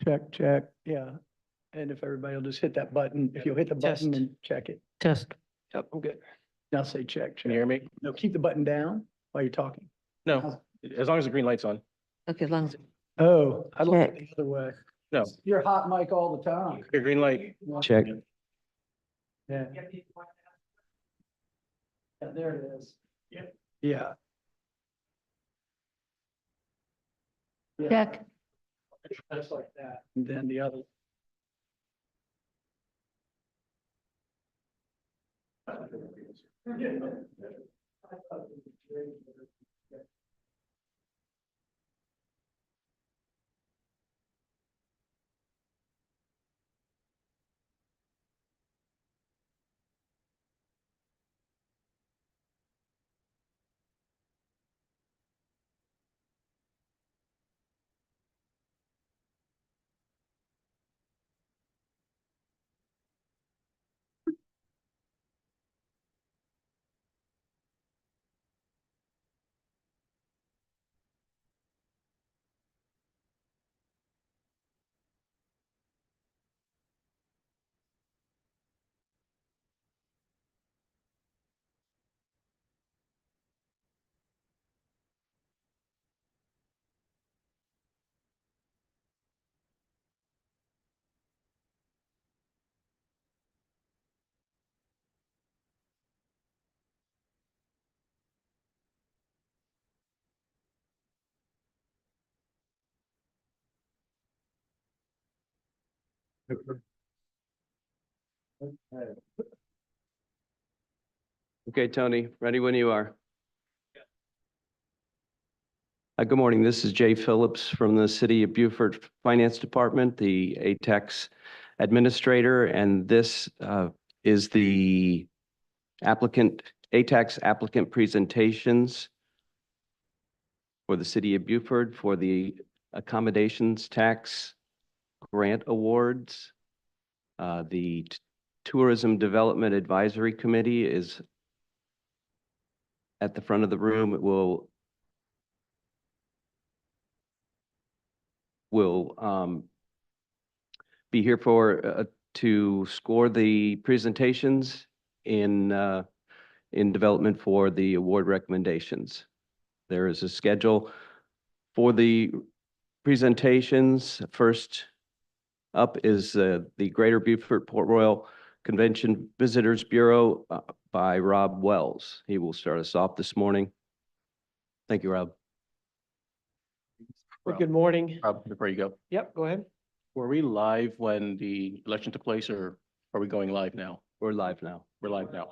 Check, check, yeah. And if everybody will just hit that button, if you'll hit the button Test. and check it. Test. Yep, I'm good. Now say check, Can you hear check. me? No, keep the button down while you're talking. No, as long as the green light's on. Okay, as long as. Oh, I look Check. the other way. No, You're hot mic all the time. your green light. Check. Yeah. Yeah, there it is. Yep. Yeah. Yeah. Check. Just like that. And then the other. Okay, Tony, ready when you are. Good morning. This is Jay Phillips from the City of Beaufort Finance Department, the ATAX Administrator, and this is the ATAX applicant presentations for the City of Beaufort for the Accommodations Tax Grant Awards. The Tourism Development Advisory Committee is at the front of the room. It will be here for to score the presentations in development for the award recommendations. There is a schedule for the presentations. First up is the Greater Beaufort Port Royal Convention Visitors Bureau by Rob Wells. He will start us off this morning. Thank you, Rob. Well, good morning. Rob, before you go, Yep, go ahead. were we live when the election took place, or are we going live now? We're live now. We're live now.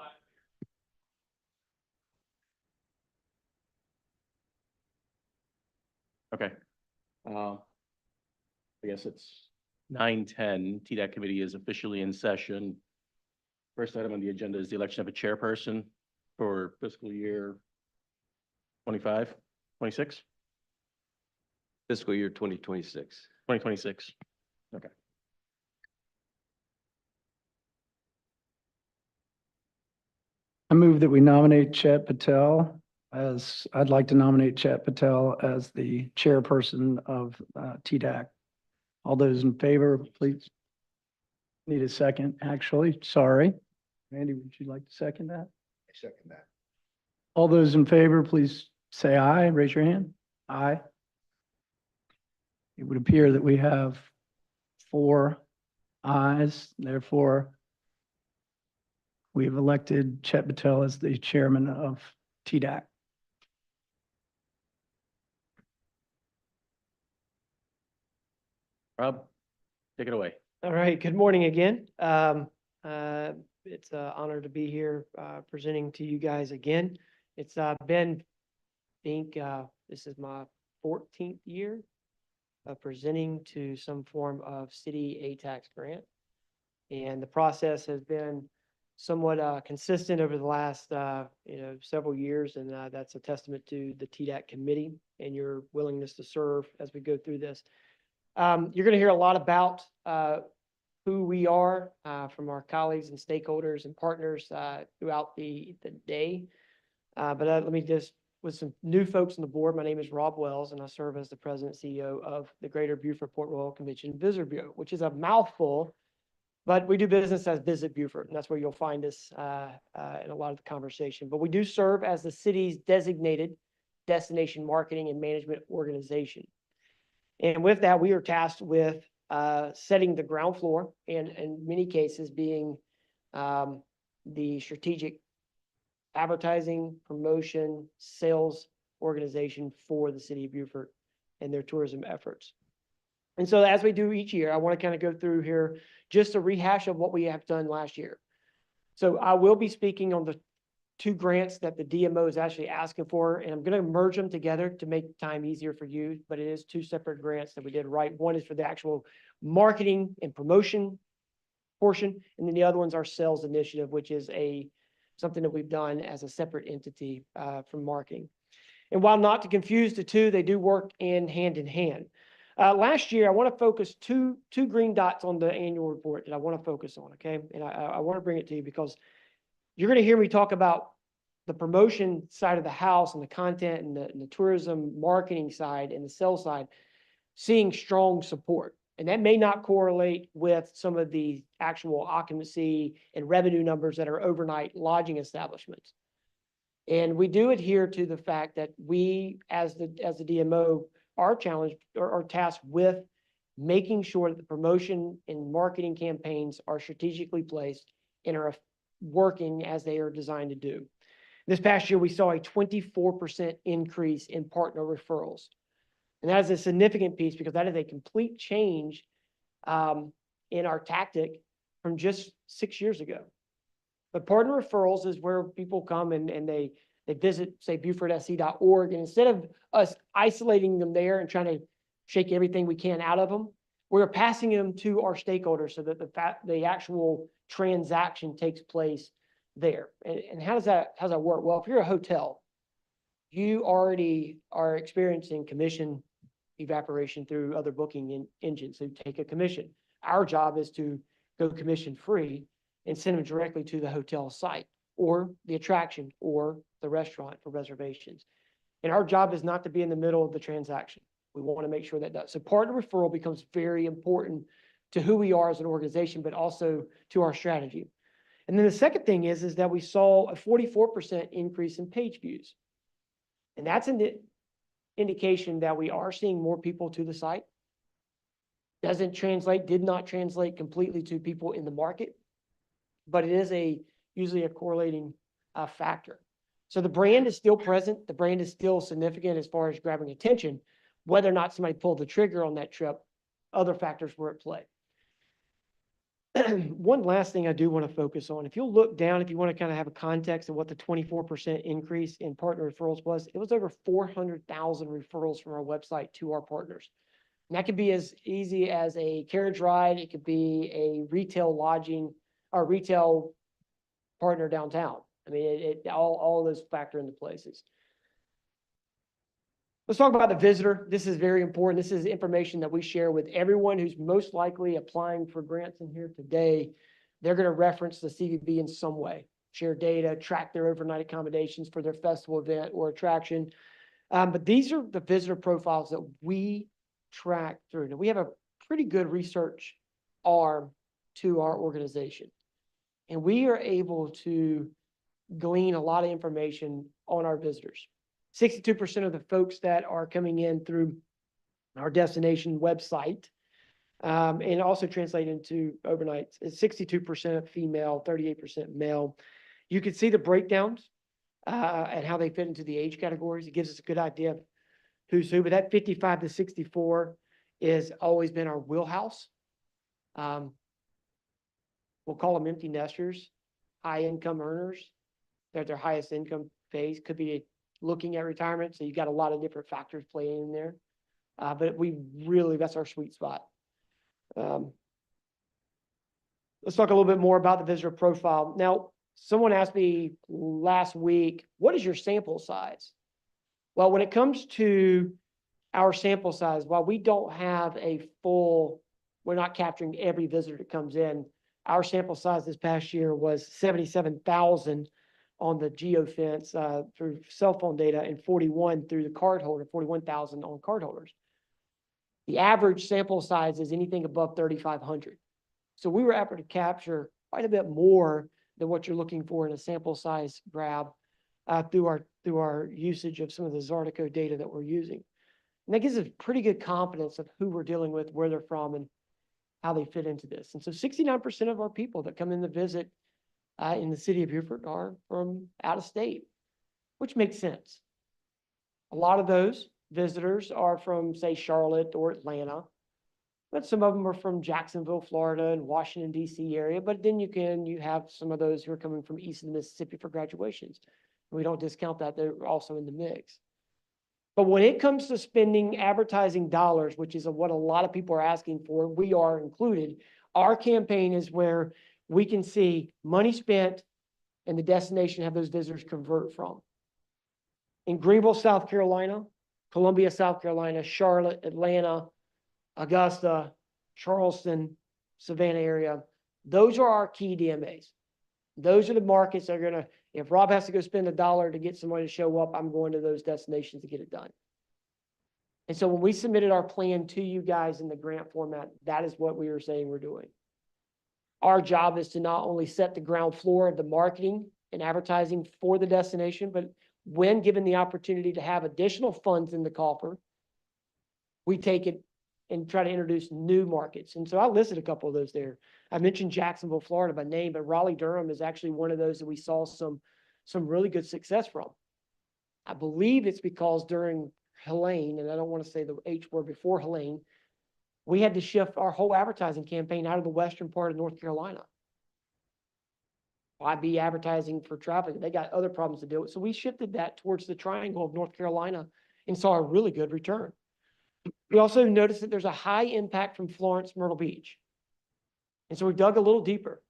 Okay. I guess it's 9:10. TDAC committee is officially in session. First item on the agenda is the election of a chairperson for fiscal year 25, 26, Fiscal year 2026. 2026. Okay. I move that we nominate Chet Patel as, I'd like to nominate Chet Patel as the chairperson of TDAC. All those in favor, please. Need a second, actually, sorry. Randy, would you like to second that? I second that. All those in favor, please say aye, raise your hand. Aye. It would appear that we have 4 ayes, therefore we have elected Chet Patel as the chairman of TDAC. Rob, take it away. All right, good morning again. It's an honor to be here presenting to you guys again. It's been, I think this is my 14th year of presenting to some form of city ATAX grant. And the process has been somewhat consistent over the last several years, and that's a testament to the TDAC committee and your willingness to serve as we go through this. You're going to hear a lot about who we are from our colleagues and stakeholders and partners throughout the day. But let me just with some new folks on the board. My name is Rob Wells, and I serve as the president and CEO of the Greater Beaufort Port Royal Convention and Visitor Bureau, which is a mouthful, but we do business as Visit Beaufort, and that's where you'll find us in a lot of the conversation. But we do serve as the city's designated destination marketing and management organization. And with that, we are tasked with setting the ground floor and in many cases being the strategic advertising, promotion, sales organization for the city of Beaufort and their tourism efforts. And so as we do each year, I want to kind of go through here just a rehash of what we have done last year. So I will be speaking on the 2 grants that the DMO is actually asking for, and I'm going to merge them together to make time easier for you, but it is 2 separate grants that we did right. One is for the actual marketing and promotion portion, and then the other one's our sales initiative, which is something that we've done as a separate entity from marketing. And while not to confuse the two, they do work hand in hand. Last year, I want to focus two green dots on the annual report that I want to focus on, okay? And I want to bring it to you because you're going to hear me talk about the promotion side of the house and the content and the tourism marketing side and the sales side, seeing strong support. And that may not correlate with some of the actual occupancy and revenue numbers that are overnight lodging establishments. And we do adhere to the fact that we, as the DMO, are challenged or tasked with making sure that the promotion and marketing campaigns are strategically placed and are working as they are designed to do. This past year, we saw a 24% increase in partner referrals. And that is a significant piece because that is a complete change in our tactic from just 6 years ago. But partner referrals is where people come and they visit, say, BeaufortSC.org, and instead of us isolating them there and trying to shake everything we can out of them, we're passing them to our stakeholders so that the actual transaction takes place there. And how does that work? Well, if you're a hotel, you already are experiencing commission evaporation through other booking engines who take a commission. Our job is to go commission free and send them directly to the hotel site or the attraction or the restaurant for reservations. And our job is not to be in the middle of the transaction. We want to make sure that does. So partner referral becomes very important to who we are as an organization, but also to our strategy. And then the second thing is that we saw a 44% increase in page views. And that's an indication that we are seeing more people to the site. Did not translate completely to people in the market, but it is usually a correlating factor. So the brand is still present. The brand is still significant as far as grabbing attention. Whether or not somebody pulled the trigger on that trip, other factors were at play. One last thing I do want to focus on, if you'll look down, if you want to kind of have a context of what the 24% increase in partner referrals was, it was over 400,000 referrals from our website to our partners. And that could be as easy as a carriage ride. It could be a retail lodging or retail partner downtown. I mean, all of those factor into places. Let's talk about the visitor. This is very important. This is information that we share with everyone who's most likely applying for grants in here today. They're going to reference the CVB in some way, share data, track their overnight accommodations for their festival event or attraction. But these are the visitor profiles that we track through. Now, we have a pretty good research arm to our organization, and we are able to glean a lot of information on our visitors. 62% of the folks that are coming in through our destination website and also translate into overnights is 62% female, 38% male. You can see the breakdowns and how they fit into the age categories. It gives us a good idea of who's who, but that 55 to 64 is always been our wheelhouse. We'll call them empty nesters, high income earners. They're at their highest income phase, could be looking at retirement. So you got a lot of different factors playing in there. But that's our sweet spot. Let's talk a little bit more about the visitor profile. Now, someone asked me last week, what is your sample size? Well, when it comes to our sample size, while we don't have we're not capturing every visitor that comes in. Our sample size this past year was 77,000 on the geofence through cell phone data and 41 through the cardholder, 41,000 on cardholders. The average sample size is anything above 3,500. So we were able to capture quite a bit more than what you're looking for in a sample size grab through our usage of some of the Zartico data that we're using. And that gives us pretty good confidence of who we're dealing with, where they're from, and how they fit into this. And so 69% of our people that come in to visit in the city of Beaufort are from out of state, which makes sense. A lot of those visitors are from, say, Charlotte or Atlanta, but some of them are from Jacksonville, Florida, and Washington, D.C. area. But then you have some of those who are coming from east of the Mississippi for graduations. We don't discount that. They're also in the mix. But when it comes to spending advertising dollars, which is what a lot of people are asking for, we are included. Our campaign is where we can see money spent and the destination have those visitors convert from. In Greenville, South Carolina, Columbia, South Carolina, Charlotte, Atlanta, Augusta, Charleston, Savannah area, those are our key DMAs. Those are the markets that are going to, if Rob has to go spend $1 to get somebody to show up, I'm going to those destinations to get it done. And so when we submitted our plan to you guys in the grant format, that is what we were saying we're doing. Our job is to not only set the ground floor of the marketing and advertising for the destination, but when given the opportunity to have additional funds in the coffer, we take it and try to introduce new markets. And so I listed a couple of those there. I mentioned Jacksonville, Florida by name, but Raleigh-Durham is actually one of those that we saw some really good success from. I believe it's because during Helene, and I don't want to say the H word before Helene, we had to shift our whole advertising campaign out of the western part of North Carolina. Why be advertising for traffic? They got other problems to deal with. So we shifted that towards the triangle of North Carolina and saw a really good return. We also noticed that there's a high impact from Florence, Myrtle Beach. And so we dug a little deeper.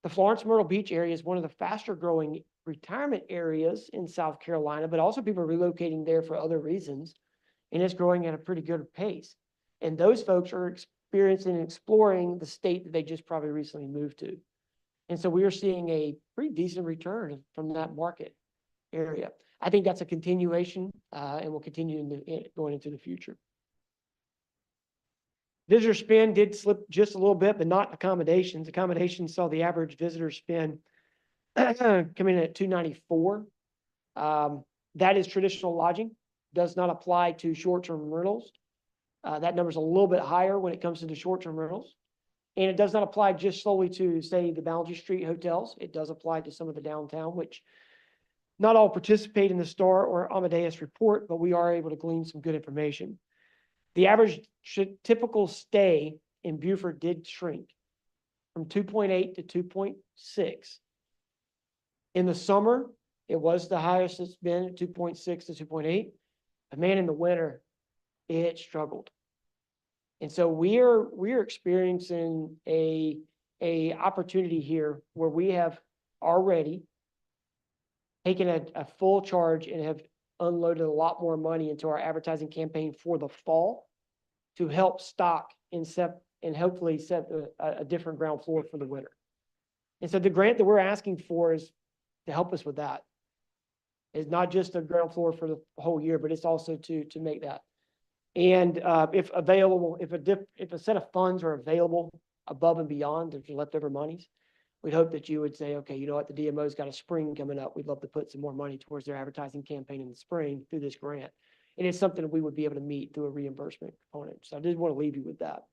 The Florence, Myrtle Beach area is one of the faster growing retirement areas in South Carolina, but also people are relocating there for other reasons. And it's growing at a pretty good pace. And those folks are experiencing and exploring the state that they just probably recently moved to. And so we are seeing a pretty decent return from that market area. I think that's a continuation and will continue going into the future. Visitor spend did slip just a little bit, but not accommodations. Accommodations saw the average visitor spend come in at $294. That is traditional lodging, does not apply to short-term rentals. That number is a little bit higher when it comes to the short-term rentals. And it does not apply just solely to, say, the Boundary Street hotels. It does apply to some of the downtown, which not all participate in the STAR or Amadeus report, but we are able to glean some good information. The average typical stay in Beaufort did shrink from 2.8 to 2.6. In the summer, it was the highest it's been, 2.6 to 2.8. But man, in the winter, it struggled. And so we're experiencing a opportunity here where we have already taken a full charge and have unloaded a lot more money into our advertising campaign for the fall to help stock and hopefully set a different ground floor for the winter. And so the grant that we're asking for is to help us with that. It's not just a ground floor for the whole year, but it's also to make that. And if available, if a set of funds are available above and beyond the leftover monies, we'd hope that you would say, okay, you know what, the DMO's got a spring coming up. We'd love to put some more money towards their advertising campaign in the spring through this grant. And it's something that we would be able to meet through a reimbursement component. So I did want to leave you with that.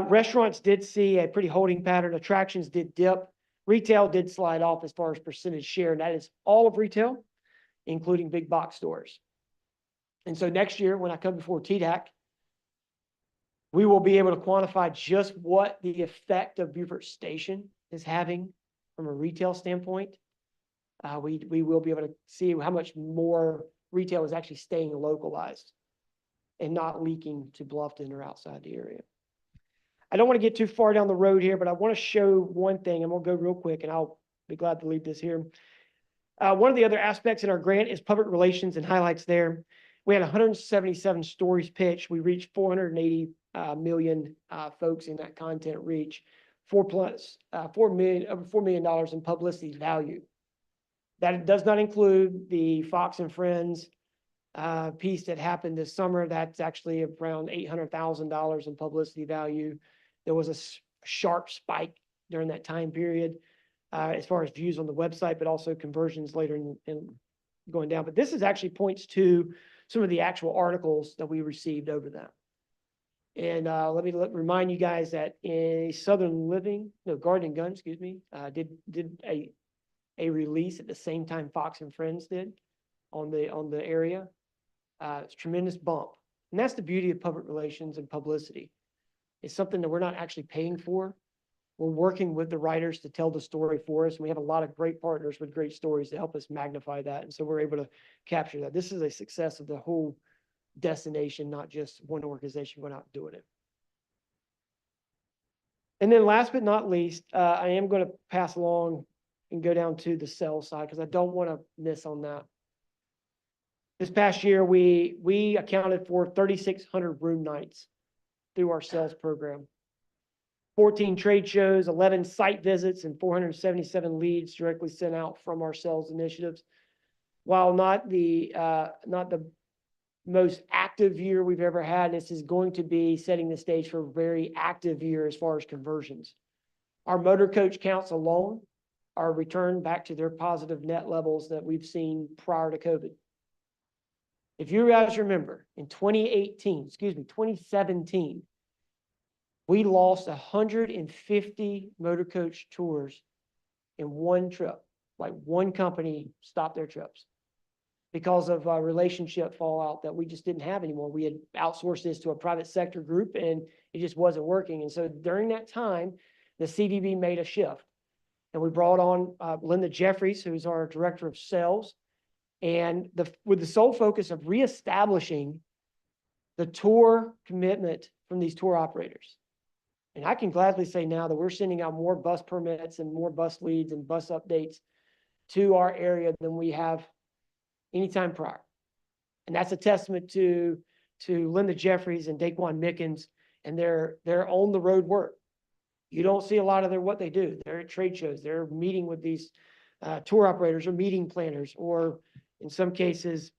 Restaurants did see a pretty holding pattern. Attractions did dip. Retail did slide off as far as percentage share, and that is all of retail, including big box stores. And so next year, when I come before TDAC, we will be able to quantify just what the effect of Beaufort Station is having from a retail standpoint. We will be able to see how much more retail is actually staying localized and not leaking to Bluffton or outside the area. I don't want to get too far down the road here, but I want to show one thing. I'm going to go real quick, and I'll be glad to leave this here. One of the other aspects in our grant is public relations and highlights there. We had 177 stories pitched. We reached 480 million folks in that content reach, over $4 million in publicity value. That does not include the Fox and Friends piece that happened this summer. That's actually around $800,000 in publicity value. There was a sharp spike during that time period as far as views on the website, but also conversions later in going down. But this is actually points to some of the actual articles that we received over that. And let me remind you guys that Garden and Gun, excuse me, did a release at the same time Fox and Friends did on the area. It's a tremendous bump. And that's the beauty of public relations and publicity. It's something that we're not actually paying for. We're working with the writers to tell the story for us. And we have a lot of great partners with great stories to help us magnify that. And so we're able to capture that. This is a success of the whole destination, not just one organization going out and doing it. And then last but not least, I am going to pass along and go down to the sales side because I don't want to miss on that. This past year, we accounted for 3,600 room nights through our sales program. 14 trade shows, 11 site visits, and 477 leads directly sent out from our sales initiatives. While not the most active year we've ever had, this is going to be setting the stage for a very active year as far as conversions. Our motor coach counts alone are returned back to their positive net levels that we've seen prior to COVID. If you guys remember, in 2017, we lost 150 motor coach tours in one trip. Like one company stopped their trips because of a relationship fallout that we just didn't have anymore. We had outsourced this to a private sector group and it just wasn't working. And so during that time, the CVB made a shift. And we brought on Linda Jeffries, who's our director of sales, and with the sole focus of reestablishing the tour commitment from these tour operators. And I can gladly say now that we're sending out more bus permits and more bus leads and bus updates to our area than we have anytime prior. And that's a testament to Linda Jeffries and Daquan Mickens and their on the road work. You don't see a lot of what they do. They're at trade shows. They're meeting with these tour operators or meeting planners, or in some cases,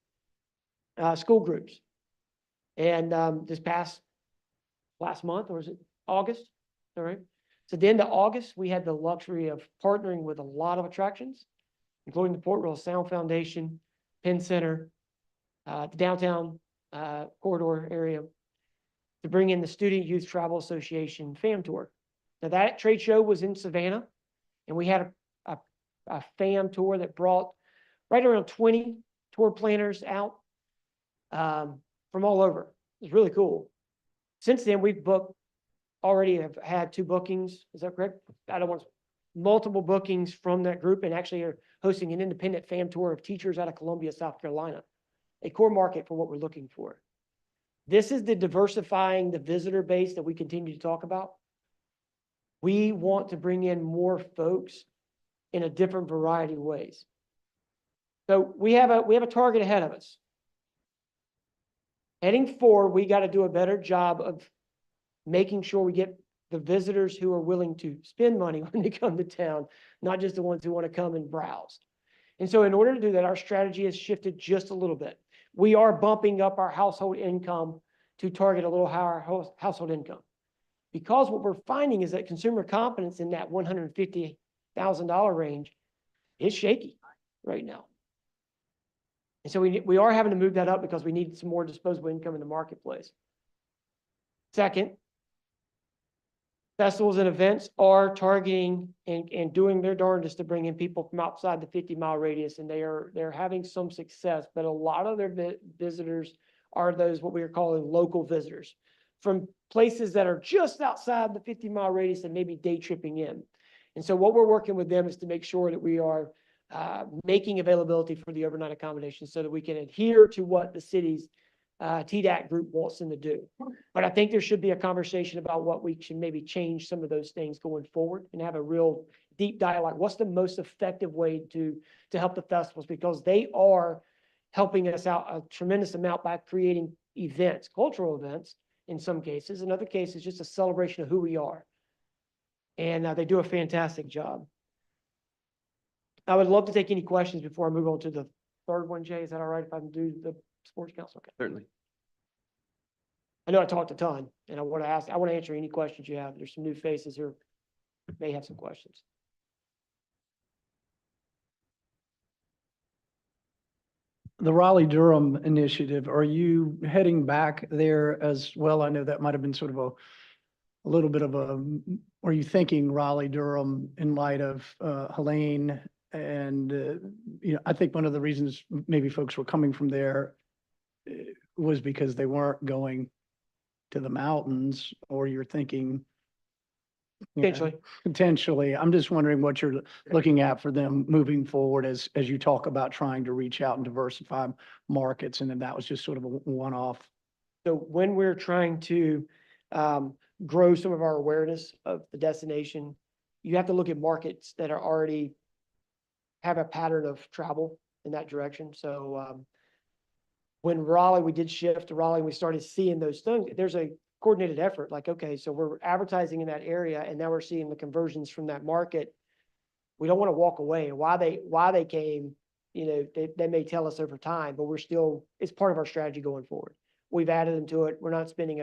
school groups. And this last month, or is it August? All right. So at the end of August, we had the luxury of partnering with a lot of attractions, including the Port Royal Sound Foundation, Penn Center, the downtown corridor area, to bring in the Student Youth Travel Association FAM Tour. Now that trade show was in Savannah, and we had a FAM tour that brought right around 20 tour planners out from all over. It was really cool. Since then, we've already have had 2 bookings. Is that correct? I don't want multiple bookings from that group, and actually are hosting an independent FAM tour of teachers out of Columbia, South Carolina, a core market for what we're looking for. This is the diversifying the visitor base that we continue to talk about. We want to bring in more folks in a different variety of ways. So we have a target ahead of us. Heading forward, we got to do a better job of making sure we get the visitors who are willing to spend money when they come to town, not just the ones who want to come and browse. And so in order to do that, our strategy has shifted just a little bit. We are bumping up our household income to target a little higher household income. Because what we're finding is that consumer confidence in that $150,000 range is shaky right now. And so we are having to move that up because we need some more disposable income in the marketplace. Second, festivals and events are targeting and doing their darndest to bring in people from outside the 50-mile radius, and they're having some success, but a lot of their visitors are those what we are calling local visitors from places that are just outside the 50-mile radius and maybe day tripping in. And so what we're working with them is to make sure that we are making availability for the overnight accommodations so that we can adhere to what the city's TDAC group wants them to do. But I think there should be a conversation about what we can maybe change some of those things going forward and have a real deep dialogue. What's the most effective way to help the festivals? Because they are helping us out a tremendous amount by creating events, cultural events in some cases. In other cases, just a celebration of who we are. And they do a fantastic job. I would love to take any questions before I move on to the third one, Jay. Is that all right if I do the sports council? Okay. Certainly. I know I talked a ton and I want to answer any questions you have. There's some new faces here, may have some questions. The Raleigh-Durham initiative, are you heading back there as well? I know that might have been sort of a little bit of a, are you thinking Raleigh-Durham in light of Helene? And, I think one of the reasons maybe folks were coming from there was because they weren't going to the mountains, or you're thinking. Potentially. Potentially. I'm just wondering what you're looking at for them moving forward as you talk about trying to reach out and diversify markets, and then that was just sort of a one-off. So when we're trying to grow some of our awareness of the destination, you have to look at markets that are already have a pattern of travel in that direction. So when Raleigh, we did shift to Raleigh, we started seeing those things. There's a coordinated effort, like, okay, so we're advertising in that area and now we're seeing the conversions from that market. We don't want to walk away. And why they came, they may tell us over time, but it's part of our strategy going forward. We've added them to it. We're spending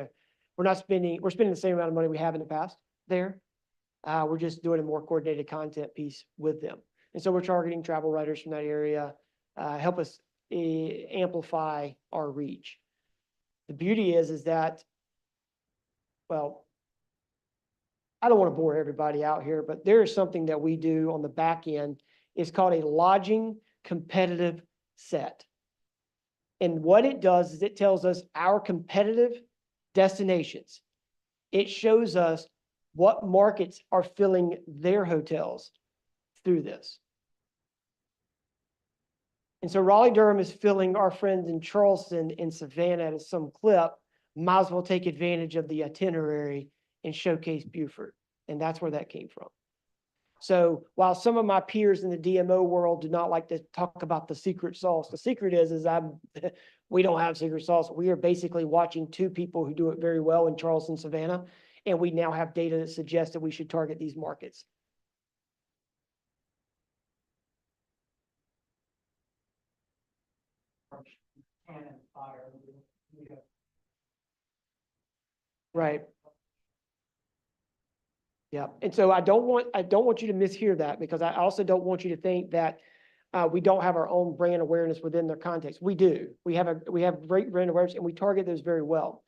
the same amount of money we have in the past there. We're just doing a more coordinated content piece with them. And so we're targeting travel writers from that area, help us amplify our reach. The beauty is that, well, I don't want to bore everybody out here, but there is something that we do on the back end. It's called a lodging competitive set. And what it does is it tells us our competitive destinations. It shows us what markets are filling their hotels through this. And so Raleigh-Durham is filling our friends in Charleston and Savannah at some clip. Might as well take advantage of the itinerary and showcase Beaufort. And that's where that came from. So while some of my peers in the DMO world do not like to talk about the secret sauce, the secret is we don't have secret sauce. We are basically watching two people who do it very well in Charleston, Savannah, and we now have data that suggests that we should target these markets. Right. Yeah. And so I don't want you to mishear that, because I also don't want you to think that we don't have our own brand awareness within their context. We do. We have great brand awareness and we target those very well.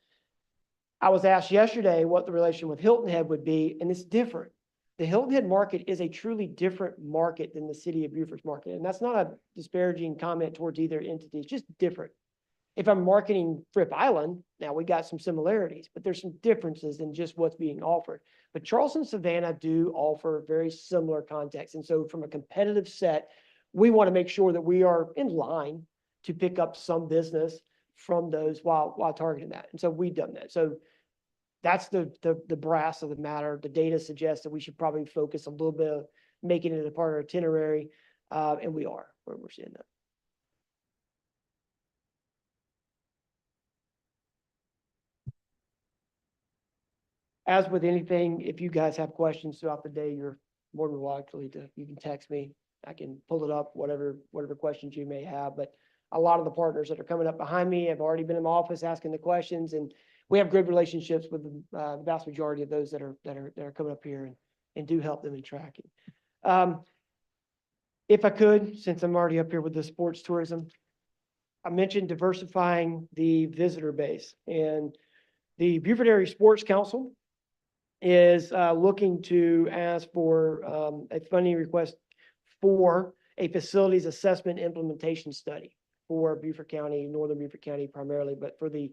I was asked yesterday what the relation with Hilton Head would be, and it's different. The Hilton Head market is a truly different market than the city of Beaufort's market. And that's not a disparaging comment towards either entity. It's just different. If I'm marketing Fripp Island, now we got some similarities, but there's some differences in just what's being offered. But Charleston and Savannah do offer very similar contexts. And so from a competitive set, we want to make sure that we are in line to pick up some business from those while targeting that. And so we've done that. So that's the brass of the matter. The data suggests that we should probably focus a little bit of making it a part of our itinerary. And we're seeing that. As with anything, if you guys have questions throughout the day, you're more than likely you can text me. I can pull it up, whatever questions you may have. But a lot of the partners that are coming up behind me have already been in my office asking the questions, and we have good relationships with the vast majority of those that are coming up here and do help them in tracking. If I could, since I'm already up here with the sports tourism, I mentioned diversifying the visitor base, and the Beaufort Area Sports Council is looking to ask for a funding request for a facilities assessment implementation study for Beaufort County, Northern Beaufort County primarily, but for the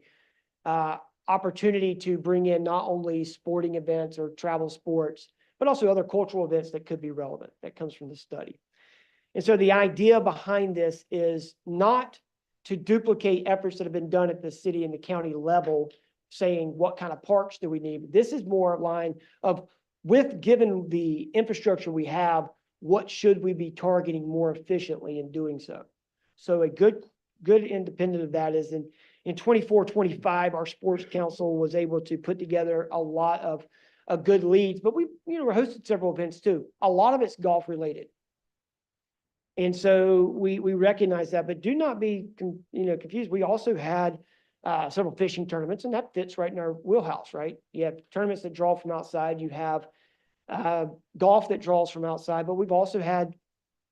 opportunity to bring in not only sporting events or travel sports, but also other cultural events that could be relevant. That comes from the study. And so the idea behind this is not to duplicate efforts that have been done at the city and the county level, saying what kind of parks do we need. This is more a line of, given the infrastructure we have, what should we be targeting more efficiently in doing so? So a good independent of that is in 24-25, our sports council was able to put together a lot of good leads, but we hosted several events too. A lot of it's golf related. And so we recognize that, but do not be, confused. We also had several fishing tournaments, and that fits right in our wheelhouse, right? You have tournaments that draw from outside. You have golf that draws from outside, but we've also had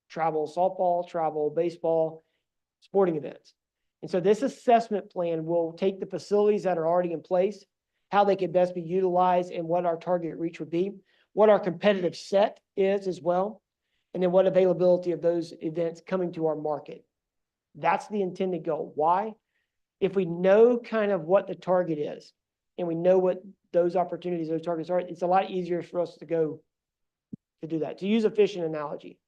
travel softball, travel baseball, sporting events. And so this assessment plan will take the facilities that are already in place, how they could best be utilized, and what our target reach would be, what our competitive set is as well, and then what availability of those events coming to our market. That's the intended goal. Why? If we know kind of what the target is, and we know what those opportunities, those targets are, it's a lot easier for us to go to do that. To use a fishing analogy,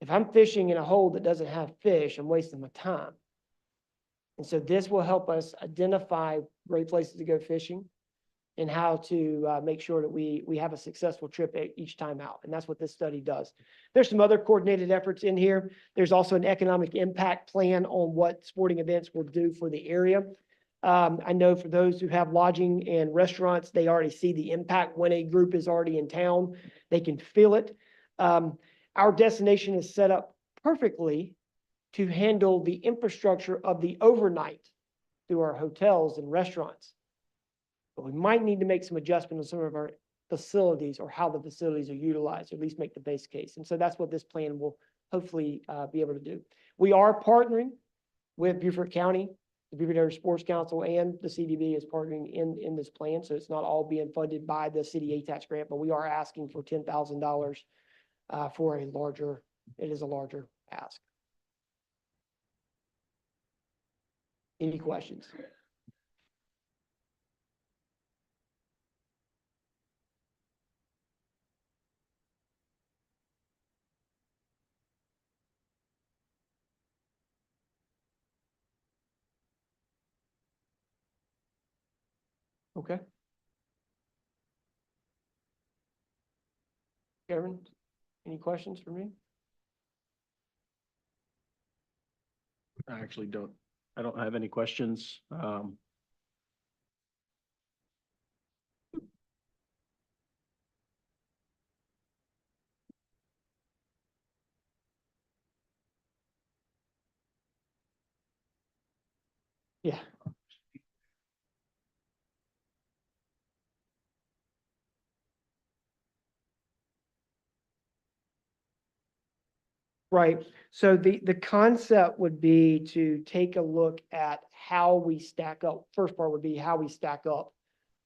if I'm fishing in a hole that doesn't have fish, I'm wasting my time. And so this will help us identify great places to go fishing and how to make sure that we have a successful trip each time out. And that's what this study does. There's some other coordinated efforts in here. There's also an economic impact plan on what sporting events will do for the area. I know for those who have lodging and restaurants, they already see the impact when a group is already in town. They can feel it. Our destination is set up perfectly to handle the infrastructure of the overnight through our hotels and restaurants. But we might need to make some adjustment on some of our facilities or how the facilities are utilized, or at least make the base case. And so that's what this plan will hopefully be able to do. We are partnering with Beaufort County, the Beaufort Area Sports Council, and the CDB is partnering in this plan. So it's not all being funded by the city ATAX grant, but we are asking for $10,000 for it is a larger ask. Any questions? Okay. Kevin, any questions for me? I actually I don't have any questions. Yeah. Right. So the concept would be to take a look at how we stack up. First part would be how we stack up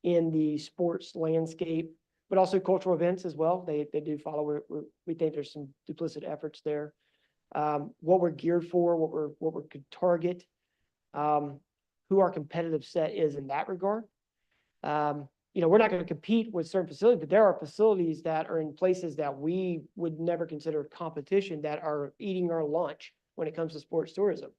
in the sports landscape, but also cultural events as well. They do follow. We think there's some duplicit efforts there. What we're geared for, what we could target, who our competitive set is in that regard. We're not going to compete with certain facilities, but there are facilities that are in places that we would never consider competition that are eating our lunch when it comes to sports tourism.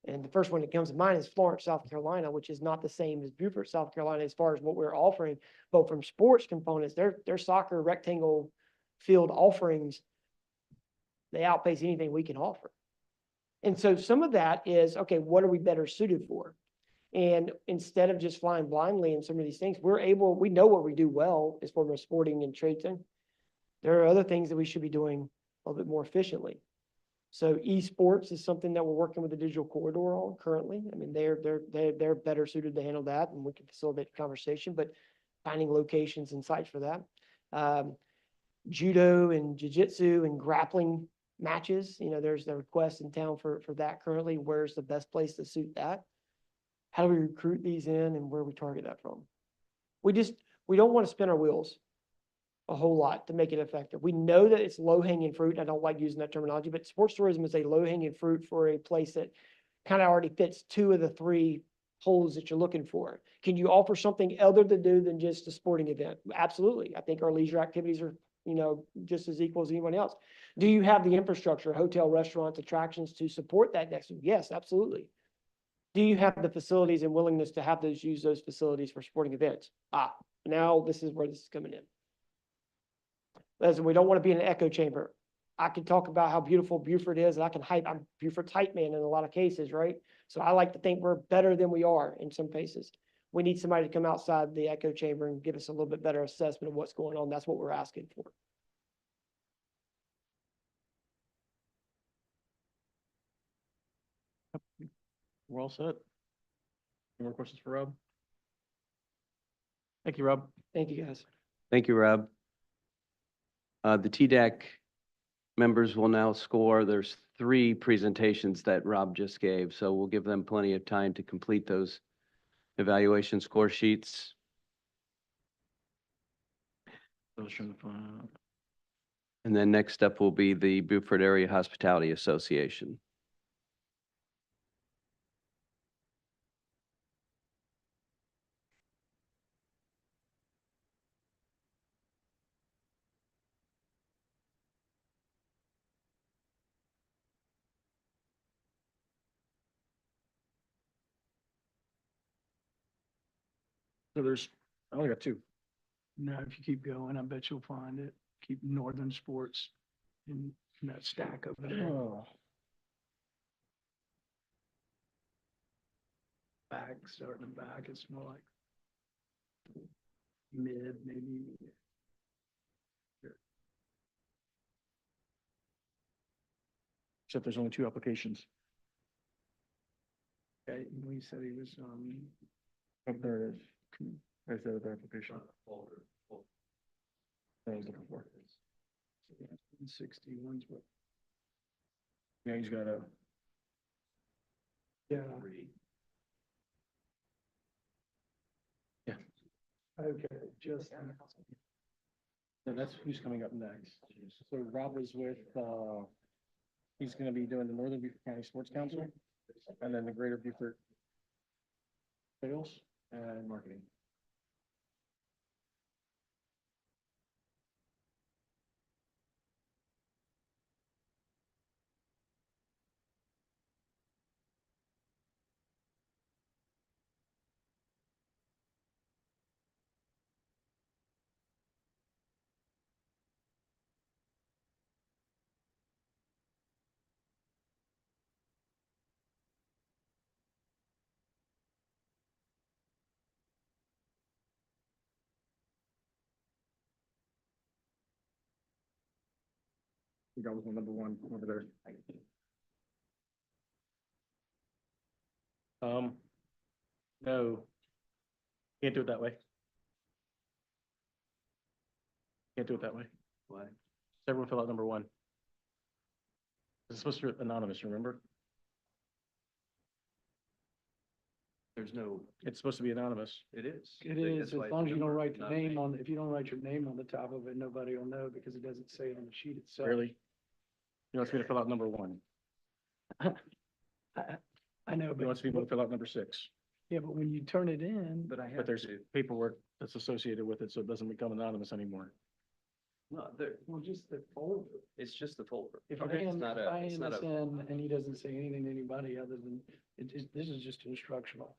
And the first one that comes to mind is Florence, South Carolina, which is not the same as Beaufort, South Carolina, as far as what we're offering, but from sports components, their soccer rectangle field offerings, they outpace anything we can offer. And so some of that is, okay, what are we better suited for? And instead of just flying blindly in some of these things, we know what we do well as far as sporting and trade thing. There are other things that we should be doing a little bit more efficiently. So esports is something that we're working with the digital corridor on currently. I mean, they're better suited to handle that, and we can facilitate the conversation, but finding locations and sites for that. Judo and jiu-jitsu and grappling matches, there's the request in town for that currently. Where's the best place to suit that? How do we recruit these in, and where we target that from? We don't want to spin our wheels a whole lot to make it effective. We know that it's low-hanging fruit. I don't like using that terminology, but sports tourism is a low-hanging fruit for a place that kind of already fits two of the three holes that you're looking for. Can you offer something other to do than just a sporting event? Absolutely. I think our leisure activities are, just as equal as anyone else. Do you have the infrastructure, hotel, restaurants, attractions to support that next? Yes, absolutely. Do you have the facilities and willingness to use those facilities for sporting events? Now this is where this is coming in. Listen, we don't want to be in an echo chamber. I can talk about how beautiful Beaufort is, and I'm Beaufort's hype man in a lot of cases, right? So I like to think we're better than we are in some cases. We need somebody to come outside the echo chamber and give us a little bit better assessment of what's going on. That's what we're asking for. We're all set. Any more questions for Rob? Thank you, Rob. Thank you, guys. Thank you, Rob. The TDAC members will now score. There's 3 presentations that Rob just gave, so we'll give them plenty of time to complete those evaluation score sheets. And then next up will be the Beaufort Area Hospitality Association. So there's, I only got 2. No, if you keep going, I bet you'll find it. Keep Northern Sports in that stack over there. Oh. Back, starting the back, it's more like mid, maybe. Except there's only 2 applications. Okay, we said he was, Oh, there it is. There's the other application. That I was looking for. 61's what, Yeah, he's got a. yeah, Yeah. okay, just, So that's who's coming up next. So Rob is with, he's gonna be doing the Northern Beaufort County Sports Council, and then the Greater Beaufort Sales and Marketing. That was the number 1 over there. No. Can't do it that way. Can't do it that way. Why? Everyone fill out number 1. It's supposed to be anonymous, remember? There's no, It's supposed to be anonymous. it is. it is, as long as you don't write the name on, if you don't write your name on the top of it, nobody will know because it doesn't say it on the sheet itself. Really? He wants me to fill out number 1. I know, He wants but, people to fill out number 6. yeah, but when you turn it in, But I have But there's to, paperwork that's associated with it, so it doesn't become anonymous anymore. no, there, well, just the folder. it's just the folder. If Okay. I It's not a, it's hand not this a, in and he doesn't say anything to anybody other than, this is just instructional.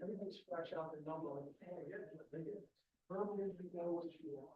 Everything's scratch out the number. Verbally, you know what you want.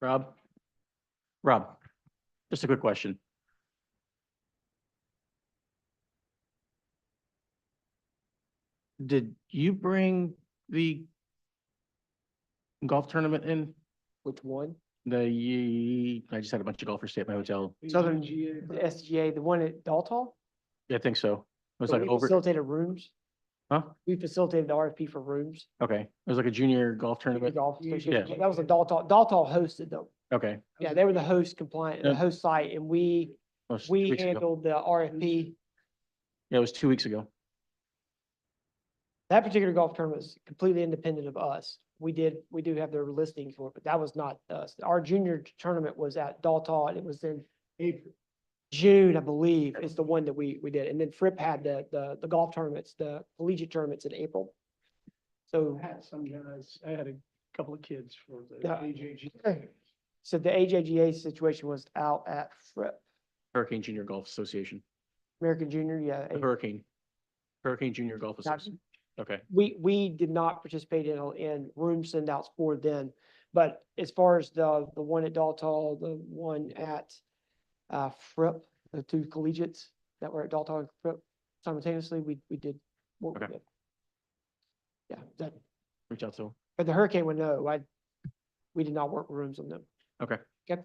Rob? Rob, just a quick question. Did you bring the golf tournament in? Which one? I just had a bunch of golfers stay at my hotel. Southern, the SGA, the one at Dalton? Yeah, I think so. It was So like we over, facilitated rooms. huh? We facilitated the RFP for rooms. Okay, it was like a junior golf The tournament. golf association. Yeah. That was a Dalton hosted them. Okay. Yeah, they were the host compliant, the Yeah. host site, and we It was 2 we weeks ago. handled the RFP. Yeah, it was 2 weeks ago. That particular golf tournament was completely independent of us. We do have their listing for it, but that was not us. Our junior tournament was at Dalton. It was in April. June, I believe, is the one that we did. And then Fripp had the golf tournaments, the collegiate tournaments in April. So, I had some guys, I had a couple of kids for the Yeah. AJG. so the AJGA situation was out at Fripp, Hurricane Junior Golf Association. American Junior, yeah. The Hurricane Junior Golf Not- Association. Okay. We did not participate in room send outs for them. But as far as the one at Dalton, the one at Fripp, the two collegiates that were at Dalton and Fripp simultaneously, we did work with Okay. them. Yeah, that, Reach out to them. but the Hurricane one, no, we did not work with rooms on them. Okay. Okay.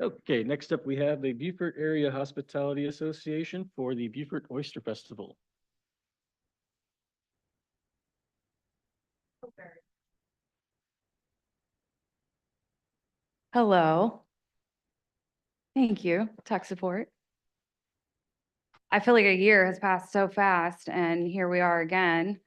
Okay, next up, we have the Beaufort Area Hospitality Association for the Beaufort Oyster Festival. Hello. Thank you, tech support. I feel like a year has passed so fast, and here we are again.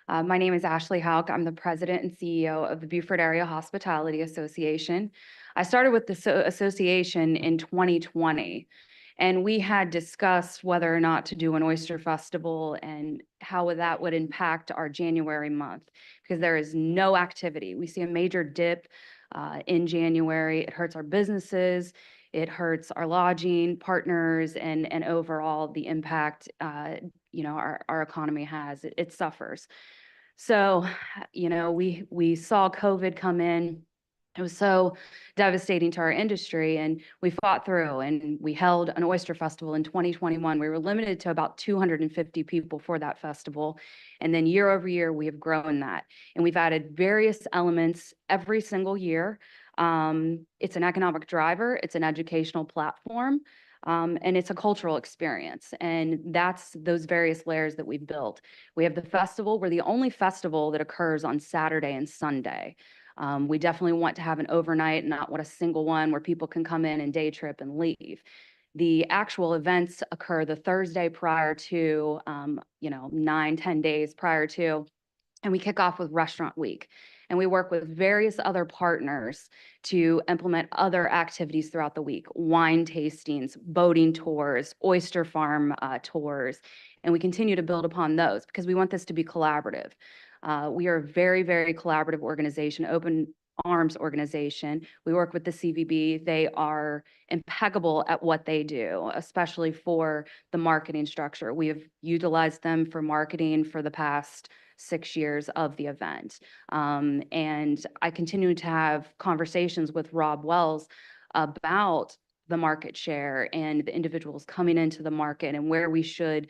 My name is Ashley Hauk. I'm the president and CEO of the Beaufort Area Hospitality Association. I started with the association in 2020, and we had discussed whether or not to do an oyster festival and how that would impact our January month, because there is no activity. We see a major dip in January. It hurts our businesses. It hurts our lodging partners and overall the impact, our economy has. It suffers. So, we saw COVID come in. It was so devastating to our industry, and we fought through and we held an oyster festival in 2021. We were limited to about 250 people for that festival. And then year over year, we have grown that. And we've added various elements every single year. It's an economic driver, it's an educational platform, and it's a cultural experience. And that's those various layers that we've built. We have the festival. We're the only festival that occurs on Saturday and Sunday. We definitely want to have an overnight, not what a single one where people can come in and day trip and leave. The actual events occur the Thursday prior to, 9, 10 days prior to, and we kick off with Restaurant Week. And we work with various other partners to implement other activities throughout the week: wine tastings, boating tours, oyster farm tours. And we continue to build upon those because we want this to be collaborative. We are a very, very collaborative organization, open arms organization. We work with the CVB. They are impeccable at what they do, especially for the marketing structure. We have utilized them for marketing for the past 6 years of the event. And I continue to have conversations with Rob Wells about the market share and the individuals coming into the market and where we should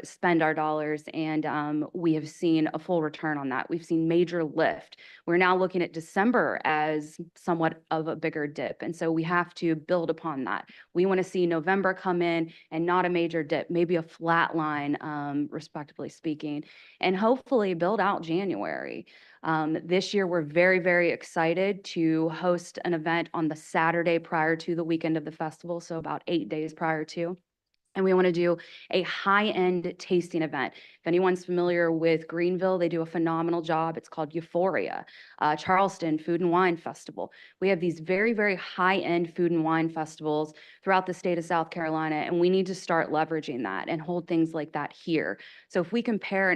spend our dollars. And we have seen a full return on that. We've seen major lift. We're now looking at December as somewhat of a bigger dip. And so we have to build upon that. We want to see November come in and not a major dip, maybe a flat line, respectively speaking, and hopefully build out January. This year, we're very, very excited to host an event on the Saturday prior to the weekend of the festival, so about 8 days prior to. And we want to do a high-end tasting event. If anyone's familiar with Greenville, they do a phenomenal job. It's called Euphoria. Charleston Food and Wine Festival. We have these very, very high-end food and wine festivals throughout the state of South Carolina, and we need to start leveraging that and hold things like that here. So if we compare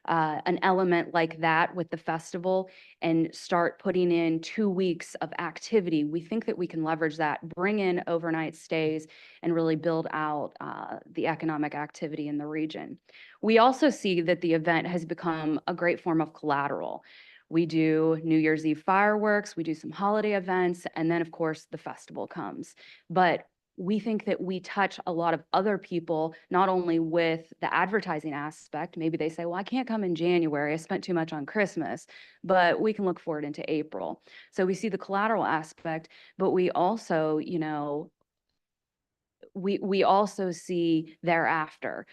an element like that with the festival and start putting in 2 weeks of activity, we think that we can leverage that, bring in overnight stays, and really build out the economic activity in the region. We also see that the event has become a great form of collateral. We do New Year's Eve fireworks, we do some holiday events, and then of course the festival comes. But we think that we touch a lot of other people, not only with the advertising aspect. Maybe they say, well, I can't come in January. I spent too much on Christmas, but we can look forward into April. So we see the collateral aspect, but we also, we also see thereafter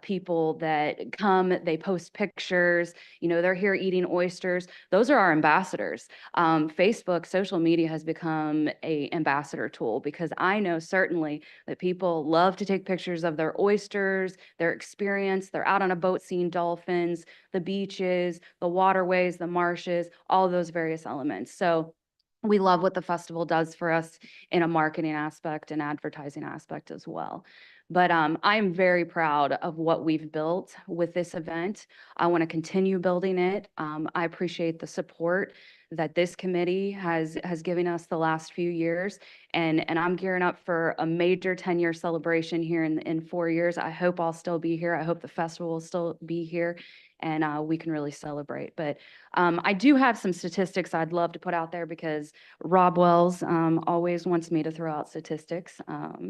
people that come, they post pictures, they're here eating oysters. Those are our ambassadors. Facebook, social media has become a ambassador tool because I know certainly that people love to take pictures of their oysters, their experience. They're out on a boat seeing dolphins, the beaches, the waterways, the marshes, all those various elements. So we love what the festival does for us in a marketing aspect and advertising aspect as well. But I'm very proud of what we've built with this event. I want to continue building it. I appreciate the support that this committee has given us the last few years. And I'm gearing up for a major 10-year celebration here in 4 years. I hope I'll still be here. I hope the festival will still be here. and we can really celebrate. But I do have some statistics I'd love to put out there because Rob Wells always wants me to throw out statistics.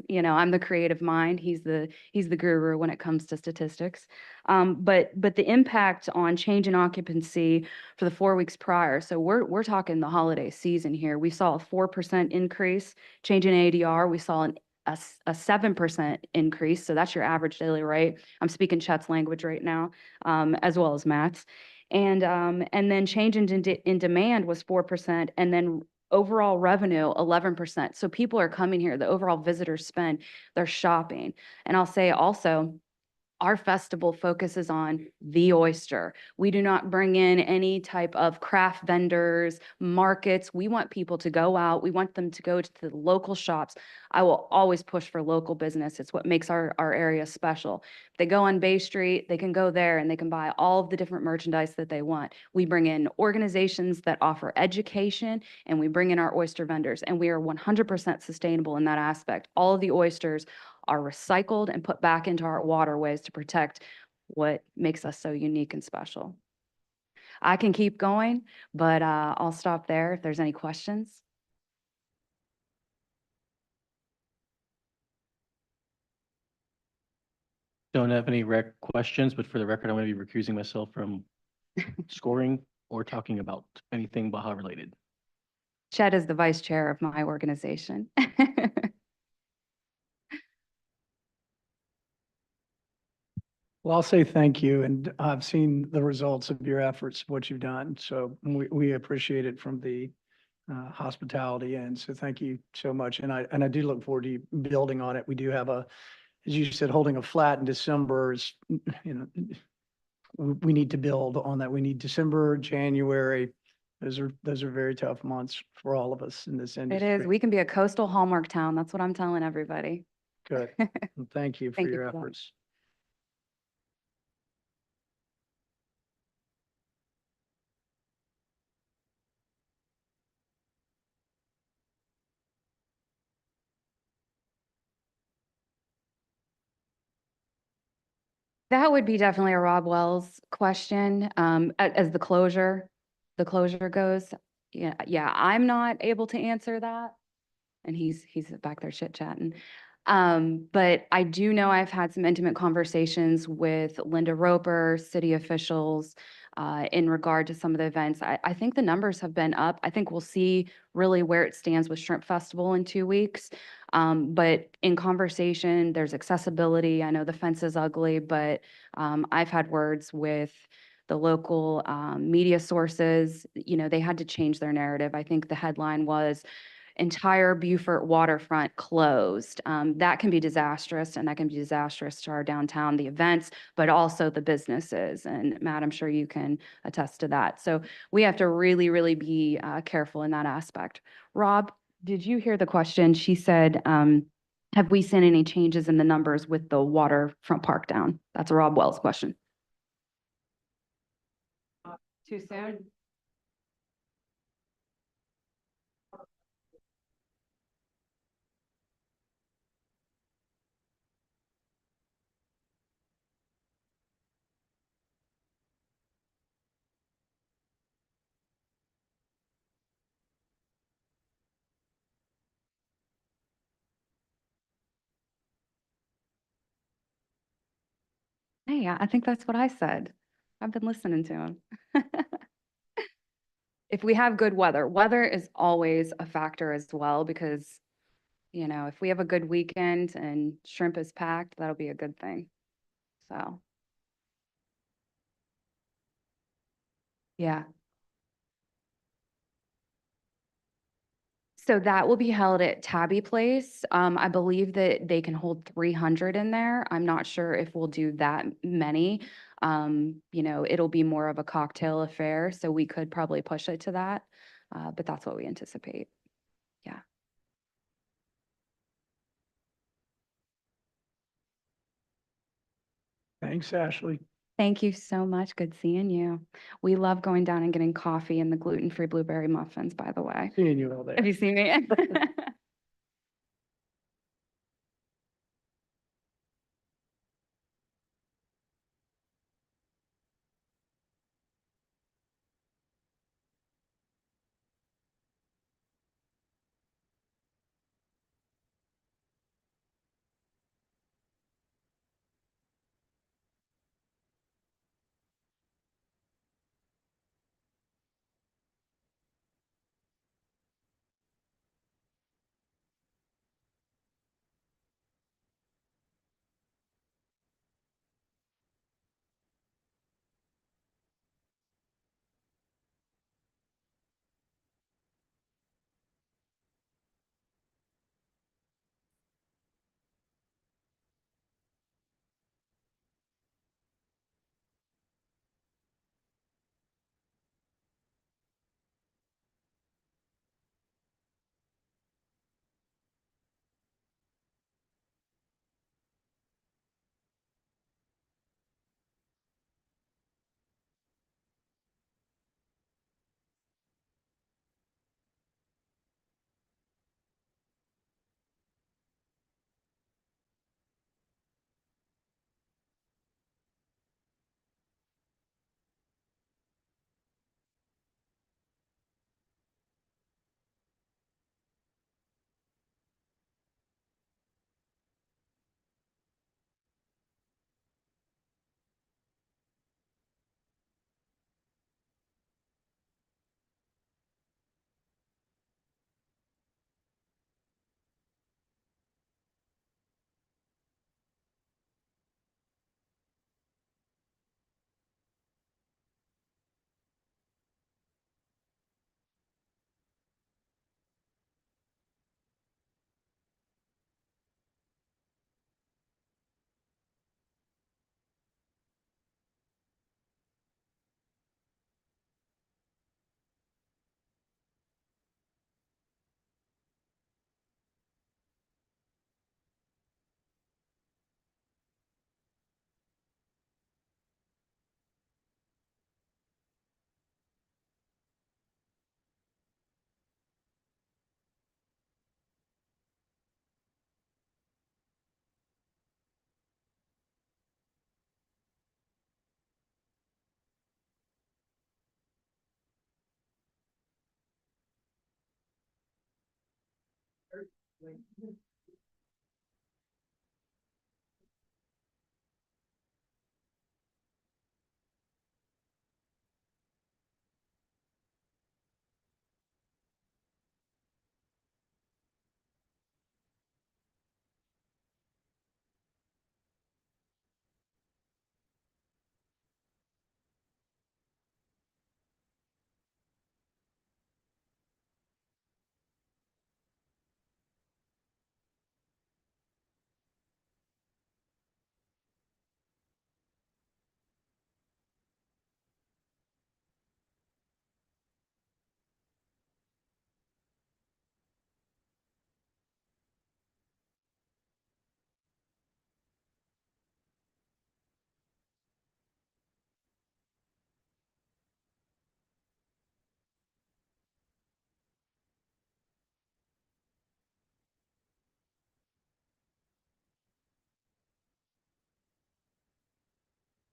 You know, I'm the creative mind. He's the guru when it comes to statistics. But the impact on change in occupancy for the 4 weeks prior. So we're talking the holiday season here. We saw a 4% increase change in ADR. We saw a 7% increase. So that's your average daily rate. I'm speaking Chet's language right now, as well as Matt's. And then change in demand was 4%, and then overall revenue 11%. So people are coming here. The overall visitor spend, they're shopping. And I'll say also, our festival focuses on the oyster. We do not bring in any type of craft vendors, markets. We want people to go out. We want them to go to the local shops. I will always push for local business. It's what makes our area special. If they go on Bay Street, they can go there and they can buy all of the different merchandise that they want. We bring in organizations that offer education, and we bring in our oyster vendors, and we are 100% sustainable in that aspect. All of the oysters are recycled and put back into our waterways to protect what makes us so unique and special. I can keep going, but I'll stop there if there's any questions. Don't have any questions, but for the record, I'm going to be recusing myself from scoring or talking about anything Baja related. Chet is the vice chair of my organization. Well, I'll say thank you, and I've seen the results of your efforts, what you've done. So we appreciate it from the hospitality end. So thank you so much. And I do look forward to you building on it. We do have as you said, holding a flat in December is, you know, we need to build on that. We need December, January. Those are very tough months for all of us in this It industry. is. We can be a coastal Hallmark town. That's what I'm telling everybody. Good. Well, thank you for Thank you your for that. efforts. That would be definitely a Rob Wells question, as the closure goes. Yeah, I'm not able to answer that. And he's back there chit chatting. But I do know I've had some intimate conversations with Linda Roper, city officials, in regard to some of the events. I think the numbers have been up. I think we'll see really where it stands with Shrimp Festival in 2 weeks. But in conversation, there's accessibility. I know the fence is ugly, but I've had words with the local media sources. You know, they had to change their narrative. I think the headline was entire Beaufort waterfront closed. That can be disastrous, and that can be disastrous to our downtown, the events, but also the businesses. And Matt, I'm sure you can attest to that. So we have to really, really be careful in that aspect. Rob, did you hear the question? She said, have we seen any changes in the numbers with the waterfront park down? That's a Rob Wells question. Too soon? Hey, I think that's what I said. I've been listening to him. If we have good weather, weather is always a factor as well, because, you know, if we have a good weekend and shrimp is packed, that'll be a good thing. So, yeah. So that will be held at Tabby Place. I believe that they can hold 300 in there. I'm not sure if we'll do that many. You know, it'll be more of a cocktail affair, so we could probably push it to that. But that's what we anticipate. Yeah. Thanks, Ashley. Thank you so much. Good seeing you. We love going down and getting coffee and the gluten-free blueberry muffins, by the way. Seeing you all there. Have you seen me?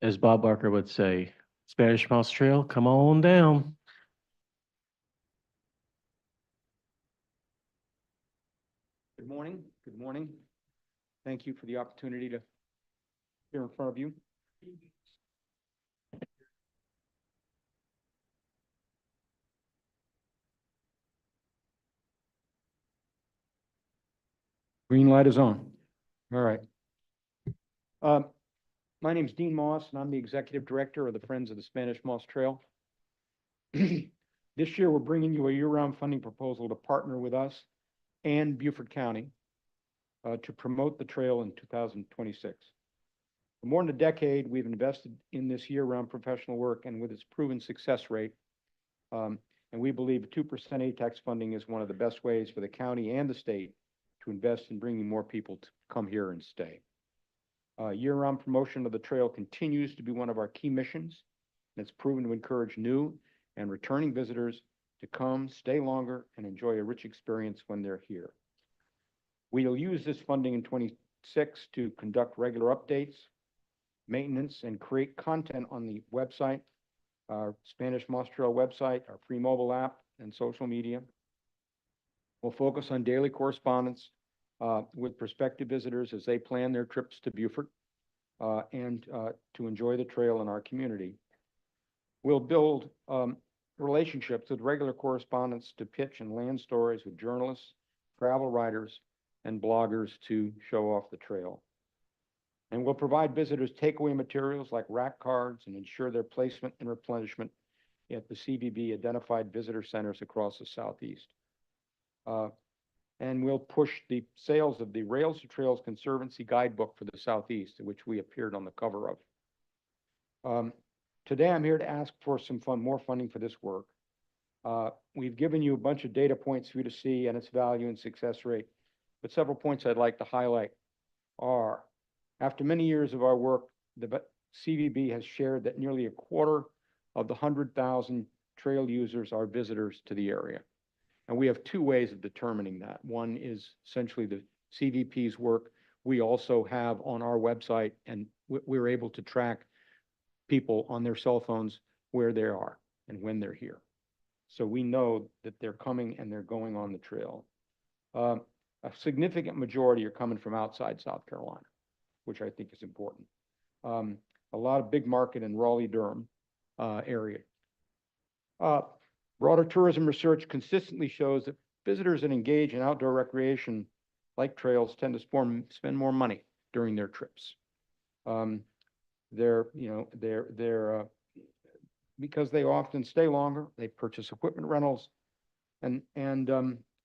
As Bob Barker would say, Spanish Mouse Trail, come on down. Good morning. Good morning. Thank you for the opportunity to appear in front of you. Green light is on. All right. My name is Dean Moss, and I'm the Executive Director of the Friends of the Spanish Moss Trail. This year, we're bringing you a year-round funding proposal to partner with us and Beaufort County to promote the trail in 2026. For more than a decade, we've invested in this year-round professional work, and with its proven success rate, and we believe 2% ATAX funding is one of the best ways for the county and the state to invest in bringing more people to come here and stay. Year-round promotion of the trail continues to be one of our key missions, and it's proven to encourage new and returning visitors to come, stay longer, and enjoy a rich experience when they're here. We'll use this funding in 26 to conduct regular updates, maintenance, and create content on the website, our Spanish Moss Trail website, our free mobile app, and social media. We'll focus on daily correspondence with prospective visitors as they plan their trips to Beaufort and to enjoy the trail in our community. We'll build relationships with regular correspondents to pitch and land stories with journalists, travel writers, and bloggers to show off the trail. And we'll provide visitors takeaway materials like rack cards and ensure their placement and replenishment at the CVB identified visitor centers across the Southeast. And we'll push the sales of the Rails to Trails Conservancy Guidebook for the Southeast, which we appeared on the cover of. Today, I'm here to ask for some more funding for this work. We've given you a bunch of data points for you to see and its value and success rate, but several points I'd like to highlight are, after many years of our work, the CVB has shared that nearly a quarter of the 100,000 trail users are visitors to the area. And we have two ways of determining that. One is essentially the CVP's work. We also have on our website, and we're able to track people on their cell phones where they are and when they're here. So we know that they're coming and they're going on the trail. A significant majority are coming from outside South Carolina, which I think is important. A lot of big market in Raleigh-Durham area. Broader tourism research consistently shows that visitors that engage in outdoor recreation like trails tend to spend more money during their trips. Because they often stay longer, they purchase equipment rentals and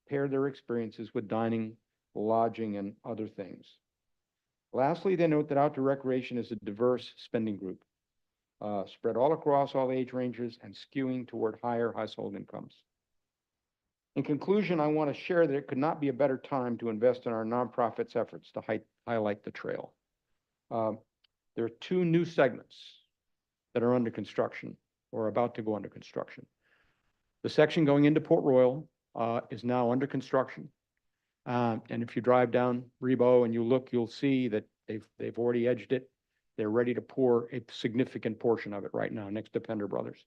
pair their experiences with dining, lodging, and other things. Lastly, they note that outdoor recreation is a diverse spending group, spread all across all age ranges and skewing toward higher household incomes. In conclusion, I want to share that it could not be a better time to invest in our nonprofit's efforts to highlight the trail. There are two new segments that are under construction or about to go under construction. The section going into Port Royal is now under construction. And if you drive down Rebo and you look, you'll see that they've already edged it. They're ready to pour a significant portion of it right now next to Pender Brothers.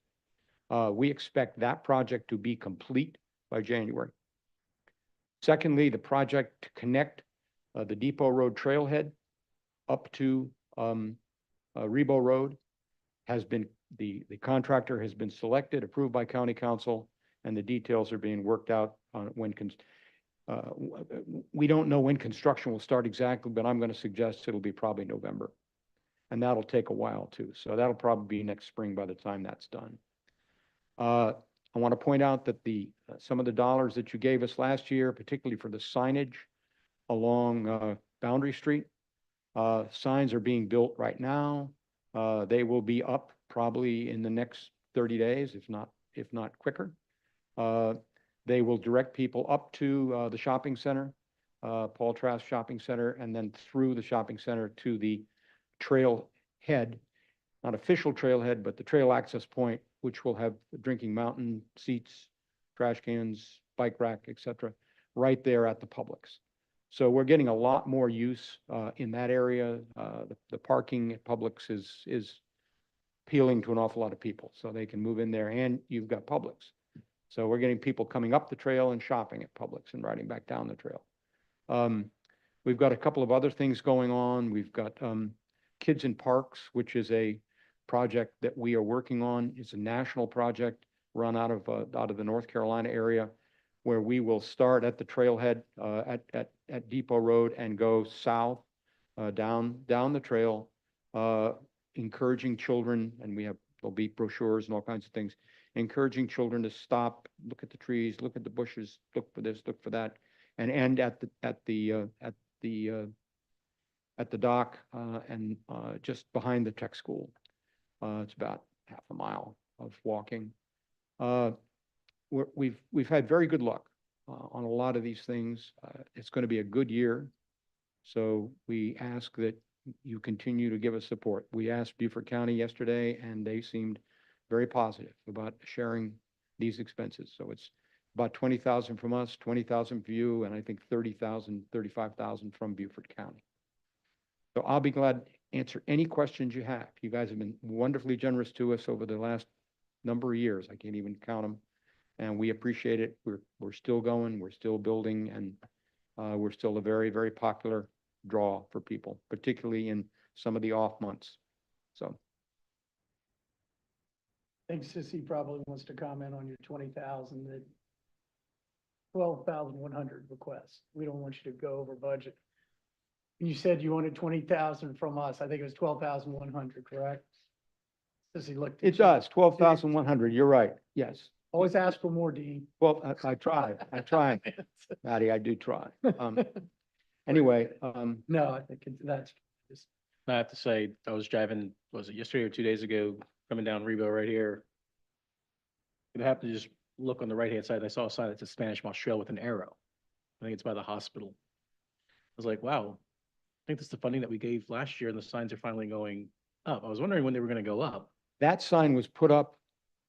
We expect that project to be complete by January. Secondly, the project to connect the Depot Road trailhead up to Rebo Road has been, the contractor has been selected, approved by county council, and the details are being worked out on when, we don't know when construction will start exactly, but I'm going to suggest it'll be probably November. And that'll take a while too. So that'll probably be next spring by the time that's done. I want to point out that some of the dollars that you gave us last year, particularly for the signage along Boundary Street, signs are being built right now. They will be up probably in the next 30 days, if not quicker. They will direct people up to the shopping center, Paul Trask Shopping Center, and then through the shopping center to the trail head, not official trailhead, but the trail access point, which will have drinking mountain, seats, trash cans, bike rack, etc., right there at the Publix. So we're getting a lot more use in that area. The parking at Publix is appealing to an awful lot of people, so they can move in there, and you've got Publix. So we're getting people coming up the trail and shopping at Publix and riding back down the trail. We've got a couple of other things going on. We've got Kids in Parks, which is a project that we are working on. It's a national project run out of the North Carolina area, where we will start at the trailhead at Depot Road and go south down the trail, encouraging children, and there'll be brochures and all kinds of things, encouraging children to stop, look at the trees, look at the bushes, look for this, look for that, and end at the dock and just behind the tech school. It's about half a mile of walking. We've had very good luck on a lot of these things. It's going to be a good year, so we ask that you continue to give us support. We asked Beaufort County yesterday, and they seemed very positive about sharing these expenses. So it's about 20,000 from us, 20,000 from you, and I think 30,000, 35,000 from Beaufort County. So I'll be glad to answer any questions you have. You guys have been wonderfully generous to us over the last number of years. I can't even count them, and we appreciate it. We're still going, we're still building, and we're still a very, very popular draw for people, particularly in some of the off months. So. I think Sissy probably wants to comment on your 20,000, that 12,100 requests. We don't want you to go over budget. You said you wanted 20,000 from us. I think it was 12,100, correct? Sissy looked. It does, 12,100, you're right, yes. Always ask for more, Dean. Well, I try, Maddie, I do try. Anyway, No, I think that's, I have to say, I was driving, was it yesterday or 2 days ago, coming down Rebo right here. I happened to just look on the right-hand side, and I saw a sign that says Spanish Moss Trail with an arrow. I think it's by the hospital. I was like, wow, I think that's the funding that we gave last year, and the signs are finally going up. I was wondering when they were going to go up. that sign was put up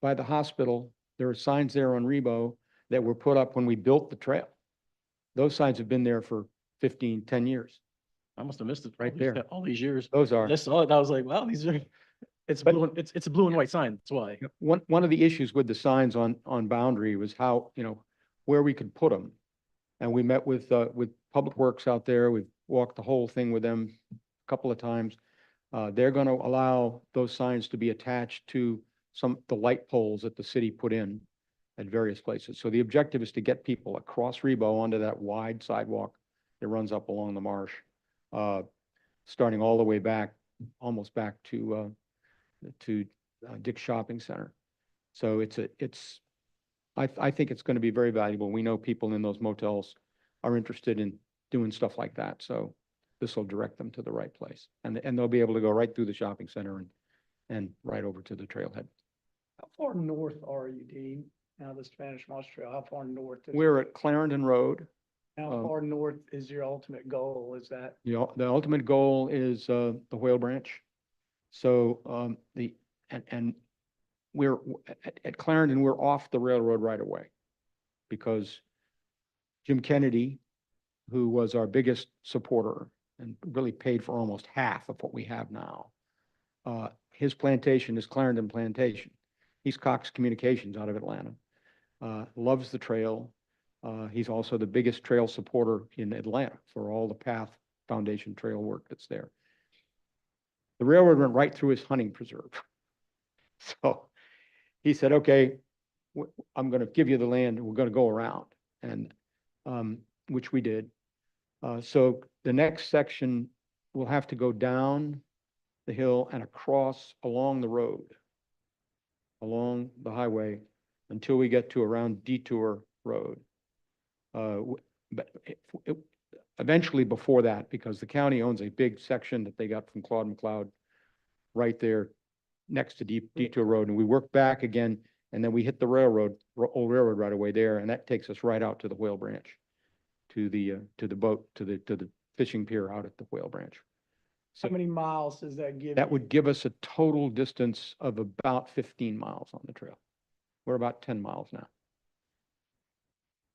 by the hospital. There are signs there on Rebo that were put up when we built the trail. Those signs have been there for 10 years. I must have missed it. Right there. All these years. Those are. I saw it, I was like, wow, these are, it's But- blue, it's a blue and white sign, that's why. One of the issues with the signs on Boundary was how, where we could put them. And we met with Public Works out there. We've walked the whole thing with them a couple of times. They're going to allow those signs to be attached to the light poles that the city put in at various places. So the objective is to get people across Rebo onto that wide sidewalk that runs up along the marsh, starting all the way back, almost back to Dick's Shopping Center. So I think it's going to be very valuable. We know people in those motels are interested in doing stuff like that. So this will direct them to the right place, and they'll be able to go right through the shopping center and right over to the trailhead. how far north are you, Dean? Now the Spanish Moss Trail, how far north? We're at Clarendon Road. How far north is your ultimate goal? Is that? The ultimate goal is the Whale Branch. So we're at Clarendon, we're off the railroad right away, because Jim Kennedy, who was our biggest supporter and really paid for almost half of what we have now, his plantation is Clarendon Plantation. He's Cox Communications out of Atlanta. Loves the trail. He's also the biggest trail supporter in Atlanta for all the Path Foundation trail work that's there. The railroad went right through his hunting preserve. So he said, okay, I'm going to give you the land and we're going to go around, and which we did. So the next section will have to go down the hill and across along the road, along the highway, until we get to around Detour Road. But eventually before that, because the county owns a big section that they got from Claude McLeod right there next to Detour Road, and we work back again, and then we hit the old railroad right away there, and that takes us right out to the Whale Branch, to the boat, to the fishing pier out at the Whale Branch. How So many miles does that give? that you? would give us a total distance of about 15 miles on the trail. We're about 10 miles now.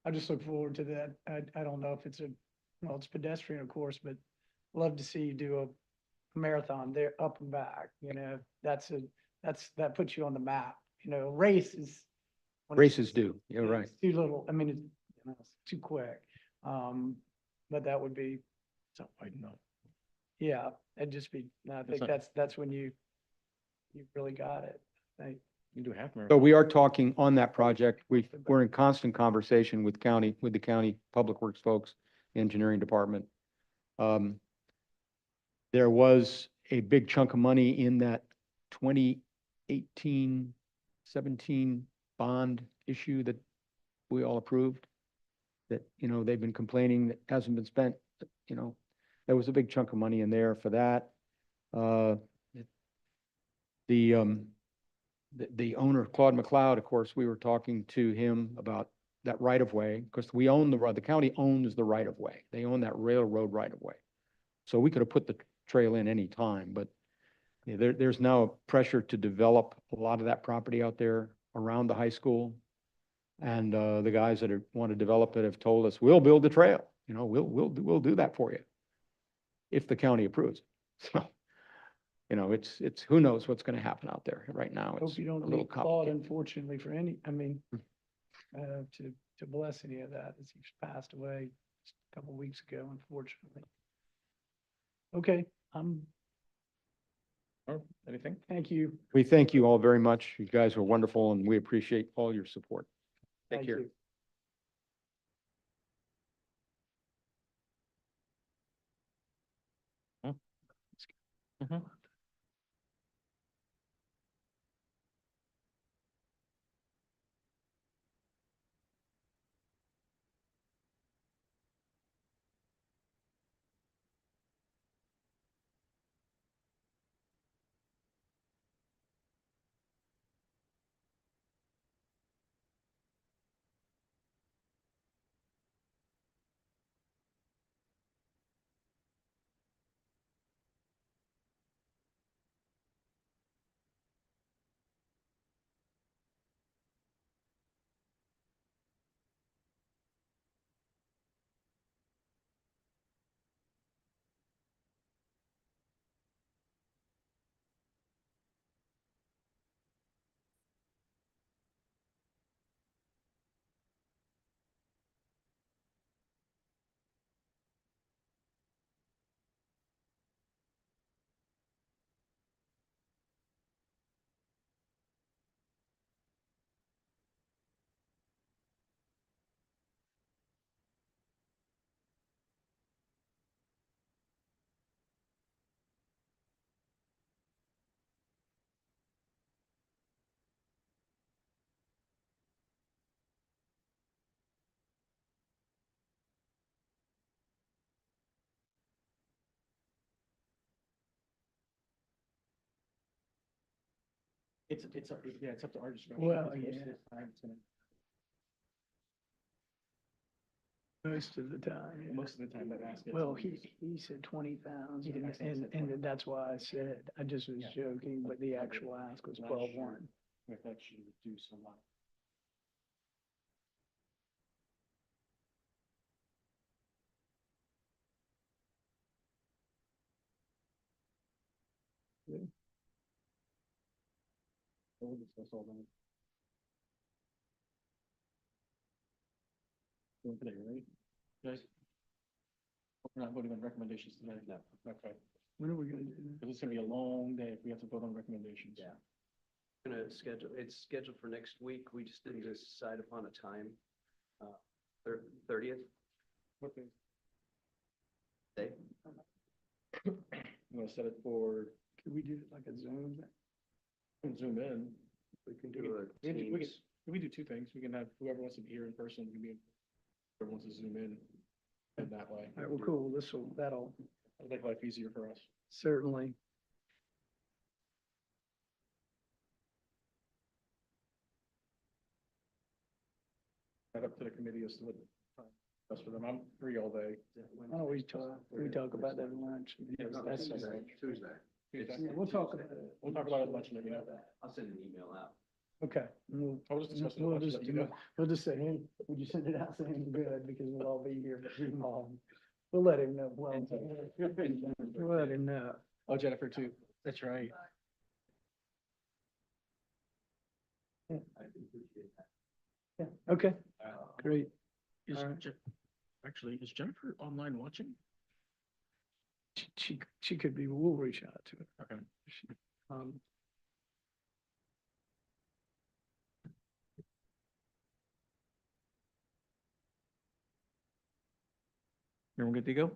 I just look forward to that. I don't know if it's well, it's pedestrian, of course, but love to see you do a marathon there, up and back, that puts you on the map, races. when it's Races do, you're it's right. Too little, I mean, it's too quick. But that would be, So, I know. yeah, it'd just be, I think not- that's when you really got it. You do half So marathon. we are talking on that project. We're in constant conversation with the county public works folks, engineering department. There was a big chunk of money in that 2018, 17 bond issue that we all approved. That, they've been complaining that hasn't been spent, there was a big chunk of money in there for that. The owner, Claude McLeod, of course, we were talking to him about that right of way, because we own the county owns the right of way. They own that railroad right of way. So we could have put the trail in any time, but there's now pressure to develop a lot of that property out there around the high school. And the guys that want to develop it have told us, we'll build the trail, we'll do that for you if the county approves. So, it's who knows what's going to happen out there right now. It's Hope you a don't little need Claude, complicated. unfortunately, for to bless any of that, as he's passed away just a couple of weeks ago, unfortunately. Okay, Anything? thank you. We thank you all very much. You guys are wonderful, and we appreciate all your support. Take Thank care. you. Mhm. It's up to our discretion. Well, Most of yeah. the time it's gonna- Most of the time, yeah. Most of the time that ask. gets Well, used. he said 20,000, Yeah, that's- and that's why I said, I just was Yeah. joking, but the actual ask was Not 12,1. If that should reduce a lot. We'll discuss all that. Doing today, right? Guys? We're not voting on recommendations tonight? No. Okay, When are we gonna do that? because it's gonna be a long day if we have to vote on recommendations. Yeah. Gonna schedule, it's scheduled for next week. We just didn't decide upon a time. 30th What day? day. I'm gonna set it for, Could we do it like a Zoom? Zoom in. We can We do a can- Teams. We can do two things. We can have whoever wants to be here in person, we can be, whoever wants to Zoom in, and that way. All right, well, cool. That'll It'll make life easier for us. certainly. Right up to the committee as to what time best for them. I'm free all day. Why don't we talk about that at lunch? That's- Tuesday. Tuesday. Yeah, we'll talk about it. We'll talk about it at lunch and let you know. I'll send an email out. Okay. I'll just discuss it at We'll lunch and just, let you know. we'll just say, hey, would you send it out saying good, because we'll all be here. We'll let him know. Well, we'll let him know. Oh, Jennifer too. That's right. Yeah, okay, great. Is All right. Actually, is Jennifer online watching? She could be, we'll reach out to her. Okay. Um, Everyone good to go?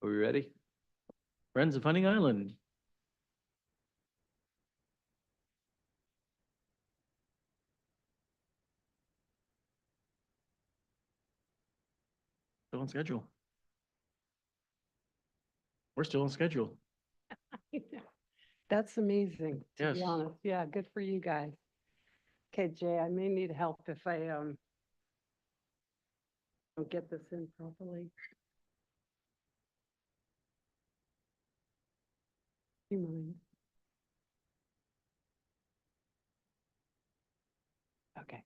Are we ready? Friends of Hunting Island. Still on schedule. We're still on schedule. That's amazing, to be Yes. honest. Yeah, good for you guys. Okay, Jay, I may need help if I, don't get this in properly. You mind? Okay.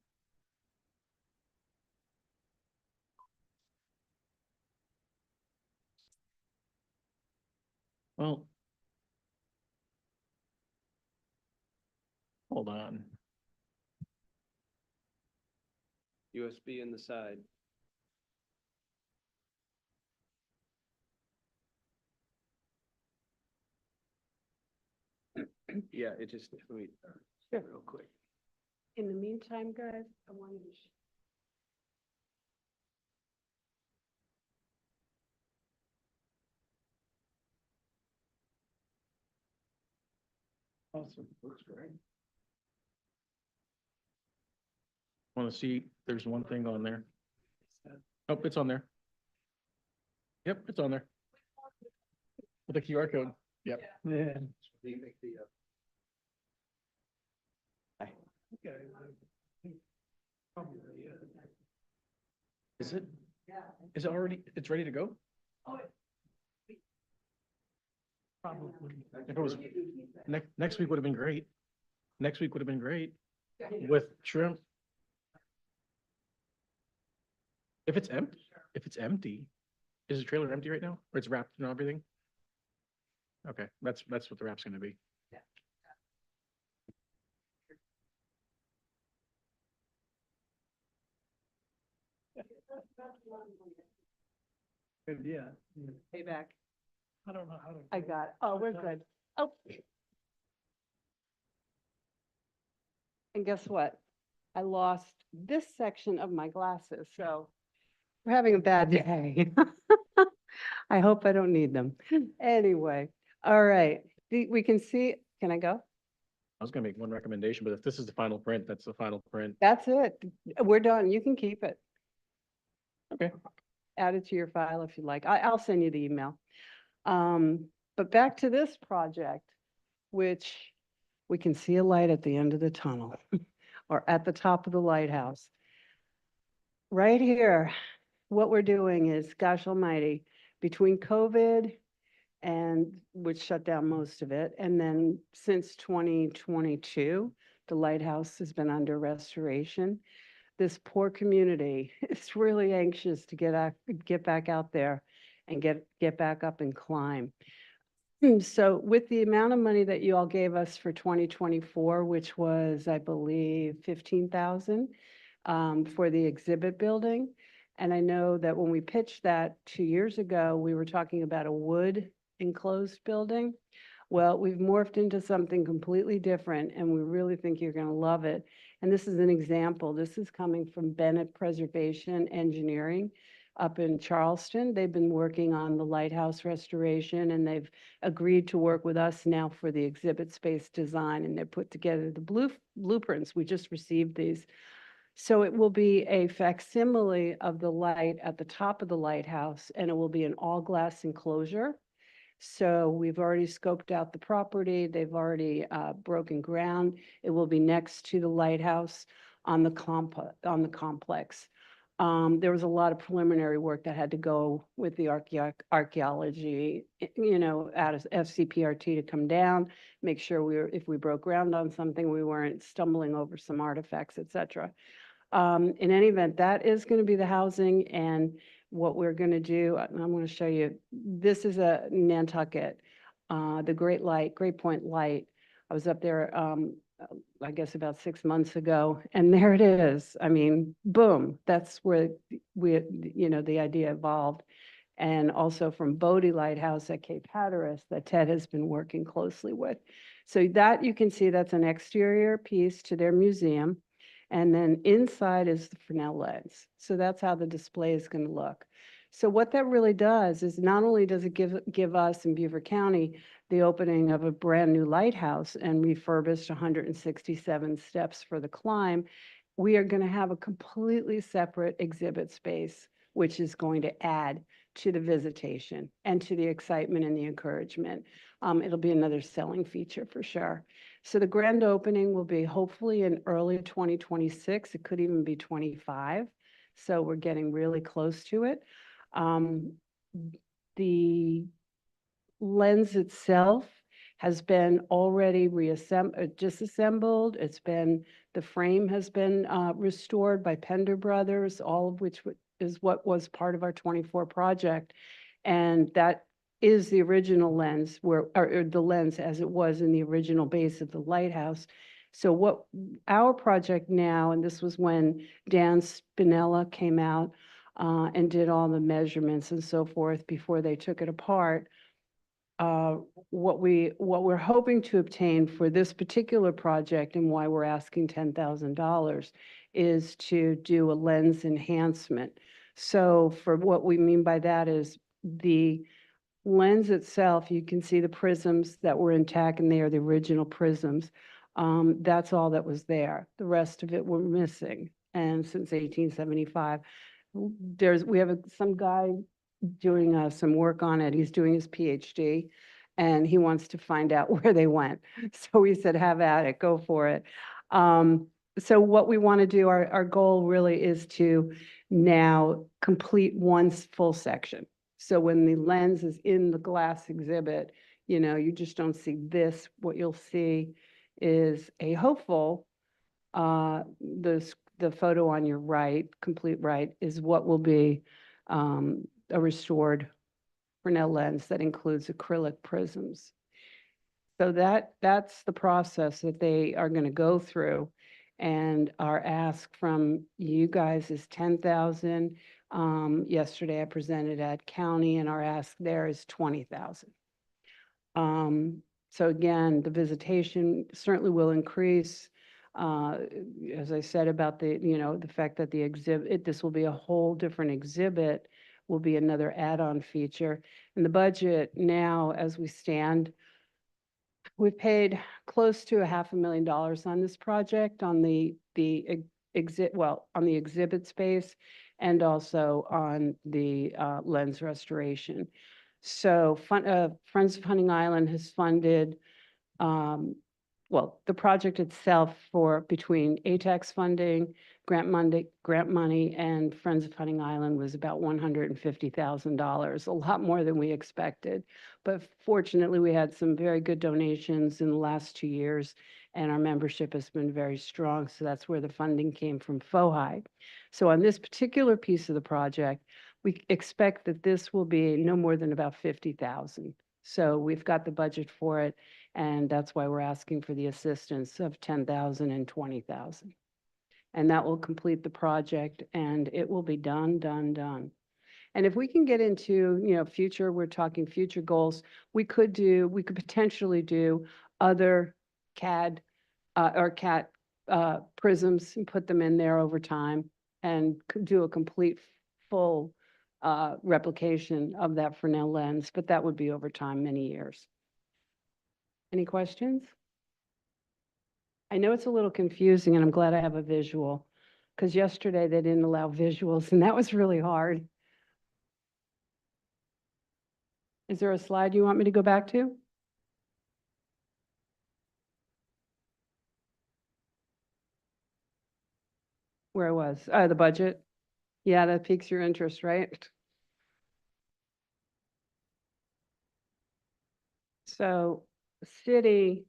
Well. Hold on. USB in the side. Yeah, it just, let me, Sure. real quick. In the meantime, guys, I wanted to. Awesome, looks great. Want to see, there's one thing on there. Oh, it's on there. Yep, it's on there. With the QR code. Yep. Yeah. Hi. Okay. Probably, Is it? Is it already, it's ready to go? Probably. If it was, next week would have been great. Next week would have been great with shrimp. If it's empty, is the trailer empty right now? Or it's wrapped and everything? Okay, that's what the wrap's gonna be. Good, yeah. Payback. I don't know how to. I got, oh, we're good. Oh. And guess what? I lost this section of my glasses, so we're having a bad day. I hope I don't need them. Anyway, all right, we can see, can I go? I was gonna make one recommendation, but if this is the final print, that's the final print. That's it. We're done. You can keep it. Okay. Add it to your file if you like. I'll send you the email. But back to this project, which we can see a light at the end of the tunnel or at the top of the lighthouse. Right here, what we're doing is, gosh almighty, between COVID and which shut down most of it, and then since 2022, the lighthouse has been under restoration. This poor community is really anxious to get back out there and get back up and climb. So with the amount of money that you all gave us for 2024, which was, I believe, 15,000 for the exhibit building. And I know that when we pitched that 2 years ago, we were talking about a wood enclosed building. Well, we've morphed into something completely different, and we really think you're going to love it. And this is an example. This is coming from Bennett Preservation Engineering up in Charleston. They've been working on the lighthouse restoration, and they've agreed to work with us now for the exhibit space design, and they've put together the blueprints. We just received these. So it will be a facsimile of the light at the top of the lighthouse, and it will be an all-glass enclosure. So we've already scoped out the property. They've already broken ground. It will be next to the lighthouse on the complex. There was a lot of preliminary work that had to go with the archaeology, out of FCPRT to come down, make sure if we broke ground on something, we weren't stumbling over some artifacts, et cetera. In any event, that is going to be the housing, and what we're going to do, I'm going to show you, this is a Nantucket, the Great Point Light. I was up there, I guess about 6 months ago, and there it is. I mean, boom, that's where the idea evolved. And also from Bodie Lighthouse at Cape Hatteras that Ted has been working closely with. So that you can see that's an exterior piece to their museum. And then inside is the Fresnel lens. So that's how the display is going to look. So what that really does is not only does it give us in Beaufort County the opening of a brand new lighthouse and refurbished 167 steps for the climb, we are going to have a completely separate exhibit space, which is going to add to the visitation and to the excitement and the encouragement. It'll be another selling feature for sure. So the grand opening will be hopefully in early 2026. It could even be 25. So we're getting really close to it. The lens itself has been already disassembled. The frame has been restored by Pender Brothers, all of which is what was part of our 24 project. And that is the original lens or the lens as it was in the original base of the lighthouse. So what our project now, and this was when Dan Spinella came out and did all the measurements and so forth before they took it apart, what we're hoping to obtain for this particular project and why we're asking $10,000 is to do a lens enhancement. So for what we mean by that is the lens itself, you can see the prisms that were intact and they are the original prisms. That's all that was there. The rest of it we're missing. And since 1875, we have some guy doing some work on it. He's doing his PhD and he wants to find out where they went. So we said, have at it, go for it. So what we want to do, our goal really is to now complete one full section. So when the lens is in the glass exhibit, you just don't see this. What you'll see is a hopeful, the photo on your right, complete right, is what will be a restored Fresnel lens that includes acrylic prisms. So that's the process that they are going to go through. And our ask from you guys is 10,000. Yesterday I presented at county and our ask there is 20,000. So again, the visitation certainly will increase. As I said about the fact that the exhibit, this will be a whole different exhibit, will be another add-on feature. And the budget now, as we stand, we've paid close to $500,000 on this project, on the exhibit space and also on the lens restoration. So Friends of Hunting Island has funded, the project itself between ATAX funding, grant money, and Friends of Hunting Island was about $150,000, a lot more than we expected. But fortunately, we had some very good donations in the last 2 years, and our membership has been very strong. So that's where the funding came from FOHI. So on this particular piece of the project, we expect that this will be no more than about 50,000. So we've got the budget for it, and that's why we're asking for the assistance of 10,000 and 20,000. And that will complete the project, and it will be done, done, done. And if we can get into, future, we're talking future goals, we could potentially do other CAD or CAT prisms and put them in there over time and do a complete full replication of that Fresnel lens, but that would be over time, many years. Any questions? I know it's a little confusing, and I'm glad I have a visual, because yesterday they didn't allow visuals, and that was really hard. Is there a slide you want me to go back to? Where I was, the budget? Yeah, that piques your interest, right? So city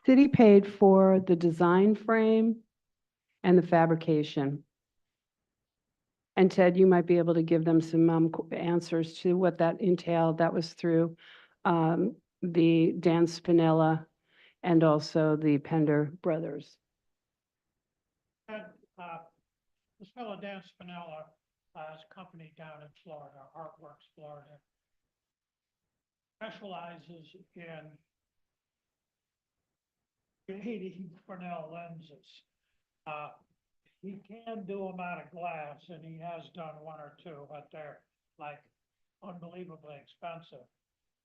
paid for the design frame and the fabrication. And Ted, you might be able to give them some answers to what that entailed. That was through the Dan Spinella and also the Pender brothers. This fellow Dan Spinella has a company down in Florida, Artworks Florida. Specializes in creating Fresnel lenses. He can do them out of glass, and he has done one or two, but they're like unbelievably expensive.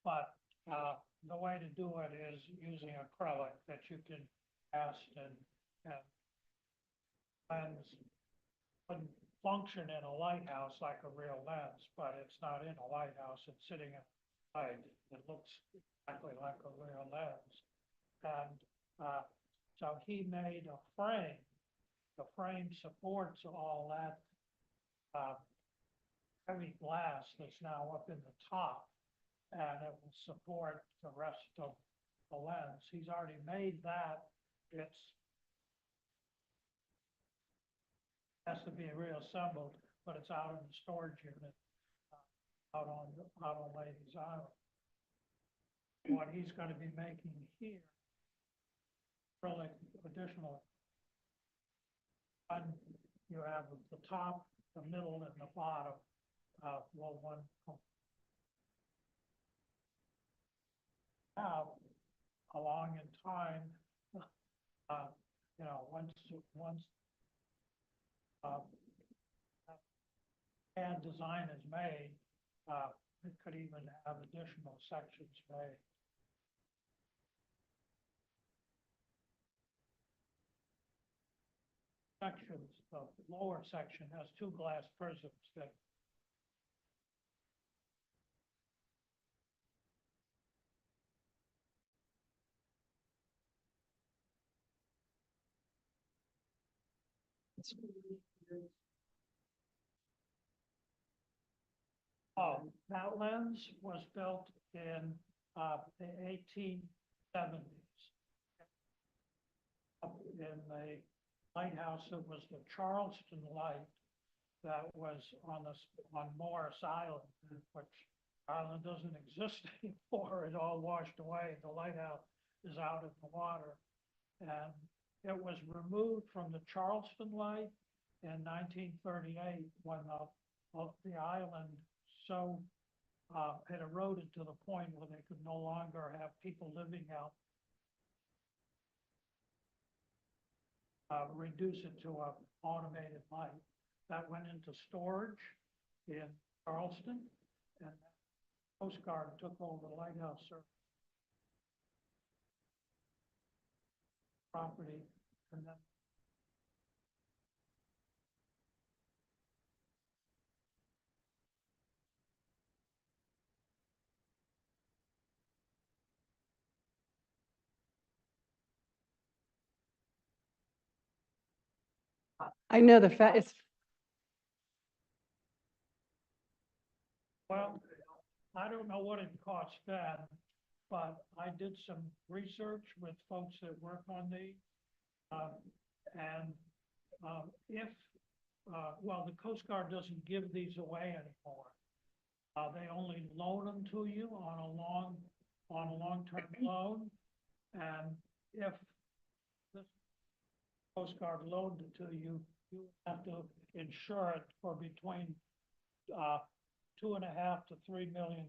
But the way to do it is using acrylic that you can cast and lens wouldn't function in a lighthouse like a real lens, but it's not in a lighthouse. It's sitting in a light. It looks exactly like a real lens. And so he made a frame. The frame supports all that heavy glass that's now up in the top, and it will support the rest of the lens. He's already made that. It's has to be reassembled, but it's out in the storage unit out on Ladies Island. What he's going to be making here, really additional. And you have the top, the middle, and the bottom. One now, along in time, once and design is made, it could even have additional sections made. Sections, the lower section has two glass prisms that that lens was built in the 1870s. Up in the lighthouse, it was the Charleston light that was on Morris Island, which island doesn't exist anymore. It all washed away. The lighthouse is out in the water. And it was removed from the Charleston light in 1938 when the island had eroded to the point where they could no longer have people living out. Reduce it to an automated light. That went into storage in Charleston, and the Coast Guard took over the lighthouse service property, and then I know the fact it's well, I don't know what it cost then, but I did some research with folks that work on these. If the Coast Guard doesn't give these away anymore. They only loan them to you on a long-term loan. And if this postcard loaned it to you, you have to insure it for between, $2.5 to $3 million.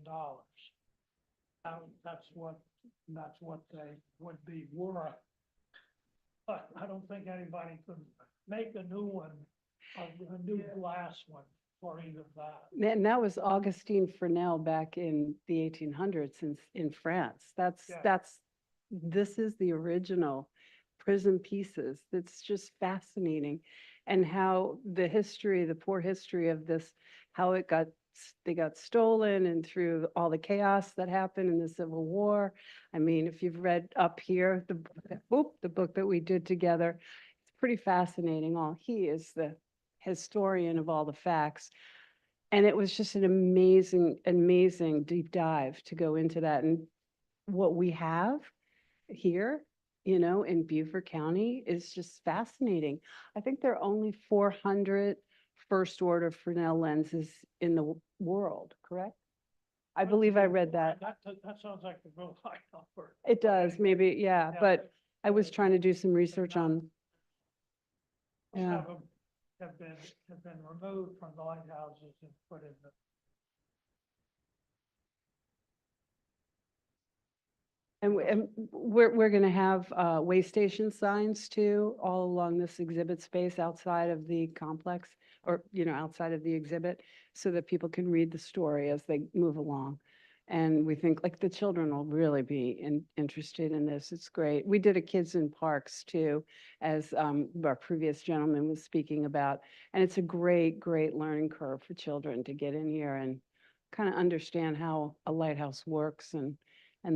That's what they would be worth. But I don't think anybody could make a new one, a new glass one for even that. And that was Augustine Fresnel back in the 1800s in France. Yeah. This is the original prism pieces. That's just fascinating. And how the poor history of this, how they got stolen and through all the chaos that happened in the Civil War. I mean, if you've read up here, the book that we did together, it's pretty fascinating. He is the historian of all the facts. And it was just an amazing, amazing deep dive to go into that. And what we have here, in Beaufort County is just fascinating. I think there are only 400 first order Fresnel lenses in the world, correct? I believe I read that. That sounds like a real high number. It does, maybe, yeah, Yeah, but I was trying to do some research on, most yeah. of them have been removed from the lighthouses and put in the. And we're going to have way station signs too, all along this exhibit space outside of the complex, or, outside of the exhibit, so that people can read the story as they move along. And we think like the children will really be interested in this. It's great. We did a kids in parks too, as our previous gentleman was speaking about. And it's a great, great learning curve for children to get in here and kind of understand how a lighthouse works and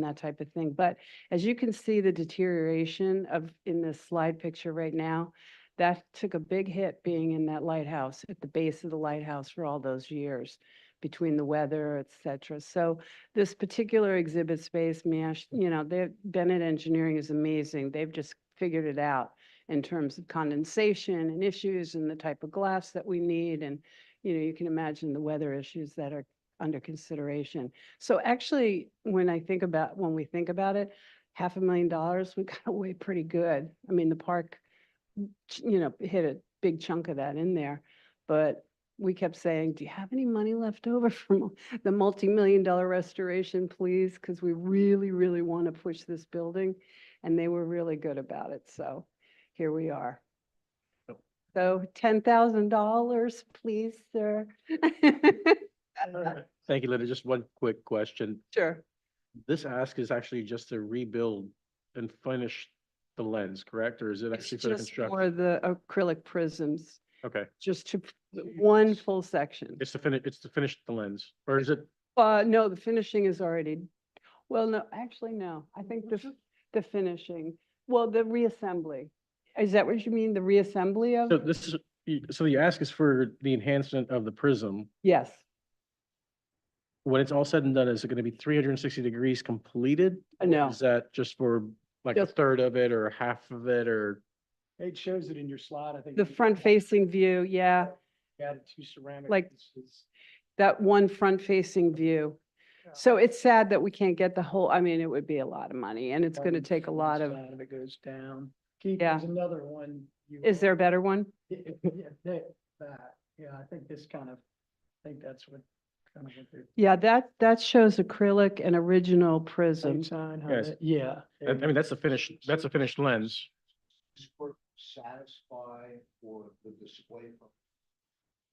that type of thing. But as you can see, the deterioration in this slide picture right now, that took a big hit being in that lighthouse, at the base of the lighthouse for all those years, between the weather, et cetera. So this particular exhibit space, Bennett Engineering is amazing. They've just figured it out in terms of condensation and issues and the type of glass that we need. And, you can imagine the weather issues that are under consideration. So actually, when we think about it, $500,000, we got away pretty good. I mean, the park, hit a big chunk of that in there, but we kept saying, do you have any money left over from the multi-million-dollar restoration, please? Because we really, really want to push this building. And they were really good about it. So here we are. So $10,000, please, sir. Thank you, Linda. Just one quick question. Sure. This ask is actually just to rebuild and finish the lens, correct? Or is it It's actually for the just for construction? the acrylic prisms, Okay, just to one full section. it's to finish the lens, or is it? No, the finishing is already, well, no, actually, no. I think the finishing, well, the reassembly. Is that what you mean? The reassembly So of? this is, so the ask is for the enhancement of the prism. Yes. When it's all said and done, is it gonna be 360 degrees completed? No. Is that just for like a Just- third of it or half of it, or? It shows it in your slide, I think. The front-facing view, yeah, Added two ceramic Like- pieces. that one front-facing view. So it's sad that we can't get the whole, I mean, it would be a lot of money, and it's going to take a lot of, Side It goes down. Keith, Yeah. there's another one. is there a better one? Yeah, that, yeah, I think that's what kind of what they're. Yeah, that shows acrylic and original prism. Yes. Yeah. I mean, that's a finished lens. Satisfy for the display.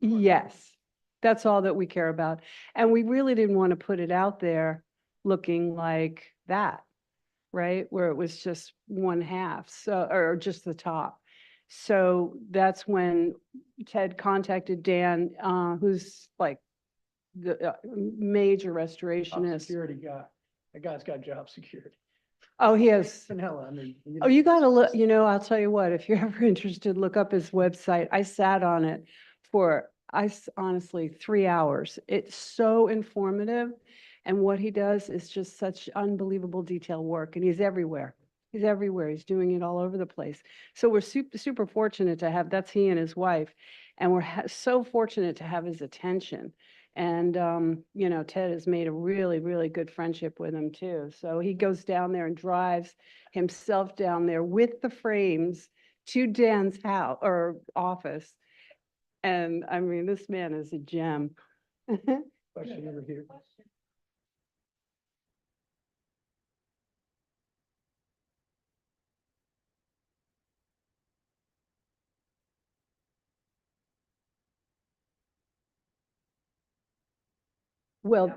Yes, that's all that we care about. And we really didn't want to put it out there looking like that, right? Where it was just one half, so, or just the top. So that's when Ted contacted Dan, who's like the major Job restorationist. security guy. That guy's got job security. Oh, he has. Vanilla, I mean. Oh, you gotta look, I'll tell you what, if you're ever interested, look up his website. I sat on it for, honestly, 3 hours. It's so informative. And what he does is just such unbelievable detail work, and he's everywhere. He's everywhere. He's doing it all over the place. So we're super, super fortunate to have, that's he and his wife. And we're so fortunate to have his attention. And, you know, Ted has made a really, really good friendship with him too. So he goes down there and drives himself down there with the frames to Dan's house or office. And I mean, this man is a gem. Question over here. Well,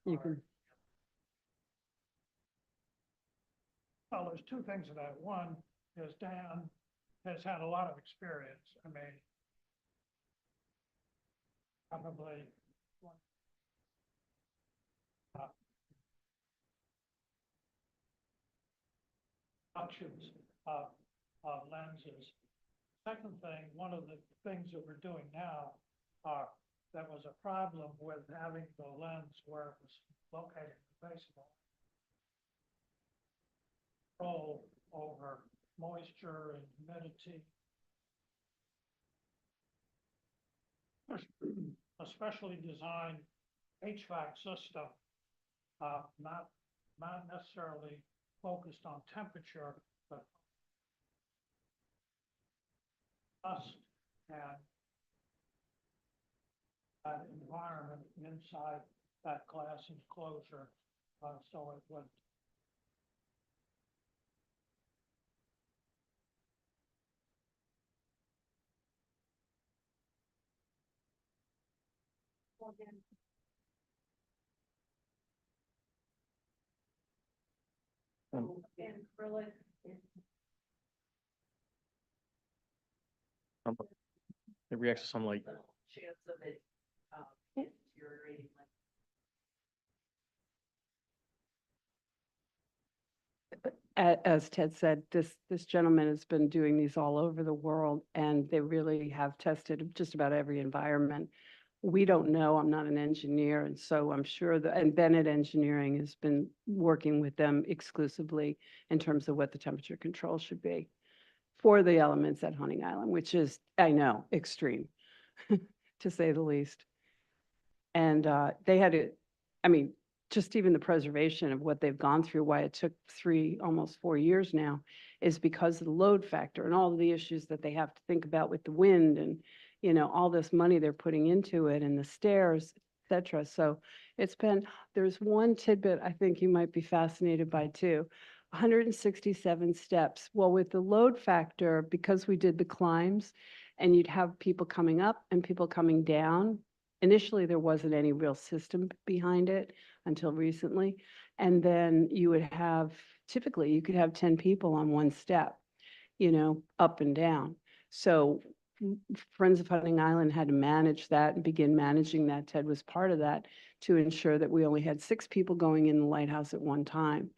you can, Well, there's two things to that. One is Dan has had a lot of experience. I mean, probably options of lenses. Second thing, one of the things that we're doing now are, that was a problem with having the lens where it was located in the base of the control over moisture and humidity. A specially designed HVAC system, not necessarily focused on temperature, but dust and that environment inside that glass enclosure, so it would It reacts to sunlight. as Ted said, this gentleman has been doing these all over the world, and they really have tested just about every environment. We don't know, I'm not an engineer, and so I'm sure that, and Bennett Engineering has been working with them exclusively in terms of what the temperature control should be for the elements at Hunting Island, which is, I know, extreme, to say the least. And they had to, I mean, just even the preservation of what they've gone through, why it took almost 4 years now, is because of the load factor and all of the issues that they have to think about with the wind and, you know, all this money they're putting into it and the stairs, et cetera. So it's been, there's one tidbit I think you might be fascinated by too. 167 steps. Well, with the load factor, because we did the climbs and you'd have people coming up and people coming down, initially there wasn't any real system behind it until recently. And then you would have, typically you could have 10 people on one step, you know, up and down. So Friends of Hunting Island had to manage that and begin managing that. Ted was part of that to ensure that we only had 6 people going in the lighthouse at one time.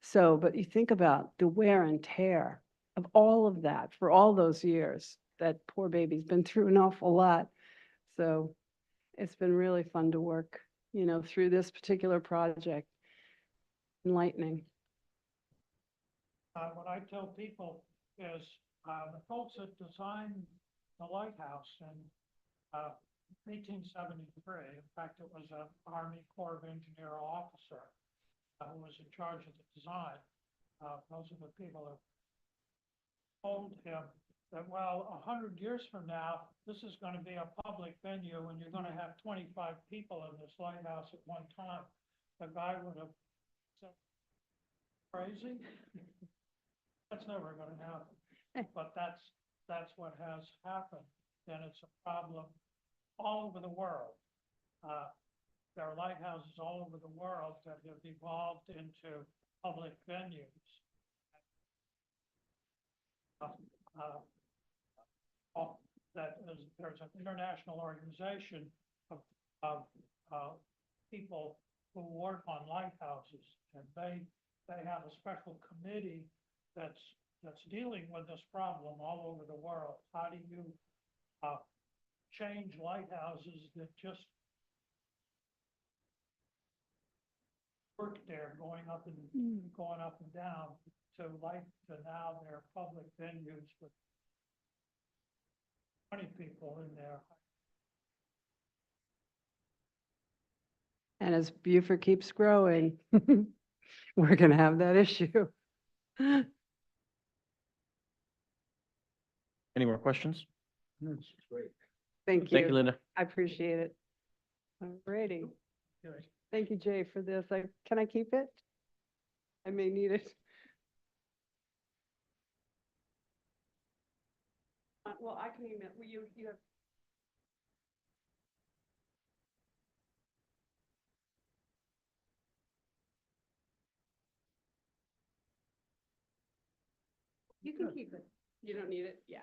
So, but you think about the wear and tear of all of that for all those years. That poor baby's been through an awful lot. So it's been really fun to work, you know, through this particular project. Enlightening. what I tell people is, the folks that designed the lighthouse in, 1873, in fact, it was an Army Corps of Engineer officer, who was in charge of the design. Most of the people have told him that, well, 100 years from now, this is going to be a public venue and you're going to have 25 people in this lighthouse at one time. The guy would have said, crazy? That's never going to happen. But that's what has happened. And it's a problem all over the world. There are lighthouses all over the world that have evolved into public venues. There's an international organization of people who work on lighthouses, and they have a special committee that's dealing with this problem all over the world. How do you change lighthouses that just work there, going up and down to now they're public venues with 20 people in there. And as Beaufort keeps growing, we're gonna have that issue. Any more questions? That's great. Thank Thank you, you. Linda. I appreciate it. All righty. Thank you, Jay, for this. Can I keep it? I may need it. Well, I can email, you have. You can keep it. You don't need it? Yeah.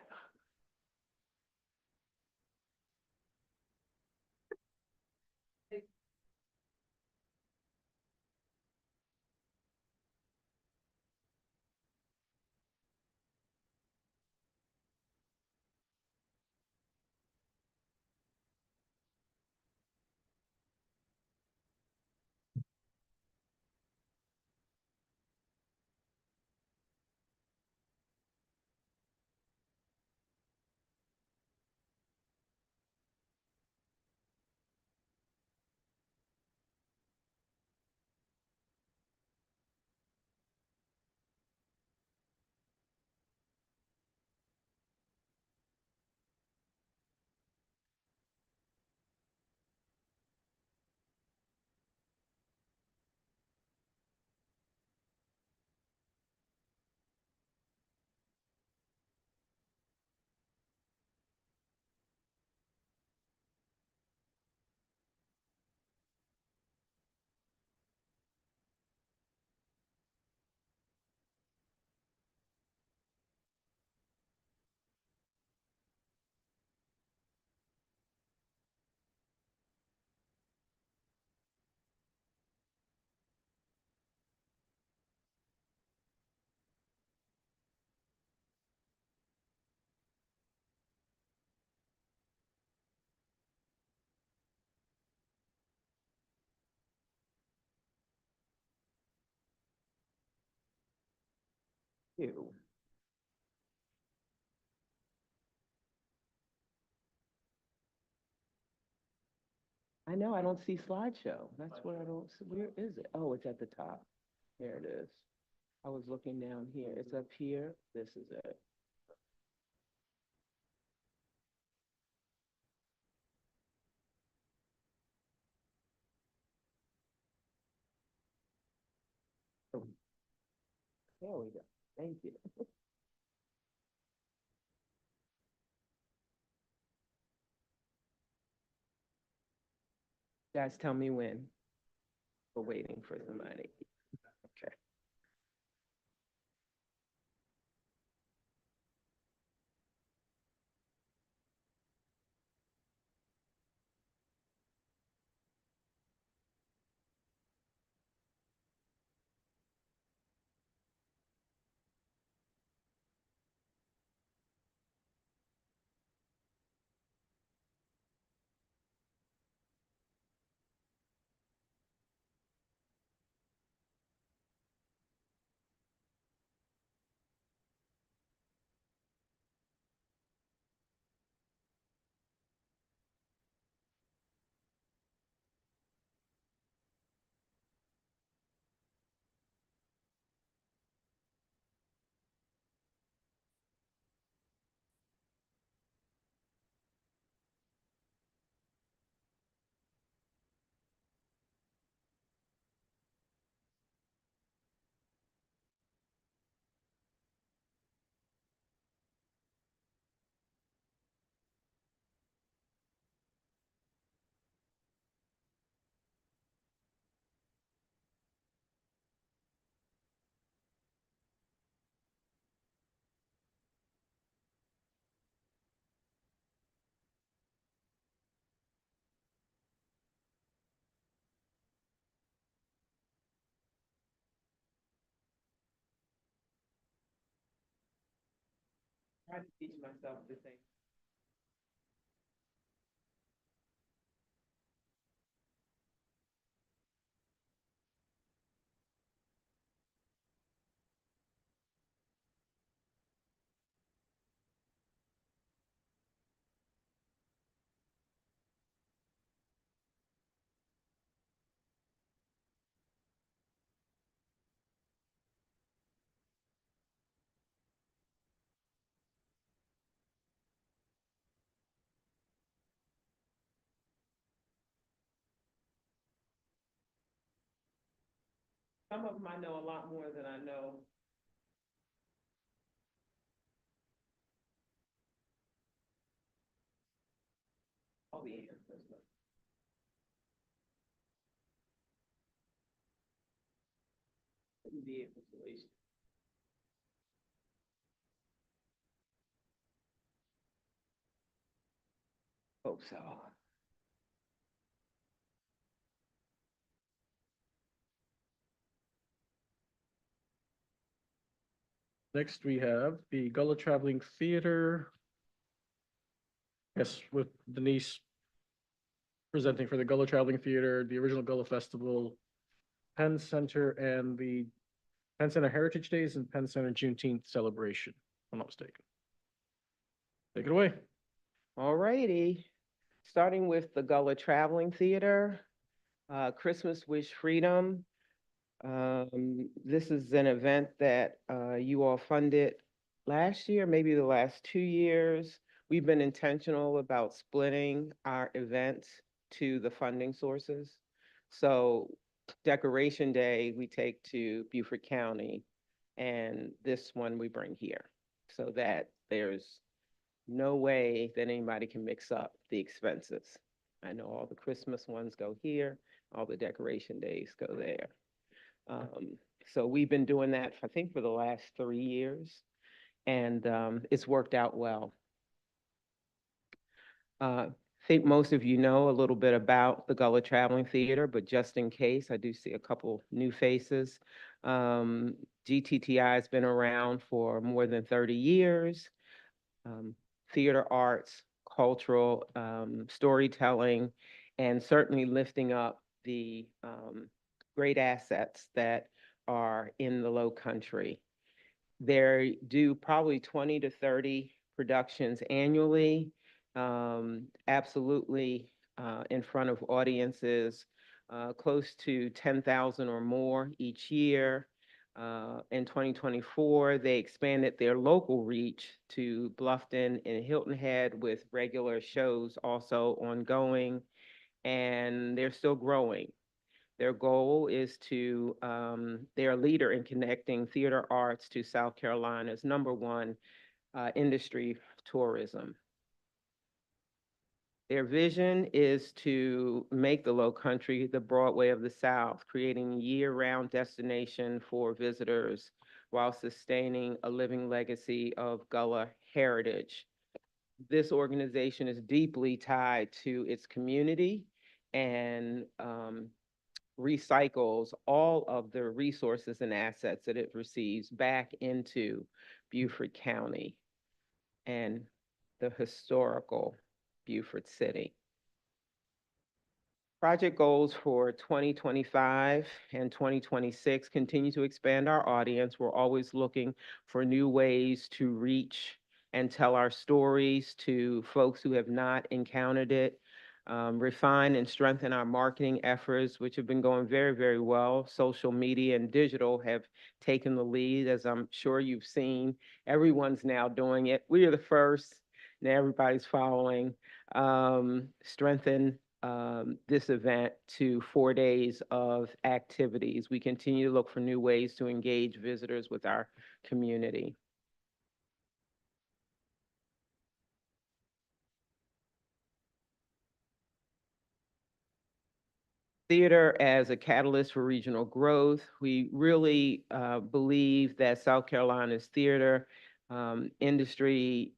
You. I know, I don't see slideshow. That's what I don't see. Where is it? Oh, it's at the top. There it is. I was looking down here. It's up here. This is it. Oh, there we go. Thank you. Guys, tell me when. We're waiting for somebody. Okay. Try to teach myself the thing. Some of them I know a lot more than I know. All the answers, but. Wouldn't be able to waste. Hope so. Next, we have the Gullah Traveling Theater. Yes, with Denise presenting for the Gullah Traveling Theater, the original Gullah Festival, Penn Center, and the Penn Center Heritage Days and Penn Center Juneteenth celebration, if I'm not mistaken. Take it away. All righty, starting with the Gullah Traveling Theater, Christmas Wish Freedom. This is an event that you all funded last year, maybe the last 2 years. We've been intentional about splitting our events to the funding sources. So Decoration Day, we take to Beaufort County, and this one we bring here, so that there's no way that anybody can mix up the expenses. I know all the Christmas ones go here, all the Decoration Days go there. So we've been doing that, I think, for the last 3 years, and it's worked out well. I think most of you know a little bit about the Gullah Traveling Theater, but just in case, I do see a couple new faces. GTTI has been around for more than 30 years. Theater arts, cultural storytelling, and certainly lifting up the great assets that are in the Low Country. They do probably 20 to 30 productions annually, absolutely in front of audiences, close to 10,000 or more each year. In 2024, they expanded their local reach to Bluffton and Hilton Head with regular shows also ongoing, and they're still growing. Their goal is to, they're a leader in connecting theater arts to South Carolina's #1 industry, tourism. Their vision is to make the Low Country the Broadway of the South, creating a year-round destination for visitors while sustaining a living legacy of Gullah heritage. This organization is deeply tied to its community and recycles all of the resources and assets that it receives back into Beaufort County and the historical Beaufort City. Project goals for 2025 and 2026 continue to expand our audience. We're always looking for new ways to reach and tell our stories to folks who have not encountered it. Refine and strengthen our marketing efforts, which have been going very, very well. Social media and digital have taken the lead, as I'm sure you've seen. Everyone's now doing it. We are the first, now everybody's following. Strengthen this event to 4 days of activities. We continue to look for new ways to engage visitors with our community. Theater as a catalyst for regional growth. We really believe that South Carolina's theater industry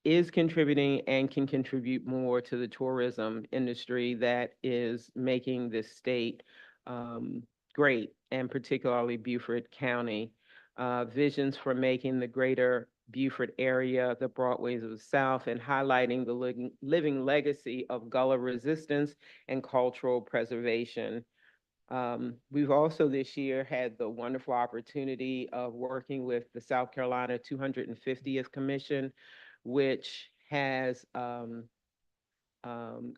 is contributing and can contribute more to the tourism industry that is making this state great, and particularly Beaufort County. Visions for making the greater Beaufort area the Broadways of the South, and highlighting the living legacy of Gullah resistance and cultural preservation. We've also this year had the wonderful opportunity of working with the South Carolina 250th Commission, which has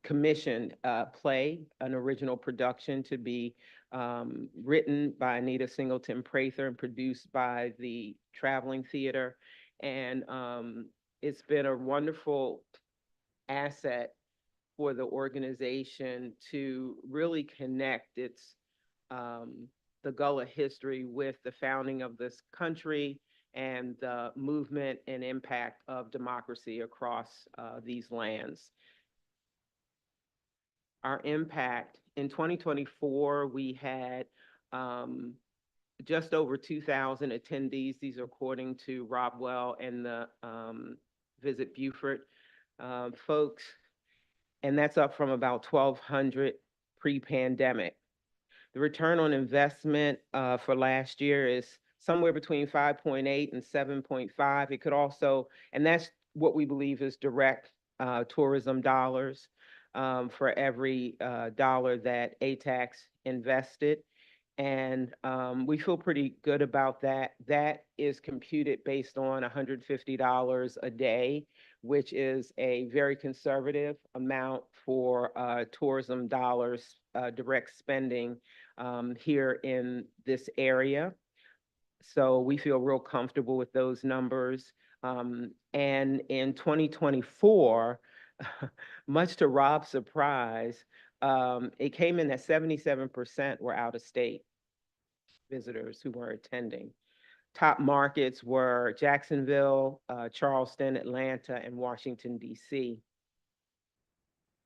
commissioned a play, an original production to be written by Anita Singleton Prather and produced by the Traveling Theater. And it's been a wonderful asset for the organization to really connect its the Gullah history with the founding of this country and the movement and impact of democracy across these lands. Our impact in 2024, we had just over 2,000 attendees. These are according to Rob Well and the Visit Beaufort folks, and that's up from about 1,200 pre-pandemic. The return on investment for last year is somewhere between 5.8 and 7.5. It could also, and that's what we believe is direct tourism dollars for every dollar that ATAX invested. And we feel pretty good about that. That is computed based on $150 a day, which is a very conservative amount for tourism dollars, direct spending here in this area. So we feel real comfortable with those numbers. And in 2024, much to Rob's surprise, it came in at 77% were out of state visitors who were attending. Top markets were Jacksonville, Charleston, Atlanta, and Washington, D.C.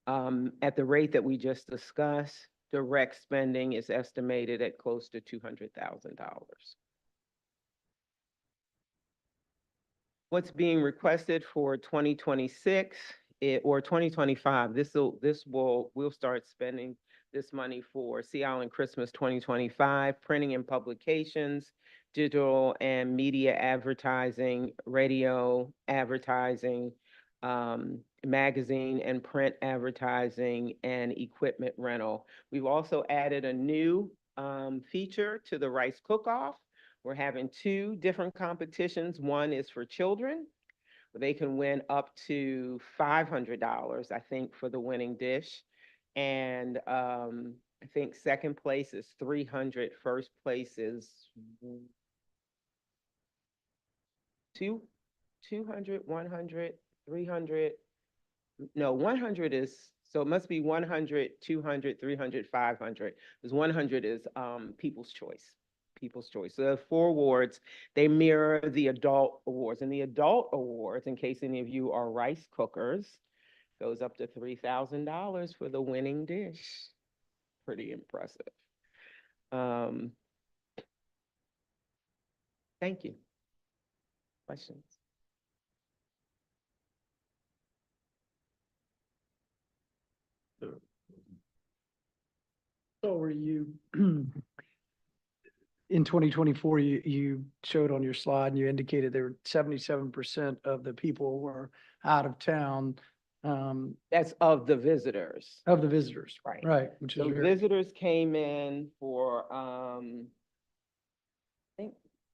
At the rate that we just discussed, direct spending is estimated at close to $200,000. What's being requested for 2026 or 2025? We'll start spending this money for Sea Island Christmas 2025, printing and publications, digital and media advertising, radio advertising, magazine and print advertising, and equipment rental. We've also added a new feature to the Rice Cook-Off. We're having 2 different competitions. One is for children. They can win up to $500, I think, for the winning dish. And I think second place is 300, first place is 200, 100, 300. No, 100 is, so it must be 100, 200, 300, 500. Because 100 is People's Choice. People's Choice. So the 4 awards, they mirror the adult awards. And the adult awards, in case any of you are rice cookers, goes up to $3,000 for the winning dish. Pretty impressive. Thank you. Questions? So were you, in 2024, you showed on your slide and you indicated there were 77% of the people were out of town, That's of the visitors. of the visitors. Right. Right, which is So very, visitors came in for, I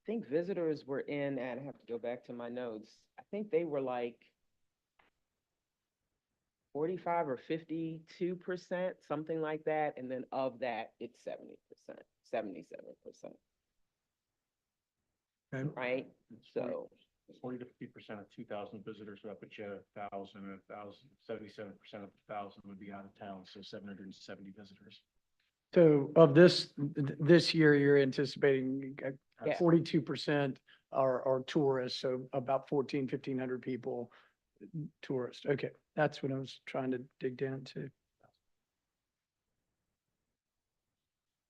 think visitors were in, and I have to go back to my notes. I think they were like 45 or 52%, something like that. And then of that, it's 70%, 77%. Okay. Right? So 40 to 50% of 2,000 visitors would put you at 1,000, and 77% of 1,000 would be out of town, so 770 visitors. so of this year, you're anticipating Yeah. 42% are tourists, so about 1,500 people, tourists. Okay, that's what I was trying to dig down to.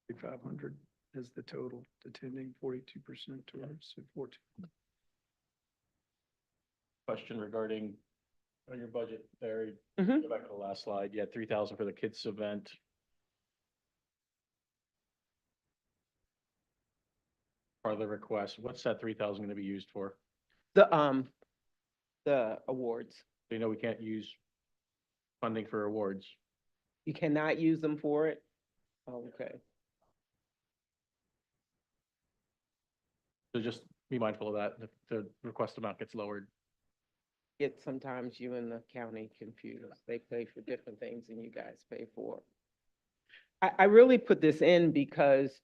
3,500 is the total attending, 42% tourists, so 14. Question regarding on your budget there, Mhm. go back to the last slide. You had 3,000 for the kids event. Part of the request, what's that 3,000 going to be used for? The awards, You know, we can't use funding for awards. you cannot use them for it? Okay. So just be mindful of that. If the request amount gets lowered. Sometimes you and the county confused. They pay for different things than you guys pay for. I really put this in because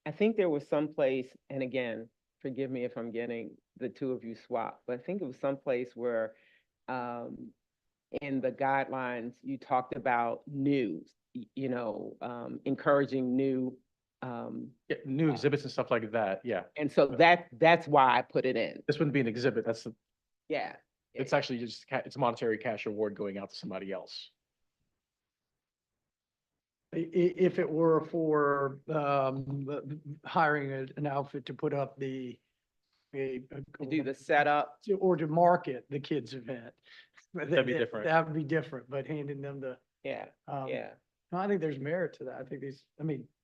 I think there was some place, and again, forgive me if I'm getting the two of you swapped, but I think it was some place where in the guidelines, you talked about news, encouraging new Yeah, new Uh, exhibits and stuff like that, yeah. and so that's why I put it in. This wouldn't be an exhibit, Yeah. it's actually just, it's a monetary cash award going out to somebody else. If it were for, hiring an outfit to put up To do the setup. or to market the kids' event. That'd be different. That would be different, but handing them the, Yeah, yeah. no, I think there's merit to that. I think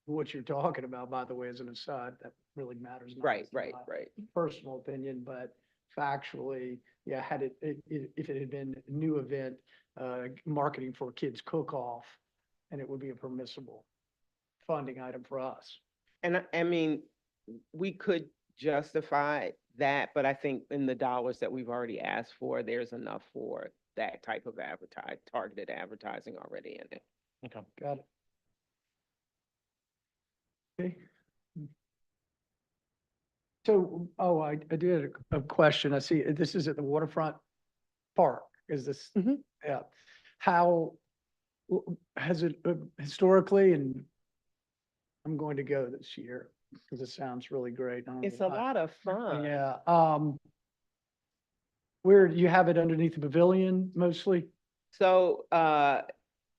what you're talking about, by the way, as an aside, that really matters. not Right, just right, my right. Personal opinion, but factually, yeah, if it had been a new event, marketing for a kids cook-off, and it would be a permissible funding item for us. And I mean, we could justify that, but I think in the dollars that we've already asked for, there's enough for that type of targeted advertising already in it. Okay. Got it. Okay. So, I do have a question. I see this is at the waterfront park. Is this, Mhm. yeah. How has it historically, and I'm going to go this year because it sounds really great. I don't know It's a why. lot of fun. Yeah, where you have it underneath the pavilion mostly? So,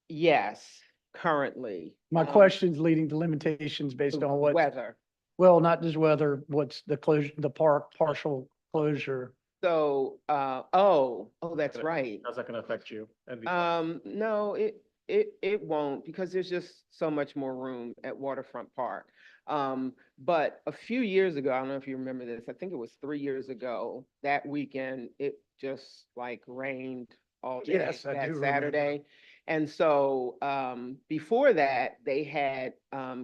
yes, currently. My question's leading to limitations based on what, Weather. well, not just whether, what's the closure, the park partial closure. So, that's right. How's that gonna affect you? No, it won't, because there's just so much more room at Waterfront Park. But a few years ago, I don't know if you remember this, I think it was 3 years ago, that weekend, it just like rained all day Yes, I do that remember. Saturday. And so, before that, they had,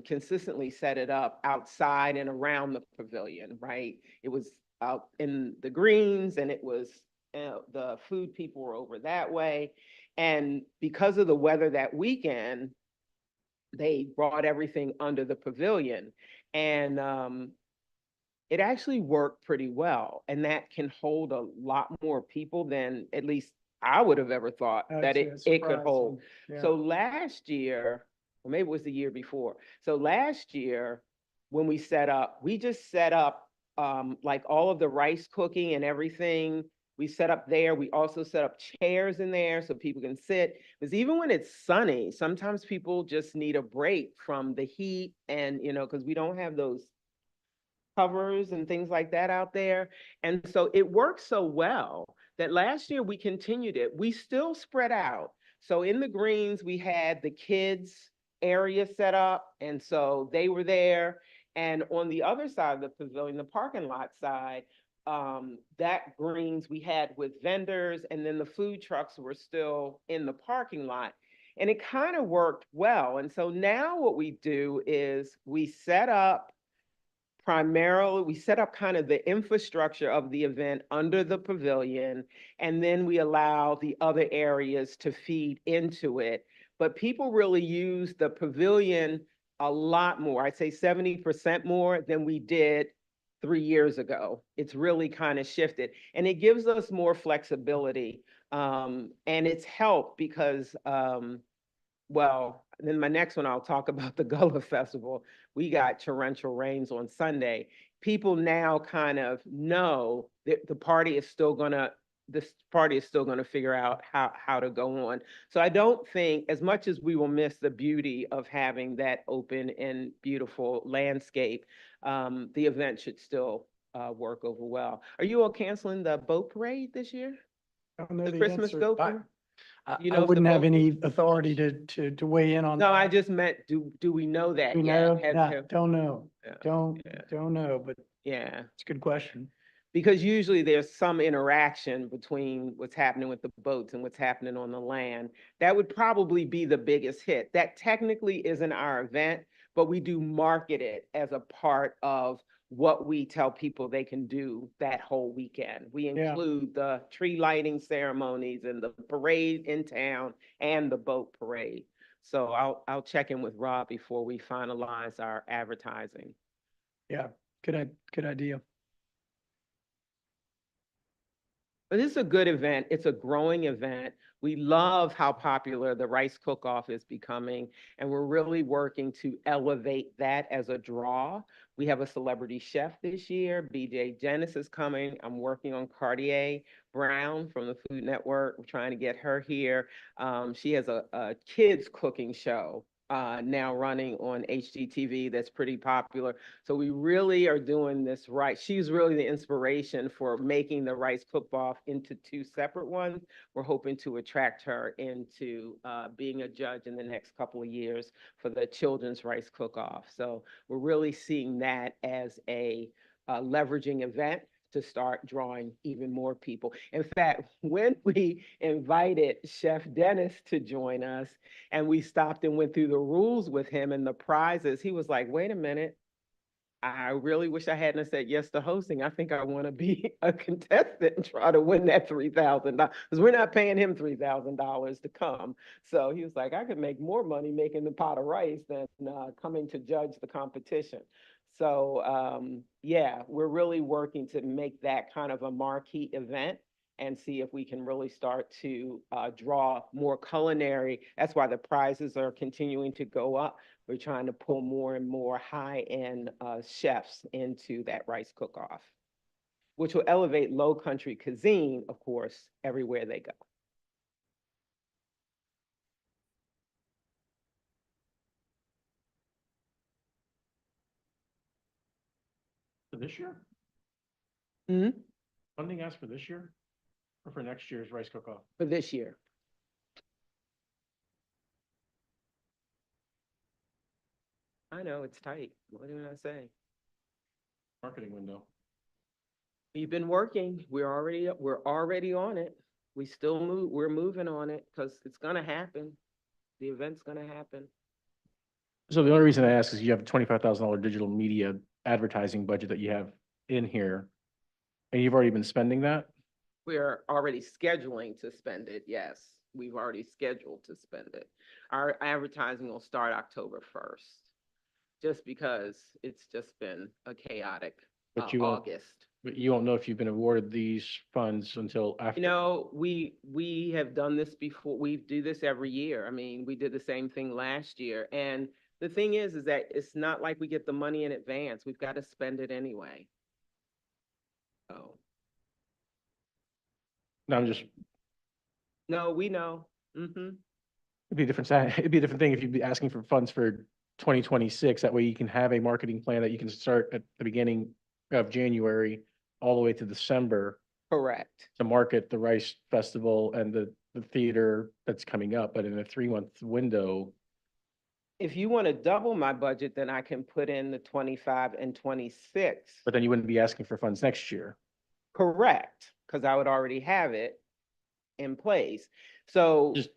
consistently set it up outside and around the pavilion, right? It was out in the greens, and it was, the food people were over that way. And because of the weather that weekend, they brought everything under the pavilion. And it actually worked pretty well. And that can hold a lot more people than at least I would have ever thought that it could hold. So last year, or maybe it was the year before. So last year, when we set up, we just set up like all of the rice cooking and everything. We set up there. We also set up chairs in there so people can sit. Because even when it's sunny, sometimes people just need a break from the heat, and, because we don't have those covers and things like that out there. And so it worked so well that last year we continued it. We still spread out. So in the greens, we had the kids area set up, and so they were there. And on the other side of the pavilion, the parking lot side, that greens we had with vendors, and then the food trucks were still in the parking lot. And it kind of worked well. And so now what we do is we set up kind of the infrastructure of the event under the pavilion, and then we allow the other areas to feed into it. But people really use the pavilion a lot more. I'd say 70% more than we did 3 years ago. It's really kind of shifted, and it gives us more flexibility. And it's helped because, well, then my next one, I'll talk about the Gullah Festival. We got torrential rains on Sunday. People now kind of know that this party is still gonna figure out how to go on. So I don't think, as much as we will miss the beauty of having that open and beautiful landscape, the event should still work over well. Are you all canceling the boat parade this year? I don't know The the Christmas answer. goat parade? You I know if the wouldn't have boat- any authority to weigh in on. No, I that. just meant, do we know that You yet? know, Have- don't know, Yeah, don't yeah. know, but Yeah. it's a good question. Because usually there's some interaction between what's happening with the boats and what's happening on the land. That would probably be the biggest hit. That technically isn't our event, but we do market it as a part of what we tell people they can do that whole weekend. We Yeah. include the tree lighting ceremonies and the parade in town and the boat parade. So I'll check in with Rob before we finalize our advertising. Yeah, good idea. But this is a good event. It's a growing event. We love how popular the rice cook-off is becoming, and we're really working to elevate that as a draw. We have a celebrity chef this year. BJ Janice is coming. I'm working on Cartier Brown from the Food Network. We're trying to get her here. She has a kids cooking show now running on HGTV that's pretty popular. So we really are doing this right. She's really the inspiration for making the rice cook-off into two separate ones. We're hoping to attract her into being a judge in the next couple of years for the children's rice cook-off. So we're really seeing that as a leveraging event to start drawing even more people. In fact, when we invited Chef Dennis to join us and we stopped and went through the rules with him and the prizes, he was like, wait a minute, I really wish I hadn't said yes to hosting. I think I want to be a contestant and try to win that $3,000 because we're not paying him $3,000 to come. So he was like, I could make more money making the pot of rice than coming to judge the competition. So yeah, we're really working to make that kind of a marquee event and see if we can really start to draw more culinary. That's why the prizes are continuing to go up. We're trying to pull more and more high-end chefs into that rice cook-off, which will elevate Low Country cuisine, of course, everywhere they go. For this year? Mhm. Funding asked for this year or for next year's rice cook-off? For this year. I know, it's tight. What did I say? Marketing window. We've been working. We're already on it. We're moving on it because it's gonna happen. The event's gonna happen. So the only reason I ask is you have a $25,000 digital media advertising budget that you have in here, and you've already been spending that? We're already scheduling to spend it, yes. We've already scheduled to spend it. Our advertising will start October 1st, just because it's just been a chaotic But you won't- August. But you won't know if you've been awarded these funds until after. You know, we have done this before. We do this every year. I mean, we did the same thing last year. And the thing is that it's not like we get the money in advance. We've got to spend it anyway. So, No, I'm just, no, we know. Mm-hmm. it'd be a different, it'd be a different thing if you'd be asking for funds for 2026. That way you can have a marketing plan that you can start at the beginning of January all the way to December Correct. to market the Rice Festival and the theater that's coming up. But in a 3-month window, If you want to double my budget, then I can put in the 25 and 26. but then you wouldn't be asking for funds next year. Correct, because I would already have it in place. So Just-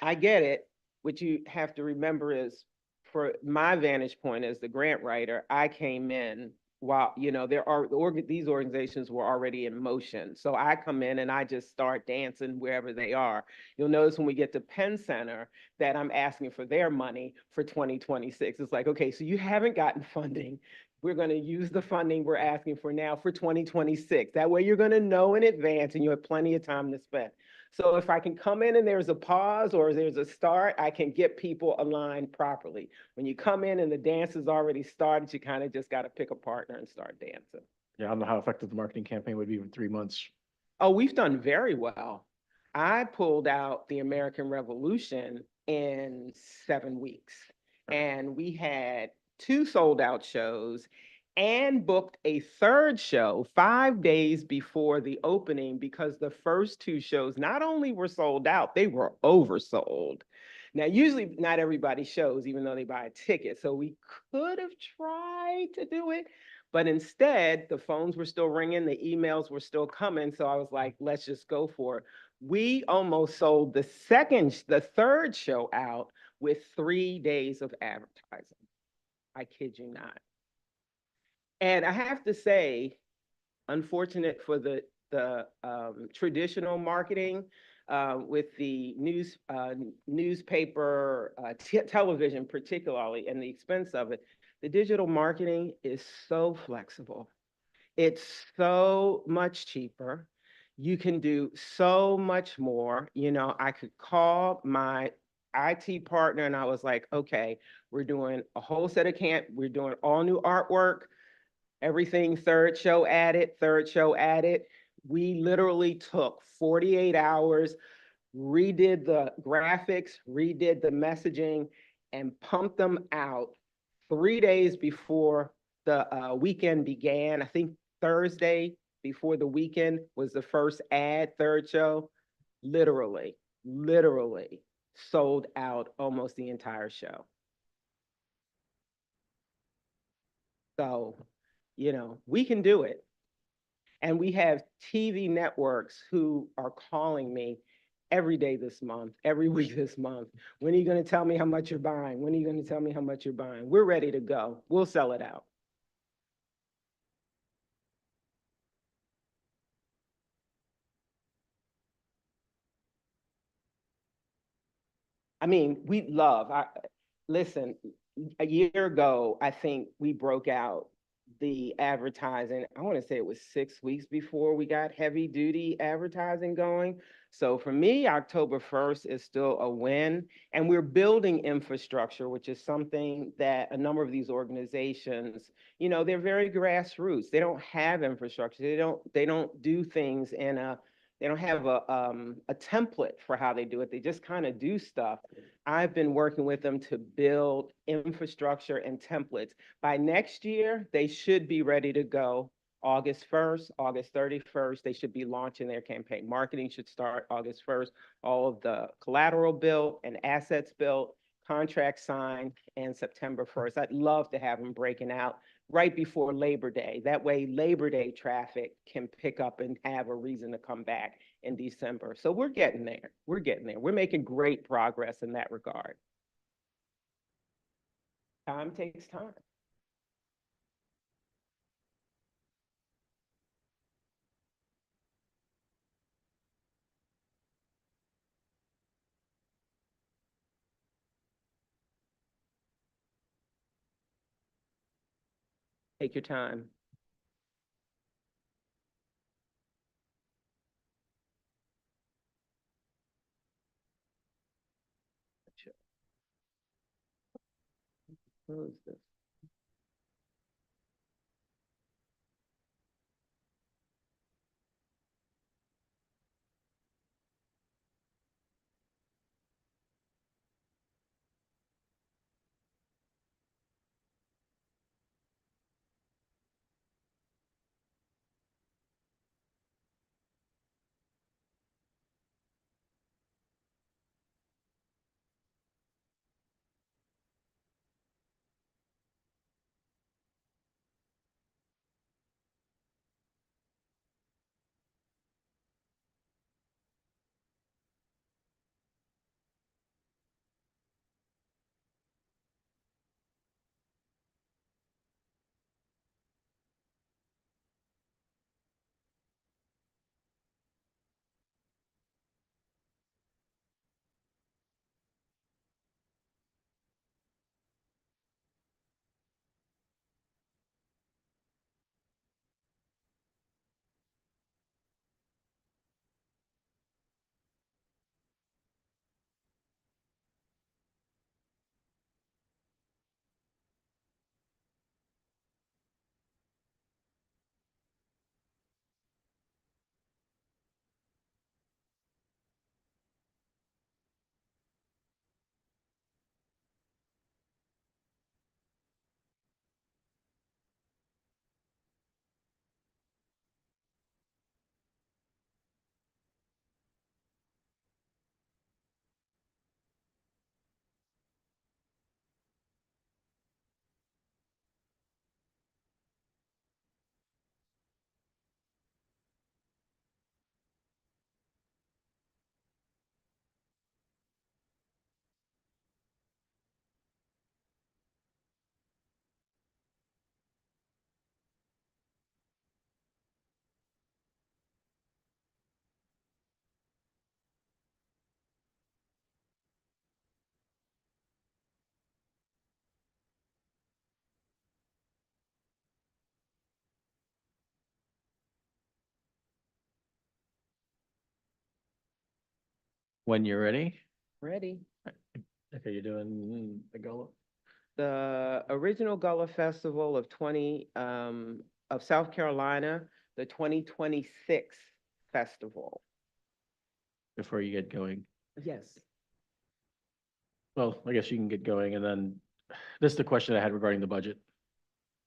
I get it. What you have to remember is, for my vantage point as the grant writer, I came in while, these organizations were already in motion. So I come in and I just start dancing wherever they are. You'll notice when we get to Penn Center that I'm asking for their money for 2026. It's like, okay, so you haven't gotten funding. We're going to use the funding we're asking for now for 2026. That way you're going to know in advance and you have plenty of time to spend. So if I can come in and there's a pause or there's a start, I can get people aligned properly. When you come in and the dance has already started, you kind of just got to pick a partner and start dancing. Yeah, I don't know how effective the marketing campaign would be in 3 months. Oh, we've done very well. I pulled out the American Revolution in 7 weeks, and we had 2 sold-out shows and booked a 3rd show 5 days before the opening because the first 2 shows not only were sold out, they were oversold. Now, usually not everybody shows, even though they buy a ticket. So we could have tried to do it, but instead the phones were still ringing, the emails were still coming. So I was like, let's just go for it. We almost sold the 3rd show out with 3 days of advertising. I kid you not. And I have to say, unfortunate for the traditional marketing with the newspaper, television particularly, and the expense of it, the digital marketing is so flexible. It's so much cheaper. You can do so much more. You know, I could call my IT partner and I was like, okay, we're doing a whole set of we're doing all new artwork, everything third show added, third show added. We literally took 48 hours, redid the graphics, redid the messaging, and pumped them out 3 days before the weekend began. I think Thursday before the weekend was the first third show. Literally sold out almost the entire show. So, you know, we can do it. And we have TV networks who are calling me every day this month, every week this month. When are you going to tell me how much you're buying? When are you going to tell me how much you're buying? We're ready to go. We'll sell it out. I mean, listen, a year ago, I think we broke out the advertising. I want to say it was 6 weeks before we got heavy duty advertising going. So for me, October 1st is still a win. And we're building infrastructure, which is something that a number of these organizations, you know, they're very grassroots. They don't have infrastructure. They don't do things they don't have a template for how they do it. They just kind of do stuff. I've been working with them to build infrastructure and templates. By next year, they should be ready to go. August 1st, August 31st, they should be launching their campaign. Marketing should start August 1st. All of the collateral built and assets built, contracts signed, and September 1st. I'd love to have them breaking out right before Labor Day. That way Labor Day traffic can pick up and have a reason to come back in December. So we're getting there. We're getting there. We're making great progress in that regard. Time takes time. Take your time. Close this. When you're ready. Ready? Okay, you're doing the Gullah. The original Gullah Festival of South Carolina, the 2026 festival. Before you get going. Yes. Well, I guess you can get going and then this is the question I had regarding the budget.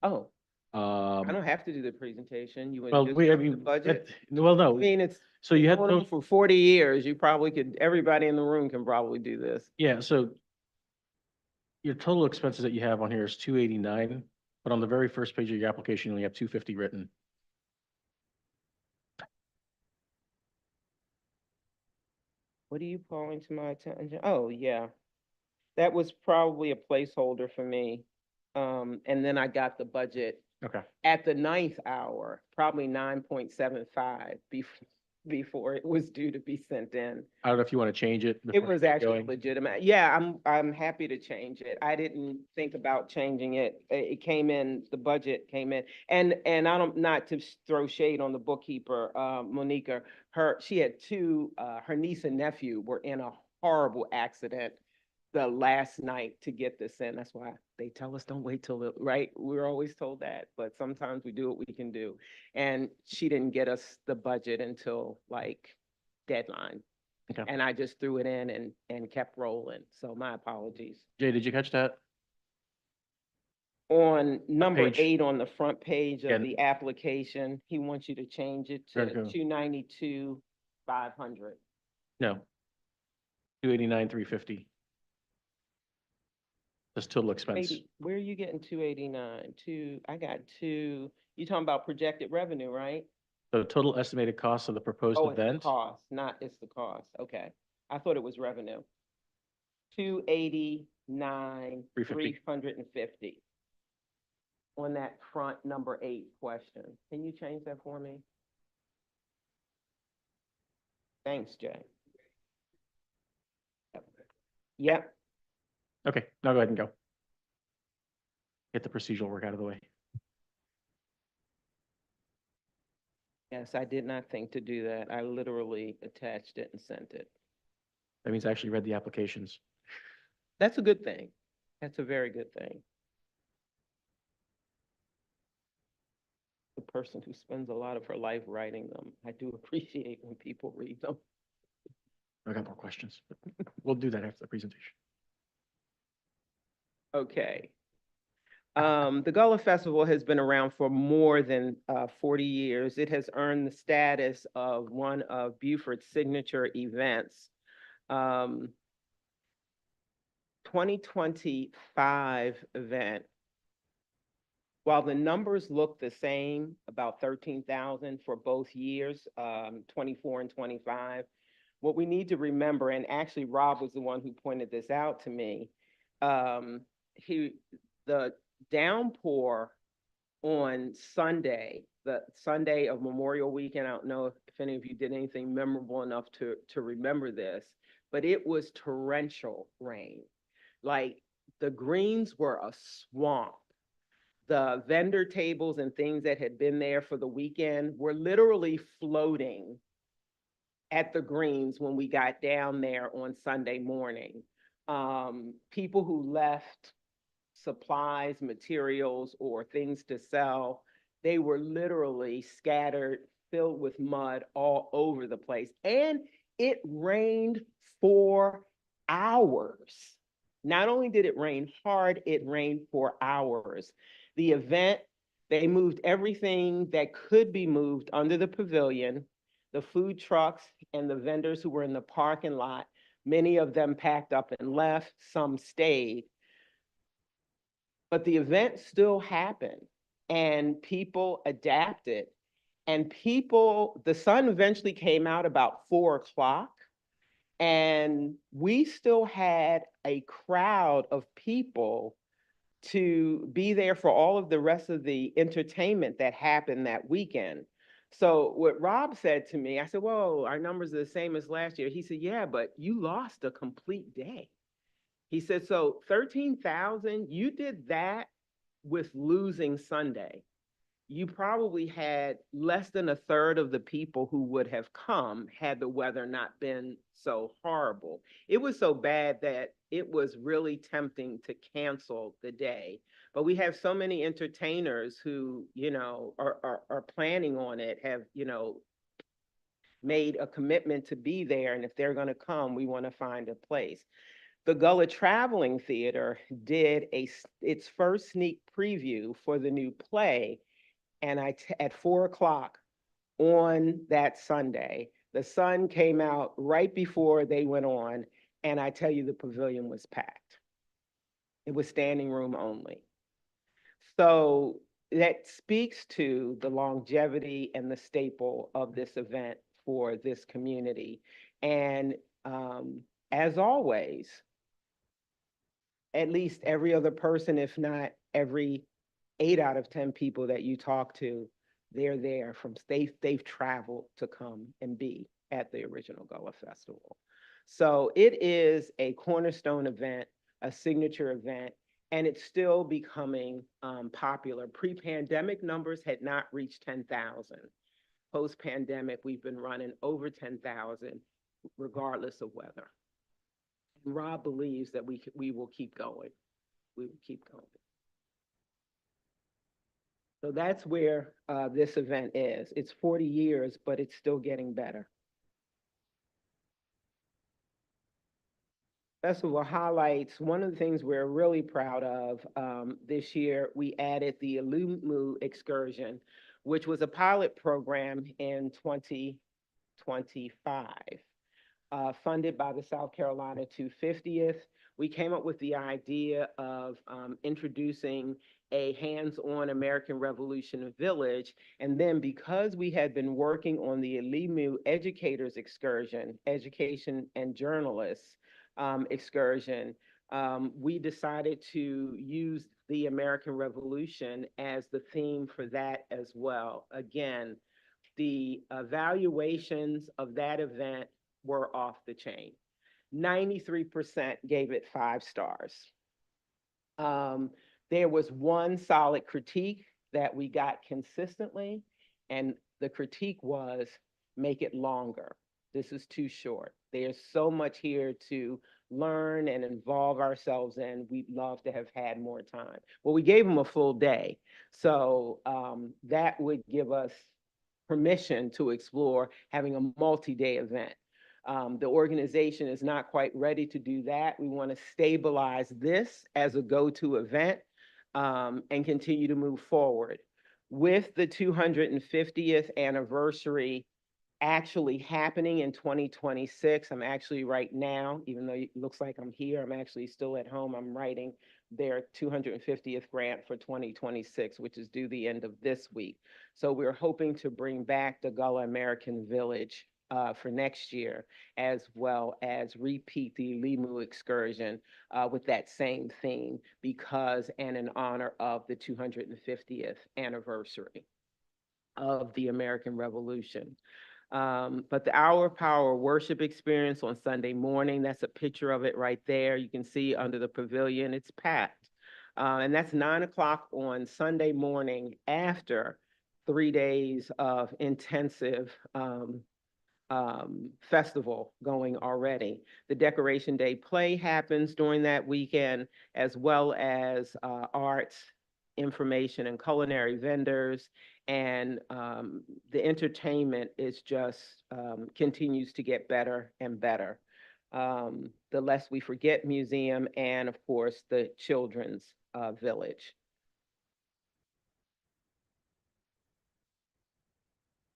Oh, I Um, don't have to do the presentation. You would well, just we, I do the mean, budget. well, I no, mean, it's so you had, going on for 40 years. You probably could, everybody in the room can probably do this. yeah, so your total expenses that you have on here is 289, but on the very first page of your application, you only have 250 written. What are you calling to my attention? Oh, yeah. That was probably a placeholder for me. And then I got the budget Okay. at the 9th hour, probably 9.75 before it was due to be sent in. I don't know if you want to change it. It before you was get actually going. legitimate. Yeah, I'm happy to change it. I didn't think about changing it. It came in, the budget came in. And I don't, not to throw shade on the bookkeeper, Monica, she had two, her niece and nephew were in a horrible accident the last night to get this in. That's why they tell us don't wait till right? We're always told that, but sometimes we do what we can do. And she didn't get us the budget until like deadline. Okay. And I just threw it in and kept rolling. So my apologies. Jay, did you catch that? On number page? 8 on the front page Yeah. of the application, he wants you to change it to Where'd it go? 292,500. No. 289, 350. That's total expense. Maybe, where are you getting 289? I got you talking about projected revenue, right? The total estimated cost of the proposed Oh, it's the event. cost, it's the cost. Okay. I thought it was revenue. 289, 350. On that front number 8 question. Can you change that for me? Thanks, Jay. Yep. Okay, now go ahead and go. Get the procedural work out of the way. Yes, I did not think to do that. I literally attached it and sent it. That means I actually read the applications. That's a good thing. That's a very good thing. The person who spends a lot of her life writing them, I do appreciate when people read them. I got more questions, but we'll do that after the presentation. Okay. The Gullah Festival has been around for more than 40 years. It has earned the status of one of Beaufort's signature events. 2025 event, while the numbers look the same, about 13,000 for both years, 24 and 25, what we need to remember, and actually Rob was the one who pointed this out to me, the downpour on Sunday, the Sunday of Memorial Weekend, I don't know if any of you did anything memorable enough to remember this, but it was torrential rain. Like the greens were a swamp. The vendor tables and things that had been there for the weekend were literally floating at the greens when we got down there on Sunday morning. People who left supplies, materials, or things to sell, they were literally scattered, filled with mud all over the place. And it rained for hours. Not only did it rain hard, it rained for hours. The event, they moved everything that could be moved under the pavilion, the food trucks and the vendors who were in the parking lot. Many of them packed up and left, some stayed. But the event still happened and people adapted. And the sun eventually came out about 4 o'clock. And we still had a crowd of people to be there for all of the rest of the entertainment that happened that weekend. So what Rob said to me, I said, whoa, our numbers are the same as last year. He said, yeah, but you lost a complete day. He said, so 13,000, you did that with losing Sunday. you probably had less than a third of the people who would have come had the weather not been so horrible. It was so bad that it was really tempting to cancel the day. But we have so many entertainers who, are planning on it, have, made a commitment to be there. And if they're going to come, we want to find a place. The Gullah Traveling Theater did its first sneak preview for the new play, and at 4 o'clock on that Sunday, the sun came out right before they went on, and I tell you, the pavilion was packed. It was standing room only. So that speaks to the longevity and the staple of this event for this community. And as always, at least every other person, if not every 8 out of 10 people that you talk to, they're there they've traveled to come and be at the original Gullah Festival. So it is a cornerstone event, a signature event, and it's still becoming popular. Pre-pandemic numbers had not reached 10,000. Post-pandemic, we've been running over 10,000, regardless of weather. And Rob believes that we will keep going. We will keep going. So that's where this event is. It's 40 years, but it's still getting better. Festival highlights, one of the things we're really proud of this year, we added the Alumu excursion, which was a pilot program in 2025, funded by the South Carolina 250th. We came up with the idea of introducing a hands-on American Revolution village. And then because we had been working on the Alimu Educators Excursion, Education and Journalists excursion, we decided to use the American Revolution as the theme for that as well. Again, the evaluations of that event were off the chain. 93% gave it 5 stars. There was one solid critique that we got consistently, and the critique was, make it longer. This is too short. There's so much here to learn and involve ourselves in. We'd love to have had more time. Well, we gave them a full day. So that would give us permission to explore having a multi-day event. The organization is not quite ready to do that. We want to stabilize this as a go-to event and continue to move forward. With the 250th anniversary actually happening in 2026, I'm actually right now, even though it looks like I'm here, I'm actually still at home, I'm writing their 250th grant for 2026, which is due the end of this week. So we're hoping to bring back the Gullah American Village for next year, as well as repeat the Limu excursion with that same theme, because and in honor of the 250th anniversary of the American Revolution. But the Hour of Power worship experience on Sunday morning, that's a picture of it right there. You can see under the pavilion, it's packed. And that's 9 o'clock on Sunday morning after 3 days of intensive festival going already. The Decoration Day play happens during that weekend, as well as arts, information, and culinary vendors. And the entertainment is just continues to get better and better. The Lest We Forget Museum, and of course, the Children's Village.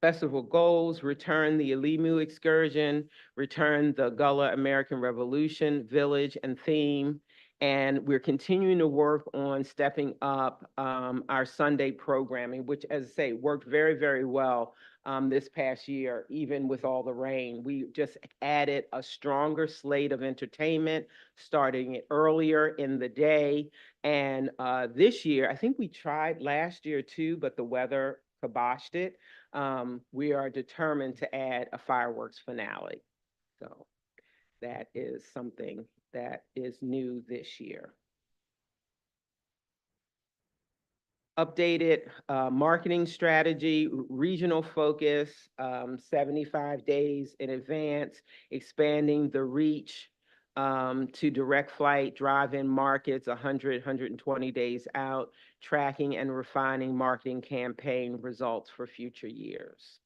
Festival goals: return the Alimu excursion, return the Gullah American Revolution village and theme, and we're continuing to work on stepping up our Sunday programming, which, as I say, worked very, very well this past year, even with all the rain. We just added a stronger slate of entertainment, starting it earlier in the day. And this year, I think we tried last year too, but the weather kiboshed it. We are determined to add a fireworks finale. So that is something that is new this year. updated marketing strategy, regional focus, 75 days in advance, expanding the reach to direct flight, drive-in markets, 120 days out, tracking and refining marketing campaign results for future years.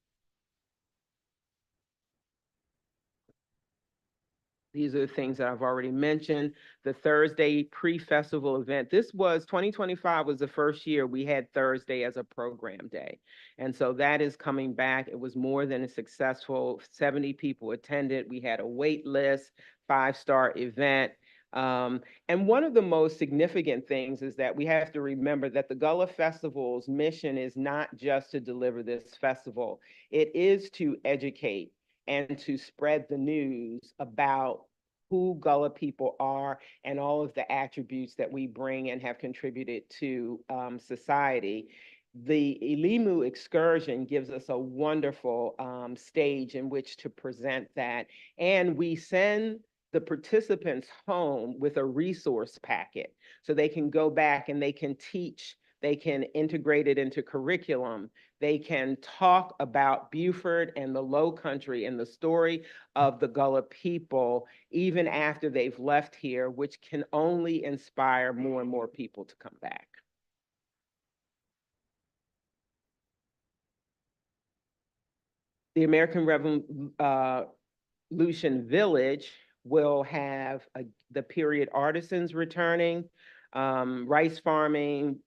These are the things that I've already mentioned. The Thursday pre-festival event. This was 2025 was the first year we had Thursday as a program day. And so that is coming back. It was more than a successful. 70 people attended. We had a wait list, 5-star event. And one of the most significant things is that we have to remember that the Gullah Festival's mission is not just to deliver this festival. It is to educate and to spread the news about who Gullah people are and all of the attributes that we bring and have contributed to society. The Ilimu excursion gives us a wonderful stage in which to present that. And we send the participants home with a resource packet so they can go back and they can teach, they can integrate it into curriculum. They can talk about Beaufort and the Low Country and the story of the Gullah people, even after they've left here, which can only inspire more and more people to come back. The American Revolution Village will have the period artisans returning, rice farming,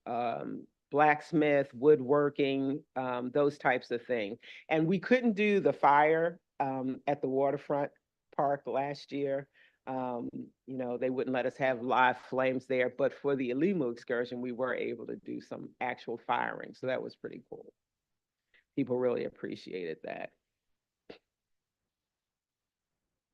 blacksmith, woodworking, those types of things. And we couldn't do the fire at the waterfront park last year. You know, they wouldn't let us have live flames there, but for the Ilimu excursion, we were able to do some actual firing. So that was pretty cool. People really appreciated that.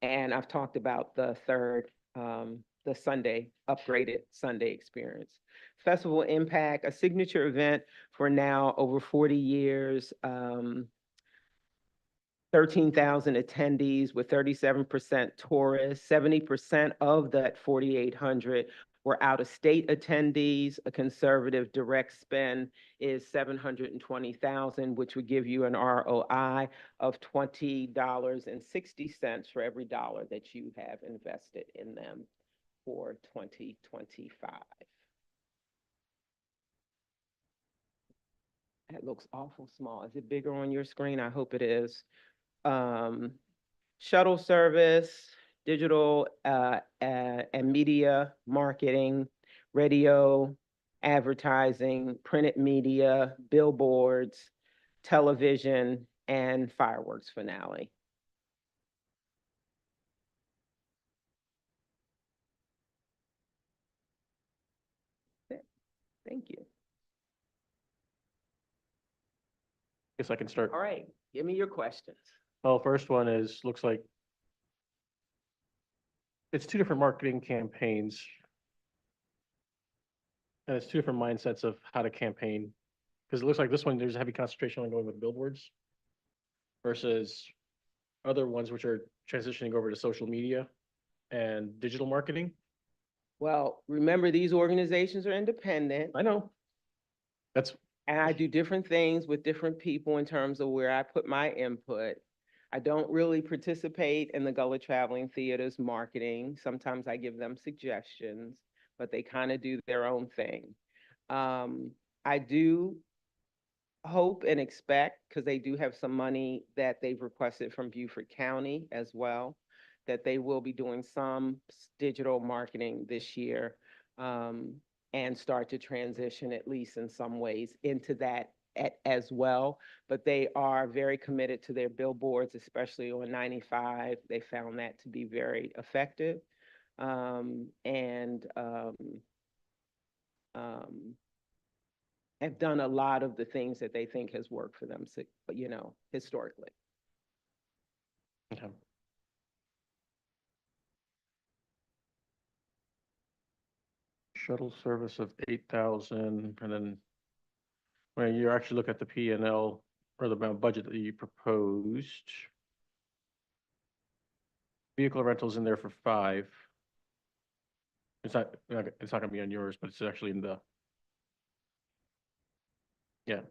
And I've talked about the third, the Sunday, upgraded Sunday experience. Festival Impact, a signature event for now over 40 years, 13,000 attendees with 37% tourists, 70% of that 4,800 were out-of-state attendees. A conservative direct spend is 720,000, which would give you an ROI of $20.60 for every dollar that you have invested in them for 2025. That looks awful small. Is it bigger on your screen? I hope it is. Shuttle service, digital and media marketing, radio, advertising, printed media, billboards, television, and fireworks finale. Thank you. Guess I can start. All right, give me your questions. Well, first one is, looks like it's two different marketing campaigns. And it's two different mindsets of how to campaign. Because it looks like this one, there's a heavy concentration on going with billboards versus other ones which are transitioning over to social media and digital marketing. Well, remember, these organizations are independent. I know. That's, And I do different things with different people in terms of where I put my input. I don't really participate in the Gullah Traveling Theater's marketing. Sometimes I give them suggestions, but they kind of do their own thing. I do hope and expect, because they do have some money that they've requested from Beaufort County as well, that they will be doing some digital marketing this year and start to transition, at least in some ways, into that as well. But they are very committed to their billboards, especially on 95. They found that to be very effective. Have done a lot of the things that they think has worked for them, you know, historically. okay. Shuttle service of 8,000, and then when you actually look at the P&L or the budget that you proposed, vehicle rentals in there for 5. It's not gonna be on yours, but it's actually in the Yeah.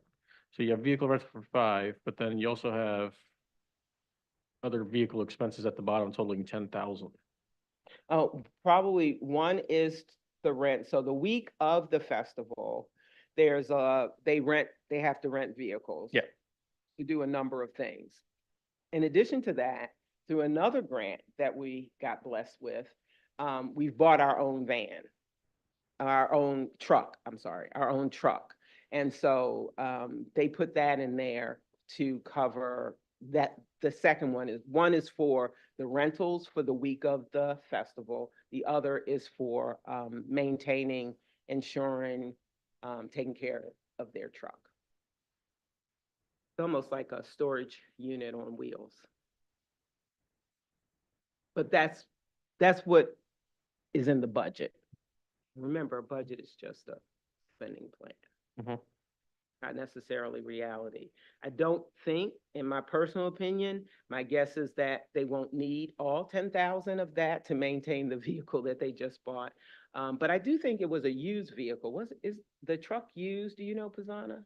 So you have vehicle rental for 5, but then you also have other vehicle expenses at the bottom totaling 10,000. Oh, probably one is the rent. So the week of the festival, they have to rent vehicles. Yeah. To do a number of things. In addition to that, through another grant that we got blessed with, we've bought our own our own truck. And so they put that in there to cover that. The second one is for the rentals for the week of the festival. The other is for maintaining, insuring, taking care of their truck. It's almost like a storage unit on wheels. But that's what is in the budget. Remember, a budget is just a spending plan. Mhm. Not necessarily reality. I don't think, in my personal opinion, my guess is that they won't need all 10,000 of that to maintain the vehicle that they just bought. But I do think it was a used vehicle. Is the truck used? Do you know, Pizzana?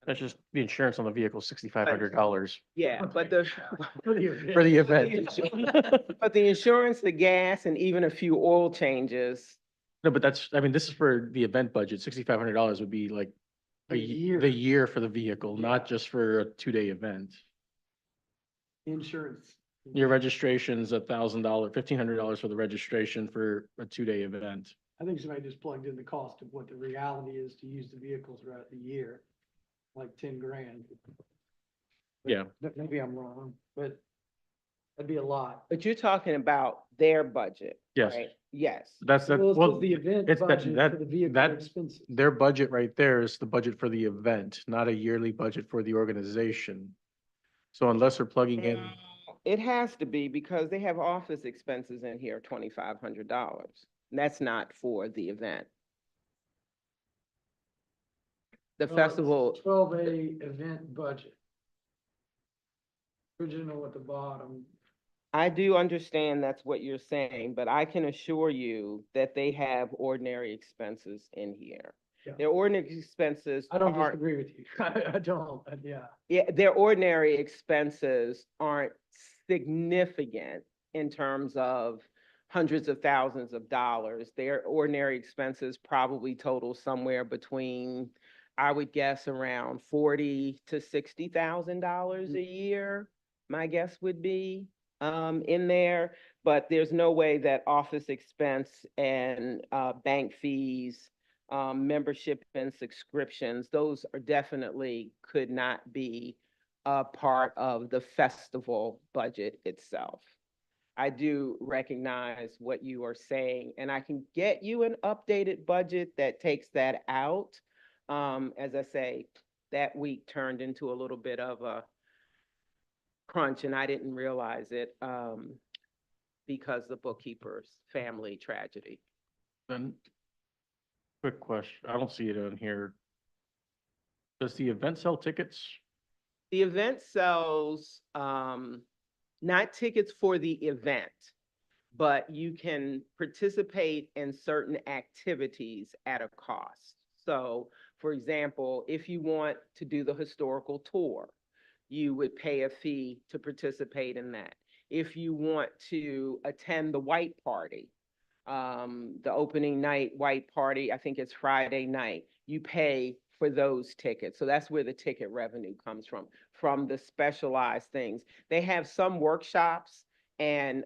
That's just the insurance on the vehicle, $6,500 Yeah, but for the event. but the insurance, the gas, and even a few oil changes. No, but this is for the event budget. $6,500 would be like the year for the vehicle, not just for a 2-day event. Insurance. Your registration's $1,000, $1,500 for the registration for a 2-day event. I think somebody just plugged in the cost of what the reality is to use the vehicle throughout the year, like 10 grand. Yeah. But maybe I'm wrong, but that'd be a lot. But you're talking about their budget, Yes. right? Yes. That's Well, it's well, just the event it's that- budget that- for the vehicle that- expenses. their budget right there is the budget for the event, not a yearly budget for the organization. So unless they're plugging in, It has to be because they have office expenses in here, $2,500. And that's not for the event. The festival, 12A event budget. Original at the bottom. I do understand that's what you're saying, but I can assure you that they have ordinary expenses in here. Yeah. Their ordinary expenses I don't aren't, disagree with you. I don't, yeah. yeah, their ordinary expenses aren't significant in terms of hundreds of thousands of dollars. Their ordinary expenses probably total somewhere between, I would guess, around $40,000 to $60,000 a year. My guess would be in there, but there's no way that office expense and bank fees, membership and subscriptions, those are definitely could not be a part of the festival budget itself. I do recognize what you are saying, and I can get you an updated budget that takes that out. As I say, that week turned into a little bit of a crunch, and I didn't realize it because the bookkeeper's family tragedy. then quick question, I don't see it on here. Does the event sell tickets? The event sells not tickets for the event, but you can participate in certain activities at a cost. So, for example, if you want to do the historical tour, you would pay a fee to participate in that. If you want to attend the white party, the opening night white party, I think it's Friday night, you pay for those tickets. So that's where the ticket revenue comes from the specialized things. They have some workshops and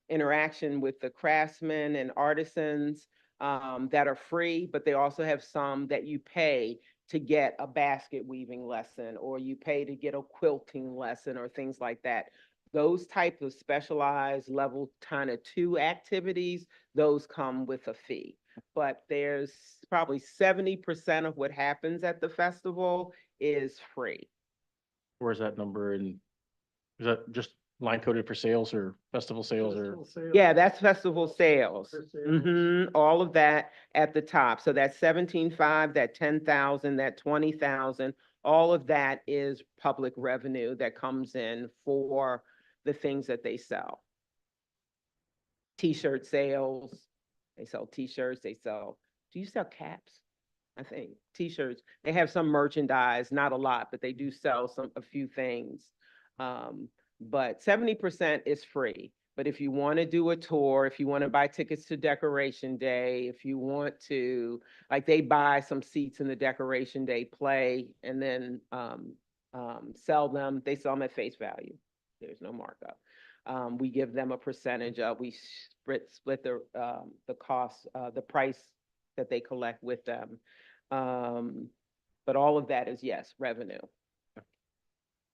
interaction with the craftsmen and artisans that are free, but they also have some that you pay to get a basket weaving lesson, or you pay to get a quilting lesson, or things like that. Those types of specialized level kind of 2 activities, those come with a fee. But there's probably 70% of what happens at the festival is free. Where's that number in, is that just line coded for sales or festival sales or? Festival sales. Yeah, that's festival sales. For sales. Mhm, all of that at the top. So that 17.5, that 10,000, that 20,000, all of that is public revenue that comes in for the things that they sell. T-shirt sales, they sell T-shirts, do you sell caps? I think, T-shirts. They have some merchandise, not a lot, but they do sell a few things. But 70% is free. But if you want to do a tour, if you want to buy tickets to Decoration Day, if you want to, like, they buy some seats in the Decoration Day play and then sell them. They sell them at face value. There's no markup. We give them a percentage of, we split the cost, the price that they collect with them. But all of that is, yes, revenue.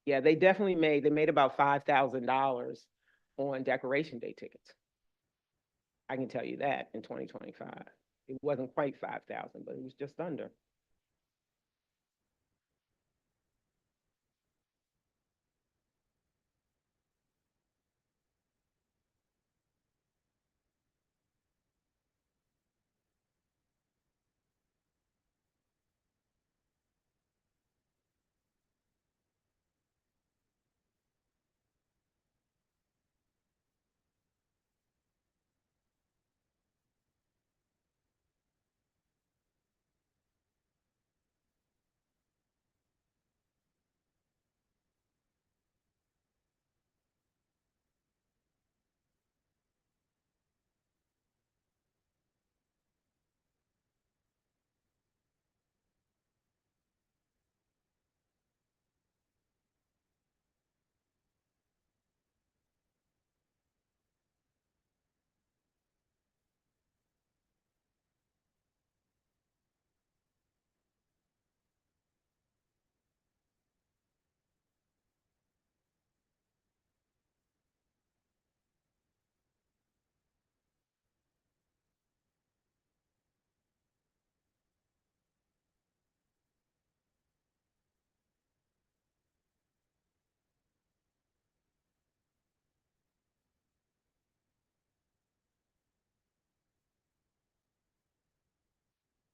Yeah, they made about $5,000 on Decoration Day tickets. I can tell you that in 2025. It wasn't quite 5,000, but it was just under.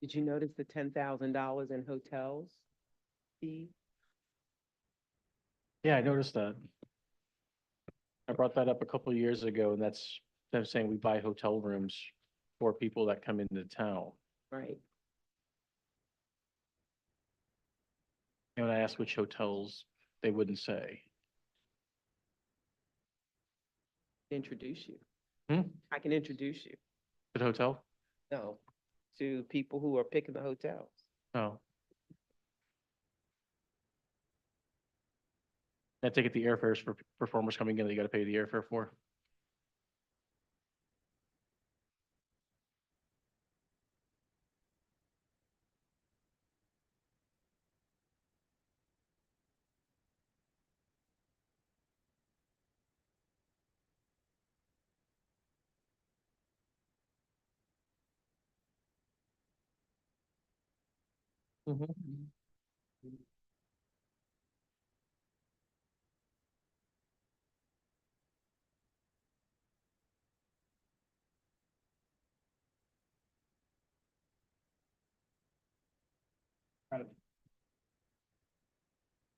Did you notice the $10,000 in hotels fee? Yeah, I noticed that. I brought that up a couple of years ago, and that's them saying we buy hotel rooms for people that come into town. Right. And when I asked which hotels, they wouldn't say. Introduce you. Hmm? I can introduce you. The hotel? No, to people who are picking the hotels. Oh. I take it the airfares for performers coming in, that you gotta pay the airfare for.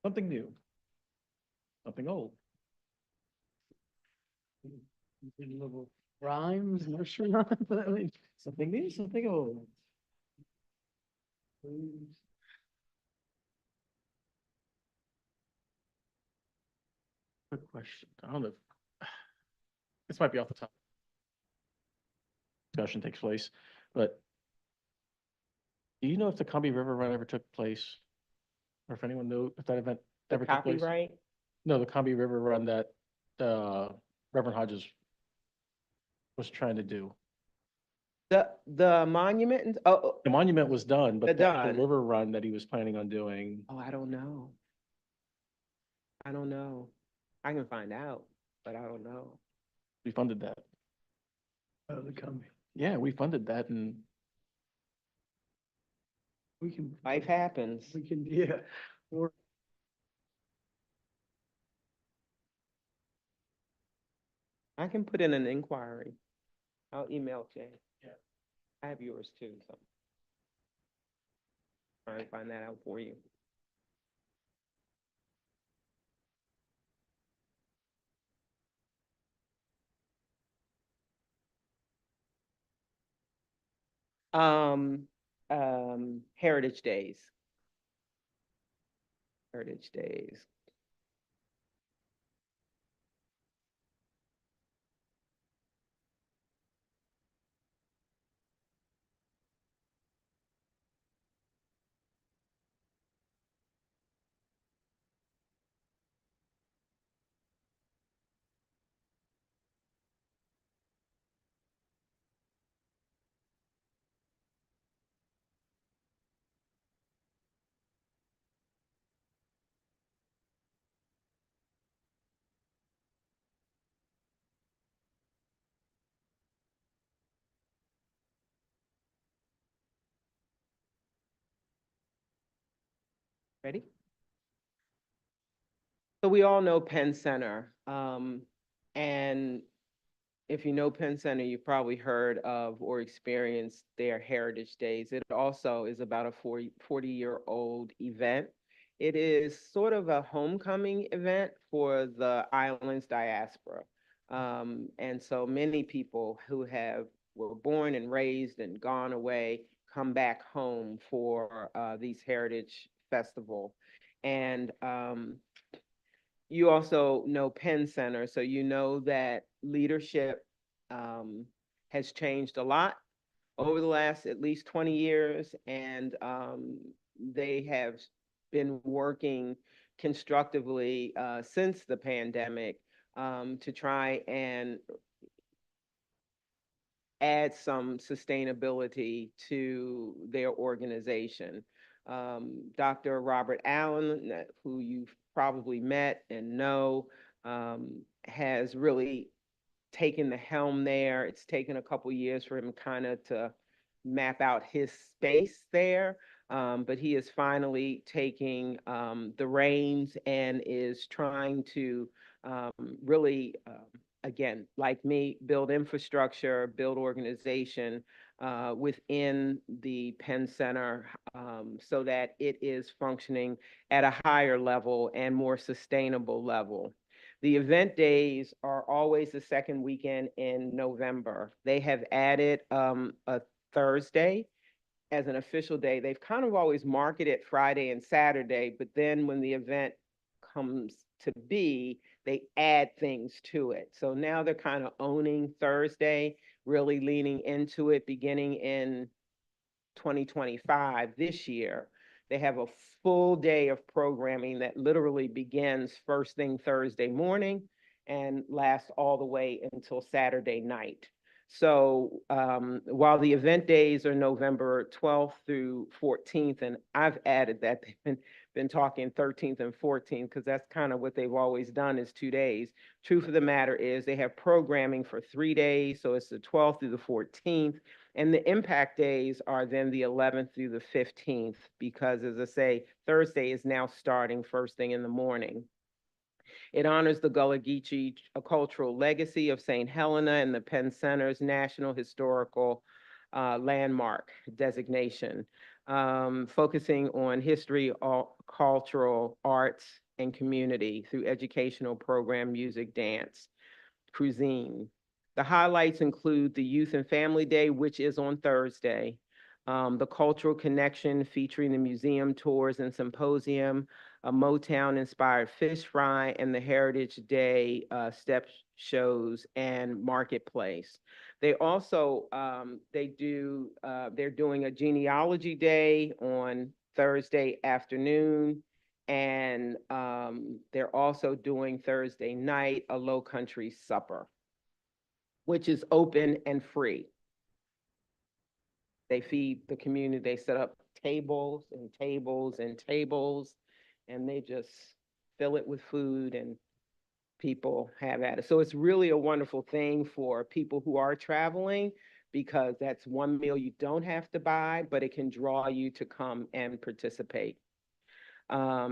Something new. Something old. Little rhymes, nursery rhymes. Something new, something old. Good question. I don't know. This might be off the top. Discussion takes place, but do you know if the Cumby River Run ever took place? Or if anyone knew if that event The ever took place? copyright, No, the Cumby River Run that Reverend Hodges was trying to do. the monument, and, oh, The monument was done, but The the actual done. river run that he was planning on doing, oh, I don't know. I don't know. I can find out, but I don't know. we funded that. Oh, the company. Yeah, we funded that, and We can. Life happens. We can, yeah. Or I can put in an inquiry. I'll email Jay. Yeah. I have yours too, so. Try and find that out for you. Um, Heritage Days. Heritage Days. Ready? So we all know Penn Center. And if you know Penn Center, you've probably heard of or experienced their Heritage Days. It also is about a 40-year-old event. It is sort of a homecoming event for the island's diaspora. And so many people who were born and raised and gone away come back home for these Heritage Festival. And you also know Penn Center, so you know that leadership has changed a lot over the last at least 20 years, and they have been working constructively since the pandemic to try and add some sustainability to their organization. Dr. Robert Allen, who you've probably met and know, has really taken the helm there. It's taken a couple years for him kind of to map out his space there, but he is finally taking the reins and is trying to really again, like me, build infrastructure, build organization within the Penn Center so that it is functioning at a higher level and more sustainable level. The event days are always the second weekend in November. They have added a Thursday as an official day. They've kind of always marketed Friday and Saturday, but then when the event comes to be, they add things to it. So now they're kind of owning Thursday, really leaning into it beginning in 2025 this year. They have a full day of programming that literally begins first thing Thursday morning and lasts all the way until Saturday night. So while the event days are November 12th through 14th, and I've added that they've been talking 13th and 14th because that's kind of what they've always done is 2 days. Truth of the matter is they have programming for 3 days. So it's the 12th through the 14th. And the impact days are then the 11th through the 15th, because as I say, Thursday is now starting first thing in the morning. It honors the Gullah Geechee cultural legacy of St. Helena and the Penn Center's National Historical Landmark designation, focusing on history, cultural, arts, and community through educational program, music, dance, cuisine. The highlights include the Youth and Family Day, which is on Thursday, the Cultural Connection featuring the museum tours and symposium, a Motown-inspired fish fry, and the Heritage Day step shows and marketplace. They also, they're doing a genealogy day on Thursday afternoon, and they're also doing Thursday night a Low Country supper, which is open and free. They feed the community. They set up tables and tables and tables, and they just fill it with food and people have at it. So it's really a wonderful thing for people who are traveling, because that's one meal you don't have to buy, but it can draw you to come and participate.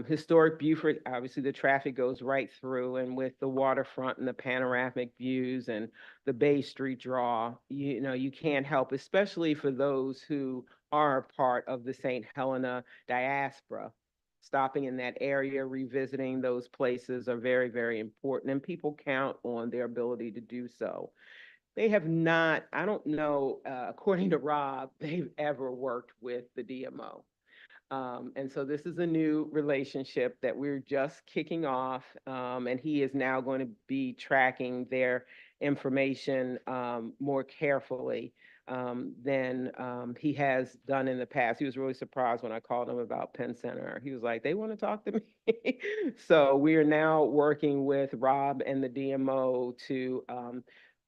Historic Beaufort, obviously the traffic goes right through, and with the waterfront and the panoramic views and the Bay Street draw, you know, you can't help, especially for those who are a part of the St. Helena diaspora. Stopping in that area, revisiting those places are very, very important, and people count on their ability to do so. They have not, I don't know, according to Rob, they've ever worked with the DMO. And so this is a new relationship that we're just kicking off, and he is now going to be tracking their information more carefully than he has done in the past. He was really surprised when I called him about Penn Center. He was like, they want to talk to me. So we are now working with Rob and the DMO to,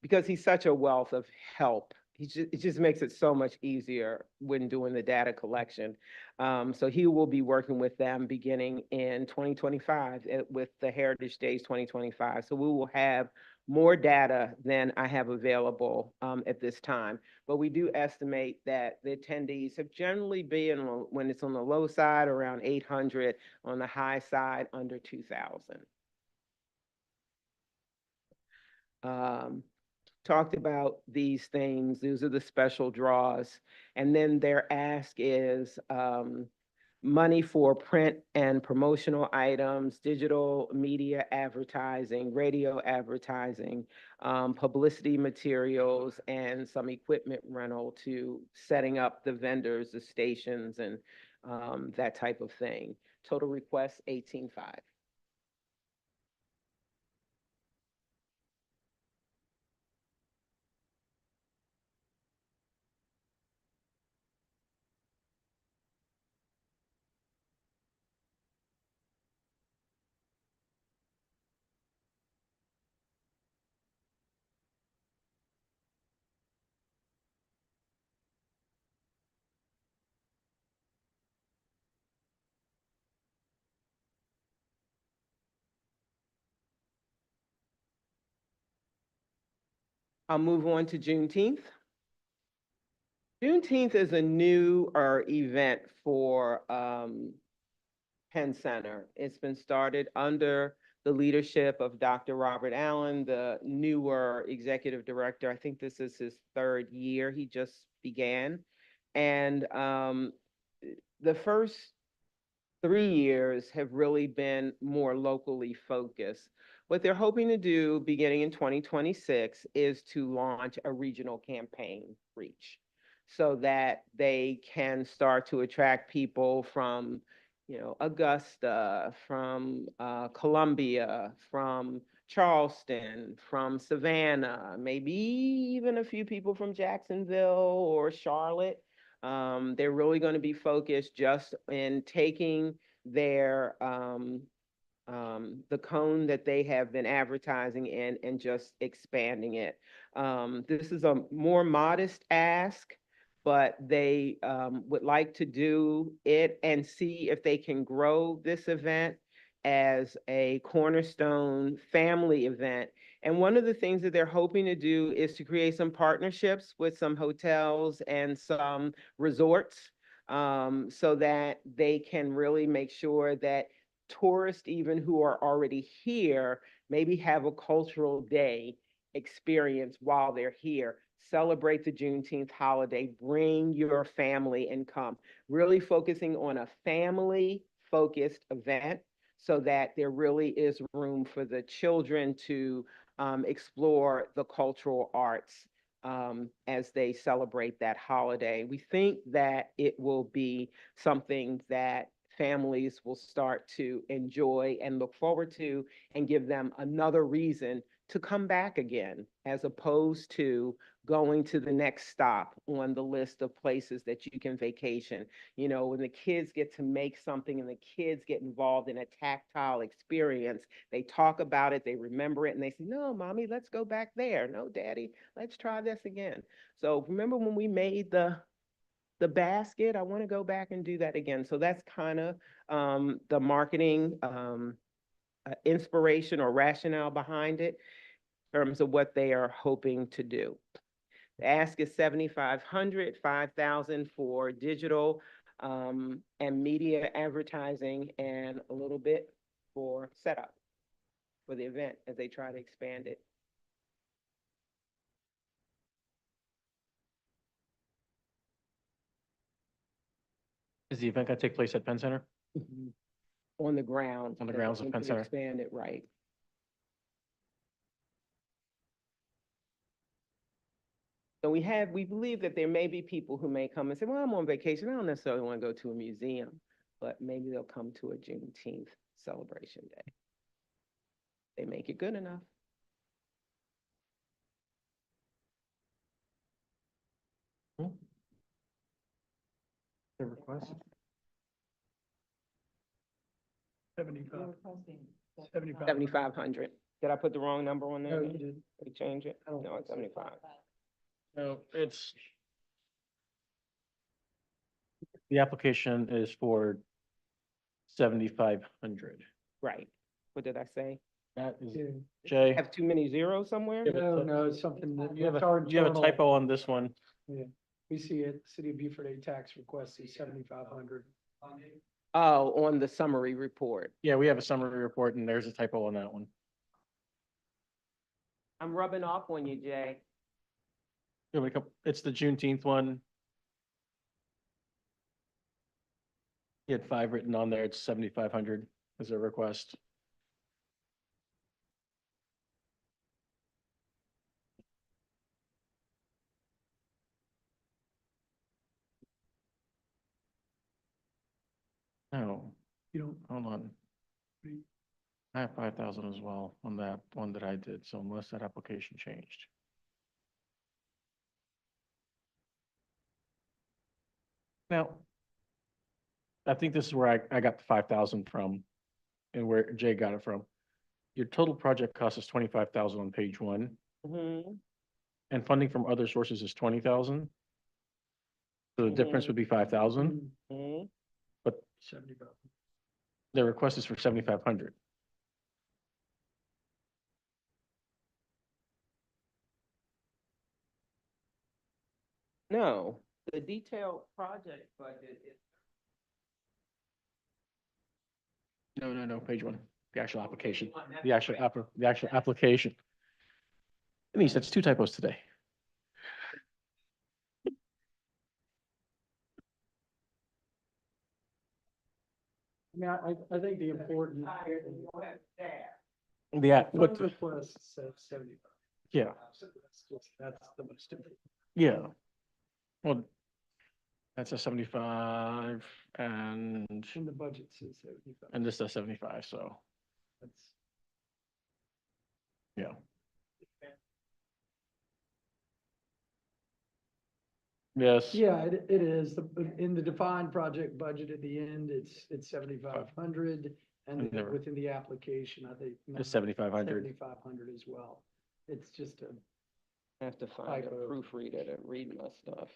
because he's such a wealth of help. It just makes it so much easier when doing the data collection. So he will be working with them beginning in 2025 with the Heritage Days 2025. So we will have more data than I have available at this time. But we do estimate that the attendees have generally been, when it's on the low side, around 800, on the high side, under 2,000. Talked about these things. These are the special draws. And then their ask is money for print and promotional items, digital media advertising, radio advertising, publicity materials, and some equipment rental to setting up the vendors, the stations, and that type of thing. Total request 18.5. I'll move on to Juneteenth. Juneteenth is a new event for Penn Center. It's been started under the leadership of Dr. Robert Allen, the newer executive director. I think this is his 3rd year. He just began. And the first 3 years have really been more locally focused. What they're hoping to do beginning in 2026 is to launch a regional campaign reach so that they can start to attract people from, Augusta, from Columbia, from Charleston, from Savannah, maybe even a few people from Jacksonville or Charlotte. They're really going to be focused just in taking their the cone that they have been advertising in and just expanding it. This is a more modest ask, but they would like to do it and see if they can grow this event as a cornerstone family event. And one of the things that they're hoping to do is to create some partnerships with some hotels and some resorts so that they can really make sure that tourists, even who are already here, maybe have a cultural day experience while they're here. Celebrate the Juneteenth holiday, bring your family and come. Really focusing on a family-focused event so that there really is room for the children to explore the cultural arts as they celebrate that holiday. We think that it will be something that families will start to enjoy and look forward to and give them another reason to come back again, as opposed to going to the next stop on the list of places that you can vacation. When the kids get to make something and the kids get involved in a tactile experience, they talk about it, they remember it, and they say, no, mommy, let's go back there. No, daddy, let's try this again. So remember when we made the basket? I want to go back and do that again. So that's kind of the marketing inspiration or rationale behind it in terms of what they are hoping to do. The ask is 7,500, 5,000 for digital and media advertising, and a little bit for setup for the event as they try to expand it. Is the event going to take place at Penn Center? On the grounds. On the grounds of and Penn to Center. Expand it, right. So we believe that there may be people who may come and say, well, I'm on vacation. I don't necessarily want to go to a museum, but maybe they'll come to a Juneteenth celebration day. They make it good enough. The request? 75. 7,500. Did I put the wrong number on there? No, you didn't. Did we change it? I don't No, it's 75. No, the application is for 7,500. Right. What did I say? That is, Yeah. Jay, Have too many zeros somewhere? Yeah, but No, the- no, it's something that. you have it's our you have a internal- typo on this one. We see it, City of Beaufort ATAX request is 7,500. Oh, on the summary report. Yeah, we have a summary report and there's a typo on that one. I'm rubbing off on you, Jay. Yeah, it's the Juneteenth one. He had 5 written on there. It's 7,500 as a request. No, You don't, hold on. Right. I have 5,000 as well on that one that I did, so unless that application changed. Now, I think this is where I got the 5,000 from and where Jay got it from. Your total project cost is 25,000 on page 1, Mm-hmm. and funding from other sources is 20,000. So the difference would be 5,000, Mm-hmm. but 75. the request is for 7,500. No, the detailed project budget is. No, page 1, the actual application, the actual application. Denise, that's 2 typos today. I mean, I think the important. Yeah, One what, request says 75. yeah, That's the most important. yeah. Well, that's a 75 and And the budget says 75. this does 75, so, That's. yeah. Yes. Yeah, it is. In the defined project budget at the end, it's 7,500. And And there- within the application, I think. It's 7,500. 7,500 as well. It's just a. I have to find a Typo. proofreader to read my stuff.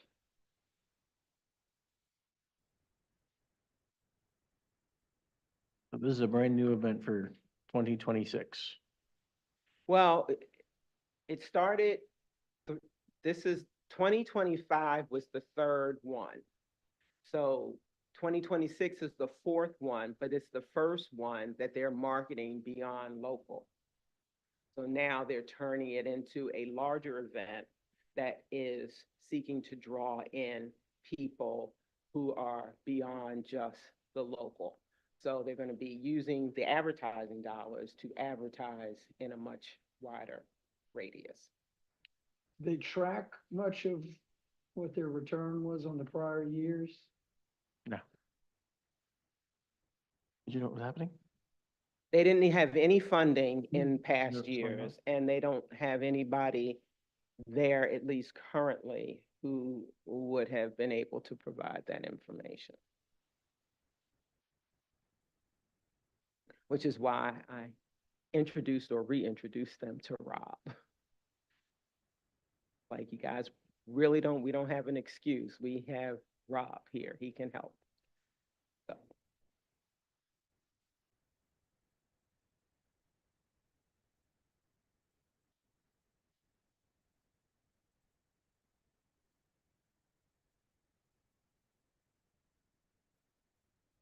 So this is a brand new event for 2026. Well, it started, this is 2025 was the third one. So 2026 is the fourth one, but it's the first one that they're marketing beyond local. So now they're turning it into a larger event that is seeking to draw in people who are beyond just the local. So they're going to be using the advertising dollars to advertise in a much wider radius. They track much of what their return was on the prior years. No. Did you know what was happening? They didn't have any funding in No, past it's fine, years, and they don't have anybody there, at least currently, who would have been able to provide that information. Which is why I introduced or reintroduced them to Rob. Like, you guys really we don't have an excuse. We have Rob here. He can help. So.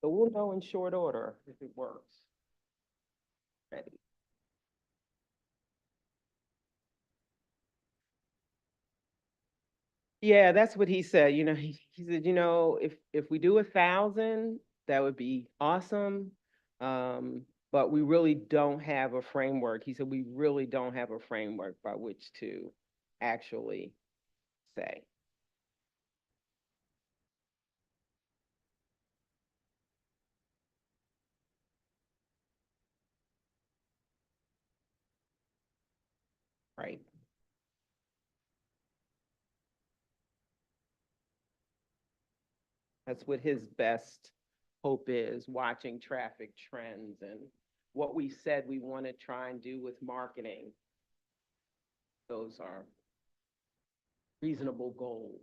So we'll know in short order if it works. Ready. Yeah, that's what he said. You know, he said, you know, if we do 1,000, that would be awesome. But we really don't have a framework. He said, we really don't have a framework by which to actually say. Right. That's what his best hope is, watching traffic trends and what we said we want to try and do with marketing. Those are reasonable goals.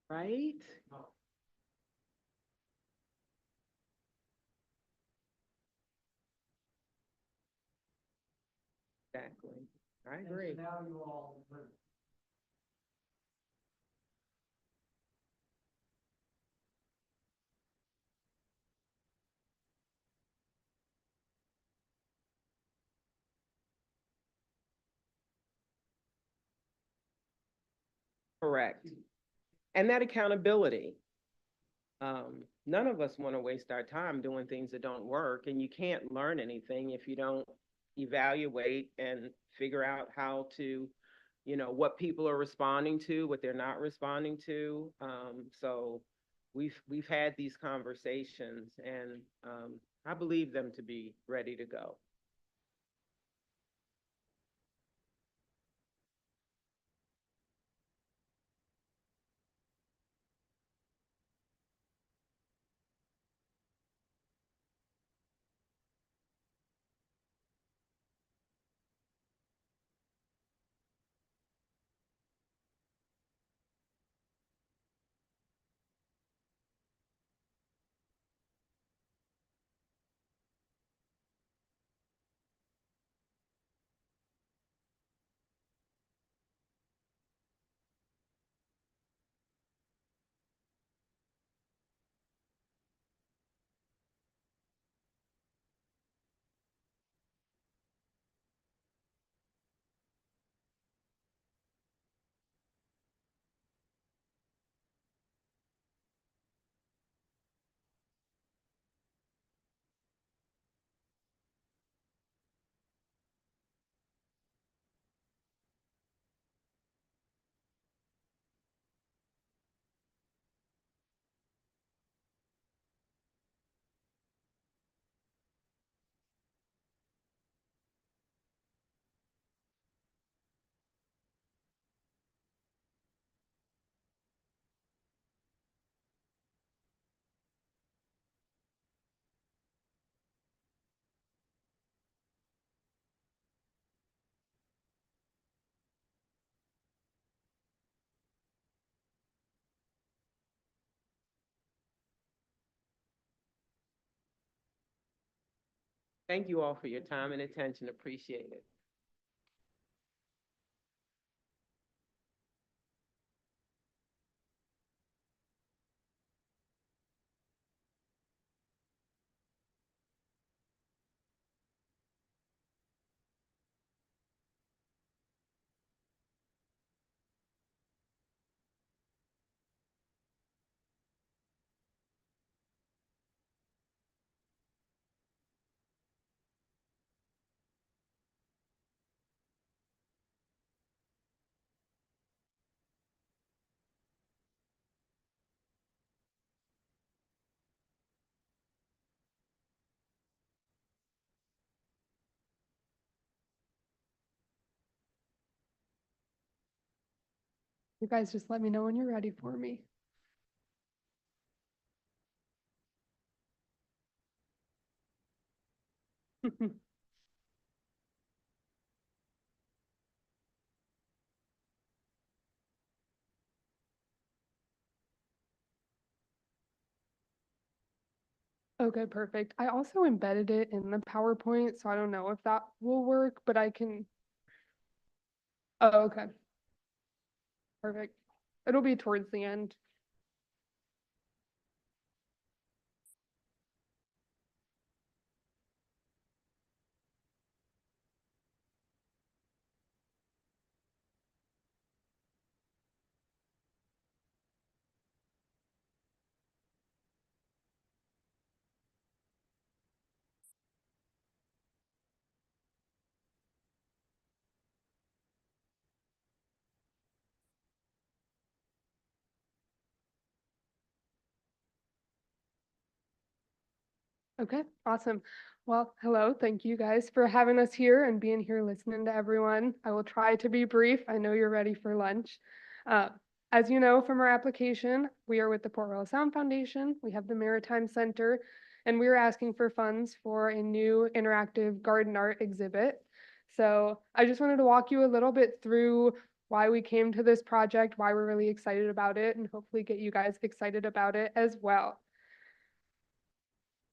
Right? Exactly. I agree. Now you all agree. Correct. And that accountability. None of us want to waste our time doing things that don't work, and you can't learn anything if you don't evaluate and figure out how to, what people are responding to, what they're not responding to. So we've had these conversations, and I believe them to be ready to go. Thank you all for your time and attention. Appreciate it. You guys just let me know when you're ready for me. Okay, perfect. I also embedded it in the PowerPoint, so I don't know if that will work, but I can. Oh, okay. Perfect. It'll be towards the end. Okay, awesome. Well, hello, thank you guys for having us here and being here listening to everyone. I will try to be brief. I know you're ready for lunch. Uh, as you know from our application, we are with the Port Royal Sound Foundation. We have the Maritime Center, and we are asking for funds for a new interactive garden art exhibit. So I just wanted to walk you a little bit through why we came to this project, why we're really excited about it, and hopefully get you guys excited about it as well.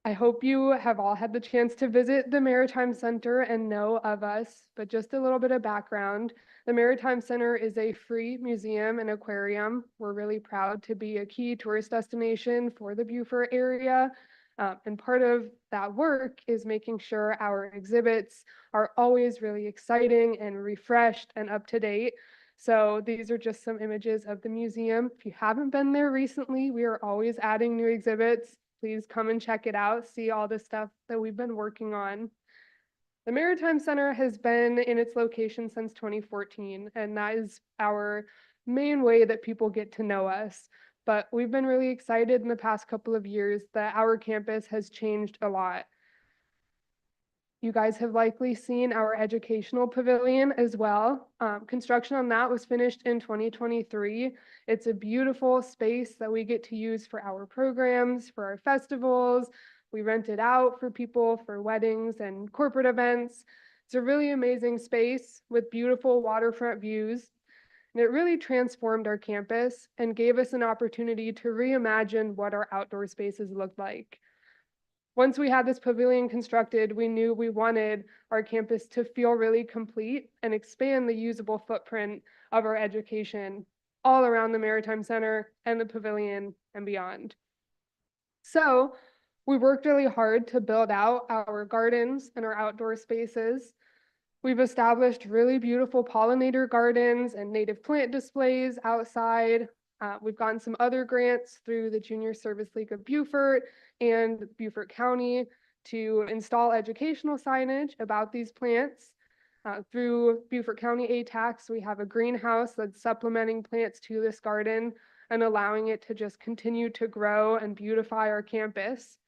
I hope you have all had the chance to visit the Maritime Center and know of us, but just a little bit of background. The Maritime Center is a free museum and aquarium. We're really proud to be a key tourist destination for the Beaufort area. And part of that work is making sure our exhibits are always really exciting and refreshed and up to date. So these are just some images of the museum. If you haven't been there recently, we are always adding new exhibits. Please come and check it out, see all the stuff that we've been working on. The Maritime Center has been in its location since 2014, and that is our main way that people get to know us. But we've been really excited in the past couple of years that our campus has changed a lot. You guys have likely seen our educational pavilion as well. Construction on that was finished in 2023. It's a beautiful space that we get to use for our programs, for our festivals. We rent it out for people for weddings and corporate events. It's a really amazing space with beautiful waterfront views. And it really transformed our campus and gave us an opportunity to reimagine what our outdoor spaces looked like. Once we had this pavilion constructed, we knew we wanted our campus to feel really complete and expand the usable footprint of our education all around the Maritime Center and the pavilion and beyond. So we worked really hard to build out our gardens and our outdoor spaces. We've established really beautiful pollinator gardens and native plant displays outside. We've gotten some other grants through the Junior Service League of Beaufort and Beaufort County to install educational signage about these plants. Through Beaufort County ATAX, we have a greenhouse that's supplementing plants to this garden and allowing it to just continue to grow and beautify our campus.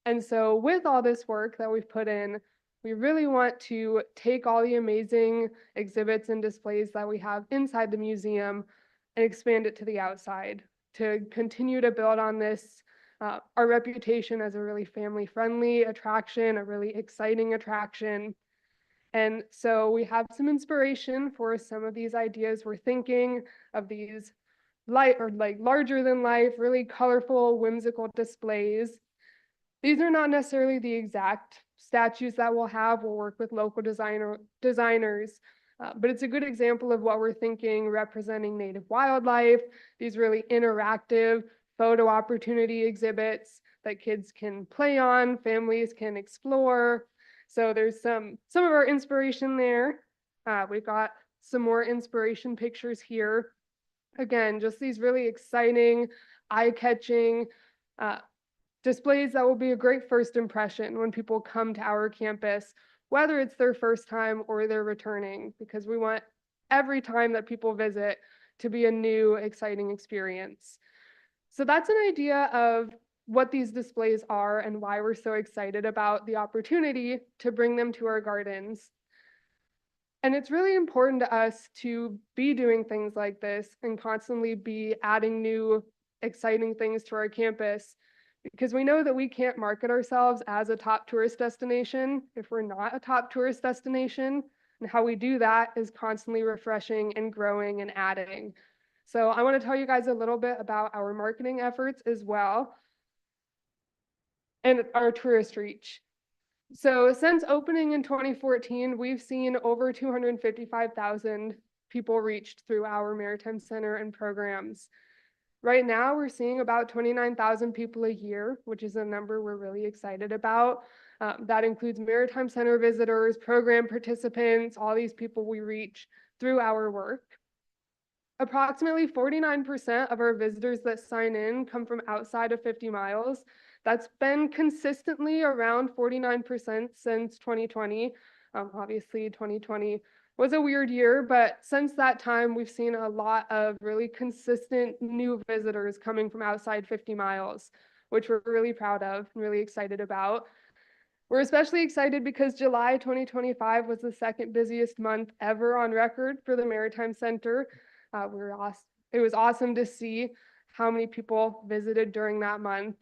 And so with all this work that we've put in, we really want to take all the amazing exhibits and displays that we have inside the museum and expand it to the outside to continue to build on this, our reputation as a really family-friendly attraction, a really exciting attraction. And so we have some inspiration for some of these ideas. We're thinking of these light or like larger than life, really colorful, whimsical displays. These are not necessarily the exact statues that we'll have. We'll work with local designers, but it's a good example of what we're thinking, representing native wildlife, these really interactive photo opportunity exhibits that kids can play on, families can explore. So there's some of our inspiration there. We've got some more inspiration pictures here. Again, just these really exciting, eye-catching, displays that will be a great first impression when people come to our campus, whether it's their first time or they're returning, because we want every time that people visit to be a new, exciting experience. So that's an idea of what these displays are and why we're so excited about the opportunity to bring them to our gardens. And it's really important to us to be doing things like this and constantly be adding new, exciting things to our campus, because we know that we can't market ourselves as a top tourist destination if we're not a top tourist destination. And how we do that is constantly refreshing and growing and adding. So I want to tell you guys a little bit about our marketing efforts as well and our tourist reach. So since opening in 2014, we've seen over 255,000 people reached through our Maritime Center and programs. Right now, we're seeing about 29,000 people a year, which is a number we're really excited about. That includes Maritime Center visitors, program participants, all these people we reach through our work. Approximately 49% of our visitors that sign in come from outside of 50 miles. That's been consistently around 49% since 2020. Obviously, 2020 was a weird year, but since that time, we've seen a lot of really consistent new visitors coming from outside 50 miles. which we're really proud of and really excited about. We're especially excited because July 2025 was the second busiest month ever on record for the Maritime Center. It was awesome to see how many people visited during that month,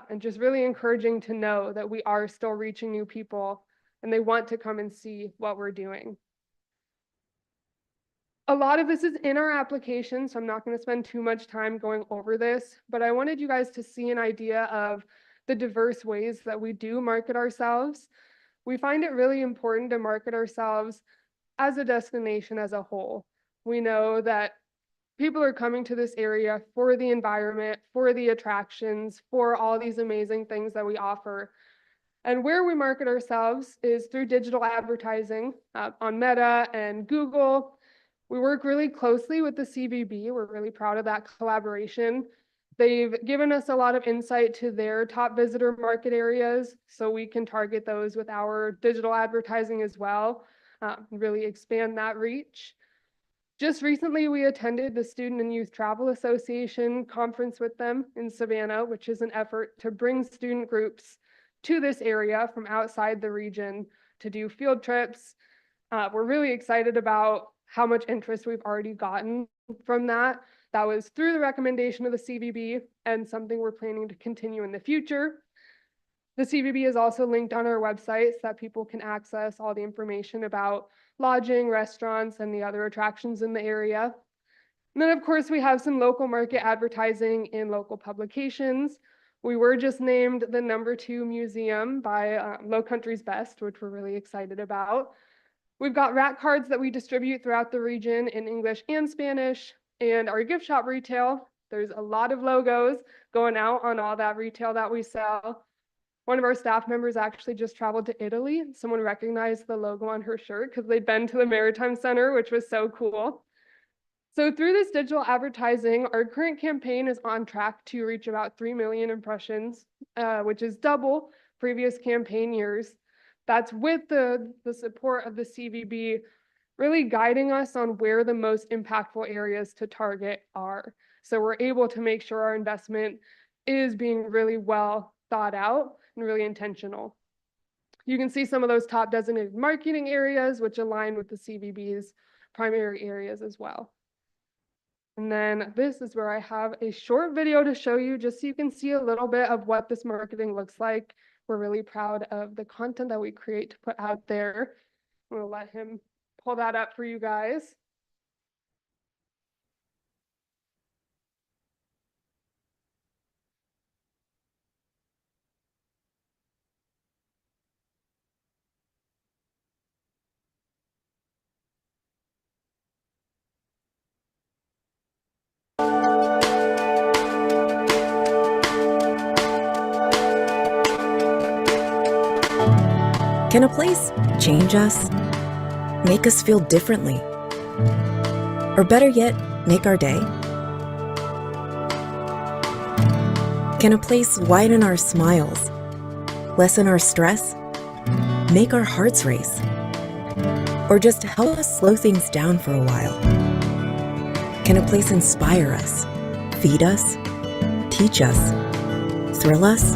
and just really encouraging to know that we are still reaching new people and they want to come and see what we're doing. A lot of this is in our application, so I'm not going to spend too much time going over this, but I wanted you guys to see an idea of the diverse ways that we do market ourselves. We find it really important to market ourselves as a destination as a whole. We know that people are coming to this area for the environment, for the attractions, for all these amazing things that we offer. And where we market ourselves is through digital advertising on Meta and Google. We work really closely with the CVB. We're really proud of that collaboration. They've given us a lot of insight to their top visitor market areas, so we can target those with our digital advertising as well, really expand that reach. Just recently, we attended the Student and Youth Travel Association conference with them in Savannah, which is an effort to bring student groups to this area from outside the region to do field trips. We're really excited about how much interest we've already gotten from that. That was through the recommendation of the CVB and something we're planning to continue in the future. The CVB is also linked on our website so that people can access all the information about lodging, restaurants, and the other attractions in the area. And then, of course, we have some local market advertising in local publications. We were just named the #2 museum by Low Country's Best, which we're really excited about. We've got rat cards that we distribute throughout the region in English and Spanish, and our gift shop retail. There's a lot of logos going out on all that retail that we sell. One of our staff members actually just traveled to Italy. Someone recognized the logo on her shirt because they'd been to the Maritime Center, which was so cool. So through this digital advertising, our current campaign is on track to reach about 3 million impressions, which is double previous campaign years. That's with the support of the CVB really guiding us on where the most impactful areas to target are. So we're able to make sure our investment is being really well thought out and really intentional. You can see some of those top designated marketing areas, which align with the CVB's primary areas as well. And then this is where I have a short video to show you just so you can see a little bit of what this marketing looks like. We're really proud of the content that we create to put out there. We'll let him pull that up for you guys. Can a place change us? Make us feel differently? Or better yet, make our day? Can a place widen our smiles? Lessen our stress? Make our hearts race? Or just help us slow things down for a while? Can a place inspire us? Feed us? Teach us? Thrill us?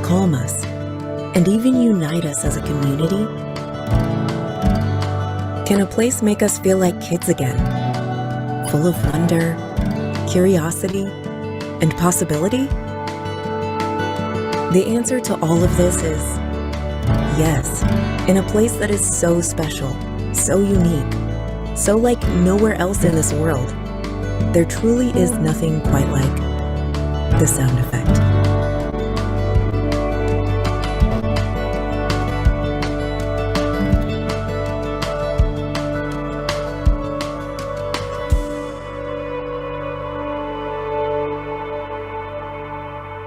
Calm us? And even unite us as a community? Can a place make us feel like kids again, full of wonder, curiosity, and possibility? The answer to all of this is yes, in a place that is so special, so unique, so like nowhere else in this world. There truly is nothing quite like the sound effect.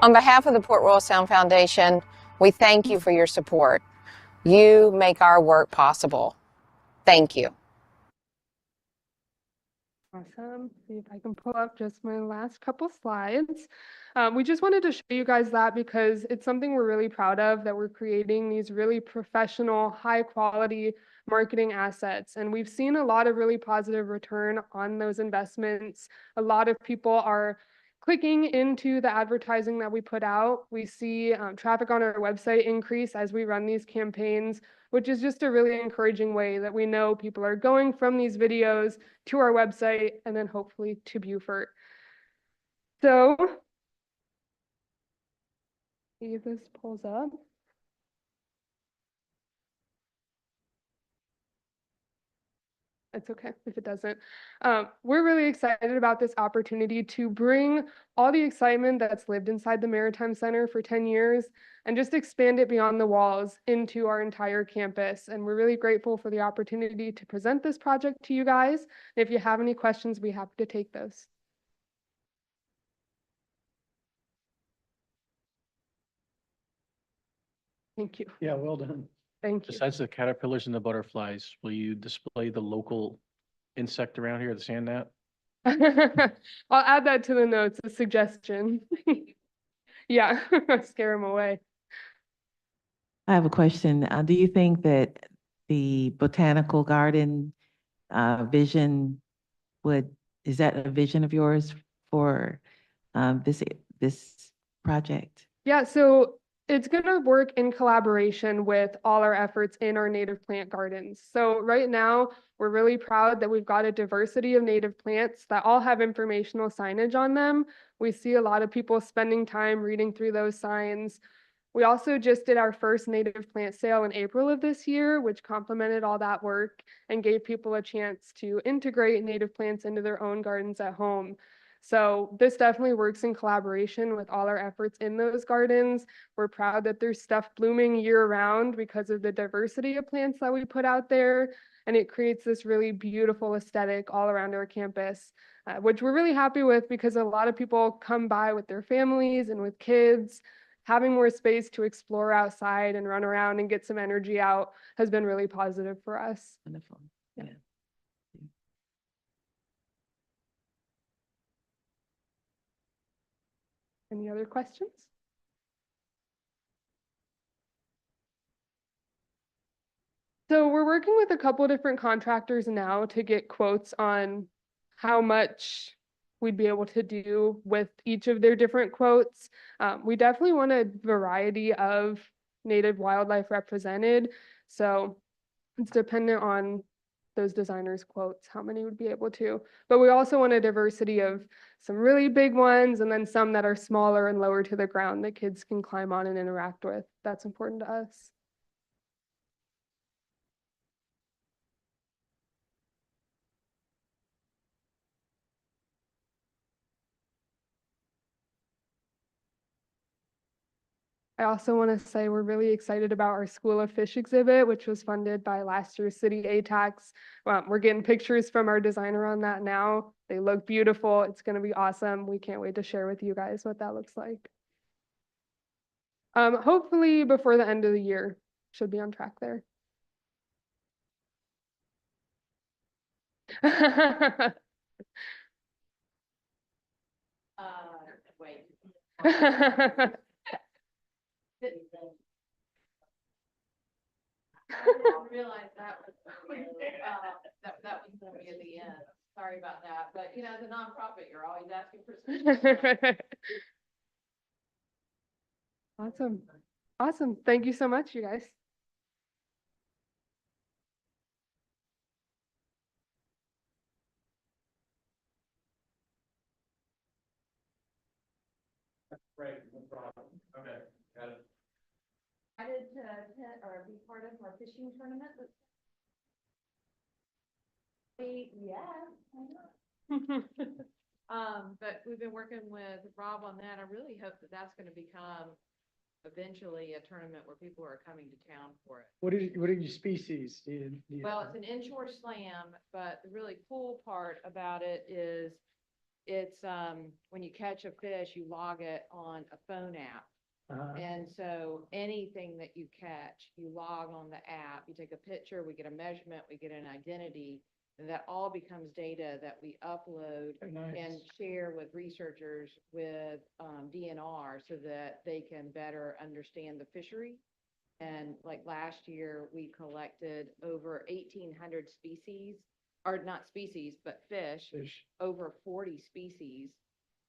On behalf of the Port Royal Sound Foundation, we thank you for your support. You make our work possible. Thank you. Awesome. See if I can pull up just my last couple slides. We just wanted to show you guys that because it's something we're really proud of, that we're creating these really professional, high quality marketing assets. And we've seen a lot of really positive return on those investments. A lot of people are clicking into the advertising that we put out, we see traffic on our website increase as we run these campaigns, which is just a really encouraging way that we know people are going from these videos to our website and then hopefully to Beaufort. So, see if this pulls up. It's okay if it doesn't. We're really excited about this opportunity to bring all the excitement that's lived inside the Maritime Center for 10 years and just expand it beyond the walls into our entire campus. And we're really grateful for the opportunity to present this project to you guys. And if you have any questions, we'd be happy to take those. Thank you. Yeah, well done. Thank you. Besides the caterpillars and the butterflies, will you display the local insect around here, the sand gnat? I'll add that to the notes, a suggestion. Yeah, scare them away. I have a question. Do you think that the botanical garden vision is that a vision of yours for this project? Yeah, so it's going to work in collaboration with all our efforts in our native plant gardens. So right now, we're really proud that we've got a diversity of native plants that all have informational signage on them. We see a lot of people spending time reading through those signs. We also just did our first native plant sale in April of this year, which complemented all that work and gave people a chance to integrate native plants into their own gardens at home. So this definitely works in collaboration with all our efforts in those gardens. We're proud that there's stuff blooming year round because of the diversity of plants that we put out there. And it creates this really beautiful aesthetic all around our campus, which we're really happy with because a lot of people come by with their families and with kids. Having more space to explore outside and run around and get some energy out has been really positive for us. Wonderful. Yeah. Any other questions? So we're working with a couple different contractors now to get quotes on how much we'd be able to do with each of their different quotes. We definitely want a variety of native wildlife represented. So it's dependent on those designers' quotes, how many would be able to. But we also want a diversity of some really big ones and then some that are smaller and lower to the ground that kids can climb on and interact with. That's important to us. I also want to say we're really excited about our School of Fish exhibit, which was funded by last year's city ATAX. We're getting pictures from our designer on that now. They look beautiful. It's going to be awesome. We can't wait to share with you guys what that looks like. Hopefully before the end of the year, should be on track there. Wait. I didn't realize that was, that was going to be at the end. Sorry about that, but you know, as a nonprofit, you're always asking for. Awesome. Awesome. Thank you so much, you guys. Right, no problem. Okay, got it. Excited to attend or be part of our fishing tournament. Yeah, I know. But we've been working with Rob on that. I really hope that that's going to become eventually a tournament where people are coming to town for it. What are your species? Well, it's an inshore slam, but the really cool part about it is it's when you catch a fish, you log it on a phone app. And so anything that you catch, you log on the app, you take a picture, we get a measurement, we get an identity, and that all becomes data that we upload and share with researchers with DNR so that they can better understand the fishery. And like last year, we collected over 1,800 species, or not species, but fish, over 40 species.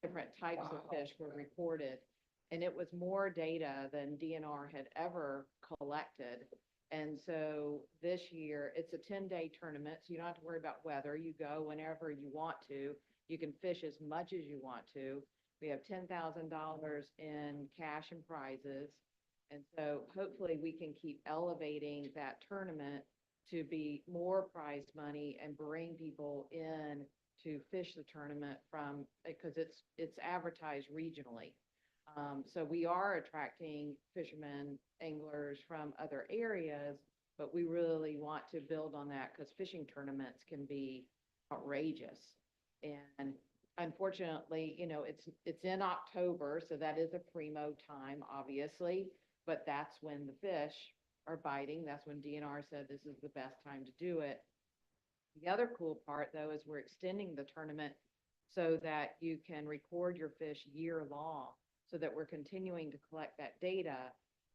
different types of fish were reported. And it was more data than DNR had ever collected. And so this year, it's a 10-day tournament, so you don't have to worry about weather. You go whenever you want to. You can fish as much as you want to. We have $10,000 in cash and prizes. And so hopefully we can keep elevating that tournament to be more prize money and bring people in to fish the tournament from, because it's advertised regionally. So we are attracting fishermen, anglers from other areas, but we really want to build on that because fishing tournaments can be outrageous. And unfortunately, you know, it's in October, so that is a primo time, obviously, but that's when the fish are biting. That's when DNR said this is the best time to do it. The other cool part, though, is we're extending the tournament so that you can record your fish year long, so that we're continuing to collect that data,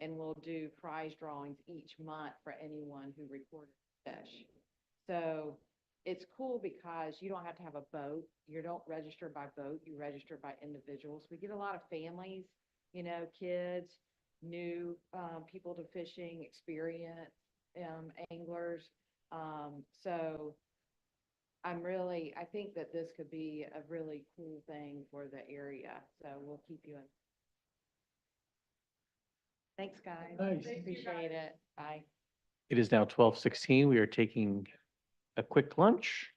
and we'll do prize drawings each month for anyone who reported fish. So it's cool because you don't have to have a boat. You don't register by boat. You register by individuals. We get a lot of families, you know, kids, new people to fishing, experience anglers. So I think that this could be a really cool thing for the area. So we'll keep you in. Thanks, guys. Nice. Appreciate it. Bye. It is now 12:16. We are taking a quick lunch.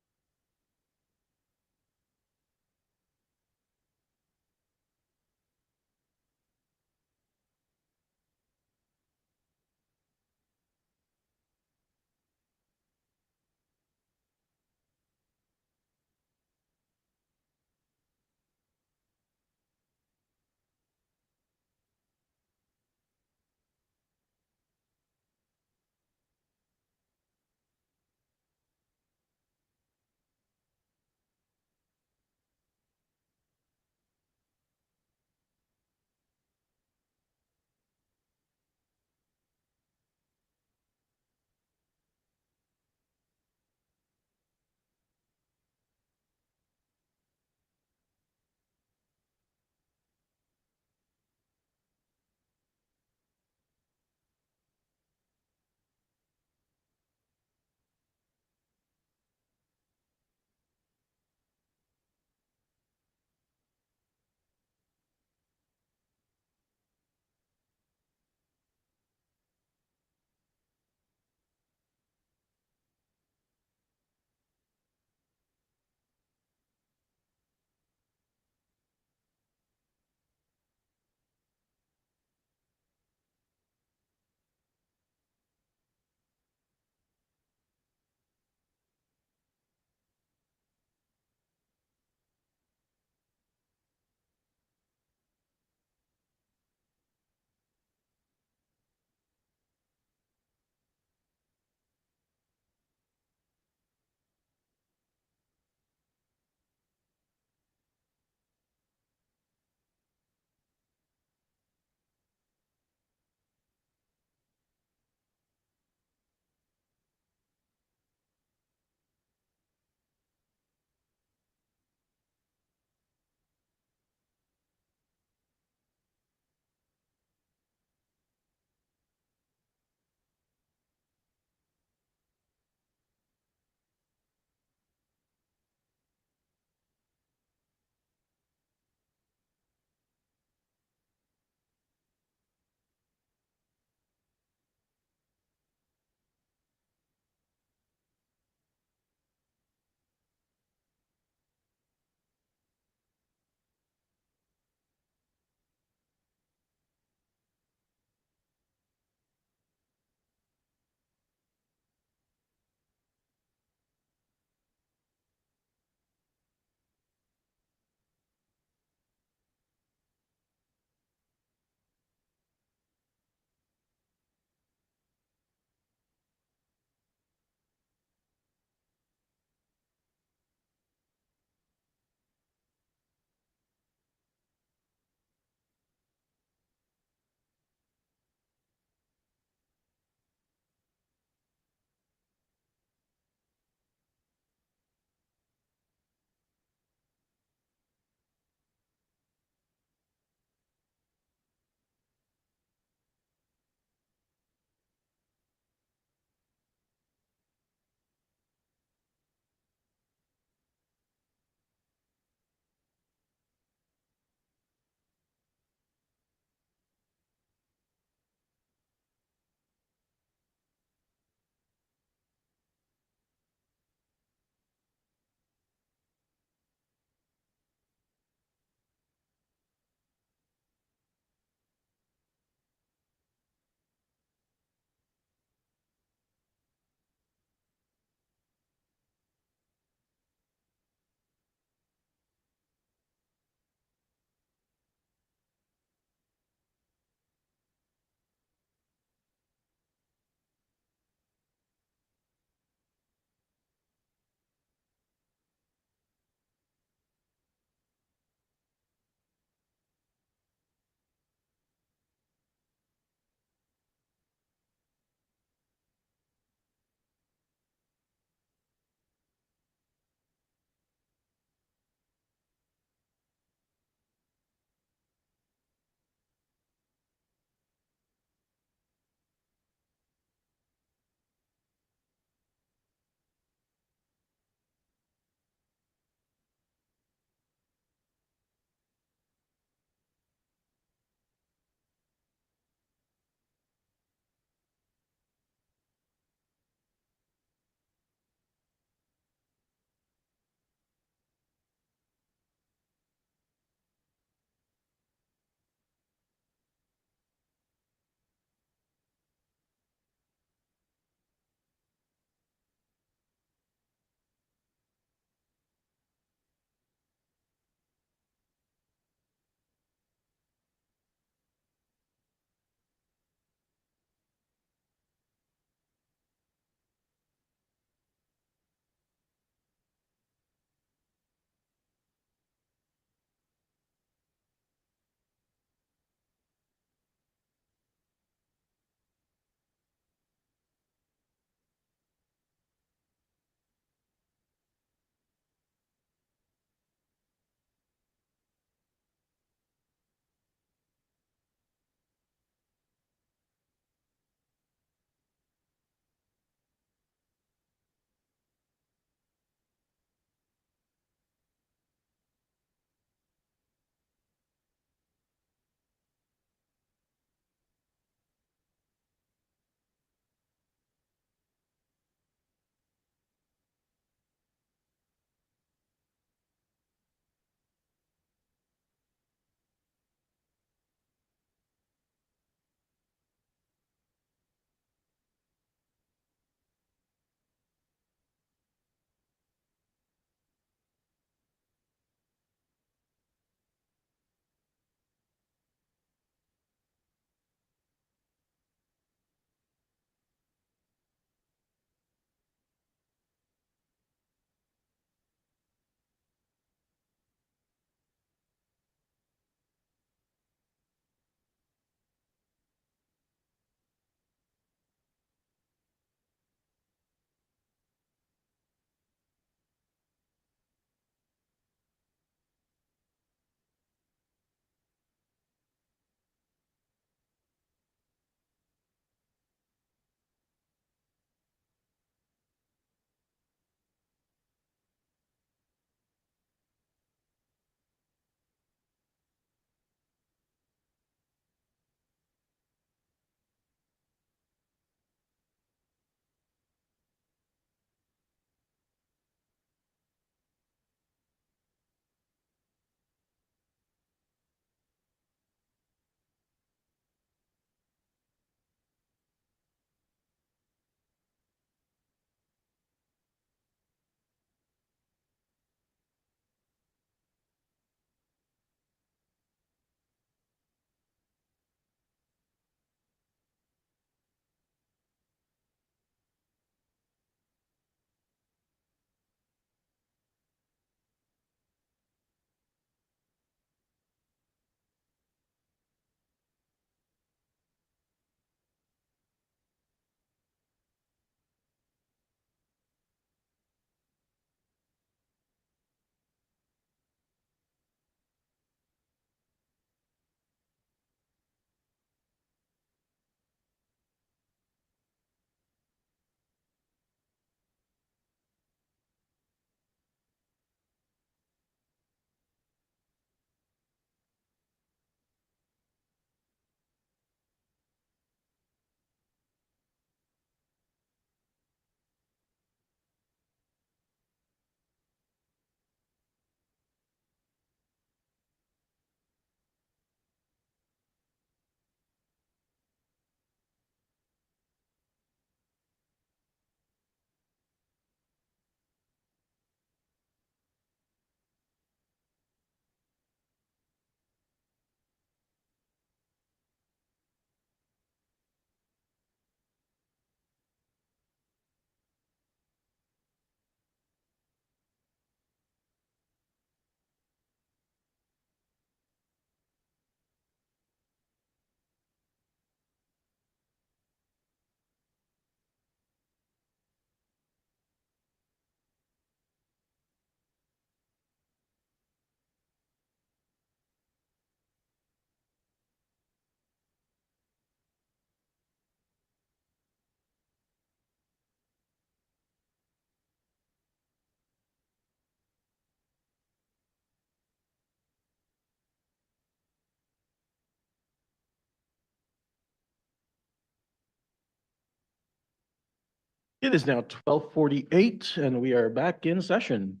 It is now 12:48 and we are back in session.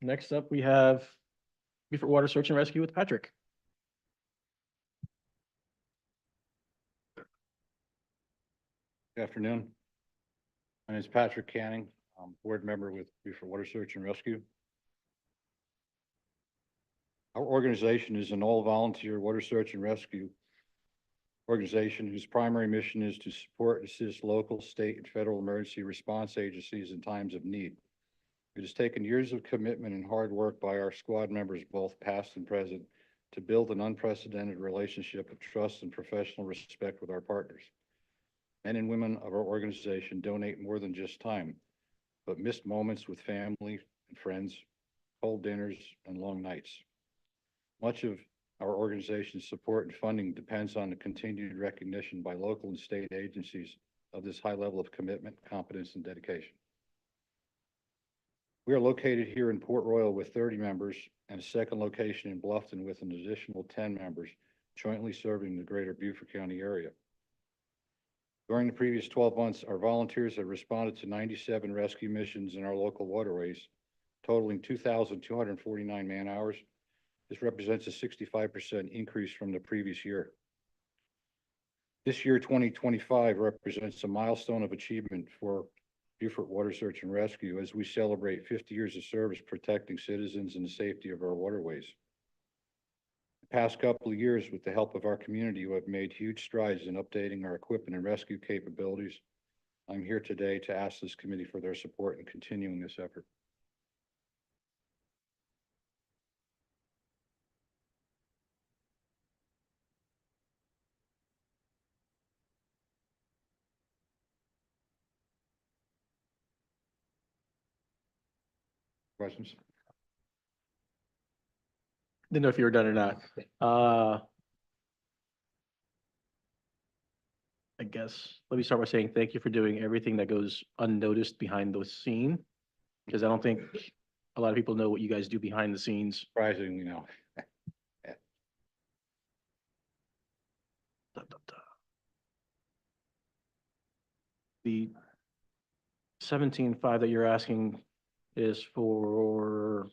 Next up, we have Beaufort Water Search and Rescue with Patrick. Good afternoon. My name is Patrick Canning. I'm a board member with Beaufort Water Search and Rescue. Our organization is an all-volunteer water search and rescue organization whose primary mission is to support and assist local, state, and federal emergency response agencies in times of need. It has taken years of commitment and hard work by our squad members, both past and present, to build an unprecedented relationship of trust and professional respect with our partners. Men and women of our organization donate more than just time, but missed moments with family and friends, cold dinners, and long nights. Much of our organization's support and funding depends on the continued recognition by local and state agencies of this high level of commitment, competence, and dedication. We are located here in Port Royal with 30 members and a second location in Bluffton with an additional 10 members jointly serving the greater Beaufort County area. During the previous 12 months, our volunteers have responded to 97 rescue missions in our local waterways, totaling 2,249 man-hours. This represents a 65% increase from the previous year. This year, 2025, represents a milestone of achievement for Beaufort Water Search and Rescue as we celebrate 50 years of service protecting citizens and the safety of our waterways. The past couple of years, with the help of our community who have made huge strides in updating our equipment and rescue capabilities, I'm here today to ask this committee for their support in continuing this effort. Questions? Didn't know if you were done or not. I guess, let me start by saying thank you for doing everything that goes unnoticed behind the scene. Because I don't think a lot of people know what you guys do behind the scenes. Surprisingly, no. The 17.5 that you're asking is for,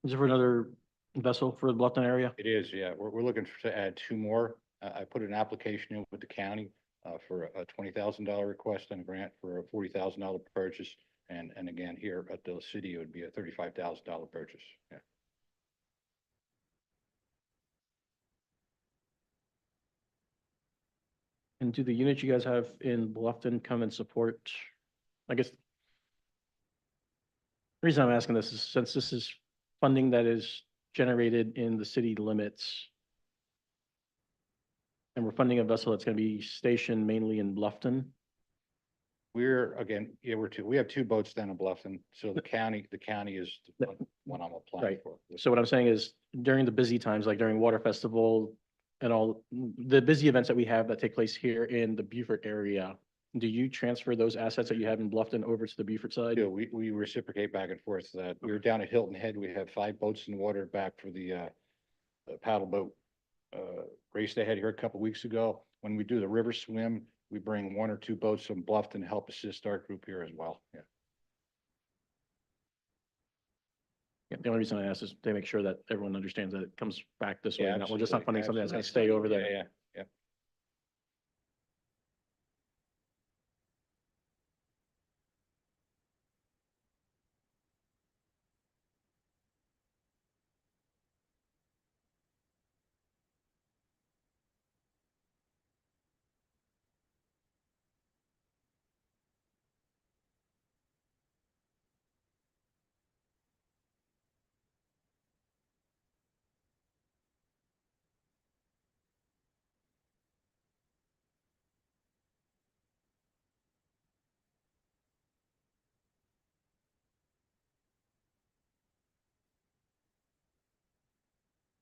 is it for another vessel for the Bluffton area? It is, yeah. We're looking to add 2 more. I put an application in with the county for a $20,000 request and a grant for a $40,000 purchase. And again, here at the city, it would be a $35,000 purchase. Yeah. And do the units you guys have in Bluffton come and support? I guess the reason I'm asking this is since this is funding that is generated in the city limits, and we're funding a vessel that's going to be stationed mainly in Bluffton. We're, again, yeah, we have 2 boats down in Bluffton. So the county is the one I'm applying Right. for. So what I'm saying is during the busy times, like during Water Festival and all the busy events that we have that take place here in the Beaufort area, do you transfer those assets that you have in Bluffton over to the Beaufort side? Yeah, we reciprocate back and forth. We were down at Hilton Head. We have 5 boats in the water back for the paddle boat race they had here a couple weeks ago. When we do the river swim, we bring 1 or 2 boats from Bluffton to help assist our group here as well. Yeah. Yeah, the only reason I ask is to make sure that everyone understands that it comes back this way. Yeah, We're just not funding something that's going to absolutely. stay over there. Yeah, yeah.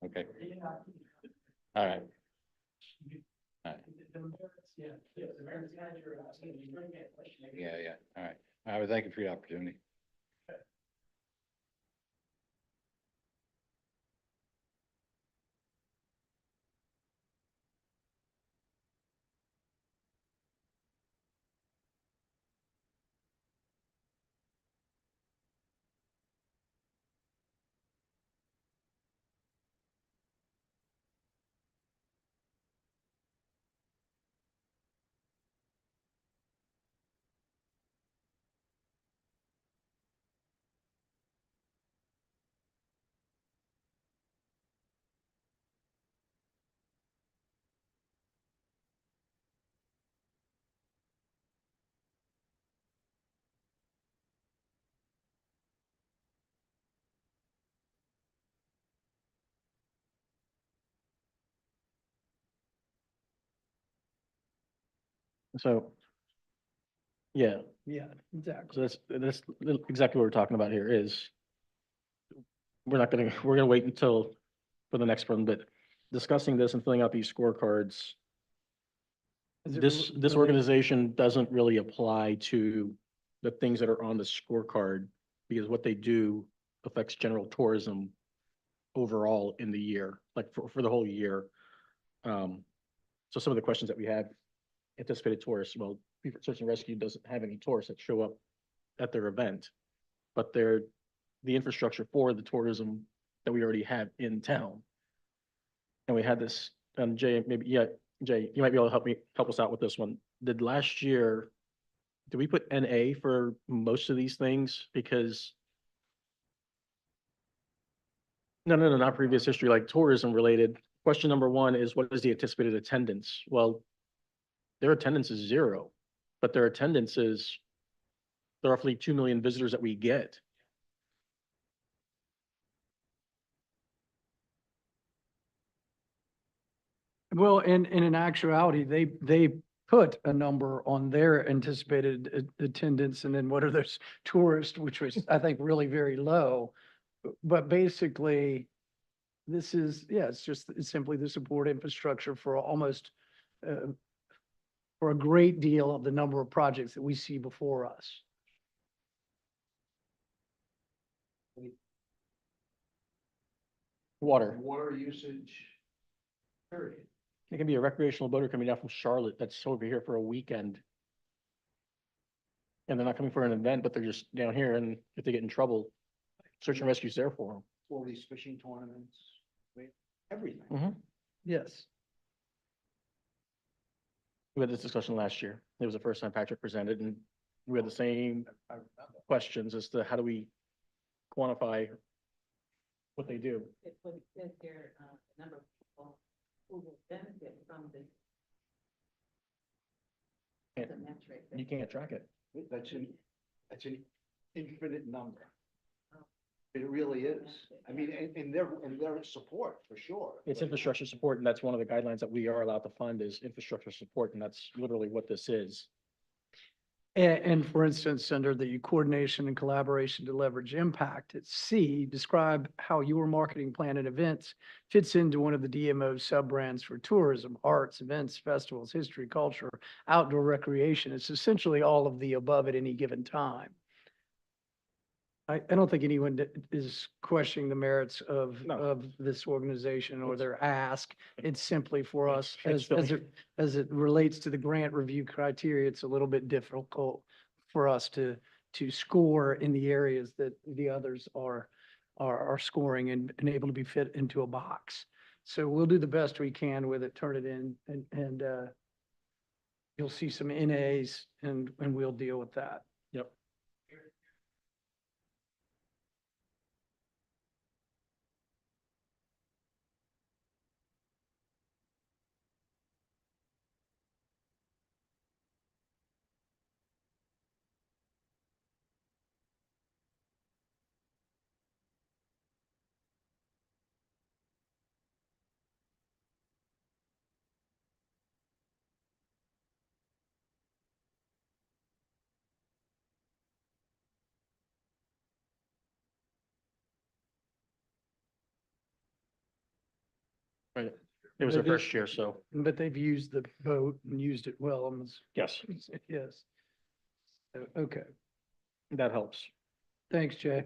Okay. All right. All right. Yeah. All right. I would thank you for your opportunity. So, yeah, Yeah, exactly. so that's exactly what we're talking about here is we're gonna wait until for the next one, but discussing this and filling out these scorecards, Is it this related- organization doesn't really apply to the things that are on the scorecard because what they do affects general tourism overall in the year, like for the whole year. So some of the questions that we had, anticipated tourists, well, Beaufort Search and Rescue doesn't have any tourists that show up at their event, but they're the infrastructure for the tourism that we already have in town. And we had this, Jay, maybe, yeah, Jay, you might be able to help us out with this one. Did last year, did we put NA for most of these things? Because no, not previous history, like tourism related. Question number one is what is the anticipated attendance? Well, their attendance is 0, but their attendance is the roughly 2 million visitors that we get. Well, and in actuality, they put a number on their anticipated attendance and then what are those tourists, which was, I think, really very low. But basically, this is, yeah, it's simply the support infrastructure for almost, for a great deal of the number of projects that we see before us. Water. Water usage, period. It can be a recreational boater coming down from Charlotte that's over here for a weekend. And they're not coming for an event, but they're just down here, and if they get in trouble, search and rescue's there for them. All these fishing tournaments, everything. Mm-hmm. Yes. We had this discussion last year. It was the first time Patrick presented, and we had the same questions as to how do we quantify what they do. number of people who will benefit from this. Can't- You can't track it. That's an infinite number. It really is. I mean, and their support, for sure. It's infrastructure support, and that's one of the guidelines that we are allowed to fund is infrastructure support, and that's literally what this is. And for instance, under the coordination and collaboration to leverage impact at C, describe how your marketing plan and events fits into one of the DMO sub-brands for tourism, arts, events, festivals, history, culture, outdoor recreation. It's essentially all of the above at any given time. I don't think anyone is questioning the merits of this organization or their ask. It's simply for us, as it relates to the grant review criteria, it's a little bit difficult for us to score in the areas that the others are scoring and able to be fit into a box. So we'll do the best we can with it, turn it in, and you'll see some NAs and we'll deal with that. Yep. Right. It was their first year, so But they've used the boat and used it well. yes, Yes. Okay. that helps. Thanks, Jay.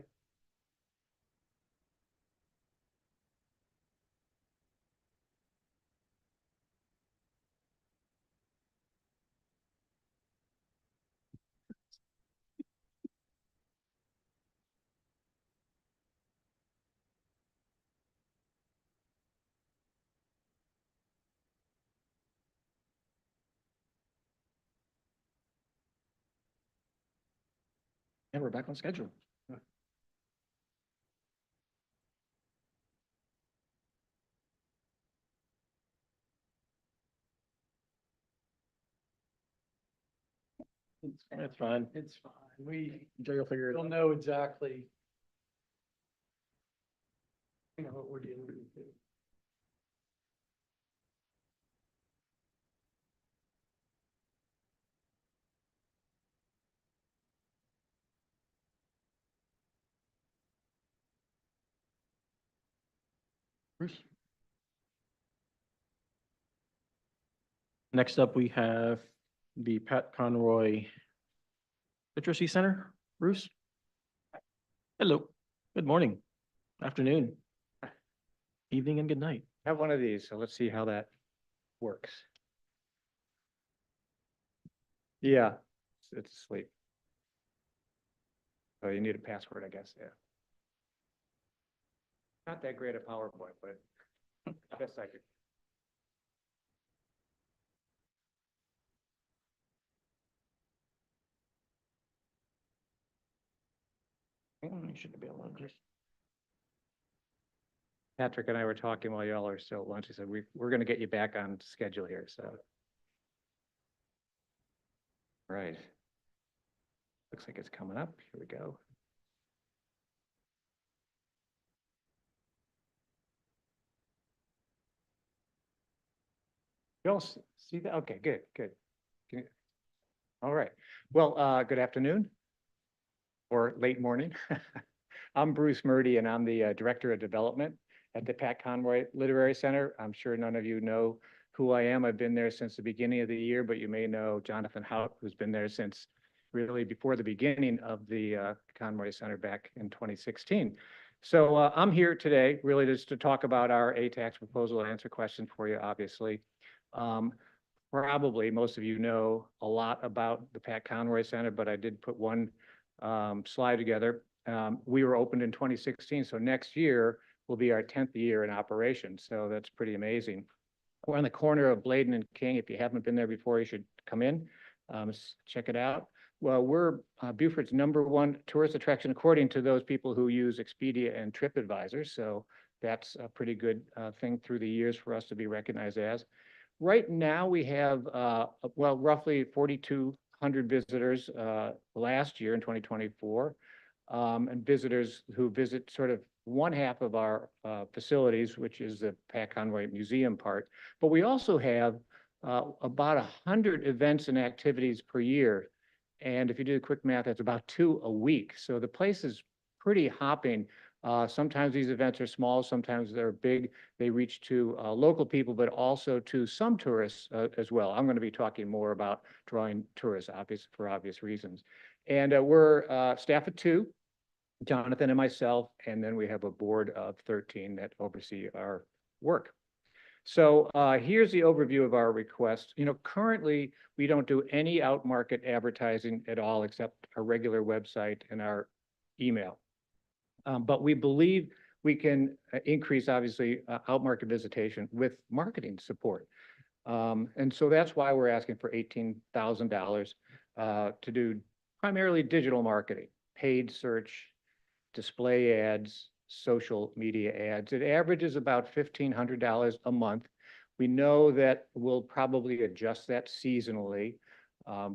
And we're back on schedule. It's fine. It's fine. We Jay will figure it don't out. know exactly, what we're dealing with. Bruce? Next up, we have the Pat Conroy Literacy Center. Bruce? Hello, good morning, afternoon, evening, and good night. Have one of these, so let's see how that works. Yeah, it's asleep. So you need a password, I guess, yeah. Not that great at PowerPoint, but best I could. You should be able to just. Patrick and I were talking while y'all are still at lunch. He said, we're gonna get you back on schedule here, so. Right. Looks like it's coming up. Here we go. You all see that? Okay, good, good. All right. Well, good afternoon or late morning. I'm Bruce Murdy, and I'm the Director of Development at the Pat Conroy Literary Center. I'm sure none of you know who I am. I've been there since the beginning of the year, but you may know Jonathan Hout, who's been there since really before the beginning of the Conroy Center back in 2016. So I'm here today really just to talk about our ATAX proposal and answer questions for you, obviously. Probably most of you know a lot about the Pat Conroy Center, but I did put one slide together. We were opened in 2016, so next year will be our 10th year in operation. So that's pretty amazing. We're on the corner of Bladen and King. If you haven't been there before, you should come in, check it out. Well, we're Beaufort's #1 tourist attraction, according to those people who use Expedia and TripAdvisor. So that's a pretty good thing through the years for us to be recognized as. Right now, we have, well, roughly 4,200 visitors last year in 2024, and visitors who visit sort of one half of our facilities, which is the Pat Conroy Museum part. But we also have about 100 events and activities per year. And if you do the quick math, that's about 2 a week. So the place is pretty hopping. Sometimes these events are small, sometimes they're big. They reach to local people, but also to some tourists as well. I'm going to be talking more about drawing tourists, for obvious reasons. And we're staff of 2, Jonathan and myself, and then we have a board of 13 that oversee our work. So here's the overview of our request. You know, currently we don't do any out-market advertising at all except our regular website and our email. But we believe we can increase, obviously, out-market visitation with marketing support. And so that's why we're asking for $18,000 to do primarily digital marketing, paid search, display ads, social media ads. It averages about $1,500 a month. We know that we'll probably adjust that seasonally,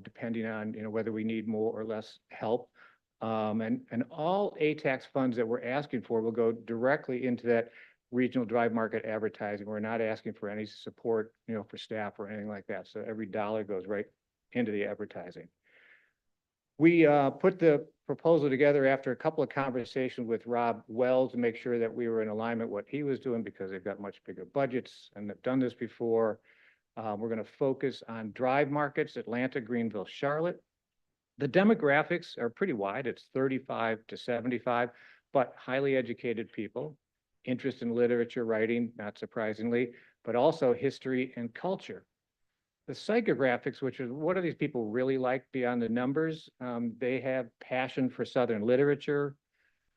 depending on whether we need more or less help. And all ATAX funds that we're asking for will go directly into that regional drive market advertising. We're not asking for any support, for staff or anything like that. So every dollar goes right into the advertising. We put the proposal together after a couple of conversations with Rob Wells to make sure that we were in alignment with what he was doing because they've got much bigger budgets and they've done this before. We're going to focus on drive markets, Atlanta, Greenville, Charlotte. The demographics are pretty wide. It's 35 to 75, but highly educated people, interest in literature, writing, not surprisingly, but also history and culture. The psychographics, which is what do these people really like beyond the numbers? They have passion for Southern literature.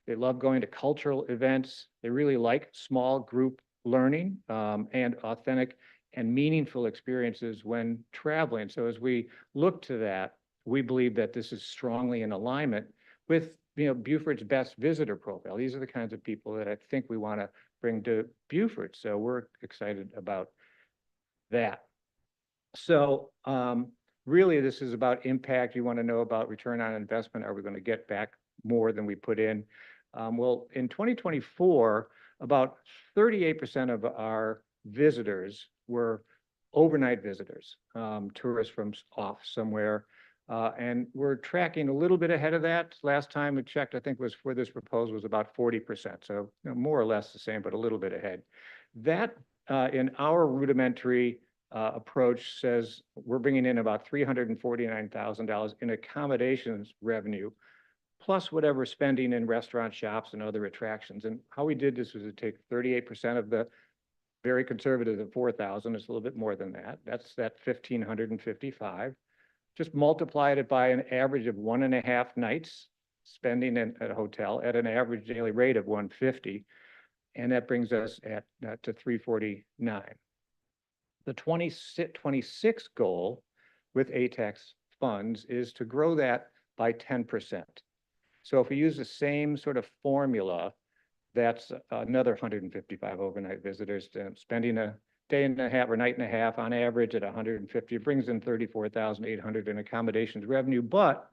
They love going to cultural events. They really like small group learning and authentic and meaningful experiences when traveling. So as we look to that, we believe that this is strongly in alignment with Beaufort's best visitor profile. These are the kinds of people that I think we want to bring to Beaufort. So we're excited about that. So really, this is about impact. You want to know about return on investment. Are we going to get back more than we put in? Well, in 2024, about 38% of our visitors were overnight visitors, tourists from off somewhere. And we're tracking a little bit ahead of that. Last time we checked, I think was for this proposal was about 40%. So more or less the same, but a little bit ahead. That, in our rudimentary approach says we're bringing in about $349,000 in accommodations revenue, plus whatever spending in restaurant shops and other attractions. And how we did this was to take 38% of the very conservative at 4,000, it's a little bit more than that. That's that 1,555. Just multiplied it by an average of 1.5 nights spending at a hotel at an average daily rate of 150. And that brings us to 349. The 2026 goal with ATAX funds is to grow that by 10%. So if we use the same sort of formula, that's another 155 overnight visitors, spending a day and a half or night and a half on average at 150. It brings in 34,800 in accommodations revenue. But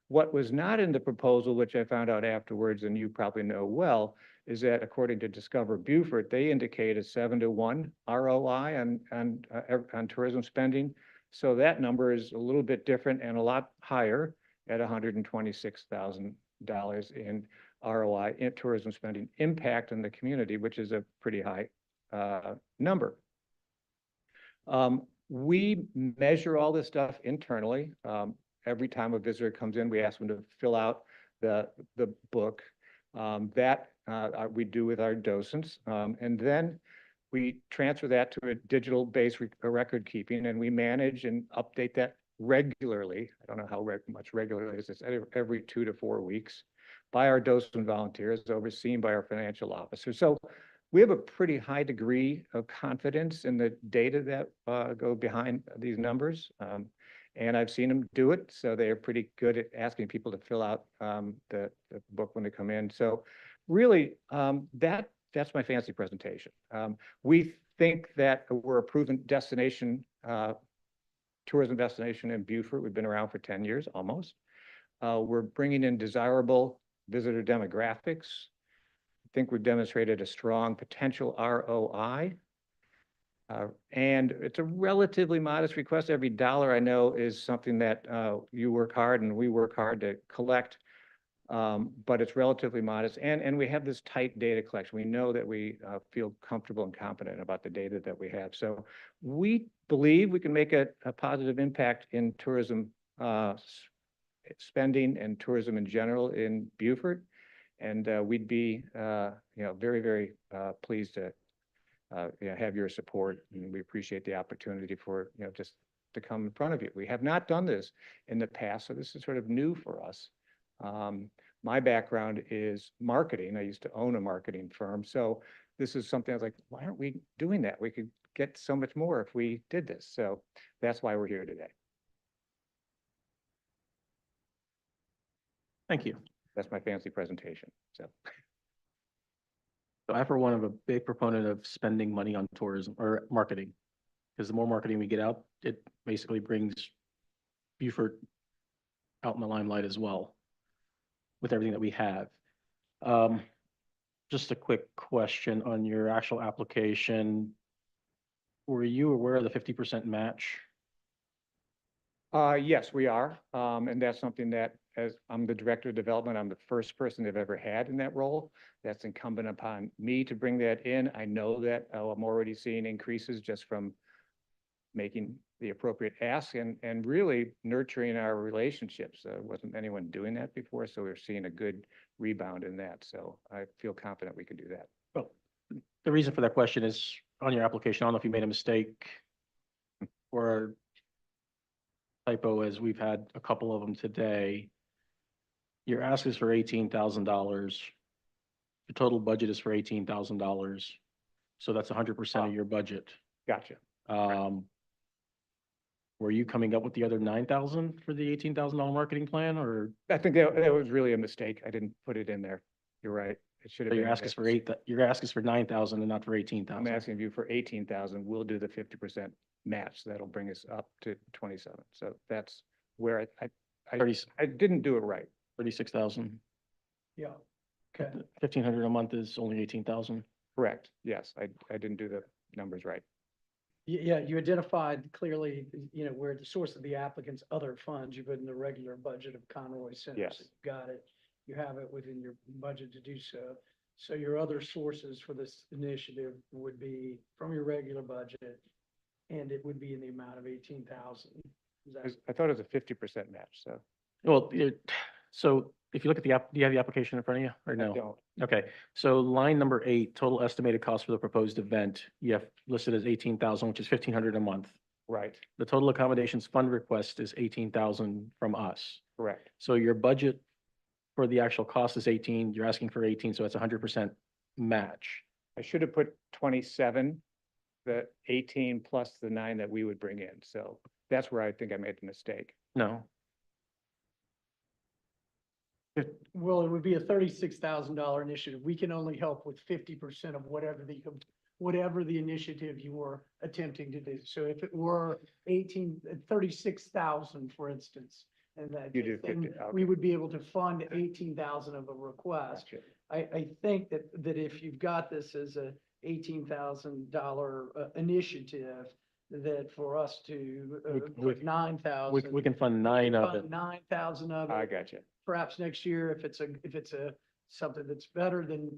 what was not in the proposal, which I found out afterwards, and you probably know well, is that according to Discover Beaufort, they indicate a 7-to-1 ROI on tourism spending. So that number is a little bit different and a lot higher at $126,000 in ROI in tourism spending impact on the community, which is a pretty high number. We measure all this stuff internally. Every time a visitor comes in, we ask them to fill out the book that we do with our docents. And then we transfer that to a digital based record keeping, and we manage and update that regularly. I don't know how much regularly it is. It's every 2 to 4 weeks by our docent volunteers, overseen by our financial officer. So we have a pretty high degree of confidence in the data that go behind these numbers. And I've seen them do it. So they are pretty good at asking people to fill out the book when they come in. So really, that's my fancy presentation. We think that we're a proven destination, tourism destination in Beaufort. We've been around for 10 years almost. We're bringing in desirable visitor demographics. I think we've demonstrated a strong potential ROI. And it's a relatively modest request. Every dollar I know is something that you work hard and we work hard to collect, but it's relatively modest. And we have this tight data collection. We know that we feel comfortable and confident about the data that we have. So we believe we can make a positive impact in tourism spending and tourism in general in Beaufort. And we'd be very, very pleased to have your support, and we appreciate the opportunity for just to come in front of you. We have not done this in the past, so this is sort of new for us. My background is marketing. I used to own a marketing firm, so this is something I was like, why aren't we doing that? We could get so much more if we did this. So that's why we're here today. Thank you. That's my fancy presentation. So. So I, for one, am a big proponent of spending money on tourism or marketing, because the more marketing we get out, it basically brings Beaufort out in the limelight as well with everything that we have. Just a quick question on your actual application. Were you aware of the 50% match? Yes, we are. And that's something that, as I'm the director of development, I'm the first person they've ever had in that role. That's incumbent upon me to bring that in. I know that I'm already seeing increases just from making the appropriate ask and really nurturing our relationships. Wasn't anyone doing that before, so we're seeing a good rebound in that. So I feel confident we can do that. Well, the reason for that question is on your application, I don't know if you made a mistake or typo, as we've had a couple of them today. Your ask is for $18,000. The total budget is for $18,000. So that's 100% of your budget. Gotcha. Were you coming up with the other 9,000 for the $18,000 marketing plan, or? I think that was really a mistake. I didn't put it in there. You're right. It should have So been. your ask is for your ask is for 9,000 and not for I'm 18,000. asking you for 18,000. We'll do the 50% match. That'll bring us up to 27. So that's where I didn't do it right. 36,000. Yeah. Okay. 1,500 a month is only 18,000. Correct. Yes, I didn't do the numbers right. Yeah, you identified clearly, where the source of the applicant's other funds, you put in the regular budget of Conroy Center. Yes. So you got it. You have it within your budget to do so. So your other sources for this initiative would be from your regular budget, and it would be in the amount of 18,000. I thought it was a 50% match, so. Well, so if you look at the app, do you have the application in front of you or I no? don't. Okay, so line number 8, total estimated cost for the proposed event, you have listed as 18,000, which is 1,500 a month. Right, The total accommodations fund request is 18,000 from us. correct. So your budget for the actual cost is 18, you're asking for 18, so that's 100% match. I should have put 27, the 18 plus the 9 that we would bring in. So that's where I think I made the mistake. No, Well, it would be a $36,000 initiative. We can only help with 50% of whatever the initiative you were attempting to do. So if it were 36,000, for instance, and that You do 50, then we okay. would be able to fund 18,000 of a request. Gotcha. I think that if you've got this as a $18,000 initiative, that for us to We- put 9,000. we can fund 9 of it. 9,000 of it. I got you. Perhaps next year, if it's something that's better, then,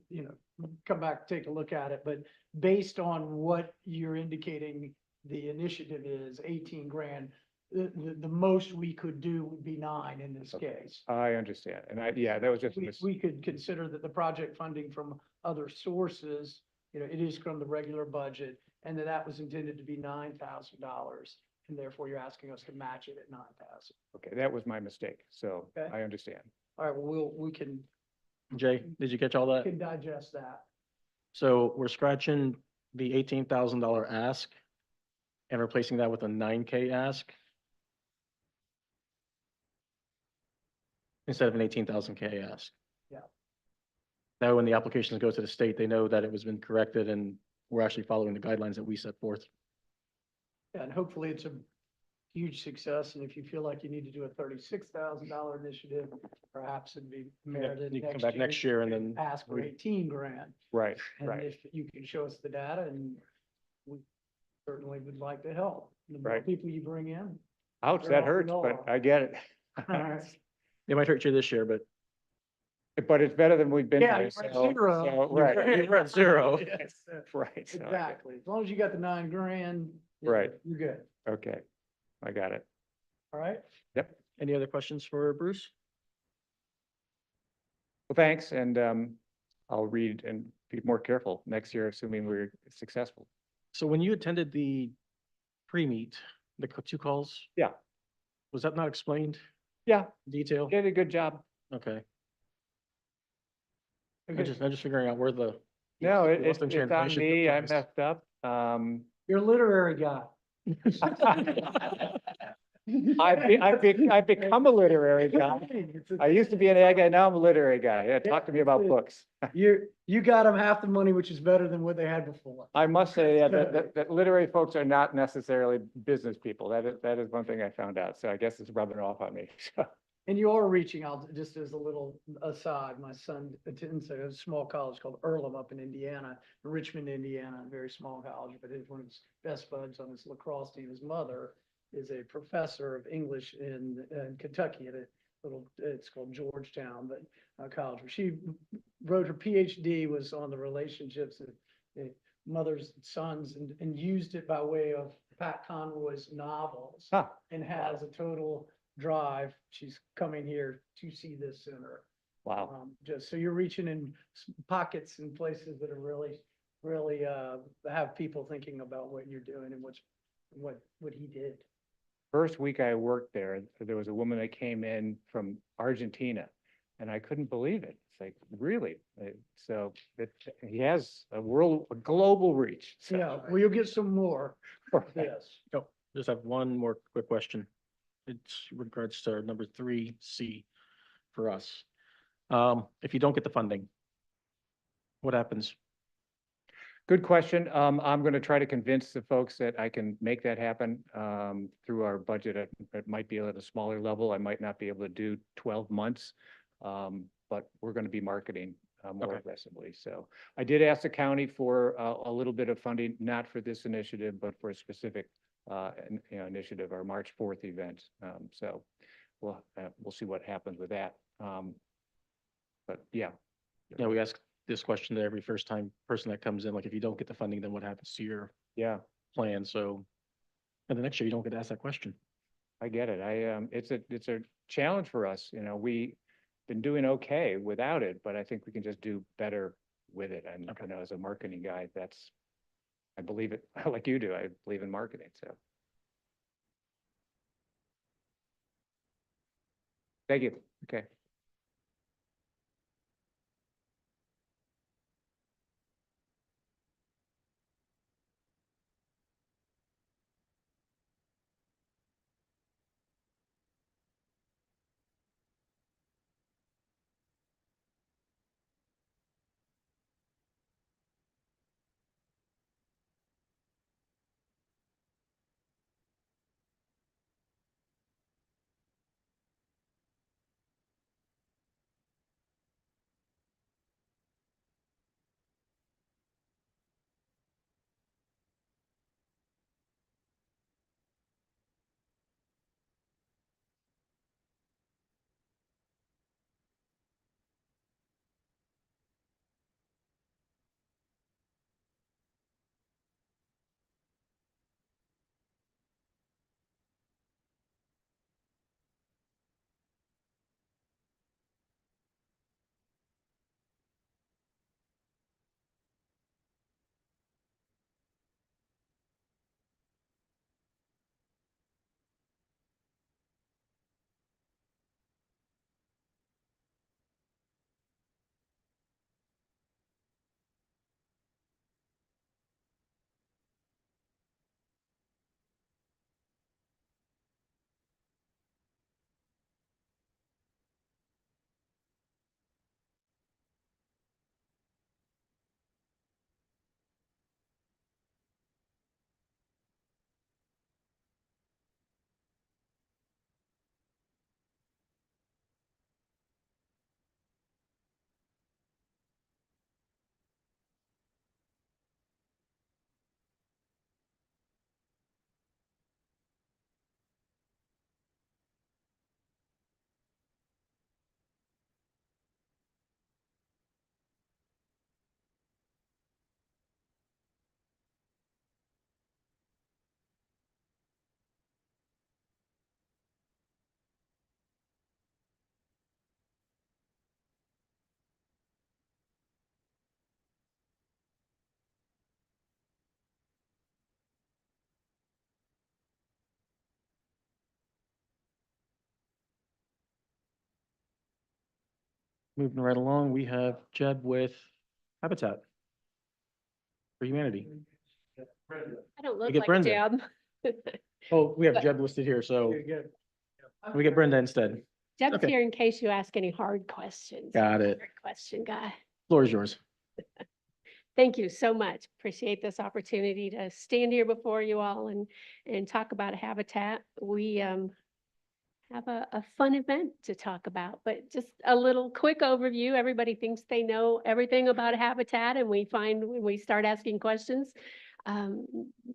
come back, take a look at it. But based on what you're indicating, the initiative is 18 grand. The most we could do would be 9 in this case. I understand. And yeah, that was just a We could consider that the project funding from other sources, it is from the regular budget, and that was intended to be $9,000. And therefore you're asking us to match it at 9,000. Okay, that was my mistake. So Okay. I understand. All right, well, we can Jay, did you catch all that? digest that. So we're scratching the $18,000 ask and replacing that with a 9K ask instead of an 18,000 K ask. Yeah. Now, when the applications go to the state, they know that it was been corrected and we're actually following the guidelines that we set forth. Yeah, and hopefully it's a huge success. And if you feel like you need to do a $36,000 initiative, perhaps it'd be merited. You can come back next year and then ask for we- 18 grand. Right, And right. if you can show us the data, and we certainly would like to help. The more Right. people you bring in. Ouch, They're that all hurts, in but all. I get it. All right. It might hurt you this year, but But it's better than we've been. Yeah, doing, you're at so- 0. so, Right, you're at 0. Yes, right. so I get it. exactly. As long as you got the 9 grand. Right. You're good. Okay, I got it. All right. Yep. Any other questions for Bruce? Well, thanks. And I'll read and be more careful next year, assuming we're successful. So when you attended the pre-meet, the 2 calls? Yeah. Was that not explained Yeah, in detail? did a good job. Okay. I'm Okay. just figuring out where the. No, lost in it's on translation me. I took place. messed up. You're a literary guy. I've become a literary guy. I used to be an ag guy, now I'm a literary guy. Yeah, talk to me about books. You got them half the money, which is better than what they had before. I must say that literary folks are not necessarily business people. That is one thing I found out. So I guess it's rubbing off on me. And you are reaching out, just as a little aside, my son attends a small college called Earlham up in Indiana, Richmond, Indiana, a very small college, but one of his best buds on his lacrosse team, his mother is a professor of English in Kentucky at a it's called Georgetown, but college. She wrote her PhD was on the relationships of mothers and sons, and used it by way of Pat Conroy's novels, Huh. and has a total drive. She's coming here to see this center. Wow. Just so you're reaching in pockets and places that are really have people thinking about what you're doing and what he did. First week I worked there, there was a woman that came in from Argentina and I couldn't believe it. It's like, really? So he has a global reach. So- Yeah, well, you'll get some more. Yes. Oh, just have one more quick question. It's regards to number 3C for us. If you don't get the funding, what happens? Good question. I'm going to try to convince the folks that I can make that happen through our budget. It might be at a smaller level. I might not be able to do 12 months, but we're going to be marketing more Okay. aggressively. So I did ask the county for a little bit of funding, not for this initiative, but for a specific initiative, our March 4th event. So we'll see what happens with that. But yeah. Yeah, we asked this question to every first time person that comes in, like, if you don't get the funding, then what happens to your Yeah, plan? So, and the next year you don't get to ask that question. I get it. It's a challenge for us, we been doing okay without it, but I think we can just do better with it. And, as a marketing guy, I believe it, like you do, I believe in marketing, so. Thank you. Okay. Moving right along, we have Jeb with Habitat for Humanity. I don't We look get like Brenda. Jeb. Oh, we have But- Jeb listed here, so we get Brenda instead. Jeb's Okay. here in case you ask any hard questions. Got it. Great question, guy. Floor is yours. Thank you so much. Appreciate this opportunity to stand here before you all and talk about Habitat. We have a fun event to talk about, but just a little quick overview. Everybody thinks they know everything about Habitat, and we find when we start asking questions, um,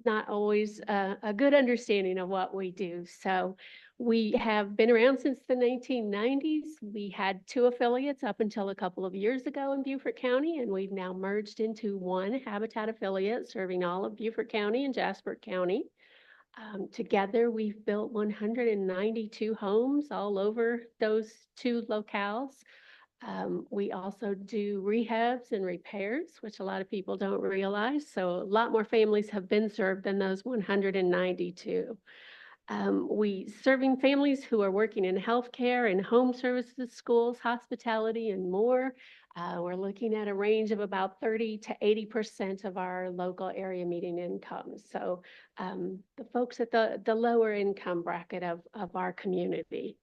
not always a good understanding of what we do. So we have been around since the 1990s. We had 2 affiliates up until a couple of years ago in Beaufort County, and we've now merged into 1 Habitat affiliate serving all of Beaufort County and Jasper County. Together, we've built 192 homes all over those 2 locales. We also do rehabs and repairs, which a lot of people don't realize. So a lot more families have been served than those 192. We serving families who are working in healthcare and home services, schools, hospitality, and more. We're looking at a range of about 30 to 80% of our local area median income. So the folks at the lower income bracket of our community.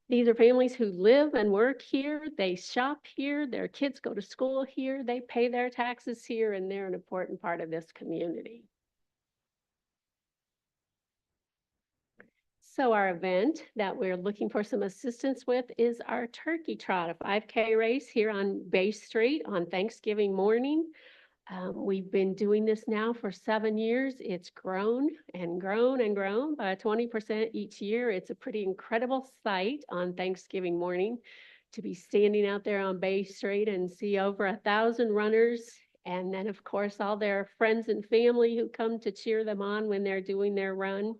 These are families who live and work here, they shop here, their kids go to school here, they pay their taxes here, and they're an important part of this community. So our event that we're looking for some assistance with is our turkey trot, a 5K race here on Bay Street on Thanksgiving morning. We've been doing this now for 7 years. It's grown and grown and grown by 20% each year. It's a pretty incredible sight on Thanksgiving morning to be standing out there on Bay Street and see over 1,000 runners. And then, of course, all their friends and family who come to cheer them on when they're doing their run.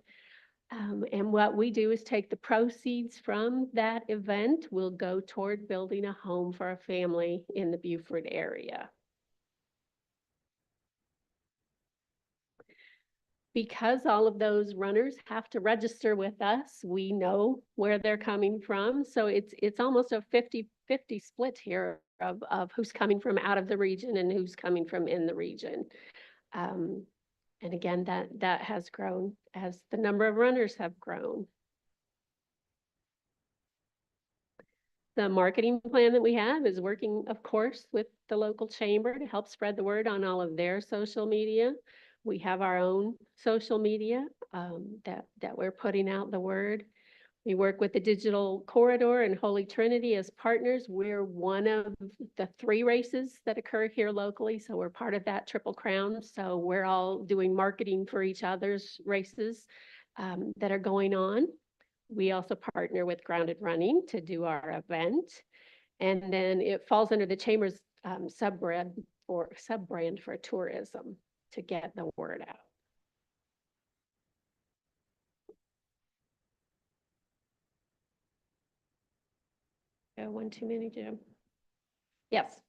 And what we do is take the proceeds from that event, will go toward building a home for a family in the Beaufort area. Because all of those runners have to register with us, we know where they're coming from. So it's almost a 50-50 split here of who's coming from out of the region and who's coming from in the region. And again, that has grown as the number of runners have grown. The marketing plan that we have is working, of course, with the local chamber to help spread the word on all of their social media. We have our own social media that we're putting out the word. We work with the Digital Corridor and Holy Trinity as partners. We're one of the 3 races that occur here locally, so we're part of that Triple Crown. So we're all doing marketing for each other's races that are going on. We also partner with Grounded Running to do our event. And then it falls under the Chamber's sub-brand for tourism to get the word out. One too many, Jim. Yes.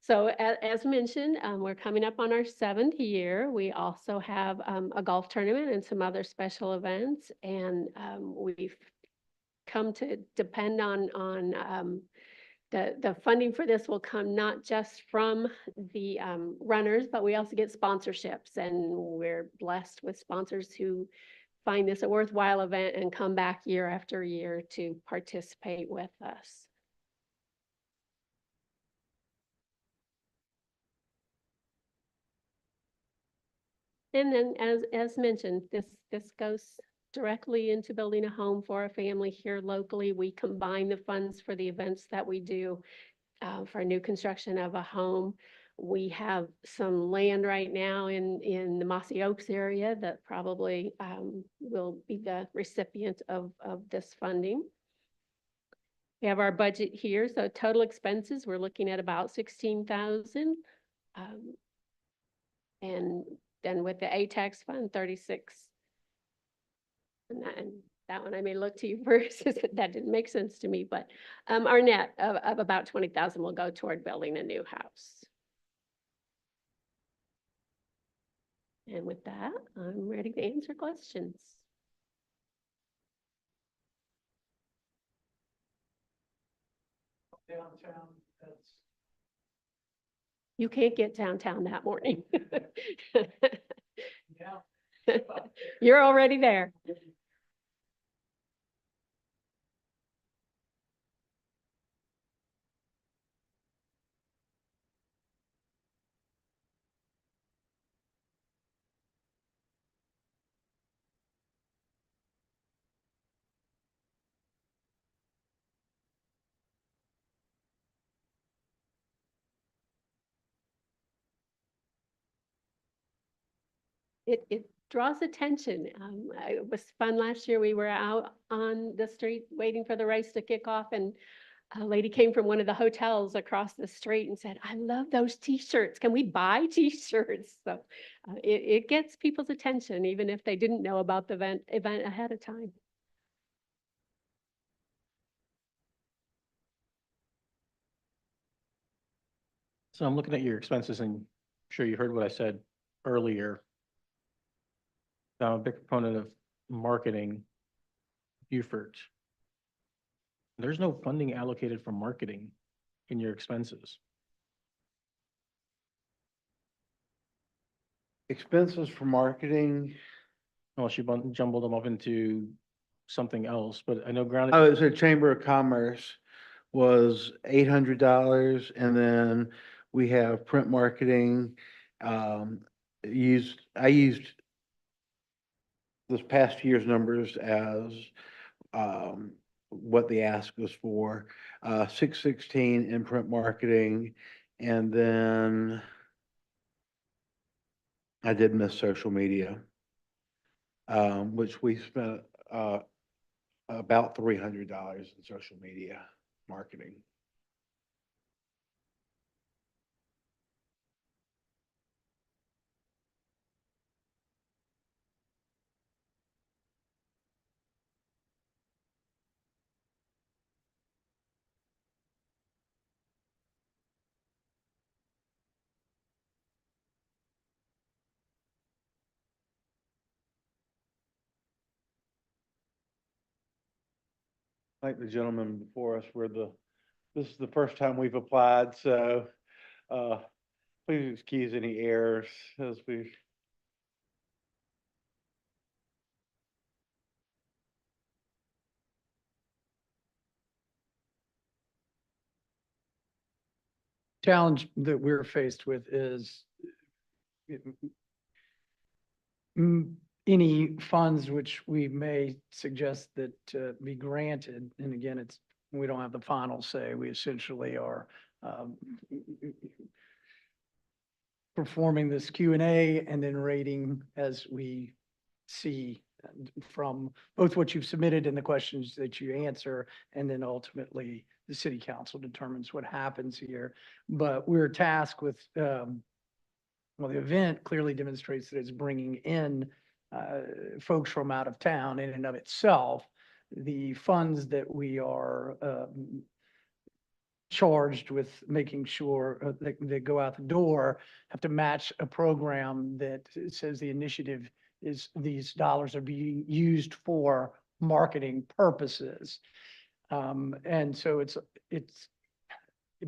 So as mentioned, we're coming up on our 7th year. We also have a golf tournament and some other special events. And we've come to depend on the funding for this will come not just from the runners, but we also get sponsorships. And we're blessed with sponsors who find this a worthwhile event and come back year after year to participate with us. And then as mentioned, this goes directly into building a home for a family here locally. We combine the funds for the events that we do for new construction of a home. We have some land right now in the Mossy Oaks area that probably will be the recipient of this funding. We have our budget here. So total expenses, we're looking at about 16,000. And then with the ATAX fund, 36. And that one I may look to you first. That didn't make sense to me, but our net of about 20,000 will go toward building a new house. And with that, I'm ready to answer questions. Downtown, that's You can't get downtown that morning. yeah. You're already there. It draws attention. It was fun last year. We were out on the street waiting for the race to kick off, and a lady came from one of the hotels across the street and said, "I love those T-shirts. Can we buy T-shirts?" So it gets people's attention, even if they didn't know about the event ahead of time. So I'm looking at your expenses, and I'm sure you heard what I said earlier. I'm a big proponent of marketing Beaufort. There's no funding allocated for marketing in your expenses. Expenses for marketing. Unless you jumbled them up into something else, but I know Oh, so Chamber of Commerce was $800, and then we have print marketing. I used this past year's numbers as what the ask was for. 616 in print marketing, and then I did miss social media, which we spent about $300 in social media marketing. like the gentleman before us, this is the first time we've applied, so, please excuse any errors as we. Challenge that we're faced with is any funds which we may suggest that be granted, and again, we don't have the final say, we essentially are performing this Q&A and then rating as we see from both what you've submitted and the questions that you answer, and then ultimately the city council determines what happens here. But we're tasked with, well, the event clearly demonstrates that it's bringing in folks from out of town in and of itself. The funds that we are charged with making sure they go out the door have to match a program that says the initiative is these dollars are being used for marketing purposes. And so it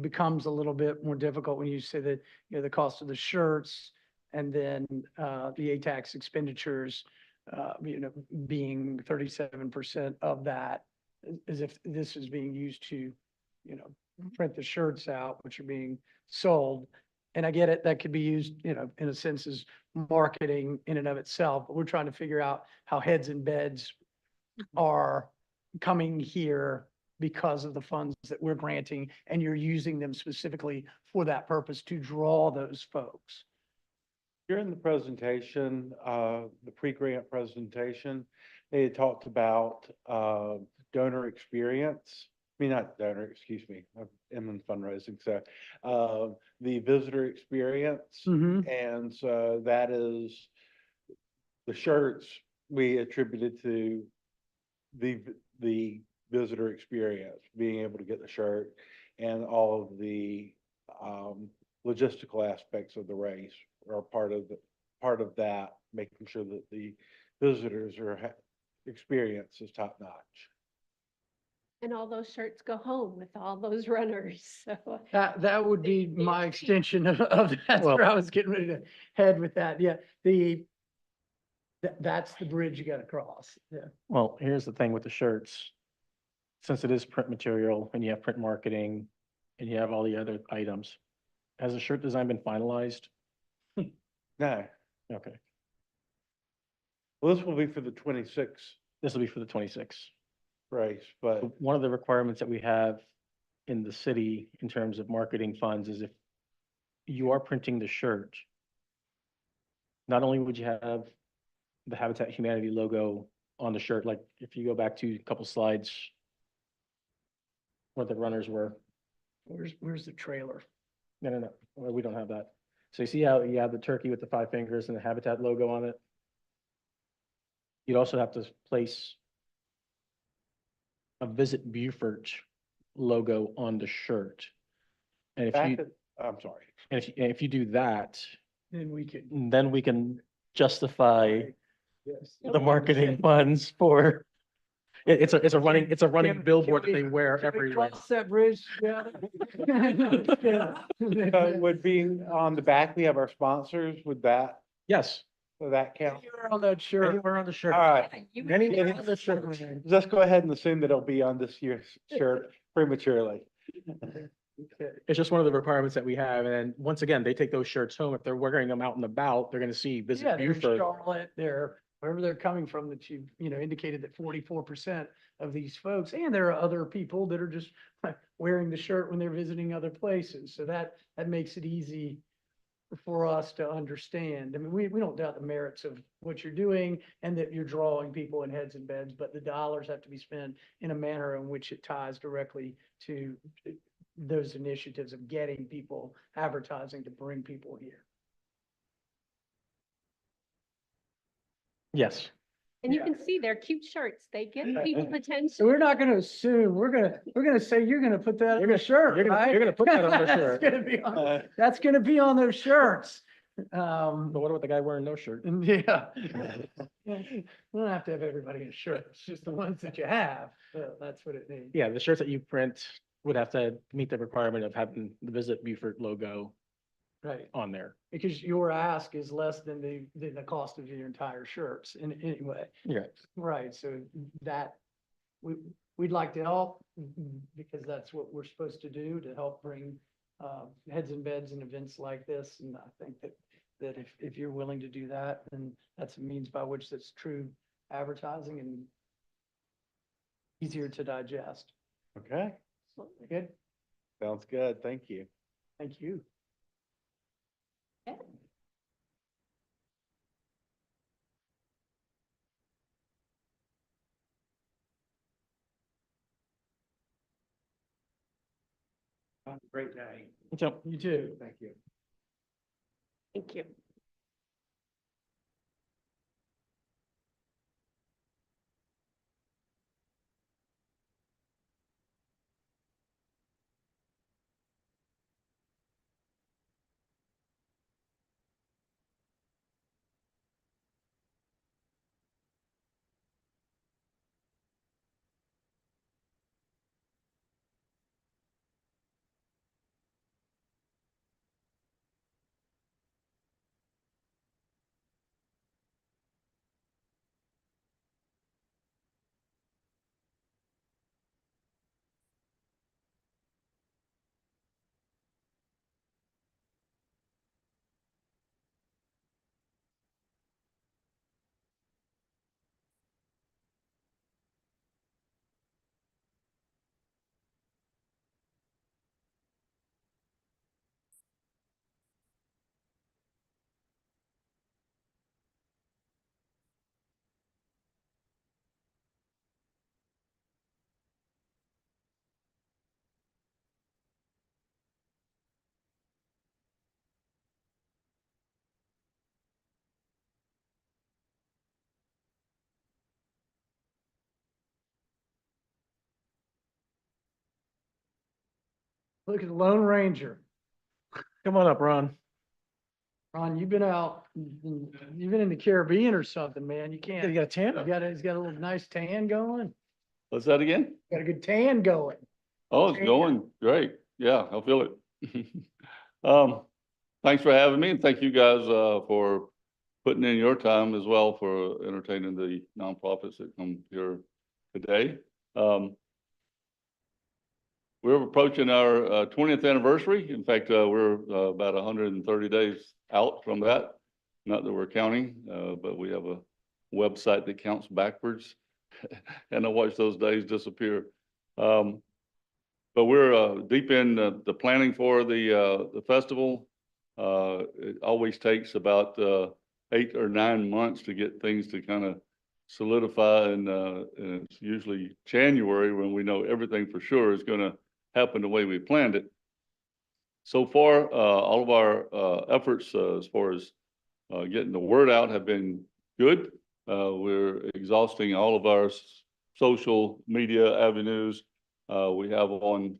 becomes a little bit more difficult when you say that, you know, the cost of the shirts and then the ATAX expenditures, you know, being 37% of that, as if this is being used to, you know, print the shirts out, which are being sold. And I get it, that could be used, you know, in a sense as marketing in and of itself, but we're trying to figure out how heads and beds are coming here because of the funds that we're granting, and you're using them specifically for that purpose to draw those folks. During the presentation, the pre-grant presentation, they had talked about donor experience. I mean, not donor, excuse me, I'm in fundraising, so the visitor experience. And so that is the shirts we attributed to the visitor experience, being able to get the shirt and all of the logistical aspects of the race are part of that, making sure that the visitors experience is top notch. And all those shirts go home with all those runners, so. That would be my extension of that's where I was getting ready to head with that. Yeah, that's the bridge you got to cross. Yeah. Well, here's the thing with the shirts. Since it is print material and you have print marketing and you have all the other items, has the shirt design been finalized? No, Okay, well, this will be for the 26 this will be for the 26. race, but One of the requirements that we have in the city in terms of marketing funds is if you are printing the shirt, not only would you have the Habitat Humanity logo on the shirt, like if you go back to a couple slides where the runners were. Where's the trailer? No, well, we don't have that. So you see how you have the turkey with the 5 fingers and the Habitat logo on it? You'd also have to place a Visit Beaufort logo on the shirt. And I'm sorry. and if you do that, Then we can justify Yes. the marketing funds for, it's a running billboard that they wear every race. Cross that bridge. Yeah. Would be on the back, we have our sponsors, would that Yes. count? Anywhere on that shirt. Anywhere on the shirt. All right, Anywhere on the shirt. let's go ahead and assume that it'll be on this year's shirt prematurely. It's just one of the requirements that we have. And once again, they take those shirts home. If they're wearing them out and about, they're going to see Visit Yeah, they're in Beaufort. Charlotte, they're wherever they're coming from, that you know, indicated that 44% of these folks, and there are other people that are just wearing the shirt when they're visiting other places. So that makes it easy for us to understand. I mean, we don't doubt the merits of what you're doing and that you're drawing people in heads and beds, but the dollars have to be spent in a manner in which it ties directly to those initiatives of getting people advertising to bring people here. Yes. And you can see they're cute shirts. They get people's attention. So we're not gonna assume, we're gonna say you're gonna put that on the shirt, right? You're gonna put that on the shirt. That's gonna be on those shirts. But what about the guy wearing no shirt? Yeah. You don't have to have everybody in shirts, it's just the ones that you have, that's what it needs. Yeah, the shirts that you print would have to meet the requirement of having the Visit Beaufort logo Right, on there. because your ask is less than the cost of your entire shirts in any way. Yeah. Right, so that, we'd like to help, because that's what we're supposed to do, to help bring heads and beds and events like this, and I think that if you're willing to do that, then that's a means by which that's true advertising and easier to digest. Okay, Good, sounds good. Thank you. thank you. Have a great day. So, You too. Thank you. Thank you. Look at the Lone Ranger. come on up, Ron. Ron, you've been out, you've been in the Caribbean or something, man. You can't. You got a tan You up. he's got a little nice tan going. What's that again? Got a good tan going. Oh, it's going great. Yeah, I feel it. Thanks for having me, and thank you guys, for putting in your time as well for entertaining the nonprofits that come here today. We're approaching our 20th anniversary. In fact, we're about 130 days out from that. Not that we're counting, but we have a website that counts backwards, and I watch those days disappear. But we're deep in the planning for the festival. It always takes about 8 or 9 months to get things to kind of solidify, and it's usually January when we know everything for sure is going to happen the way we planned it. So far, all of our efforts as far as getting the word out have been good. We're exhausting all of our social media avenues. We have on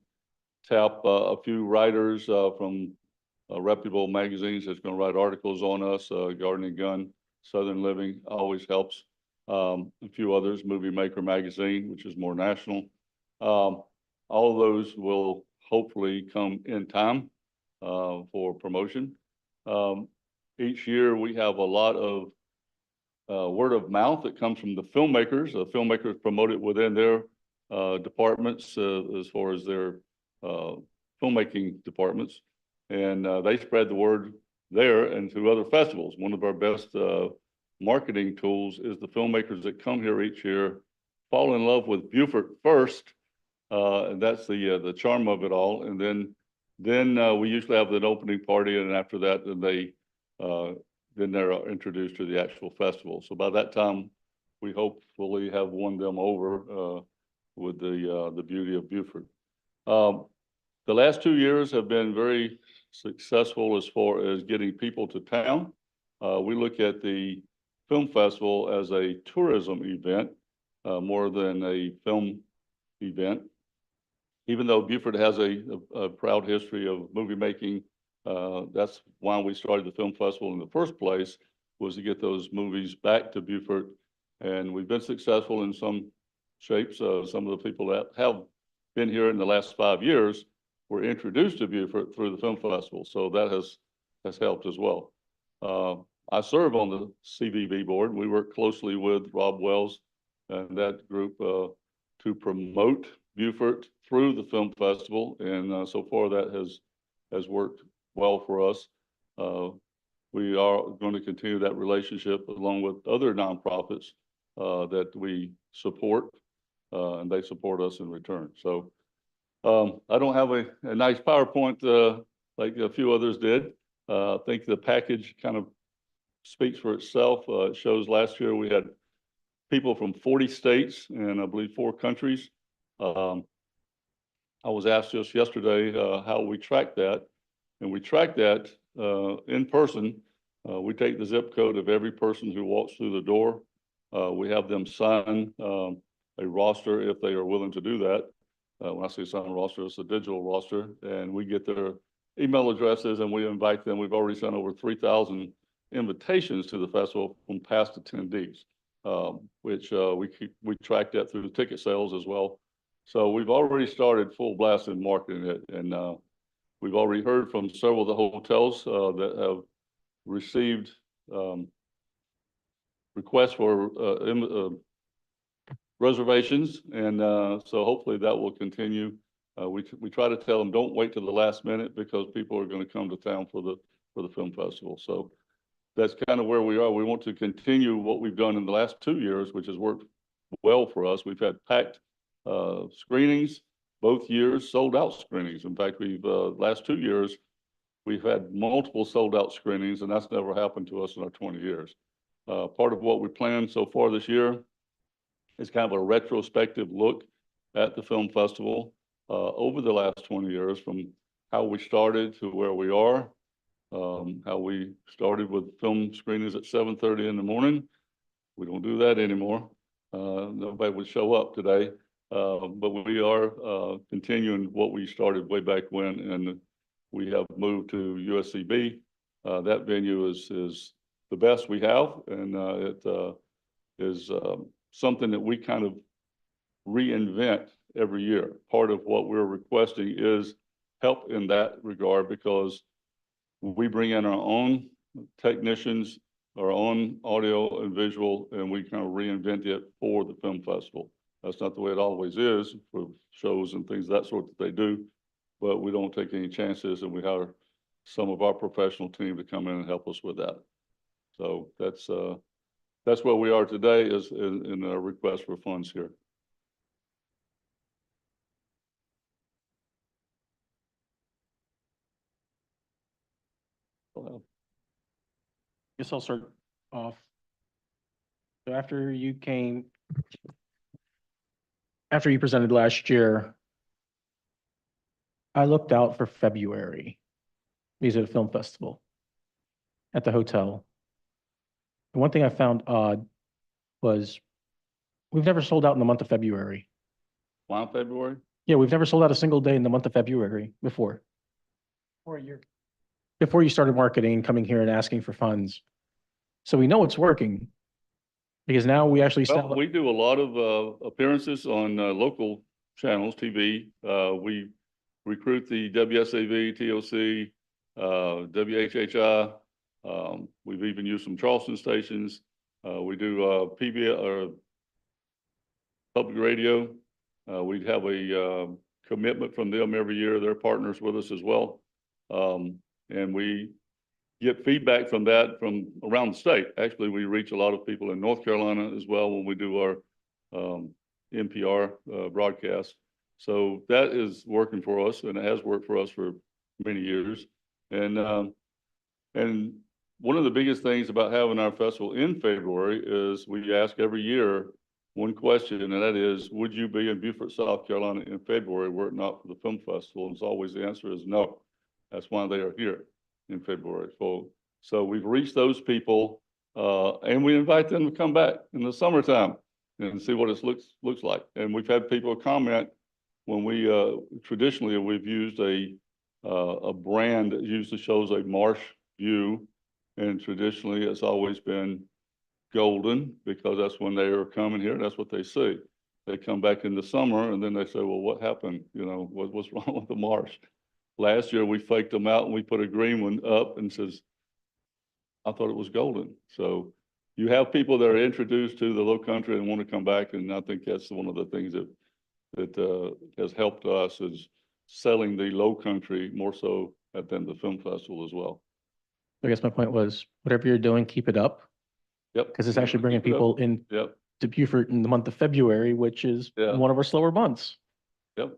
tap a few writers from reputable magazines that's going to write articles on us. Garden and Gun, Southern Living always helps. A few others, Movie Maker Magazine, which is more national. All of those will hopefully come in time for promotion. Each year we have a lot of word of mouth that comes from the filmmakers. The filmmakers promote it within their departments as far as their filmmaking departments, and they spread the word there and to other festivals. One of our best marketing tools is the filmmakers that come here each year fall in love with Beaufort first, and that's the charm of it all. And then we usually have an opening party, and after that, then they're introduced to the actual festival. So by that time, we hopefully have won them over with the beauty of Beaufort. The last 2 years have been very successful as far as getting people to town. We look at the film festival as a tourism event more than a film event. Even though Beaufort has a proud history of movie making, That's why we started the film festival in the first place, was to get those movies back to Beaufort. And we've been successful in some shapes. Some of the people that have been here in the last 5 years were introduced to Beaufort through the film festival. So that has helped as well. I serve on the CVB board. We work closely with Rob Wells and that group to promote Beaufort through the film festival. And so far that has worked well for us. We are going to continue that relationship along with other nonprofits that we support, and they support us in return. So I don't have a nice PowerPoint like a few others did. I think the package kind of speaks for itself. It shows last year we had people from 40 states and I believe 4 countries. I was asked just yesterday how we track that, and we track that in person. We take the zip code of every person who walks through the door. We have them sign a roster if they are willing to do that. When I say sign a roster, it's a digital roster, and we get their email addresses and we invite them. We've already sent over 3,000 invitations to the festival from past attendees, which we track that through the ticket sales as well. So we've already started full blast in marketing it, and we've already heard from several of the hotels that have received requests for reservations, and so hopefully that will continue. We try to tell them don't wait till the last minute because people are going to come to town for the film festival. So that's kind of where we are. We want to continue what we've done in the last 2 years, which has worked well for us. We've had packed screenings, both years, sold out screenings. In fact, we've last 2 years, we've had multiple sold out screenings, and that's never happened to us in our 20 years. Part of what we planned so far this year is kind of a retrospective look at the film festival over the last 20 years, from how we started to where we are. How we started with film screenings at 7:30 in the morning. We don't do that anymore. Nobody would show up today, but we are continuing what we started way back when, and we have moved to USCB. That venue is the best we have, and it is something that we kind of reinvent every year. Part of what we're requesting is help in that regard, because we bring in our own technicians, our own audio and visual, and we kind of reinvent it for the film festival. That's not the way it always is for shows and things of that sort that they do, but we don't take any chances, and we hire some of our professional team to come in and help us with that. So that's where we are today, is in a request for funds here. Guess I'll start off. So after you presented last year, I looked out for February. These are the film festival at the hotel. The one thing I found odd was we've never sold out in the month of February. Wow, February? Yeah, we've never sold out a single day in the month of February before. For a year. Before you started marketing and coming here and asking for funds. So we know it's working, because now we actually Well, we do a lot of appearances on local channels, TV. We recruit the WSAV, TOC, WHHI. We've even used some Charleston stations. We do PBS or public radio. We have a commitment from them every year. They're partners with us as well. And we get feedback from that from around the state. Actually, we reach a lot of people in North Carolina as well when we do our NPR broadcast. So that is working for us, and it has worked for us for many years. And one of the biggest things about having our festival in February is we ask every year one question, and that is, would you be in Beaufort, South Carolina in February were it not for the film festival? And it's always the answer is no. That's why they are here in February. So we've reached those people, and we invite them to come back in the summertime and see what it looks like. And we've had people comment when we traditionally we've used a a brand that usually shows a marsh view. And traditionally, it's always been golden because that's when they are coming here. That's what they see. They come back in the summer and then they say, well, what happened? You know, what's wrong with the marsh? Last year, we faked them out and we put a green one up and says, I thought it was golden. So you have people that are introduced to the low country and want to come back. And I think that's one of the things that has helped us is selling the low country more so than the film festival as well. I guess my point was, whatever you're doing, keep it up. Yep. Because it's actually bringing Keep it up. people in Yep. to Beaufort in the month of February, which is Yeah. one of our slower months. Yep.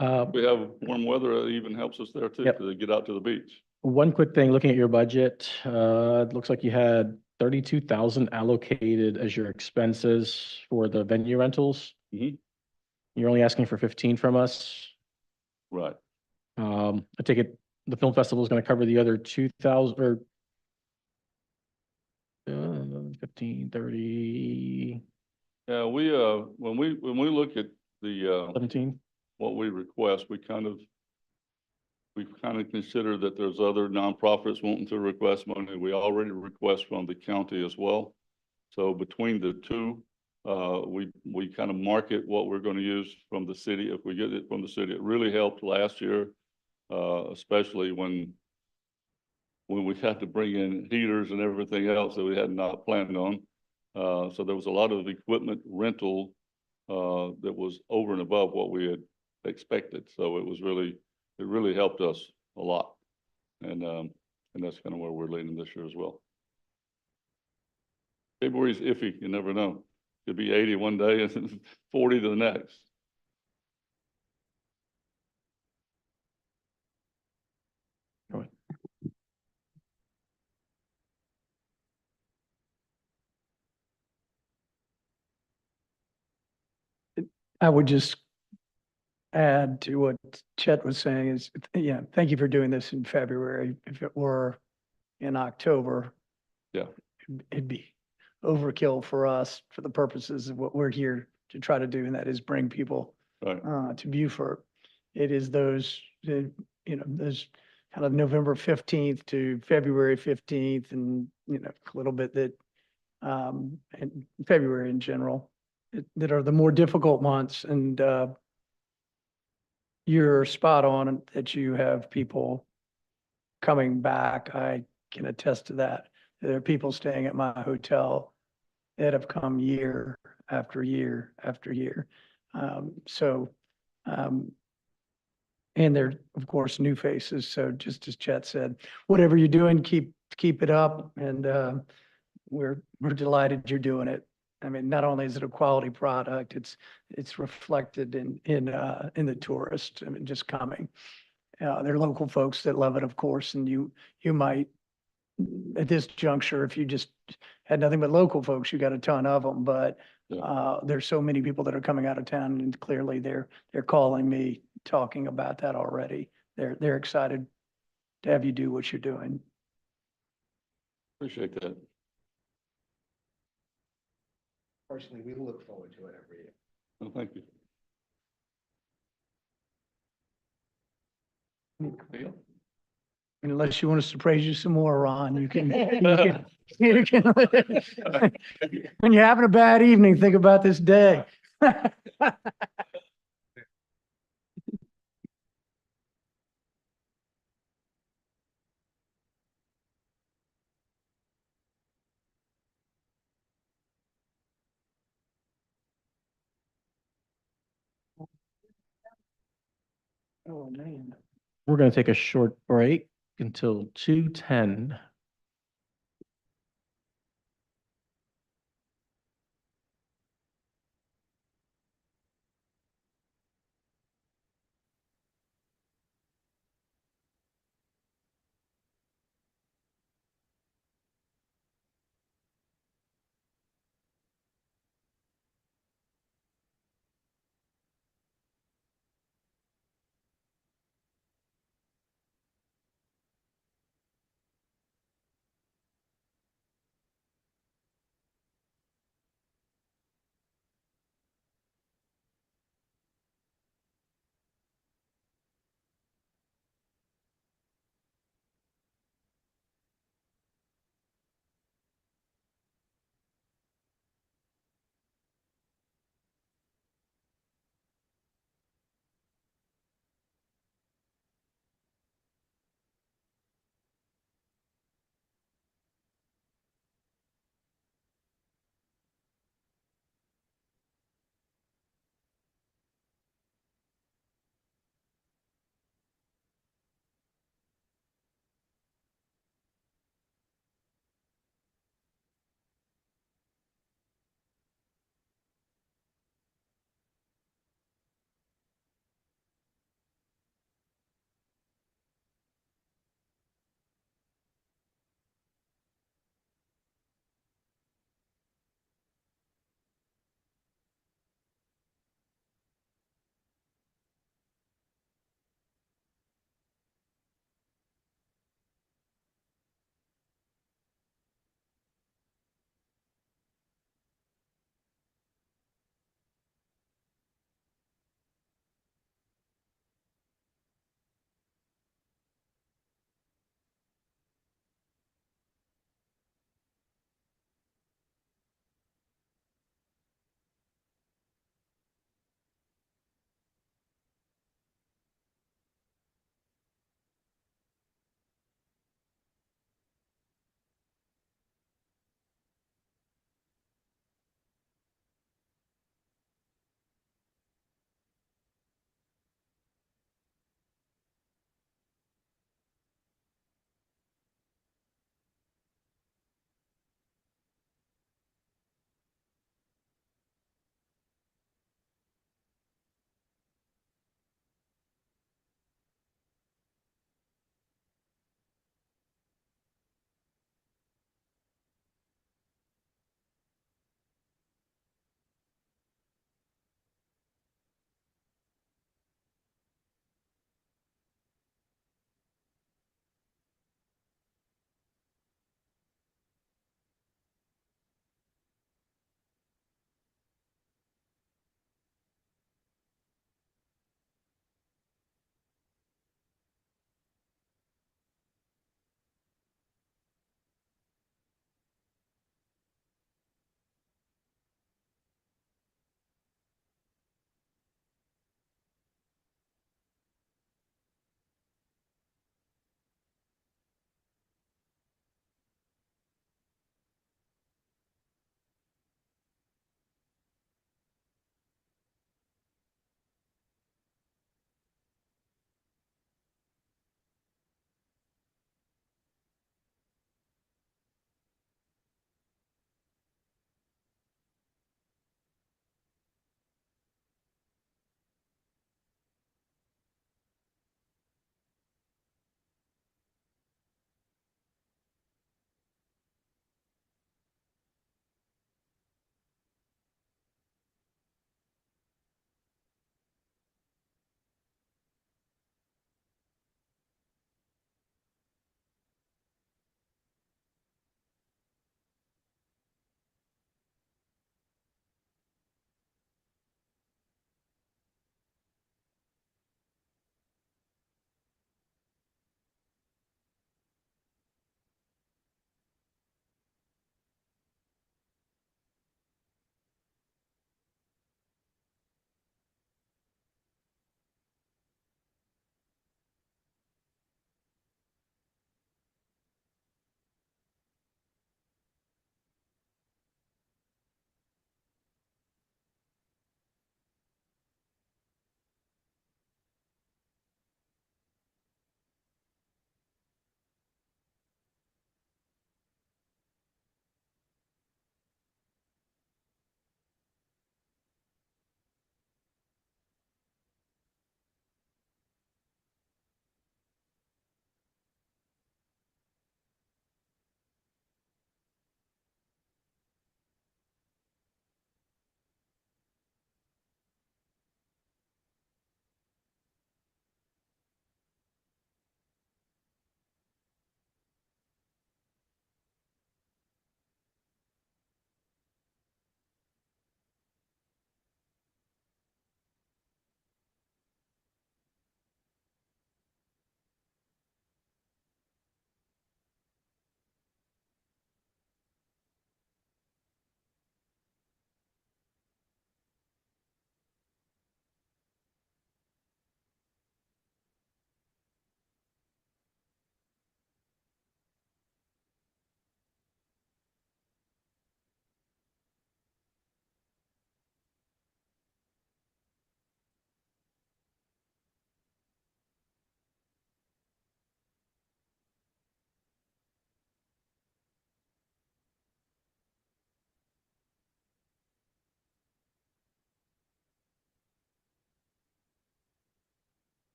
Uh, We have warm weather, it even helps us there too, Yep. to get out to the beach. One quick thing, looking at your budget, it looks like you had 32,000 allocated as your expenses for the venue rentals. Mhm. You're only asking for 15 from us. Right. I take it the film festival is going to cover the other 2,000 or 15, 30, Yeah, when we look at the, 17. what we request, we kind of consider that there's other nonprofits wanting to request money. We already request from the county as well. So between the two, we kind of market what we're going to use from the city. If we get it from the city, it really helped last year, especially when we had to bring in heaters and everything else that we had not planned on. So there was a lot of equipment rental that was over and above what we had expected. So it really helped us a lot. And that's kind of where we're leaning this year as well. February's iffy, you never know. Could be 80 one day and 40 the next. Go ahead. I would just add to what Chet was saying is, yeah, thank you for doing this in February. If it were in October, Yeah. it'd be overkill for us for the purposes of what we're here to try to do, and that is bring people Right. to Beaufort. It is those, those kind of November 15th to February 15th and, a little bit that, and February in general, that are the more difficult months. And you're spot on that you have people coming back. I can attest to that. There are people staying at my hotel that have come year after year after year. And they're, of course, new faces. So just as Chet said, whatever you're doing, keep it up. And we're delighted you're doing it. I mean, not only is it a quality product, it's reflected in the tourists. I mean, just coming. They're local folks that love it, of course, and you might, at this juncture, if you just had nothing but local folks, you got a ton of them, but there's so many people that are coming out of town, and clearly they're calling me, talking about that already. They're excited to have you do what you're doing. Appreciate that. Personally, we look forward to it every year. Well, thank you. Unless you want us to praise you some more, Ron, you can, you can. When you're having a bad evening, think about this day. Oh, man. We're going to take a short break until 2:10.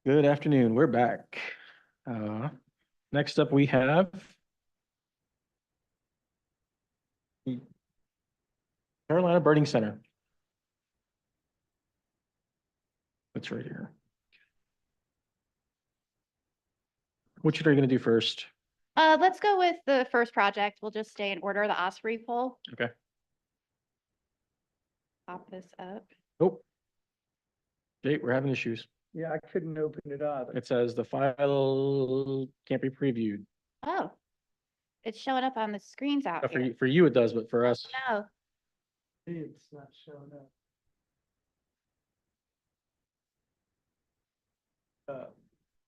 Good afternoon, we're back. Next up, we have the Carolina Birding Center. It's right here. Which are you gonna do first? Let's go with the first project. We'll just stay in order, the Osprey poll. Okay. Pop this up. Oh. Jake, we're having issues. Yeah, I couldn't open it either. It says the file can't be previewed. Oh, it's showing up on the screens out For here. you, for you it does, but for us, No, It's not showing up.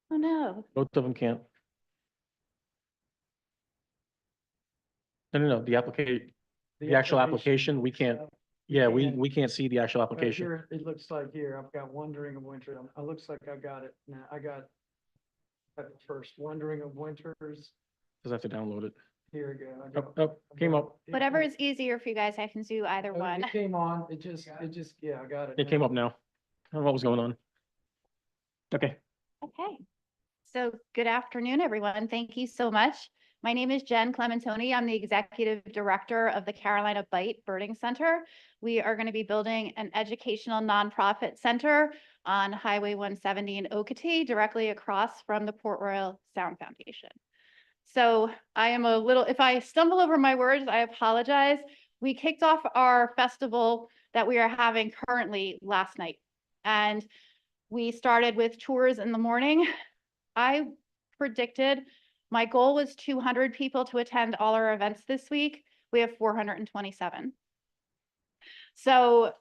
oh no. both of them can't. No, the the actual application, we can't. Yeah, we can't see the actual application. Here, it looks like here, I've got Wandering of Winter. It looks like I got it now. I got at first Wandering of Winters. Just have to download it. Here we go. I got- Oh, came up. Whatever is easier for you guys, I can do either Oh, one. It came on. It just, yeah, I got it. It came up now. I don't know what was going on. Okay. Okay. So good afternoon, everyone. Thank you so much. My name is Jen Clementoni. I'm the Executive Director of the Carolina Bite Birding Center. We are going to be building an educational nonprofit center on Highway 170 in Okatee, directly across from the Port Royal Sound Foundation. So I am a little, if I stumble over my words, I apologize. We kicked off our festival that we are having currently last night. And we started with tours in the morning. I predicted my goal was 200 people to attend all our events this week. We have 427. So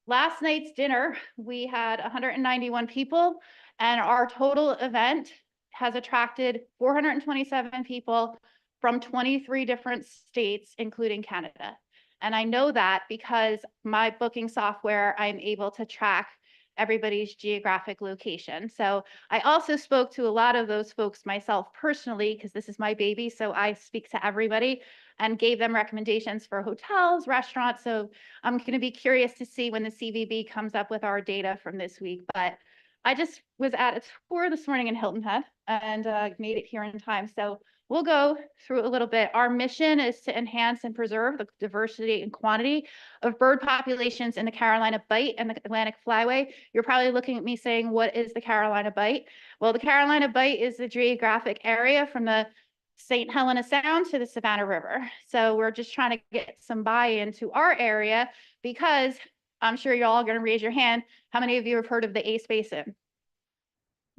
last night's dinner, we had 191 people, and our total event has attracted 427 people from 23 different states, including Canada. And I know that because my booking software, I'm able to track everybody's geographic location. So I also spoke to a lot of those folks myself personally, because this is my baby. So I speak to everybody and gave them recommendations for hotels, restaurants. So I'm going to be curious to see when the CVB comes up with our data from this week. But I just was at a tour this morning in Hilton Head and made it here in time. So we'll go through a little bit. Our mission is to enhance and preserve the diversity and quantity of bird populations in the Carolina Bight and the Atlantic Flyway. You're probably looking at me saying, what is the Carolina Bight? Well, the Carolina Bight is the geographic area from the St. Helena Sound to the Savannah River. So we're just trying to get some buy-in to our area because I'm sure you're all going to raise your hand. How many of you have heard of the Ace Basin?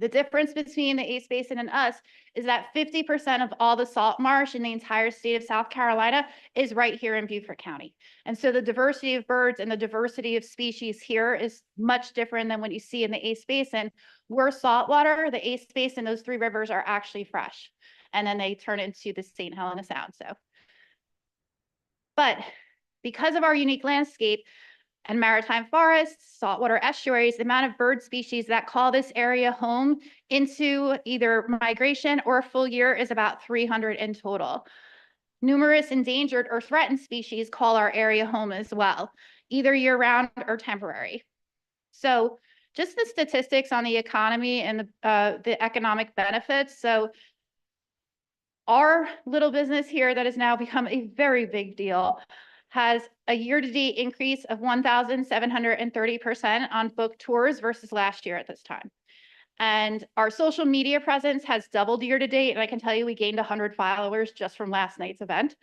The difference between the Ace Basin and us is that 50% of all the salt marsh in the entire state of South Carolina is right here in Beaufort County. And so the diversity of birds and the diversity of species here is much different than what you see in the Ace Basin. We're saltwater, the Ace Basin, those three rivers are actually fresh. And then they turn into the St. Helena Sound. But because of our unique landscape, and maritime forests, saltwater estuaries, the amount of bird species that call this area home into either migration or a full year is about 300 in total. Numerous endangered or threatened species call our area home as well, either year round or temporary. So just the statistics on the economy and the economic benefits. So our little business here that has now become a very big deal has a year-to-date increase of 1,730% on booked tours versus last year at this time. And our social media presence has doubled year-to-date, and I can tell you we gained 100 followers just from last night's event.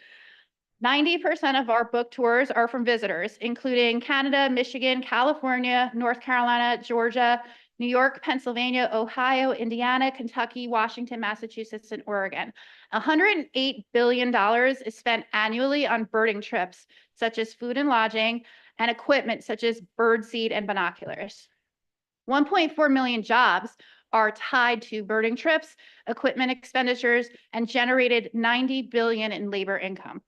90% of our booked tours are from visitors, including Canada, Michigan, California, North Carolina, Georgia, New York, Pennsylvania, Ohio, Indiana, Kentucky, Washington, Massachusetts, and Oregon. $108 billion is spent annually on birding trips, such as food and lodging, and equipment such as bird seed and binoculars. 1.4 million jobs are tied to birding trips, equipment expenditures, and generated $90 billion in labor income.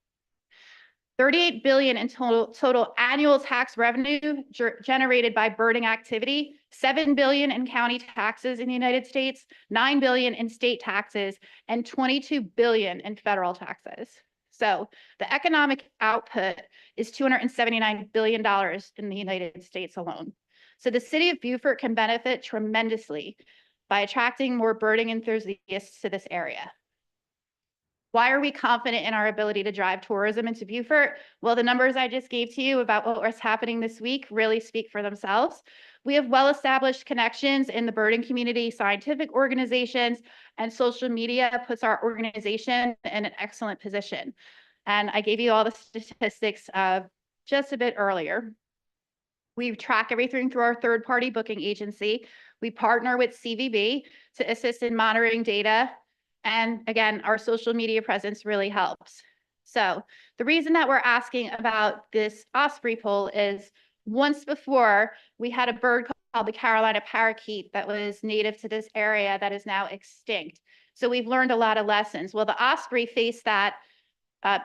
$38 billion in total annual tax revenue generated by birding activity, $7 billion in county taxes in the United States, $9 billion in state taxes, and $22 billion in federal taxes. So the economic output is $279 billion in the United States alone. So the city of Beaufort can benefit tremendously by attracting more birding enthusiasts to this area. Why are we confident in our ability to drive tourism into Beaufort? Well, the numbers I just gave to you about what was happening this week really speak for themselves. We have well-established connections in the birding community, scientific organizations, and social media puts our organization in an excellent position. And I gave you all the statistics just a bit earlier. We track everything through our third-party booking agency. We partner with CVB to assist in monitoring data. And again, our social media presence really helps. So the reason that we're asking about this osprey poll is once before we had a bird called the Carolina parakeet that was native to this area that is now extinct. So we've learned a lot of lessons. Well, the osprey faced that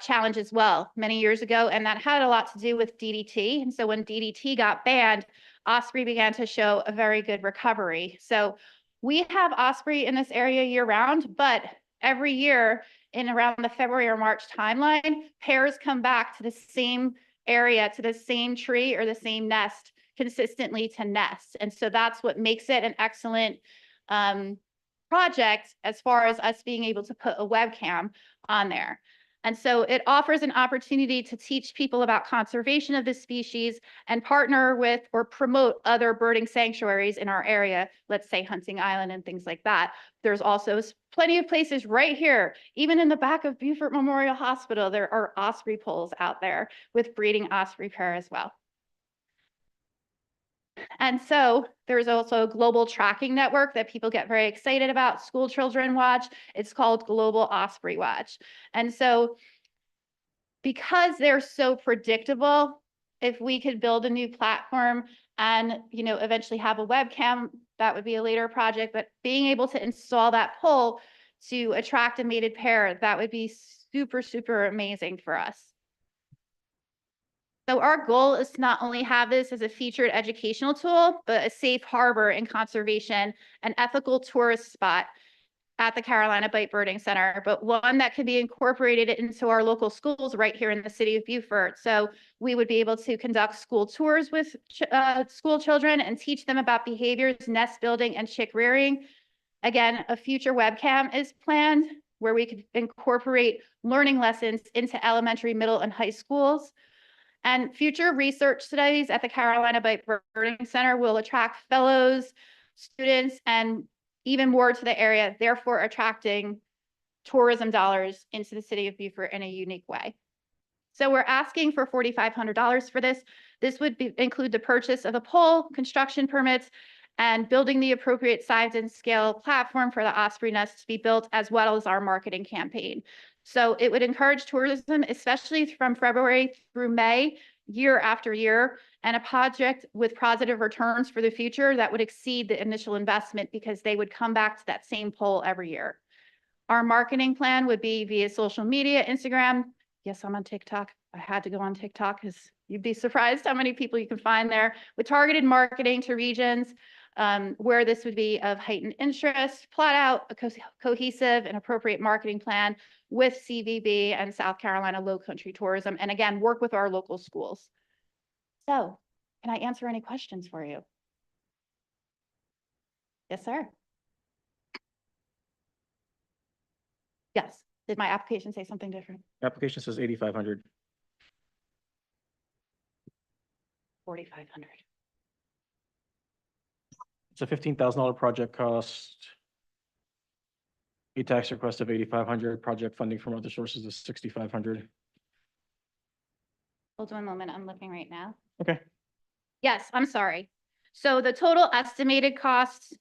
challenge as well many years ago, and that had a lot to do with DDT. And so when DDT got banned, osprey began to show a very good recovery. So we have osprey in this area year round, but every year in around the February or March timeline, pairs come back to the same area, to the same tree or the same nest consistently to nest. And so that's what makes it an excellent project as far as us being able to put a webcam on there. And so it offers an opportunity to teach people about conservation of this species and partner with or promote other birding sanctuaries in our area, let's say Hunting Island and things like that. There's also plenty of places right here, even in the back of Beaufort Memorial Hospital, there are osprey polls out there with breeding osprey pair as well. And so there's also a global tracking network that people get very excited about. School children watch. It's called Global Osprey Watch. And so because they're so predictable, if we could build a new platform and, you know, eventually have a webcam, that would be a later project, but being able to install that pole to attract a mated pair, that would be super, super amazing for us. So our goal is to not only have this as a featured educational tool, but a safe harbor in conservation, an ethical tourist spot at the Carolina Bite Birding Center, but one that can be incorporated into our local schools right here in the city of Beaufort. So we would be able to conduct school tours with school children and teach them about behaviors, nest building, and chick rearing. Again, a future webcam is planned where we could incorporate learning lessons into elementary, middle, and high schools. And future research studies at the Carolina Bite Birding Center will attract fellows, students, and even more to the area, therefore attracting tourism dollars into the city of Beaufort in a unique way. So we're asking for $4,500 for this. This would include the purchase of a pole, construction permits, and building the appropriate size and scale platform for the osprey nest to be built, as well as our marketing campaign. So it would encourage tourism, especially from February through May, year after year, and a project with positive returns for the future that would exceed the initial investment because they would come back to that same pole every year. Our marketing plan would be via social media, Instagram. Yes, I'm on TikTok. I had to go on TikTok because you'd be surprised how many people you can find there, with targeted marketing to regions where this would be of heightened interest, plot out a cohesive and appropriate marketing plan with CVB and South Carolina Low Country Tourism, and again, work with our local schools. So, can I answer any questions for you? Yes, sir. Yes. Did my application say something different? Application says 8,500. 4,500. It's a $15,000 project cost. ATAX request of 8,500, project funding from other sources is 6,500. Hold on a moment, I'm looking right now. Okay. Yes, I'm sorry. So the total estimated costs,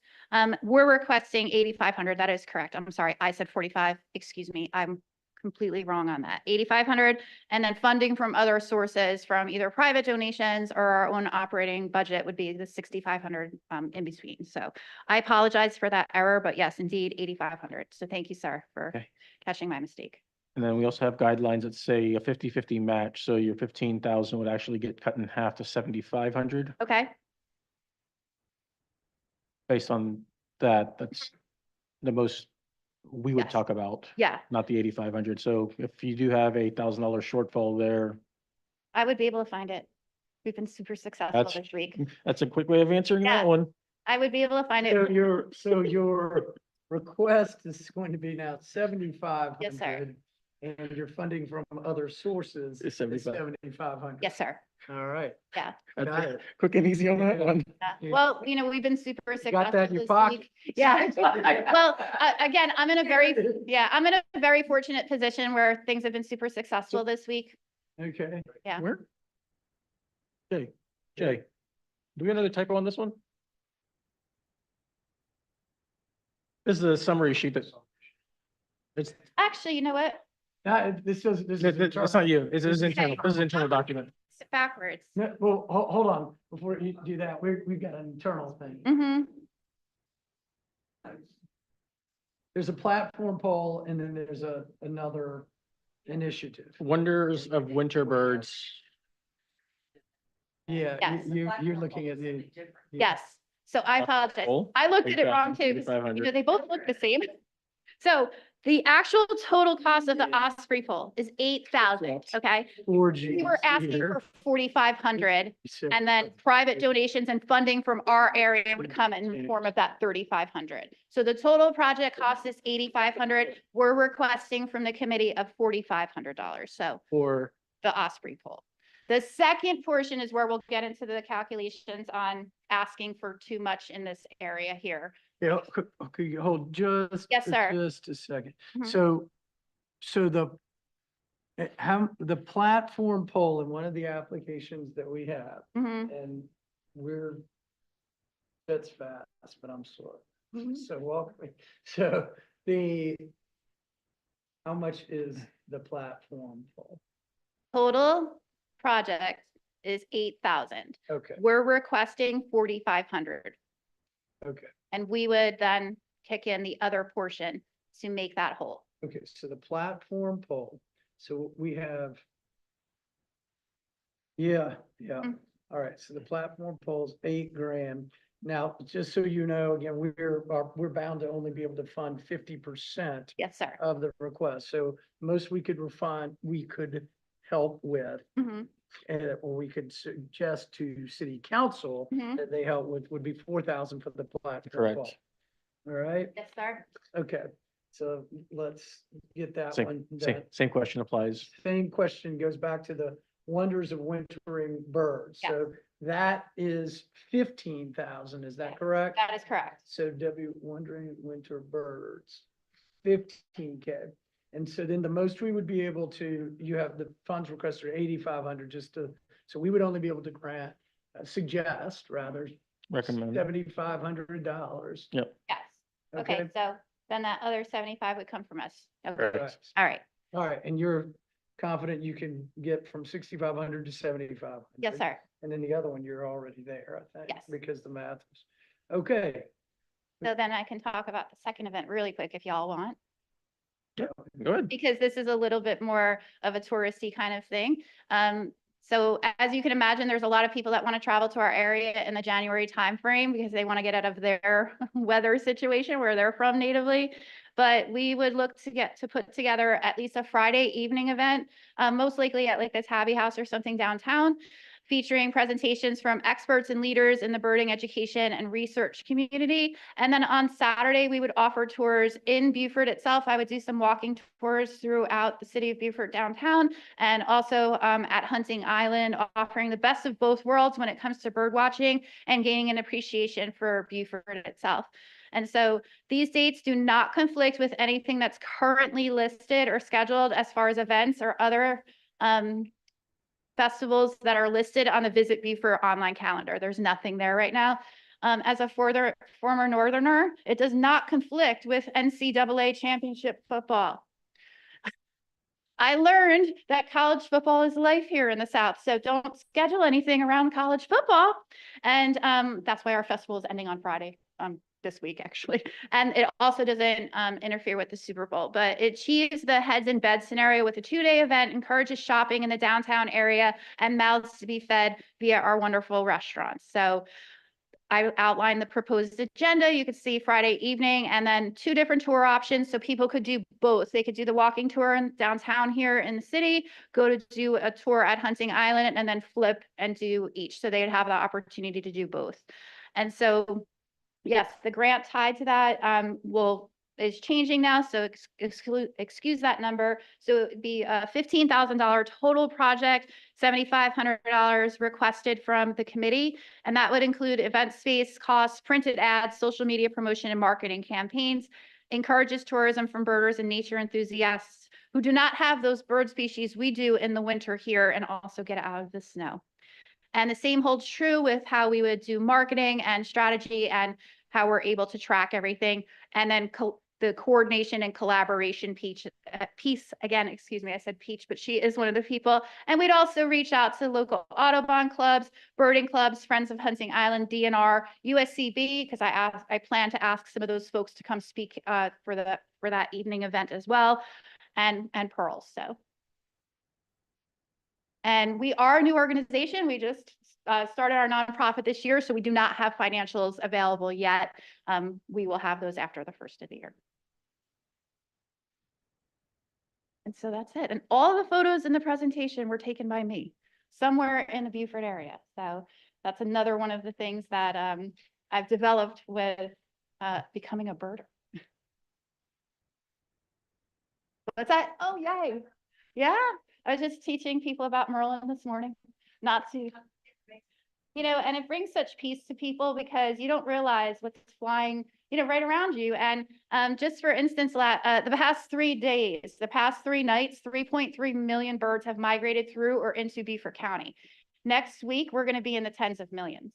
we're requesting 8,500. That is correct. I'm sorry, I said 45. Excuse me, I'm completely wrong on that. 8,500, and then funding from other sources, from either private donations or our own operating budget, would be the 6,500 in between. So I apologize for that error, but yes, indeed, 8,500. So thank you, sir, for catching my mistake. And then we also have guidelines that say a 50-50 match. So your 15,000 would actually get cut in half to 7,500. Okay. Based on that, that's the most we would talk about. Yeah. Not the 8,500. So if you do have a $1,000 shortfall there, I would be able to find it. We've been super successful That's- this week. that's a quick way of answering that one. I would be able to find it. So your request is going to be now 7,500. Yes, sir. And your funding from other sources Is is 75. 7,500. Yes, sir. All right. Yeah. Got it. Quick and easy on that one. Yeah. Well, you know, we've been super successful. Got that in your this pocket? week. Yeah. Well, again, I'm in a very fortunate position where things have been super successful this week. Okay. Yeah. Where? Jay, do we have another typo on this one? This is a summary sheet that. It's, Actually, you know what? This is. it's not you. This is internal. This is an internal document. It's backwards. No, well, hold on, before you do that, we've got an internal thing. Mm-hmm. There's a platform poll and then there's another initiative. Wonders of Winter Birds. Yeah, Yes. you're looking at the. Yes. So I apologize. Poll? I looked at it wrong too. 8,500. You know, they both look the same. So the actual total cost of the Osprey poll is 8,000, okay? 4G. We were asking for 4,500, and then private donations and funding from our area would come in form of that 3,500. So the total project cost is 8,500. We're requesting from the committee of $4,500, so For the Osprey poll. The second portion is where we'll get into the calculations on asking for too much in this area here. Yeah, could you hold just? Yes, sir. Just a second. Mhm. So the platform poll in one of the applications that we have, Mhm. and that's fast, but I'm slow. Mhm. So welcome. So how much is the platform poll? Total project is 8,000. Okay, We're requesting 4,500. okay, And we would then kick in the other portion to make that whole. okay. So the platform poll, so we have. Yeah. Mhm. All right, so the platform poll's $8,000. Now, just so you know, again, we're bound to only be able to fund 50% Yes, sir. of the request. So most we could help with, Mhm. or we could suggest to city council Mhm. that they help with would be 4,000 for the platform Correct. poll. All right, Yes, sir. okay, so let's get that one same, done. same question applies. Same question goes back to the wonders of wintering birds. So that is 15,000, is that correct? That is correct. So wondering winter birds, 15K. And so then the most we would be able to, you have the funds requested 8,500 so we would only be able to suggest rather. Recommend. $7,500. Yep. Yes. Okay, Okay. so then that other 75 would come from us. Okay. Correct. All right. All right, and you're confident you can get from 6,500 to 7,500? Yes, sir. And then the other one, you're already there, I think. Yes. Because the math was, okay. So then I can talk about the second event really quick if y'all want. Go ahead. Because this is a little bit more of a touristy kind of thing. So as you can imagine, there's a lot of people that want to travel to our area in the January timeframe because they want to get out of their weather situation where they're from natively. But we would look to put together at least a Friday evening event, most likely at like the Tabby House or something downtown, featuring presentations from experts and leaders in the birding education and research community. And then on Saturday, we would offer tours in Beaufort itself. I would do some walking tours throughout the city of Beaufort downtown, and also at Hunting Island, offering the best of both worlds when it comes to bird watching and gaining an appreciation for Beaufort itself. And so these dates do not conflict with anything that's currently listed or scheduled as far as events or other festivals that are listed on the Visit Beaufort online calendar. There's nothing there right now. As a former Northerner, it does not conflict with NCAA championship football. I learned that college football is life here in the South, so don't schedule anything around college football. And that's why our festival is ending on Friday. This week, actually. And it also doesn't interfere with the Super Bowl, but it achieves the heads in bed scenario with a 2-day event, encourages shopping in the downtown area and mouths to be fed via our wonderful restaurants. So I outlined the proposed agenda. You could see Friday evening and then 2 different tour options. So people could do both. They could do the walking tour in downtown here in the city, go to do a tour at Hunting Island, and then flip and do each. So they'd have the opportunity to do both. And so Yes, the grant tied to that is changing now, so excuse that number. So it'd be a $15,000 total project, $7,500 requested from the committee. And that would include event space costs, printed ads, social media promotion and marketing campaigns, encourages tourism from birders and nature enthusiasts who do not have those bird species we do in the winter here and also get out of the snow. And the same holds true with how we would do marketing and strategy and how we're able to track everything. And then the coordination and collaboration piece, again, excuse me, I said Peach, but she is one of the people. And we'd also reach out to local Audubon clubs, birding clubs, Friends of Hunting Island, DNR, USCB, because I plan to ask some of those folks to come speak for that evening event as well, and Pearls. So. And we are a new organization. We just started our nonprofit this year, so we do not have financials available yet. We will have those after the first of the year. And so that's it. And all the photos in the presentation were taken by me somewhere in the Beaufort area. So that's another one of the things that I've developed with becoming a birder. What's that? Oh, yay. Yeah. I was just teaching people about Merlin this morning, not to, and it brings such peace to people because you don't realize what's flying, right around you. And just for instance, the past 3 days, the past 3 nights, 3.3 million birds have migrated through or into Beaufort County. Next week, we're going to be in the tens of millions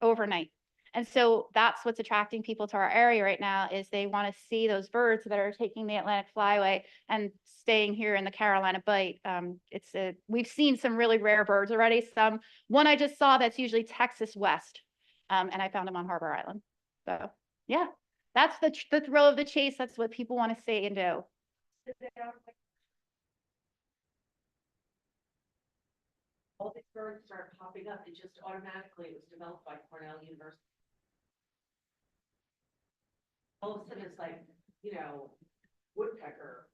overnight. And so that's what's attracting people to our area right now is they want to see those birds that are taking the Atlantic Flyway and staying here in the Carolina Bight. We've seen some really rare birds already. One I just saw that's usually Texas West, and I found him on Harbor Island. So yeah, that's the thrill of the chase. That's what people want to see and do. All these birds start popping up. It just automatically, it was developed by Cornell University. All of a sudden it's like, woodpecker,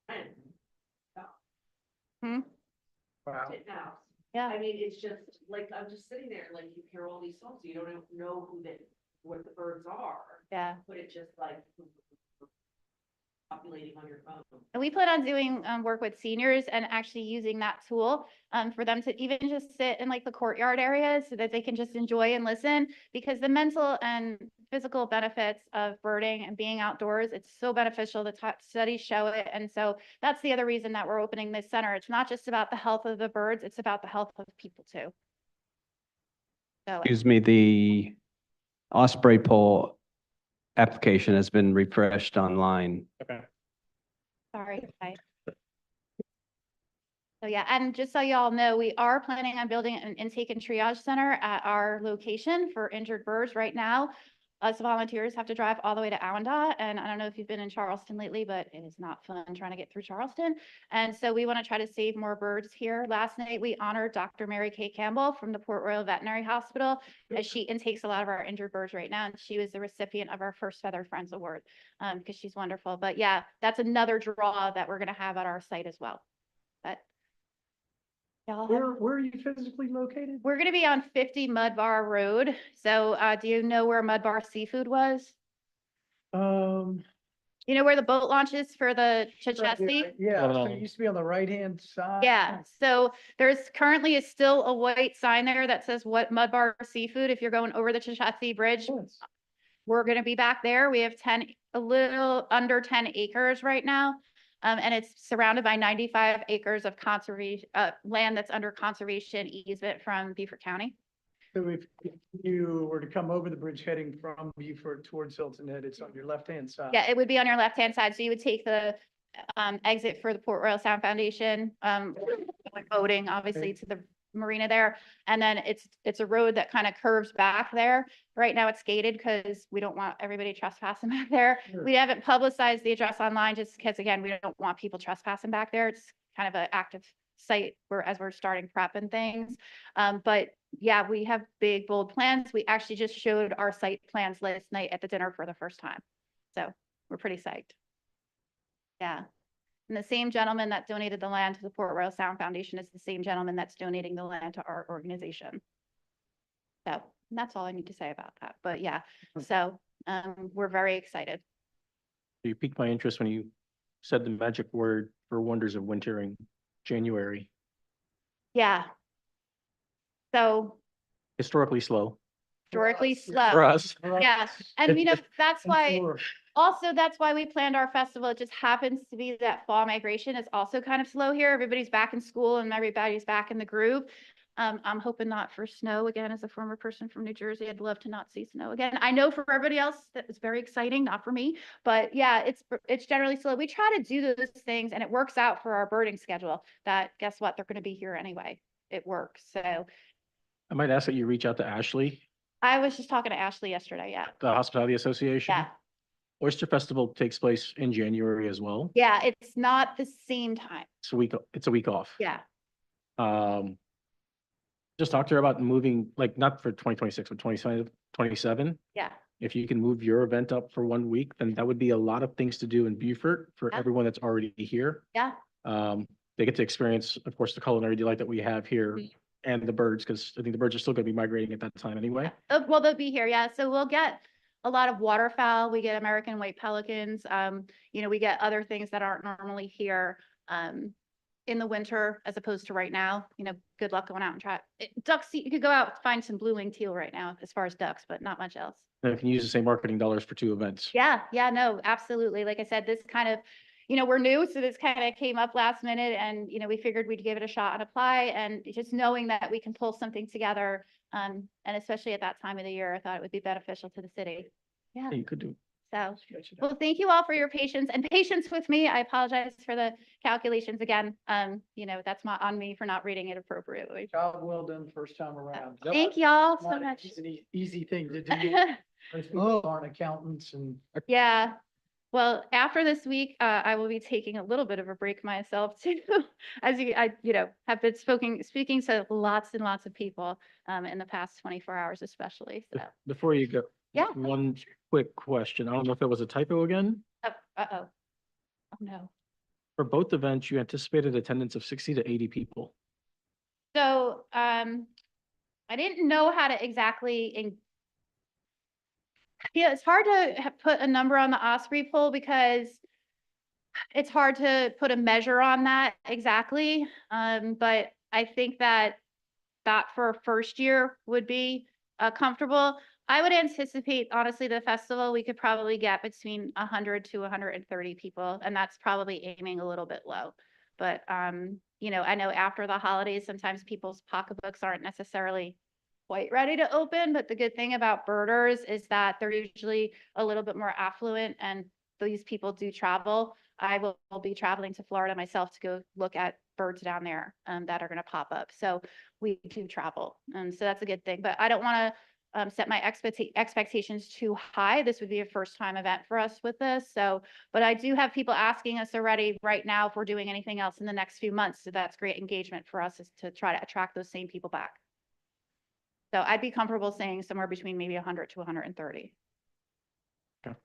and Wow. titmouse. Yeah. I mean, it's just like, I'm just sitting there, like you hear all these songs, you don't know what the birds are. Yeah. But it just like populating on your phone. And we plan on doing work with seniors and actually using that tool for them to even just sit in like the courtyard areas so that they can just enjoy and listen, because the mental and physical benefits of birding and being outdoors, it's so beneficial. The studies show it. And so that's the other reason that we're opening this center. It's not just about the health of the birds, it's about the health of people too. So, Excuse me, the Osprey poll application has been refreshed online. Okay. sorry. So yeah, and just so y'all know, we are planning on building an intake and triage center at our location for injured birds right now. Us volunteers have to drive all the way to Awendaw, and I don't know if you've been in Charleston lately, but it is not fun trying to get through Charleston. And so we want to try to save more birds here. Last night, we honored Dr. Mary Kay Campbell from the Port Royal Veterinary Hospital, as she intakes a lot of our injured birds right now. And she was the recipient of our first Feathered Friends Award because she's wonderful. But yeah, that's another draw that we're going to have at our site as well. But Where are you physically located? we're going to be on 50 Mud Bar Road. So do you know where Mud Bar Seafood was? You know where the boat launch is for the Chichester? Yeah, so it used to be on the right-hand side. Yeah, so there's currently is still a white sign there that says what Mud Bar Seafood if you're going over the Chichester Bridge. We're going to be back there. We have a little under 10 acres right now. And it's surrounded by 95 acres of conservation land that's under conservation easement from Beaufort County. So if you were to come over the bridge heading from Beaufort towards Hilton Head, it's on your left-hand side. Yeah, it would be on your left-hand side. So you would take the exit for the Port Royal Sound Foundation, boating obviously to the marina there. And then it's a road that kind of curves back there. Right now it's gated because we don't want everybody trespassing back there. Sure. We haven't publicized the address online just because, again, we don't want people trespassing back there. It's kind of an active site as we're starting prep and things. But yeah, we have big, bold plans. We actually just showed our site plans last night at the dinner for the first time. So we're pretty psyched. Yeah. And the same gentleman that donated the land to the Port Royal Sound Foundation is the same gentleman that's donating the land to our organization. So And that's all I need to say about that. But yeah, so we're very excited. You piqued my interest when you said the magic word for Wonders of Winter in January. Yeah. So Historically slow. historically slow. For us. Yeah, and you know, that's why, Sure. also, that's why we planned our festival. It just happens to be that fall migration is also kind of slow here. Everybody's back in school and everybody's back in the groove. I'm hoping not for snow again. As a former person from New Jersey, I'd love to not see snow again. I know for everybody else that is very exciting, not for me, but yeah, it's generally slow. We try to do those things and it works out for our birding schedule that guess what? They're going to be here anyway. It works. So I might ask that you reach out to Ashley, I was just talking to Ashley yesterday. Yeah. the Hospitality Association. Yeah. Oyster Festival takes place in January as well. Yeah. It's not the same time. It's a week off. Yeah. Just talk to her about moving, like not for 2026, but 2027. Yeah. If you can move your event up for 1 week, then that would be a lot of things to do in Beaufort for Yeah. everyone that's already here. Yeah. They get to experience, of course, the culinary delight that we have here Mhm. and the birds, because I think the birds are still going to be migrating at that time anyway. Well, they'll be here. Yeah. So we'll get a lot of waterfowl. We get American white pelicans. You know, we get other things that aren't normally here. In the winter, as opposed to right now, you know, good luck going out and try ducks. You could go out and find some blue winged teal right now as far as ducks, but not much else. And we can use the same marketing dollars for 2 events. Yeah, yeah, no, absolutely. Like I said, this kind of, you know, we're new, so this kind of came up last minute and, you know, we figured we'd give it a shot and apply, and just knowing that we can pull something together, and especially at that time of the year, I thought it would be beneficial to the city. Yeah, You could do. so, well, thank you all for your patience and patience with me. I apologize for the calculations again. You know, that's on me for not reading it appropriately. Job well done first time around. Thank y'all Not so an much. Easy thing to do. Most people aren't accountants and. Yeah. Well, after this week, I will be taking a little bit of a break myself too. As you know, have been speaking to lots and lots of people in the past 24 hours, especially. So, Before you go. Yeah. One quick question. I don't know if it was a typo again. uh-oh. Oh, no. For both events, you anticipated attendance of 60 to 80 people. So, I didn't know how to exactly yeah, it's hard to put a number on the Osprey poll because it's hard to put a measure on that exactly. But I think that for a first year would be comfortable. I would anticipate, honestly, the festival, we could probably get between 100 to 130 people, and that's probably aiming a little bit low. But, you know, I know after the holidays, sometimes people's pocketbooks aren't necessarily quite ready to open, but the good thing about birders is that they're usually a little bit more affluent and these people do travel. I will be traveling to Florida myself to go look at birds down there that are going to pop up. So we do travel. So that's a good thing, but I don't want to set my expectations too high. This would be a first time event for us with this. So, but I do have people asking us already right now if we're doing anything else in the next few months. So that's great engagement for us, is to try to attract those same people back. So I'd be comfortable saying somewhere between maybe 100 to 130. Okay.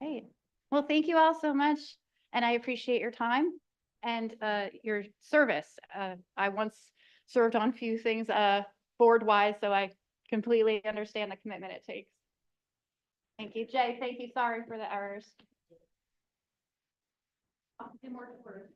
Great. Well, thank you all so much. And I appreciate your time and your service. I once served on a few things board wise, so I completely understand the commitment it takes. Thank you, Jay. Thank you. Sorry for the errors. I'll do more tours.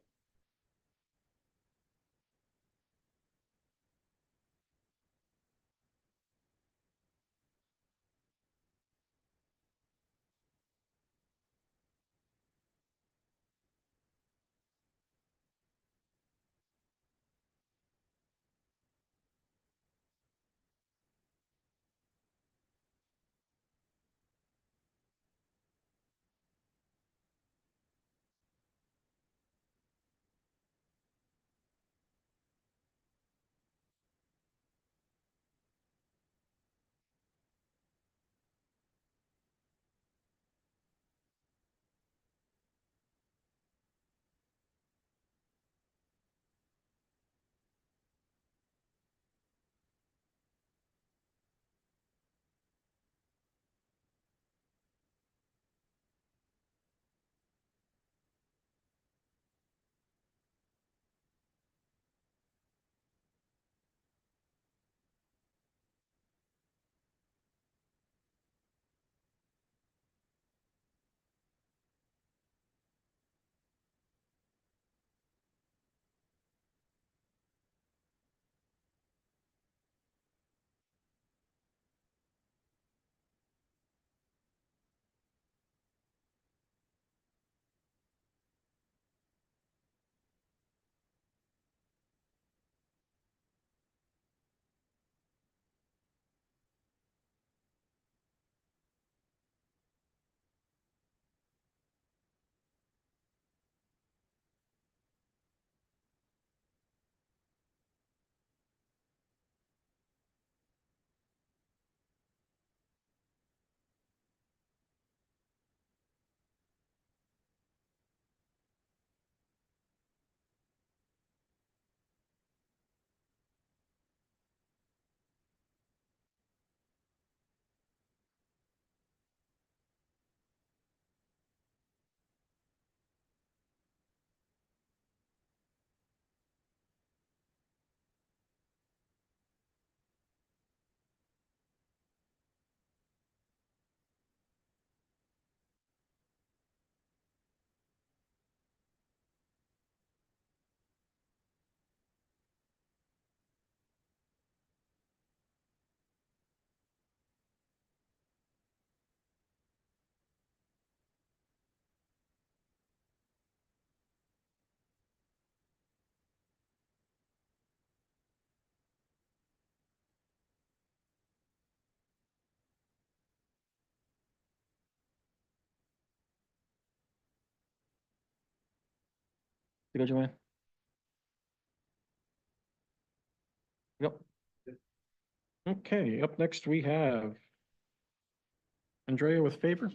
You go, Joanne. Yep. Okay, up next we have Andrea with favor.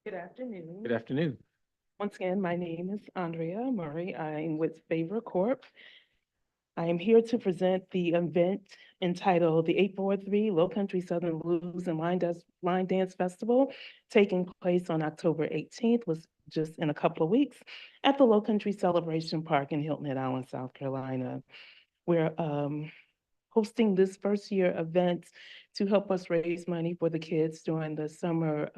Good afternoon. Good afternoon. Once again, my name is Andrea Murray. I'm with Favor Corp. I am here to present the event entitled the 843 Low Country Southern Blues and Line Dance Festival, taking place on October 18th, was just in a couple of weeks, at the Low Country Celebration Park in Hilton Head Island, South Carolina. We're hosting this first year event to help us raise money for the kids during the summer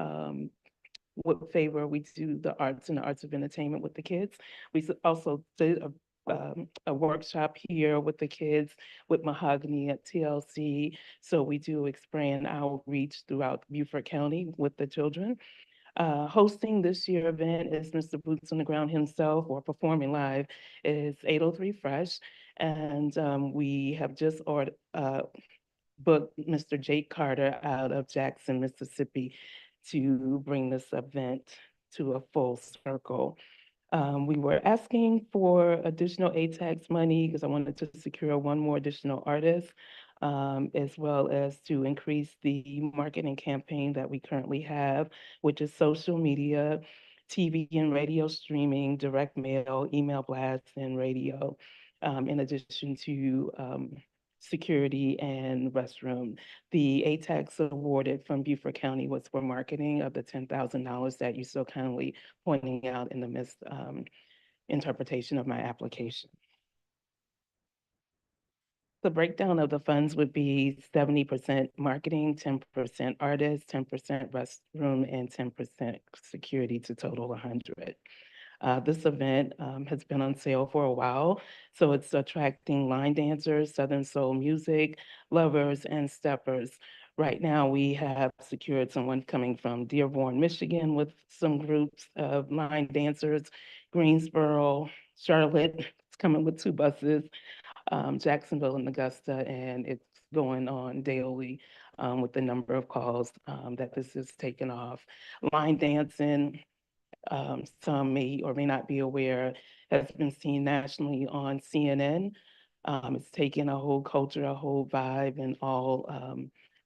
with Favor. We do the arts and the arts of entertainment with the kids. We also did a workshop here with the kids with Mahogany at TLC. So we do expand our reach throughout Beaufort County with the children. Hosting this year event is Mr. Boots on the Ground himself, or performing live is 803 Fresh. And we have just booked Mr. Jake Carter out of Jackson, Mississippi, to bring this event to a full circle. We were asking for additional ATAX money because I wanted to secure one more additional artist, as well as to increase the marketing campaign that we currently have, which is social media, TV and radio streaming, direct mail, email blasts, and radio, in addition to security and restroom. The ATAX awarded from Beaufort County was for marketing of the $10,000 that you so kindly pointing out in the interpretation of my application. The breakdown of the funds would be 70% marketing, 10% artists, 10% restroom, and 10% security, to total 100. This event has been on sale for a while, so it's attracting line dancers, Southern soul music lovers, and steppers. Right now, we have secured someone coming from Dearborn, Michigan, with some groups of line dancers. Greensboro, Charlotte, it's coming with 2 buses, Jacksonville and Augusta, and it's going on daily with the number of calls that this is taking off. Line dancing, some may or may not be aware, has been seen nationally on CNN. It's taken a whole culture, a whole vibe, and all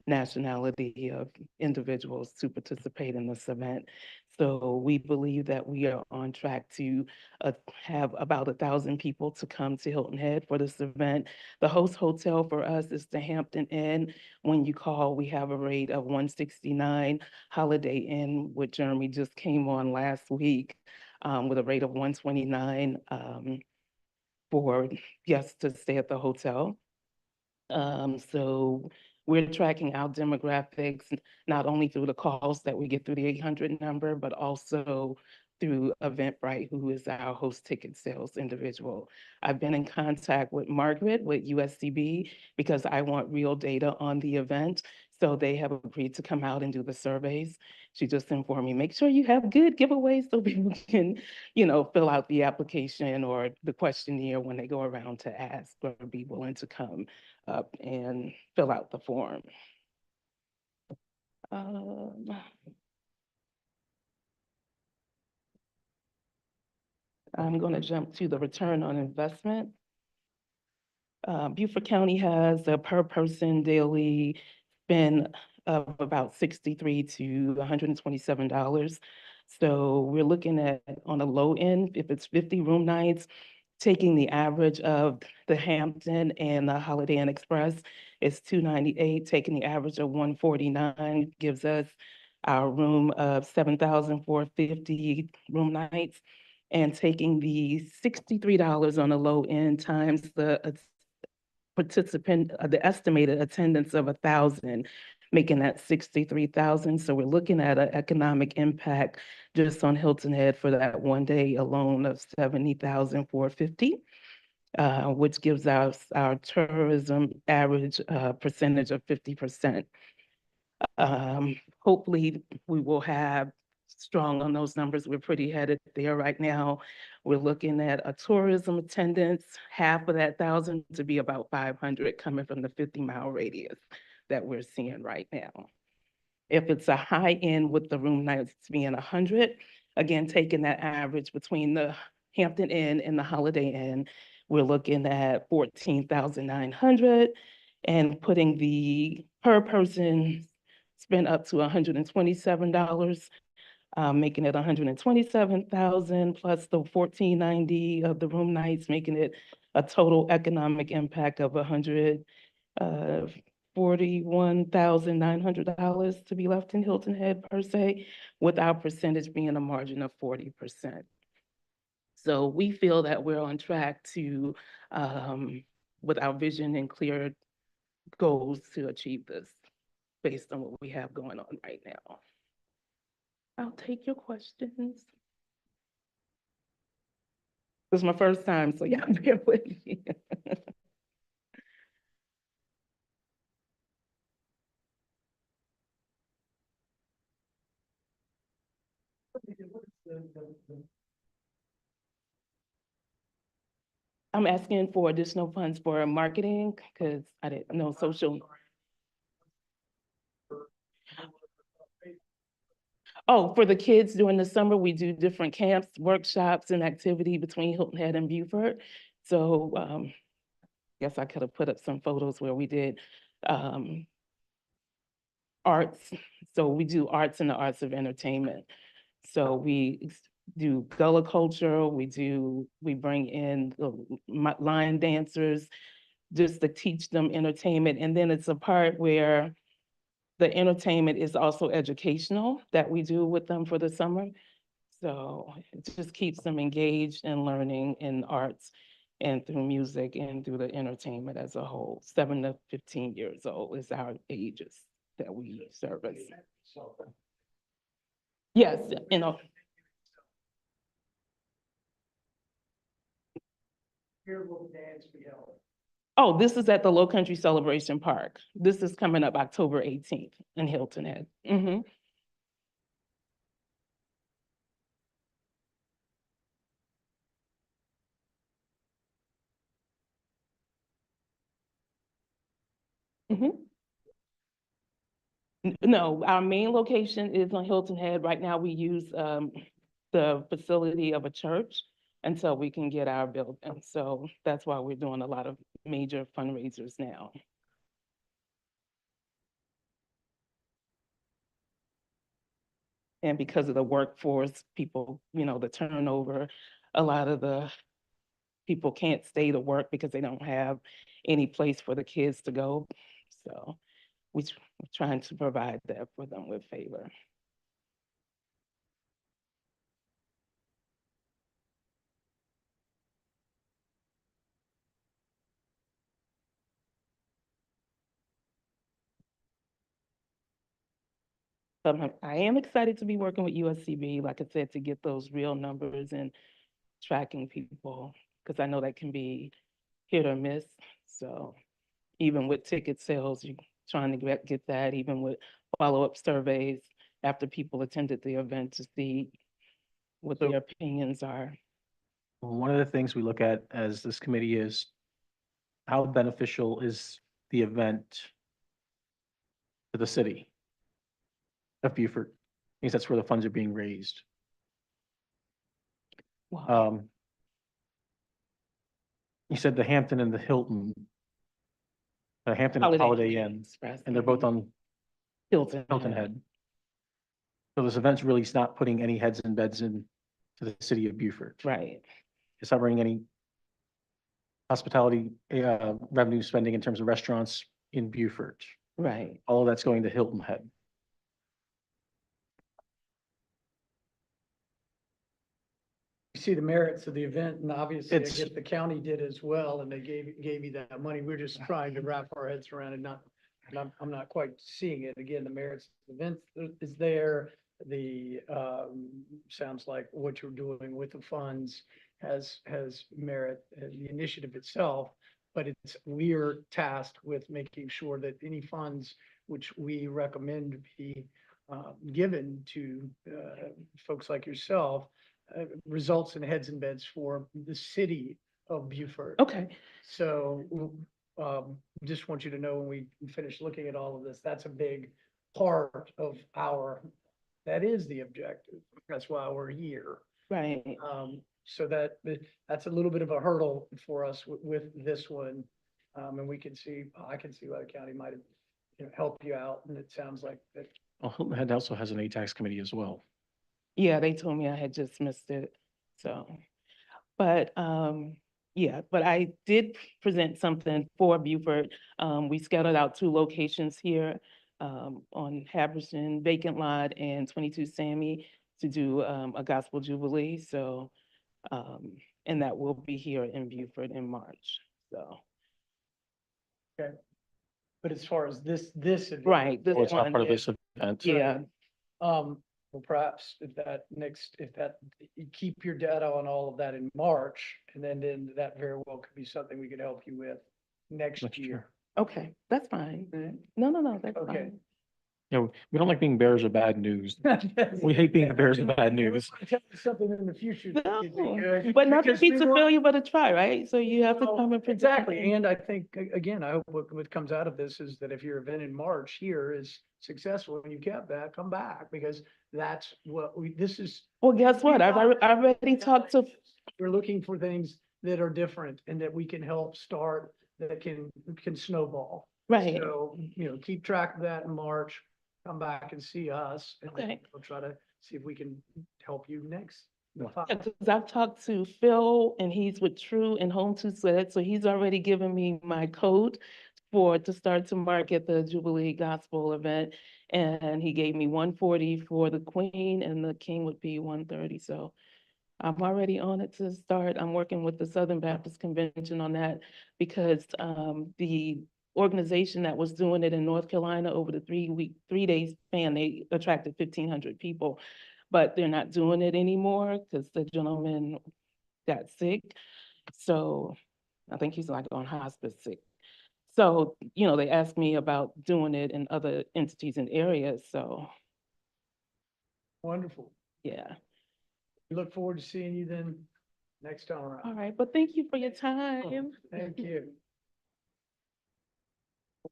nationality of individuals to participate in this event. So we believe that we are on track to have about 1,000 people to come to Hilton Head for this event. The host hotel for us is the Hampton Inn. When you call, we have a rate of $169. Holiday Inn, which Jeremy just came on last week, with a rate of $129 for guests to stay at the hotel. So we're tracking our demographics, not only through the calls that we get through the 800 number, but also through Eventbrite, who is our host ticket sales individual. I've been in contact with Margaret with USCB because I want real data on the event. So they have agreed to come out and do the surveys. She just informed me, make sure you have good giveaways so people can, fill out the application or the questionnaire when they go around to ask or be willing to come up and fill out the form. I'm going to jump to the return on investment. Beaufort County has a per person daily spend of about $63 to $127. So we're looking at, on the low end, if it's 50 room nights, taking the average of the Hampton and the Holiday Inn Express is $298, taking the average of $149 gives us our room of 7,450 room nights, and taking the $63 on the low end times the the estimated attendance of 1,000, making that 63,000. So we're looking at an economic impact just on Hilton Head for that one day alone of 70,450. Which gives us our tourism average percentage of 50%. Hopefully, we will have strong on those numbers. We're pretty headed there right now. We're looking at a tourism attendance, half of that 1,000 to be about 500 coming from the 50-mile radius that we're seeing right now. If it's a high end with the room nights being 100, again, taking that average between the Hampton Inn and the Holiday Inn, we're looking at 14,900 and putting the per person spend up to $127, making it 127,000 plus the 1490 of the room nights, making it a total economic impact of $41,900 to be left in Hilton Head per se, with our percentage being a margin of 40%. So we feel that we're on track to, with our vision and clear goals to achieve this based on what we have going on right now. I'll take your questions. This is my first time, so y'all bear with me. I'm asking for additional funds for marketing because I didn't know social. Oh, for the kids during the summer, we do different camps, workshops, and activity between Hilton Head and Beaufort. So guess I could have put up some photos where we did arts. So we do arts and the arts of entertainment. So we do gullah culture, we bring in the line dancers just to teach them entertainment. And then it's a part where the entertainment is also educational that we do with them for the summer. So it just keeps them engaged in learning in arts and through music and through the entertainment as a whole. 7 to 15 years old is our ages that we service. Yes, you know. Here will the dance be held? Oh, this is at the Low Country Celebration Park. This is coming up October 18th in Hilton Head. No, our main location is on Hilton Head. Right now, we use the facility of a church until we can get our building. So that's why we're doing a lot of major fundraisers now. And because of the workforce, people, you know, the turnover, a lot of the people can't stay to work because they don't have any place for the kids to go. So we're trying to provide that for them with favor. I am excited to be working with USCB, like I said, to get those real numbers and tracking people, because I know that can be hit or miss. So even with ticket sales, you're trying to get that, even with follow-up surveys after people attended the event to see what their opinions are. One of the things we look at as this committee is how beneficial is the event to the city of Beaufort, because that's where the funds are being raised. Wow. You said the Hampton and the Hilton, the Hampton and Holiday Inn, Express. and they're both on Hilton Head. So this event's really not putting any heads and beds in to the city of Beaufort. Right. It's not bringing any hospitality revenue spending in terms of restaurants in Beaufort. Right. All of that's going to Hilton Head. You see the merits of the event, and obviously, I It's- guess the county did as well, and they gave you that money. We're just trying to wrap our heads around it, I'm not quite seeing it. Again, the merits of the event is there. The, sounds like what you're doing with the funds has merit, the initiative itself, but we're tasked with making sure that any funds which we recommend be given to folks like yourself results in heads and beds for the city of Beaufort. Okay. So just want you to know when we finish looking at all of this, that's a big part of that is the objective. That's why we're here. Right. So that's a little bit of a hurdle for us with this one. And I can see why the county might have, helped you out, and it sounds like that. Well, Hilton Head also has an ATAX committee as well. Yeah, they told me I had just missed it, so. But, yeah, but I did present something for Beaufort. We scattered out 2 locations here, on Haberson Vacant Lot and 22 Sammy to do, a gospel jubilee, so, and that will be here in Beaufort in March, so. Okay. But as far as this. Right, this Oh, it's not one, part of yeah. this event. Yeah, Well, perhaps you keep your data on all of that in March, and then that very well could be something we could help you with next Next year. year. okay, that's fine. No, that's Okay. fine. You know, we don't like being bears of bad news. We hate being the bears of bad news. Something in the future. that could be No, good, but not because we defeats a want- failure but a try, right? So you have to come and present. Exactly, and I think, again, I hope what comes out of this is that if your event in March here is successful and you kept that, come back, because that's what this is. Well, guess what? I've already talked to, We're looking for things that are different and that we can help start, that can snowball. right, So, keep track of that in March, come back and see us, and Okay. we'll try to see if we can help you next. because I've talked to Phil and he's with True and Home to Set, so he's already given me my code to start to market the Jubilee Gospel event. And he gave me 140 for the Queen and the King would be 130, so I'm already on it to start. I'm working with the Southern Baptist Convention on that because the organization that was doing it in North Carolina over the 3 days span, they attracted 1,500 people. But they're not doing it anymore because the gentleman got sick. So I think he's like on hospice sick. So, they asked me about doing it in other entities and areas, so Wonderful. yeah. We look forward to seeing you then next time around. All right, but thank you for your time. Thank you.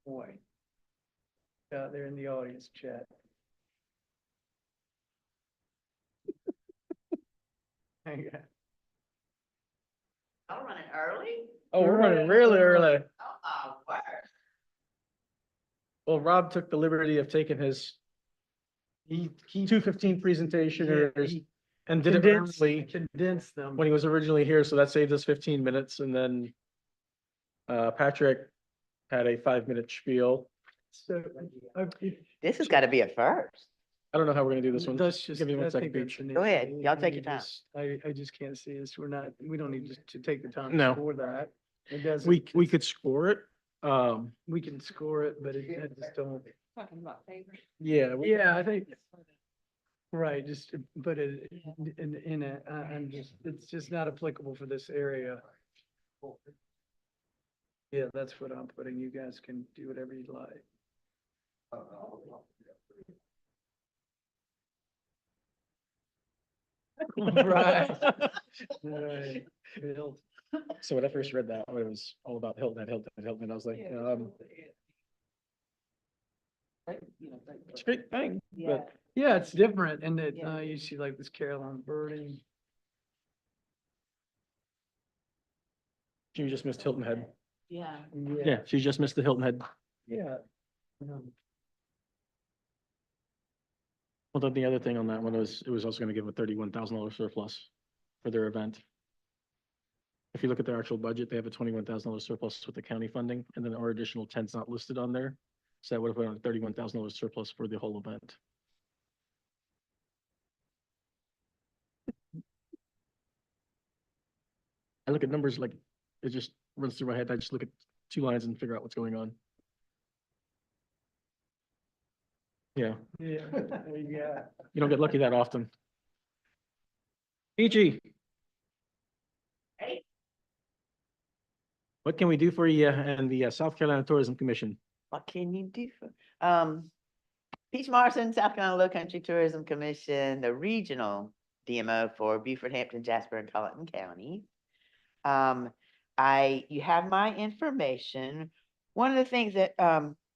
Boy. Out there in the audience chat. Hang on. I'm running early. Oh, we're running really early. Oh, wow. Well, Rob took the liberty of taking his 2:15 presentation and did it early Condense them. when he was originally here, so that saved us 15 minutes, and then Patrick had a 5-minute spiel. So, This has got to be a first. I don't know how we're gonna do this one. That's just, Give me one I second, think Paige. that's an Go issue. ahead. Y'all take We your time. I just can't see this. We don't need to take the time No. to score that. It doesn't. We could score it. We can score it, but I just don't. Talking about favorites. Yeah. Yeah, I think. Right, just to put it it's just not applicable for this area. Yeah, that's what I'm putting. You guys can do whatever you'd like. Right. Right. Built. So when I first read that, it was all about Hilton, I was like, it's a great thing, but Yeah, it's different, and that, you see like this Carolina birding. she just missed Hilton Head. Yeah. Yeah, she just missed the Hilton Head. Yeah. Well, then the other thing on that one was, it was also gonna give a $31,000 surplus for their event. If you look at their actual budget, they have a $21,000 surplus with the county funding, and then our additional 10's not listed on there. So that would have been a $31,000 surplus for the whole event. I look at numbers like, it just runs through my head. I just look at 2 lines and figure out what's going on. Yeah, Yeah, yeah. you don't get lucky that often. PG. Hey. What can we do for you and the South Carolina Tourism Commission? What can you do for, Peach Morrison, South Carolina Low Country Tourism Commission, the regional DMO for Beaufort, Hampton, Jasper, and Colleton counties. You have my information. One of the things that,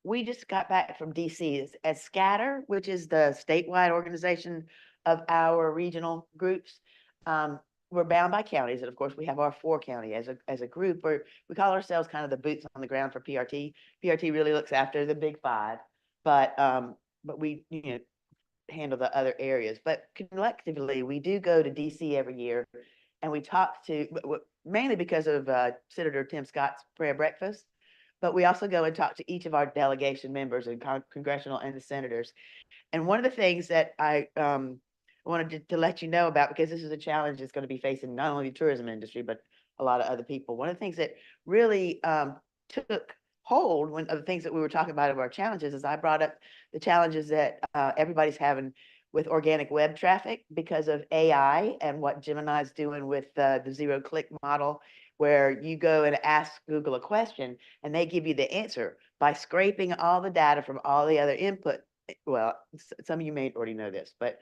we just got back from DC as Scatter, which is the statewide organization of our regional groups. We're bound by counties, and of course, we have our 4 county as a group, where we call ourselves kind of the boots on the ground for PRT. PRT really looks after the big 5, but we, handle the other areas. But collectively, we do go to DC every year, and we talk to, mainly because of Senator Tim Scott's prayer breakfast, but we also go and talk to each of our delegation members and congressional and the senators. And one of the things that I wanted to let you know about, because this is a challenge that's going to be facing not only the tourism industry, but a lot of other people. One of the things that really took hold, one of the things that we were talking about of our challenges, is I brought up the challenges that everybody's having with organic web traffic because of AI and what Gemini's doing with the zero-click model, where you go and ask Google a question and they give you the answer by scraping all the data from all the other input. Well, some of you may already know this, but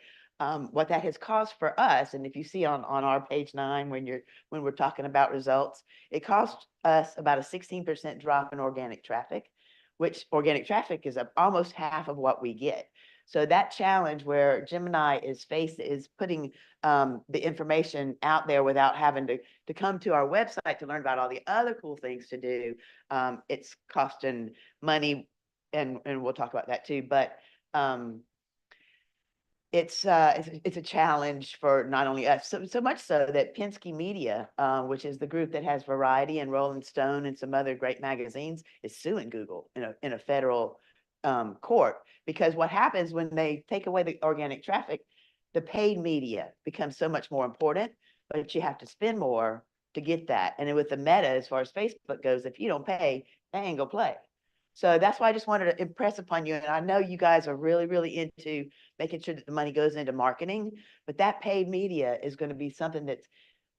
what that has caused for us, and if you see on our page 9 when we're talking about results, it cost us about a 16% drop in organic traffic, which organic traffic is almost half of what we get. So that challenge where Gemini is putting the information out there without having to come to our website to learn about all the other cool things to do. It's costing money, and we'll talk about that too. But it's a challenge for not only us, so much so that Penske Media, which is the group that has Variety and Rolling Stone and some other great magazines, is suing Google in a federal court, because what happens when they take away the organic traffic, the paid media becomes so much more important, but you have to spend more to get that. And then with the meta, as far as Facebook goes, if you don't pay, they ain't gonna play. So that's why I just wanted to impress upon you. And I know you guys are really, really into making sure that the money goes into marketing, but that paid media is going to be something that's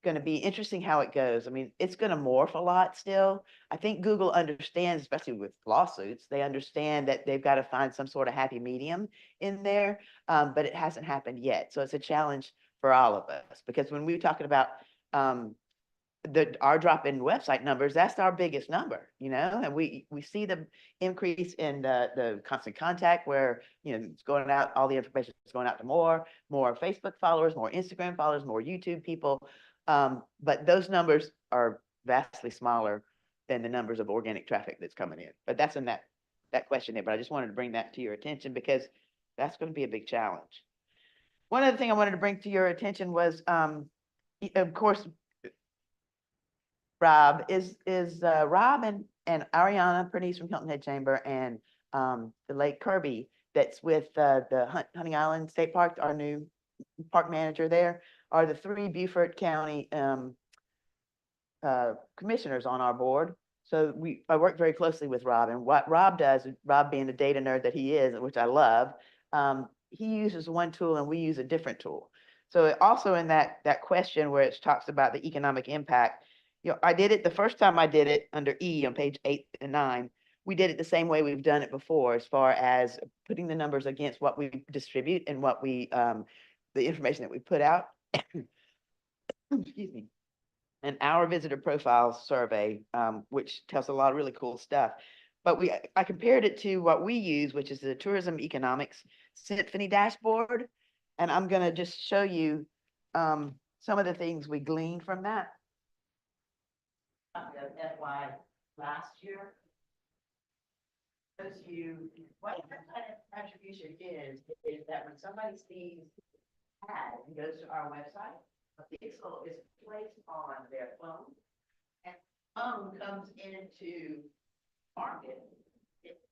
going to be interesting how it goes. I mean, it's going to morph a lot still. I think Google understands, especially with lawsuits, they understand that they've got to find some sort of happy medium in there, but it hasn't happened yet. So it's a challenge for all of us, because when we were talking about our drop in website numbers, that's our biggest number, and we see the increase in the constant contact, where, it's going out, all the information is going out to more Facebook followers, more Instagram followers, more YouTube people. But those numbers are vastly smaller than the numbers of organic traffic that's coming in. But that's in that question there. But I just wanted to bring that to your attention, because that's going to be a big challenge. One other thing I wanted to bring to your attention was, of course, Rob Rob and Ariana Pernice from Hilton Head Chamber, and the late Kirby that's with the Hunting Island State Park, our new park manager there, are the 3 Beaufort County commissioners on our board. So I work very closely with Rob, and what Rob does, Rob being the data nerd that he is, which I love, he uses one tool and we use a different tool. So also in that question where it talks about the economic impact, I did it the first time I did it under E on page 8 and 9. We did it the same way we've done it before, as far as putting the numbers against what we distribute and what the information that we put out. Excuse me. And our visitor profile survey, which tells a lot of really cool stuff. But I compared it to what we use, which is the Tourism Economics Symphony dashboard. And I'm going to just show you some of the things we gleaned from that. FY last year shows you what kind of attribution is that when somebody sees ad and goes to our website, a pixel is placed on their phone, and phone comes into market. It's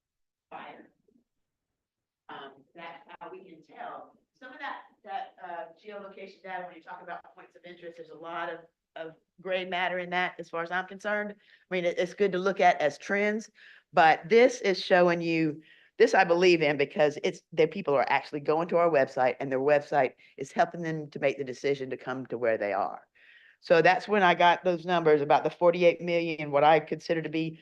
fire. That's how we can tell. Some of that geolocation data, when you talk about points of interest, there's a lot of gray matter in that, as far as I'm concerned. I mean, it's good to look at as trends, but this is showing you, this I believe in, because that people are actually going to our website, and their website is helping them to make the decision to come to where they are. So that's when I got those numbers about the 48 million, what I consider to be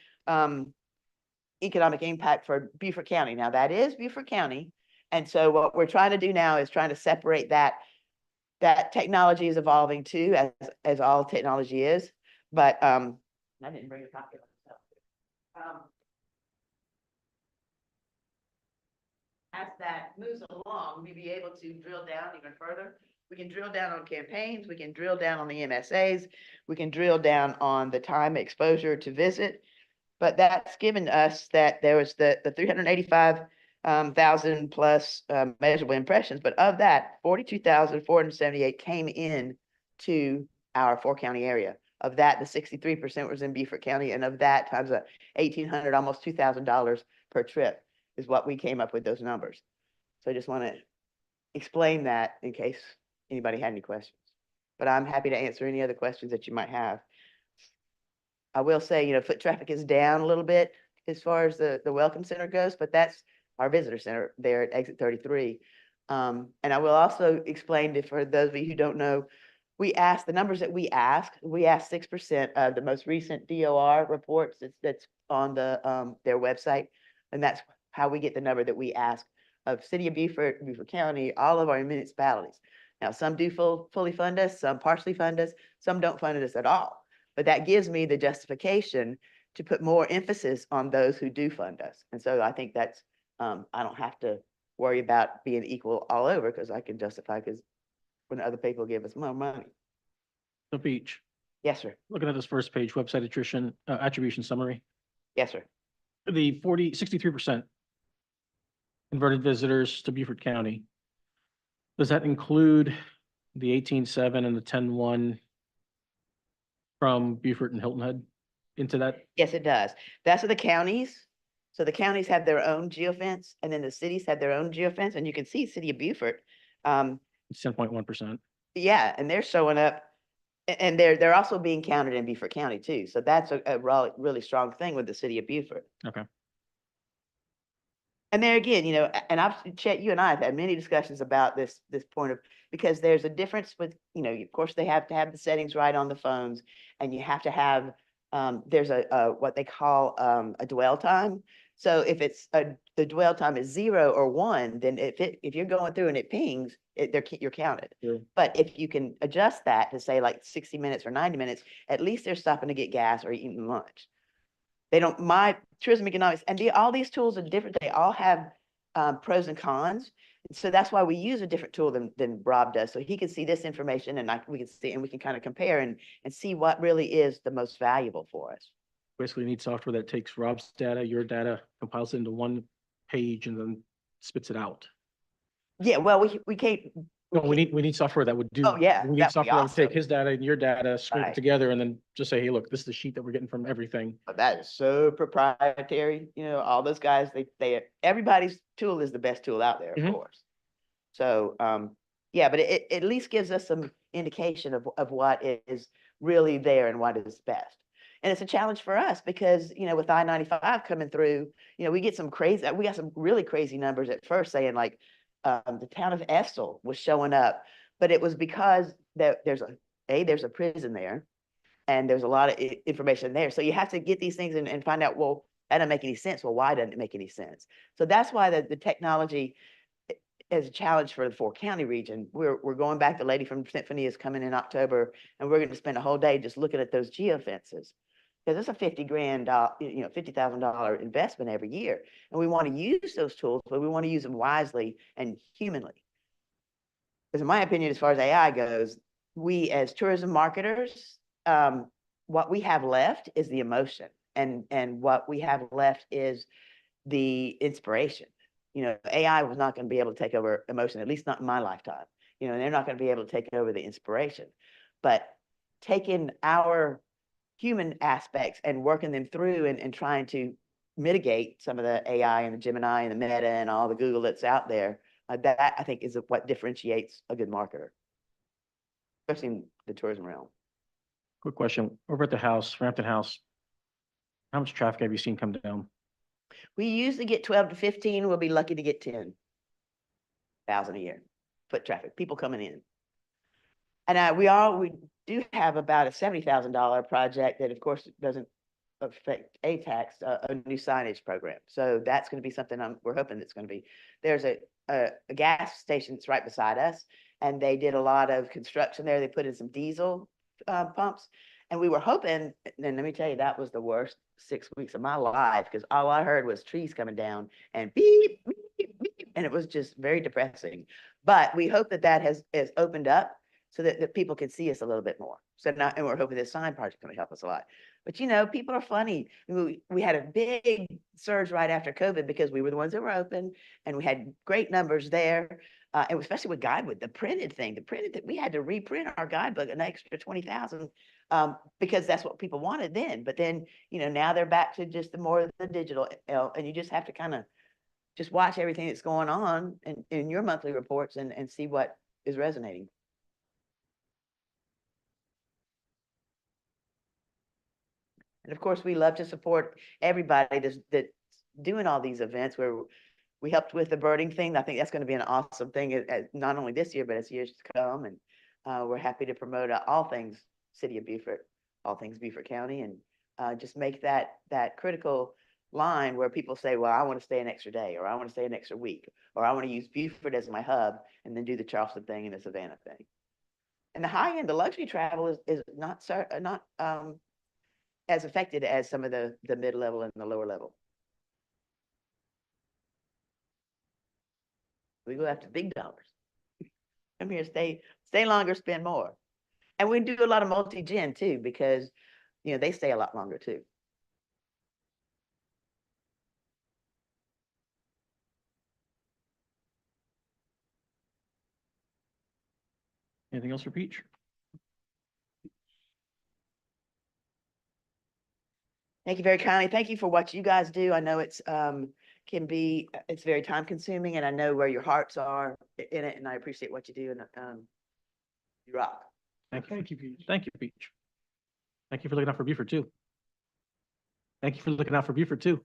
economic impact for Beaufort County. Now that is Beaufort County. And so what we're trying to do now is trying to separate that technology is evolving too, as all technology is. But I didn't bring a copy of myself. as that moves along, we'll be able to drill down even further. We can drill down on campaigns, we can drill down on the MSAs, we can drill down on the time exposure to visit. But that's given us that there was the 385,000 plus measurable impressions, but of that, 42,478 came in to our 4-county area. Of that, the 63% was in Beaufort County, and of that times $1,800, almost $2,000 per trip is what we came up with those numbers. So I just want to explain that in case anybody had any questions. But I'm happy to answer any other questions that you might have. I will say, foot traffic is down a little bit as far as the Welcome Center goes, but that's our visitor center there at exit 33. And I will also explain for those of you who don't know, the numbers that we asked 6% of the most recent DOR reports that's on their website. And that's how we get the number that we ask of City of Beaufort, Beaufort County, all of our municipalities. Now, some do fully fund us, some partially fund us, some don't fund us at all. But that gives me the justification to put more emphasis on those who do fund us. And so I think that's, I don't have to worry about being equal all over because I can justify because when other people give us more money. The beach. Yes, sir. Looking at this first page, website attribution summary. Yes, sir. The 63% converted visitors to Beaufort County. Does that include the 18.7 and the 10.1 from Beaufort and Hilton Head into that? Yes, it does. That's for the counties. So the counties have their own geofence and then the cities have their own geofence. And you can see City of Beaufort. It's 10.1%. Yeah, and they're showing up and they're also being counted in Beaufort County too. So that's a really strong thing with the City of Beaufort. Okay. And there again, and Chet, you and I have had many discussions about this point of, because there's a difference with, of course they have to have the settings right on the phones and you have to have, there's what they call a dwell time. So if the dwell time is 0 or 1, then if you're going through and it pings, you're counted. Sure. But if you can adjust that to say like 60 minutes or 90 minutes, at least they're stopping to get gas or eating lunch. My tourism economics, and all these tools are different. They all have pros and cons. So that's why we use a different tool than Rob does. So he can see this information and we can see, and we can kind of compare and see what really is the most valuable for us. Basically need software that takes Rob's data, your data, compiles it into one page and then spits it out. Yeah, well, we can't. No, we need software that would do. Oh, yeah, We need that'd be software that would take awesome. his data and your data, scrape it Right. together and then just say, hey, look, this is the sheet that we're getting from everything. But that is so proprietary, all those guys, everybody's tool is the best tool out there, of course. So, yeah, but it at least gives us some indication of what is really there and what is best. And it's a challenge for us because, with I-95 coming through, we got some really crazy numbers at first saying like, the town of Estill was showing up, but it was because there's a prison there and there's a lot of information there. So you have to get these things and find out, well, that doesn't make any sense. Well, why doesn't it make any sense? So that's why the technology is a challenge for the 4-county region. We're going back, the lady from Symphony is coming in October and we're going to spend a whole day just looking at those geofences. Because it's a $50,000 investment every year. And we want to use those tools, but we want to use them wisely and humanly. Because in my opinion, as far as AI goes, we as tourism marketers, what we have left is the emotion. And what we have left is the inspiration. AI was not going to be able to take over emotion, at least not in my lifetime. And they're not going to be able to take over the inspiration. But taking our human aspects and working them through and trying to mitigate some of the AI and the Gemini and the Meta and all the Google that's out there, that I think is what differentiates a good marketer, especially in the tourism realm. Quick question, over at the house, Rampton House, how much traffic have you seen come down? We usually get 12 to 15. We'll be lucky to get 10,000 a year, foot traffic, people coming in. And we do have about a $70,000 project that, of course, doesn't affect ATAX, a new signage program. So that's going to be something we're hoping it's going to be. There's a gas station that's right beside us, and they did a lot of construction there. They put in some diesel pumps, and we were hoping, and let me tell you, that was the worst 6 weeks of my life because all I heard was trees coming down and beep, beep, beep, and it was just very depressing. But we hope that that has opened up so that people can see us a little bit more. So now, and we're hoping this sign project is going to help us a lot. But you know, people are funny. We had a big surge right after COVID because we were the ones that were open and we had great numbers there. And especially with Guidebook, the printed that we had to reprint our guidebook an extra 20,000 because that's what people wanted then. But then, you know, now they're back to just the more of the digital, and you just have to kind of just watch everything that's going on in your monthly reports and see what is resonating. And of course, we love to support everybody that's doing all these events where we helped with the birding thing. I think that's going to be an awesome thing, not only this year, but as years to come. And we're happy to promote all things City of Beaufort, all things Beaufort County, and just make that critical line where people say, well, I want to stay an extra day, or I want to stay an extra week, or I want to use Beaufort as my hub and then do the Charleston thing and the Savannah thing. And the high end, the luxury travel is not as affected as some of the mid-level and the lower level. We go after big dollars. Come here, stay longer, spend more. And we do a lot of multi-gen too, because, you know, they stay a lot longer too. Anything else for Peach? Thank you very kindly. Thank you for what you guys do. I know it's it's very time consuming, and I know where your hearts are in it, and I appreciate what you do, and you rock. Thank you, Peach. Thank you, Peach. Thank you for looking out for Beaufort too. Thank you for looking out for Beaufort too.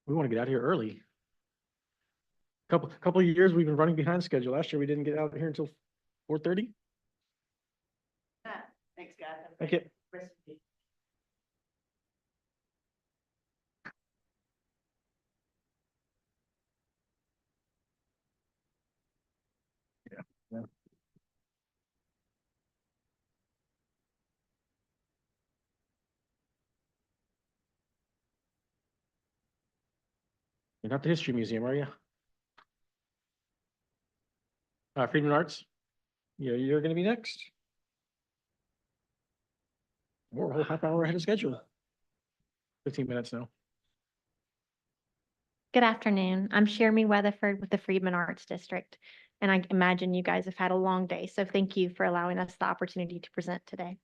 We want to get out of here early. Couple of years we've been running behind schedule. Last year we didn't get out of here until 4:30. Thanks, guys. Thank you. Yeah. You're not the History Museum, are you? Freedman Arts? Yeah, you're gonna be next. We're a whole half hour ahead of schedule. 15 minutes now. Good afternoon. I'm Shermy Weatherford with the Freedman Arts District, and I imagine you guys have had a long day, so thank you for allowing us the opportunity to present today.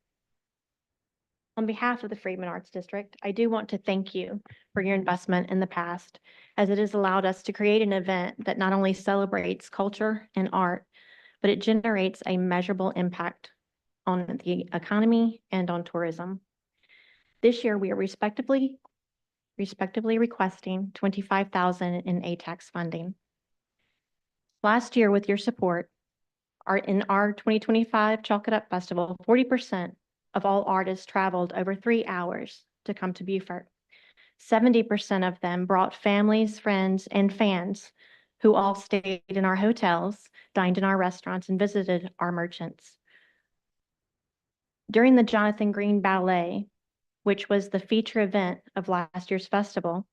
On behalf of the Freedman Arts District, I do want to thank you for your investment in the past, as it has allowed us to create an event that not only celebrates culture and art, but it generates a measurable impact on the economy and on tourism. This year, we are respectively requesting $25,000 in ATAX funding. Last year, with your support, in our 2025 Chalk It Up Festival, 40% of all artists traveled over 3 hours to come to Beaufort. 70% of them brought families, friends, and fans who all stayed in our hotels, dined in our restaurants, and visited our merchants. During the Jonathan Green Ballet, which was the feature event of last year's festival,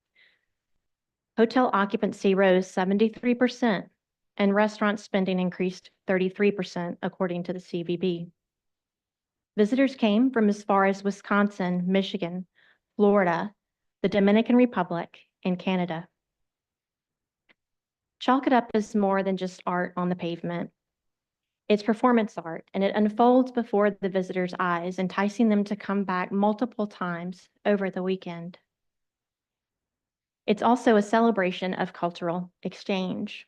hotel occupancy rose 73% and restaurant spending increased 33%, according to the CVB. Visitors came from as far as Wisconsin, Michigan, Florida, the Dominican Republic, and Canada. Chalk It Up is more than just art on the pavement. It's performance art, and it unfolds before the visitors' eyes, enticing them to come back multiple times over the weekend. It's also a celebration of cultural exchange.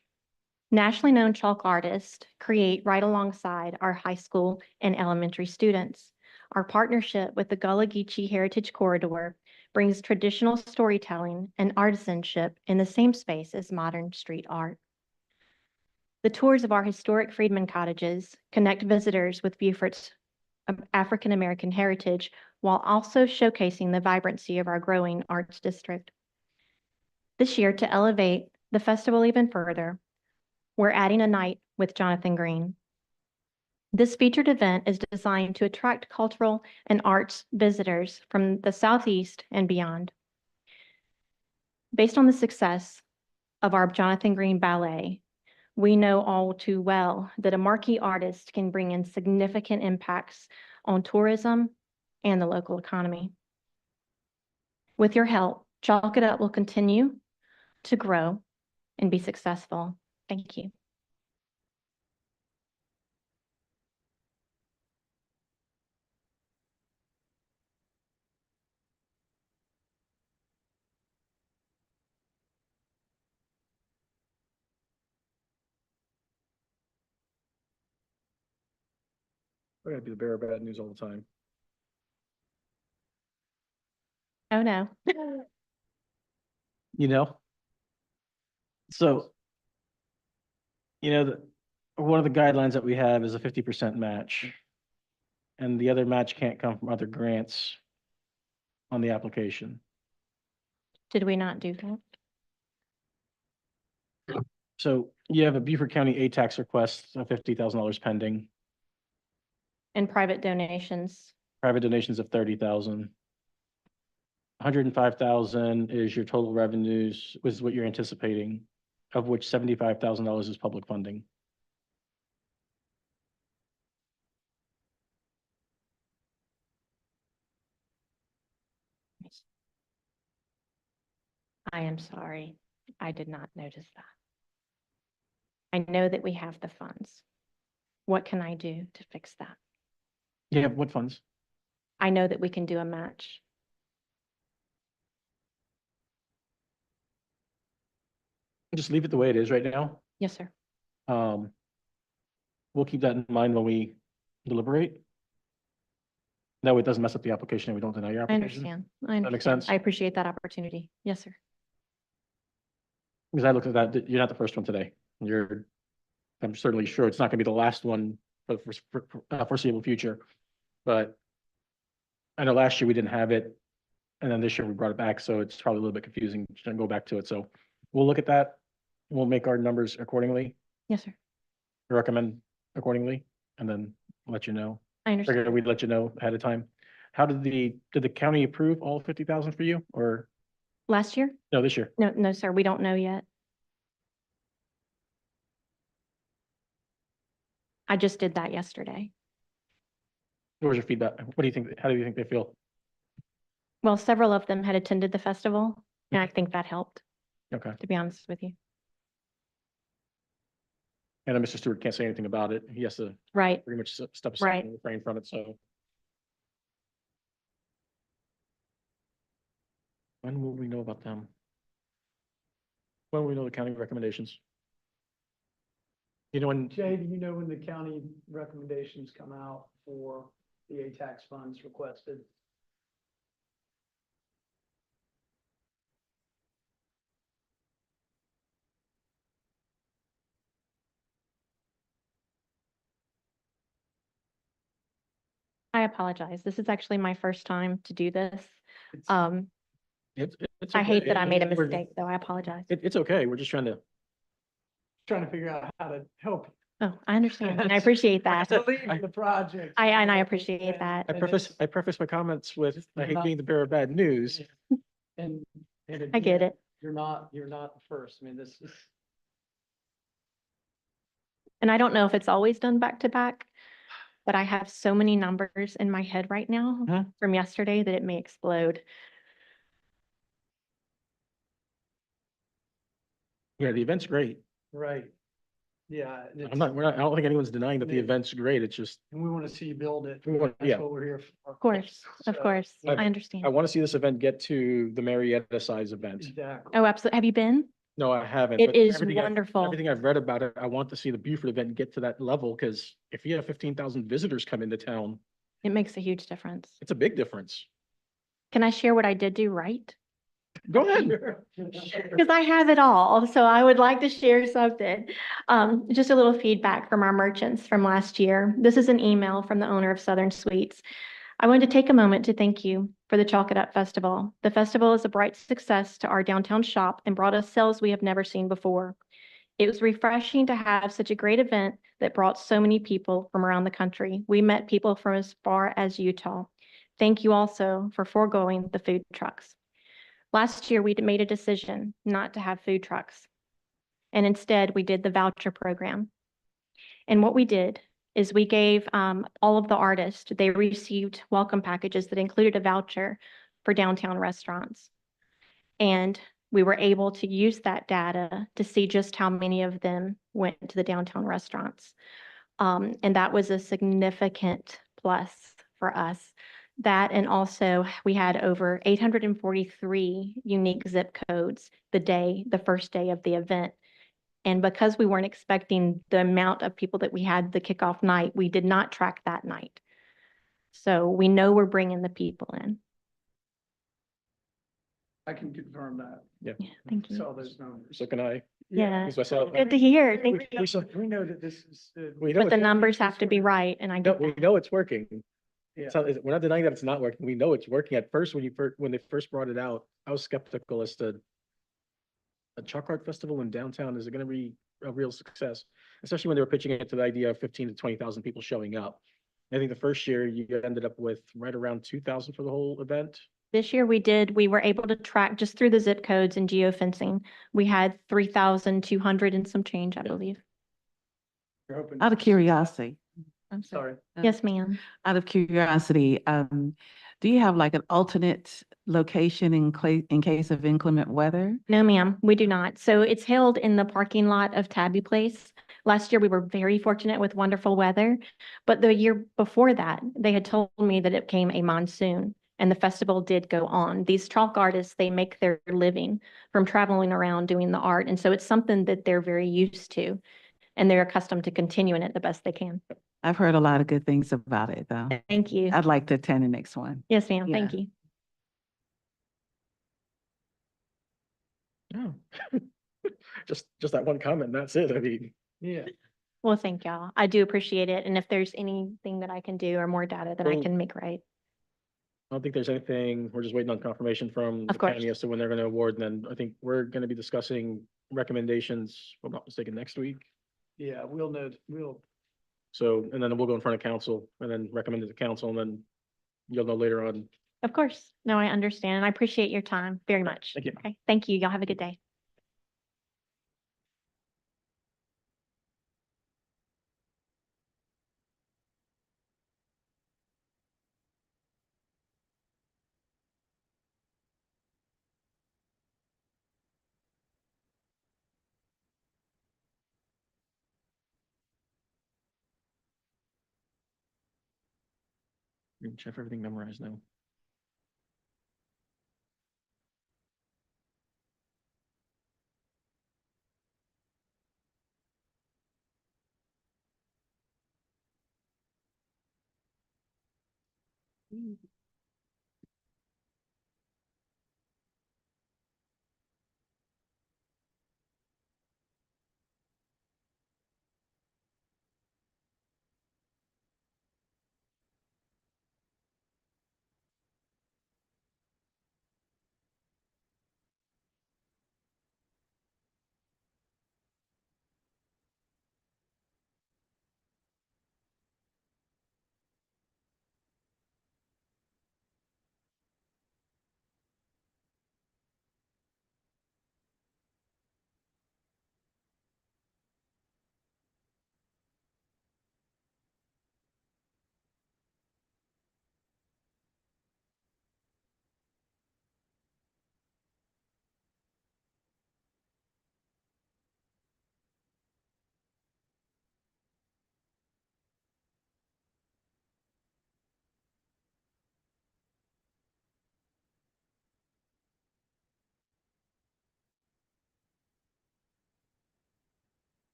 Nationally known chalk artists create right alongside our high school and elementary students. Our partnership with the Gullah Geechee Heritage Corridor brings traditional storytelling and artisanship in the same space as modern street art. The tours of our historic Freedman cottages connect visitors with Beaufort's of African-American heritage while also showcasing the vibrancy of our growing arts district. This year, to elevate the festival even further, we're adding a night with Jonathan Green. This featured event is designed to attract cultural and arts visitors from the Southeast and beyond. Based on the success of our Jonathan Green Ballet, we know all too well that a marquee artist can bring in significant impacts on tourism and the local economy. With your help, Chalk It Up will continue to grow and be successful. Thank you. I gotta be the bearer of bad news all the time. Oh, no. You know? So, one of the guidelines that we have is a 50% match. And the other match can't come from other grants on the application. Did we not do that? So you have a Beaufort County ATAX request of $50,000 pending, And private donations? private donations of 30,000. 105,000 is your total revenues, is what you're anticipating, of which $75,000 is public funding. I am sorry. I did not notice that. I know that we have the funds. What can I do to fix that? You have what funds? I know that we can do a match. Just leave it the way it is right now. Yes, sir. We'll keep that in mind when we deliberate. That way it doesn't mess up the application and we don't deny your I application. understand. That makes sense? I appreciate that opportunity. Yes, sir. Because I looked at that, you're not the first one today. I'm certainly sure it's not gonna be the last one for the foreseeable future. But I know last year we didn't have it, and then this year we brought it back, so it's probably a little bit confusing to go back to it. So we'll look at that. We'll make our numbers accordingly, Yes, sir. recommend accordingly, and then let you know. I understand. Figured we'd let you know ahead of time. How did the county approve all 50,000 for you, or Last year? no, this year? No, no, sir. We don't know yet. I just did that yesterday. What was your feedback? What do you think? How do you think they feel? Well, several of them had attended the festival, and I think that helped, Okay. to be honest with you. And then Mr. Stewart can't say anything about it. He has to Right. pretty much step aside Right. and refrain from it, so. When will we know about them? When will we know the county recommendations? You know, when, Jay, do you know when the county recommendations come out for the ATAX funds requested? I apologize. This is actually my first time to do this. It's- it's I hate okay. that I made a We're- mistake, though. I apologize. It's okay. We're just trying to. Trying to figure out how to help. Oh, I understand. And I appreciate that. Believe in the project. And I appreciate that. I preface my comments with, I hate not- being the bearer of bad news. And. I get it. You're not the first. I mean, this is. And I don't know if it's always done back to back, but I have so many numbers in my head right now Mhm. from yesterday that it may explode. Yeah, the event's great. Right. Yeah. and I don't think anyone's denying that the Yeah. event's great. It's just, And we want to see you build it. We want- That's yeah. what we're here for. Of course, of So, course. yeah. I understand. I want to see this event get to the Marietta size event. Exactly. Oh, absolutely. Have you been? No, I haven't. It but is everything I've- wonderful. Everything I've read about it, I want to see the Beaufort event get to that level, because if you have 15,000 visitors come into town, It makes a huge difference. it's a big difference. Can I share what I did do right? Go ahead. Because I have it all, so I would like to share something. Just a little feedback from our merchants from last year. This is an email from the owner of Southern Sweets. I wanted to take a moment to thank you for the Chalk It Up Festival. The festival is a bright success to our downtown shop and brought us sales we have never seen before. It was refreshing to have such a great event that brought so many people from around the country. We met people from as far as Utah. Thank you also for foregoing the food trucks. Last year, we made a decision not to have food trucks, and instead we did the voucher program. And what we did is we gave all of the artists, they received welcome packages that included a voucher for downtown restaurants. And we were able to use that data to see just how many of them went to the downtown restaurants. And that was a significant plus for us. That, and also we had over 843 unique zip codes the first day of the event. And because we weren't expecting the amount of people that we had the kickoff night, we did not track that night. So we know we're bringing the people in. I can confirm that. Yeah. Thank you. Saw those numbers. So can I? Yeah, Because I saw- good to hear. Thank you. We know that this is. We know But the it's- numbers have to be right, and I No, get we that. know it's working. Yeah. We're not denying that it's not working. We know it's working. At first, when they first brought it out, I was skeptical as to a chalk art festival in downtown, is it gonna be a real success? Especially when they were pitching it to the idea of 15 to 20,000 people showing up. I think the first year you ended up with right around 2,000 for the whole event. This year we were able to track just through the zip codes and geofencing. We had 3,200 and some change, I believe. You're hoping. Out of curiosity. I'm Sorry. Yes, ma'am. Out of curiosity, do you have like an alternate location in case of inclement weather? No, ma'am, we do not. So it's held in the parking lot of Tabby Place. Last year, we were very fortunate with wonderful weather, but the year before that, they had told me that it came a monsoon and the festival did go on. These chalk artists, they make their living from traveling around doing the art. And so it's something that they're very used to and they're accustomed to continuing it the best they can. I've heard a lot of good things about it, though. Thank you. I'd like to attend the next one. Yes, ma'am. Thank Yeah. you. No. Just that one comment, that's it. I mean, Yeah. Well, thank y'all. I do appreciate it. And if there's anything that I can do or more data that I Well, can make right. I don't think there's anything, we're just waiting on confirmation from the Of course. county as to when they're gonna award, and then I think we're gonna be discussing recommendations, if I'm not mistaken, next week. Yeah, we'll know, So, and then we'll go in front of council and then recommend it to council, and then you'll know later on. Of course. No, I understand. And I appreciate your time very much. Thank you. Okay. Thank you. Y'all have a good day. Check everything memorized now.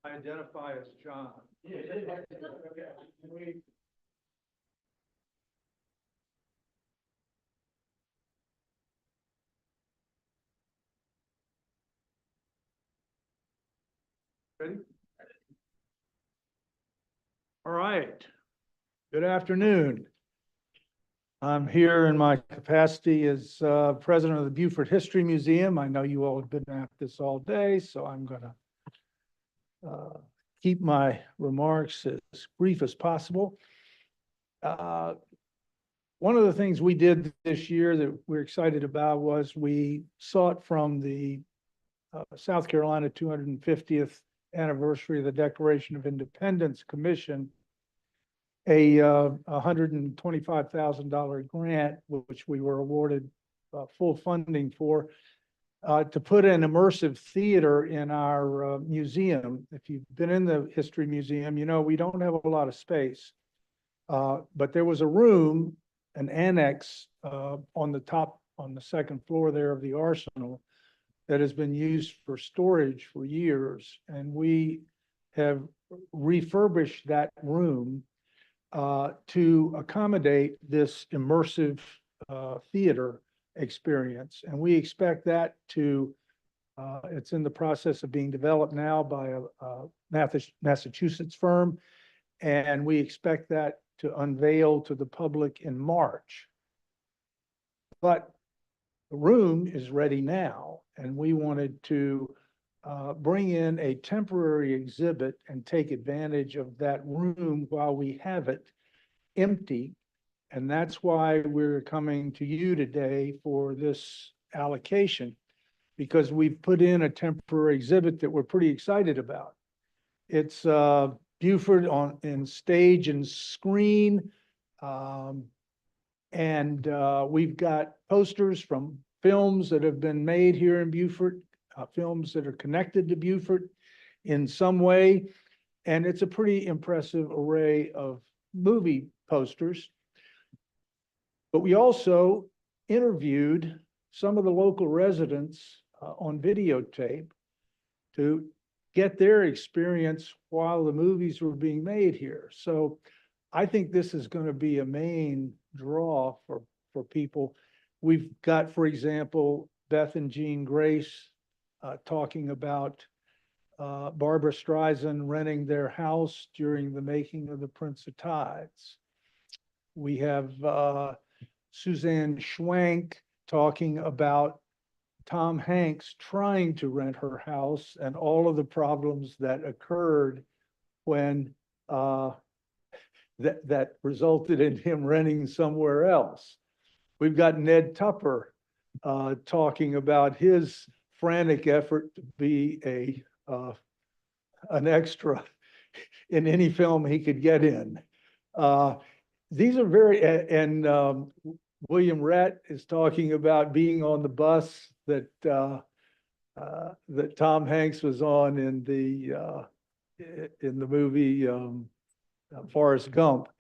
I identify as John. Ready? All right. Good afternoon. I'm here in my capacity as president of the Beaufort History Museum. I know you all have been at this all day, so I'm going to keep my remarks as brief as possible. One of the things we did this year that we're excited about was we sought from the South Carolina 250th anniversary of the Declaration of Independence Commission a $125,000 grant, which we were awarded full funding for, to put an immersive theater in our museum. If you've been in the History Museum, you know we don't have a lot of space. But there was a room, an annex on the second floor there of the Arsenal that has been used for storage for years. And we have refurbished that room to accommodate this immersive theater experience. And we expect that to, it's in the process of being developed now by a Massachusetts firm. And we expect that to unveil to the public in March. But the room is ready now, and we wanted to bring in a temporary exhibit and take advantage of that room while we have it empty. And that's why we're coming to you today for this allocation, because we've put in a temporary exhibit that we're pretty excited about. It's Beaufort in stage and screen. And we've got posters from films that have been made here in Beaufort, films that are connected to Beaufort in some way. And it's a pretty impressive array of movie posters. But we also interviewed some of the local residents on videotape to get their experience while the movies were being made here. So I think this is going to be a main draw for people. We've got, for example, Beth and Jean Grace talking about Barbara Streisand renting their house during the making of The Prince of Tides. We have Suzanne Schwank talking about Tom Hanks trying to rent her house and all of the problems that occurred when that resulted in him renting somewhere else. We've got Ned Tupper talking about his frantic effort to be an extra in any film he could get in. These are and William Rhett is talking about being on the bus that Tom Hanks was on in the movie Forrest Gump.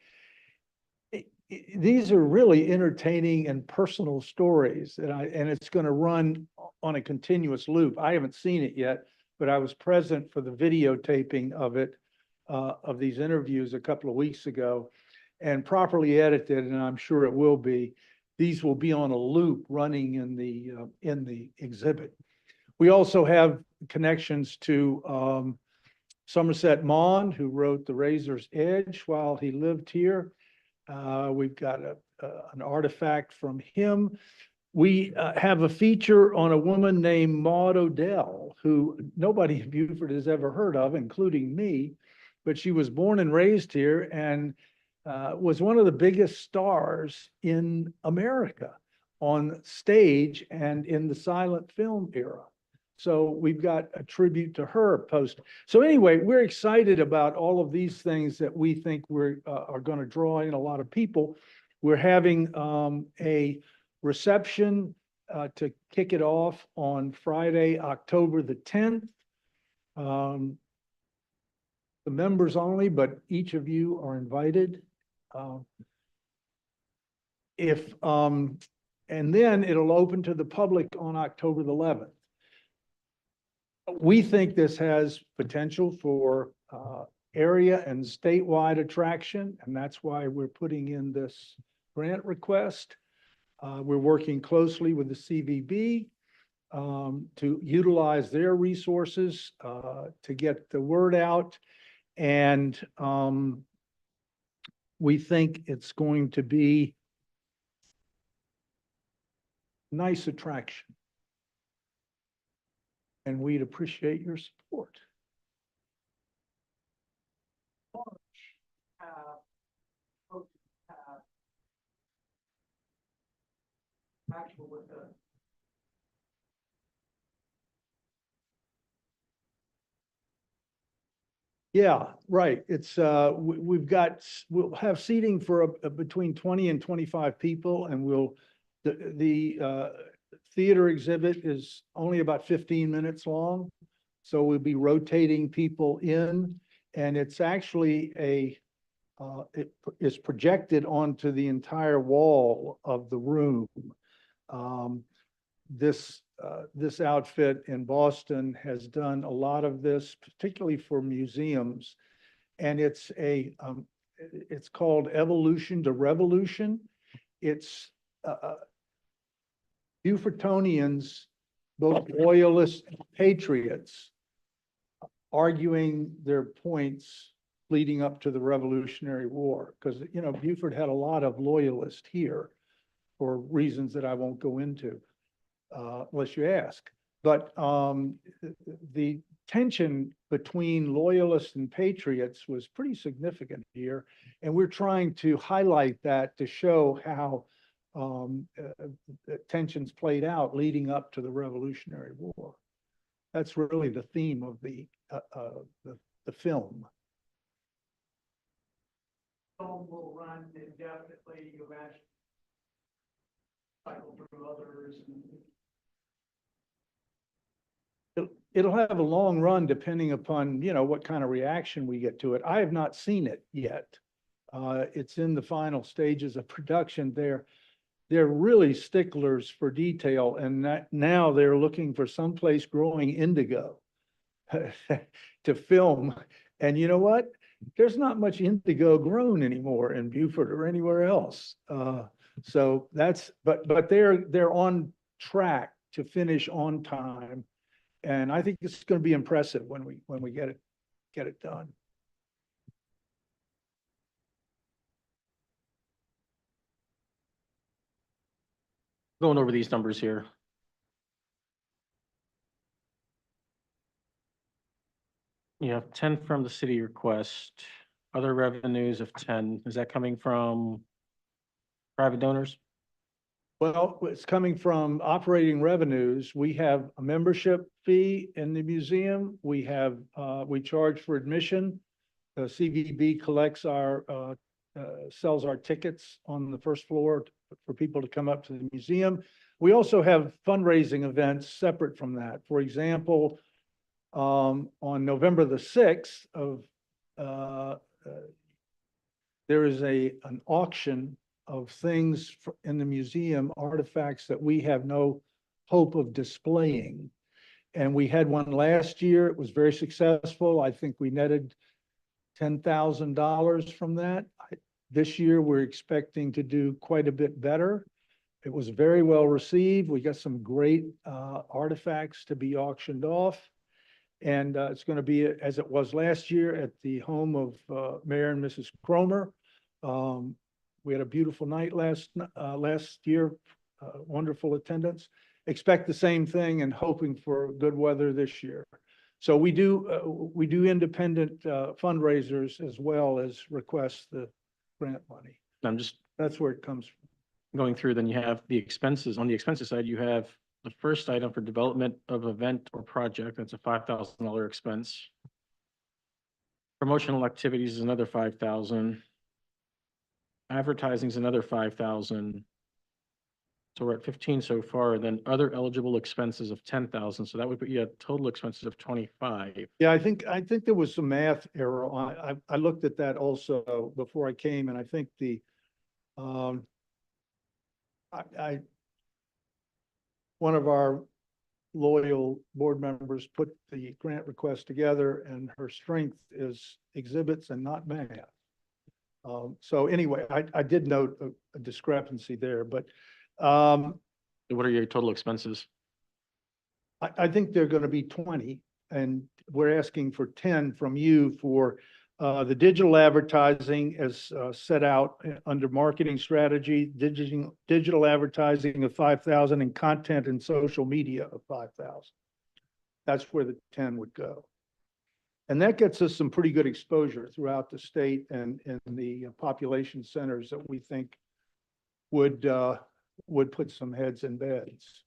These are really entertaining and personal stories, and it's going to run on a continuous loop. I haven't seen it yet, but I was present for the videotaping of it, of these interviews a couple of weeks ago, and properly edited, and I'm sure it will be. These will be on a loop running in the exhibit. We also have connections to Somerset Maugham, who wrote The Razor's Edge while he lived here. We've got an artifact from him. We have a feature on a woman named Maud Odell, who nobody in Beaufort has ever heard of, including me, but she was born and raised here and was one of the biggest stars in America on stage and in the silent film era. So we've got a tribute to her post. So anyway, we're excited about all of these things that we think are going to draw in a lot of people. We're having a reception to kick it off on Friday, October the 10th. The members only, but each of you are invited. And then it'll open to the public on October the 11th. we think this has potential for area and statewide attraction, and that's why we're putting in this grant request. We're working closely with the CVB to utilize their resources to get the word out. And we think it's going to be nice attraction. And we'd appreciate your support. Yeah, right. It's, we'll have seating for between 20 and 25 people, and the theater exhibit is only about 15 minutes long. So we'll be rotating people in, and it's actually it is projected onto the entire wall of the room. This outfit in Boston has done a lot of this, particularly for museums. And it's called Evolution to Revolution. It's Beaufortonians, both loyalists and patriots, arguing their points leading up to the Revolutionary War. Because, you know, Beaufort had a lot of loyalists here for reasons that I won't go into. Unless you ask. But the tension between loyalists and patriots was pretty significant here. And we're trying to highlight that to show how tensions played out leading up to the Revolutionary War. That's really the theme of the film. Film will run indefinitely. You imagine cycle through others. It'll have a long run depending upon, you know, what kind of reaction we get to it. I have not seen it yet. It's in the final stages of production. They're really sticklers for detail, and now they're looking for someplace growing indigo to film. And you know what? There's not much indigo grown anymore in Beaufort or anywhere else. So that's, but they're on track to finish on time. And I think it's going to be impressive when we get it done. Going over these numbers here. You have 10 from the city request, other revenues of 10. Is that coming from private donors? Well, it's coming from operating revenues. We have a membership fee in the museum. We have, we charge for admission. The CVB collects sells our tickets on the first floor for people to come up to the museum. We also have fundraising events separate from that. For example, on November the 6th there is an auction of things in the museum, artifacts that we have no hope of displaying. And we had one last year. It was very successful. I think we netted $10,000 from that. This year, we're expecting to do quite a bit better. It was very well received. We got some great artifacts to be auctioned off. And it's going to be, as it was last year, at the home of Mayor and Mrs. Cromer. We had a beautiful night last year, wonderful attendance. Expect the same thing and hoping for good weather this year. So we do independent fundraisers as well as request the grant money. That's where it comes from. Going through, then you have the expenses. On the expenses side, you have the first item for development of event or project. That's a $5,000 expense. Promotional activities is another $5,000. Advertising is another $5,000. So we're at 15 so far. Then other eligible expenses of 10,000. So that would put you at total expenses of 25. Yeah, I think there was some math error on. I looked at that also before I came, and I think one of our loyal board members put the grant request together, and her strength is exhibits and not math. So anyway, I did note a discrepancy there, but What are your total expenses? I think they're going to be 20, and we're asking for 10 from you for the digital advertising as set out under marketing strategy, digital advertising of 5,000 and content and social media of 5,000. That's where the 10 would go. And that gets us some pretty good exposure throughout the state and in the population centers that we think would put some heads in beds.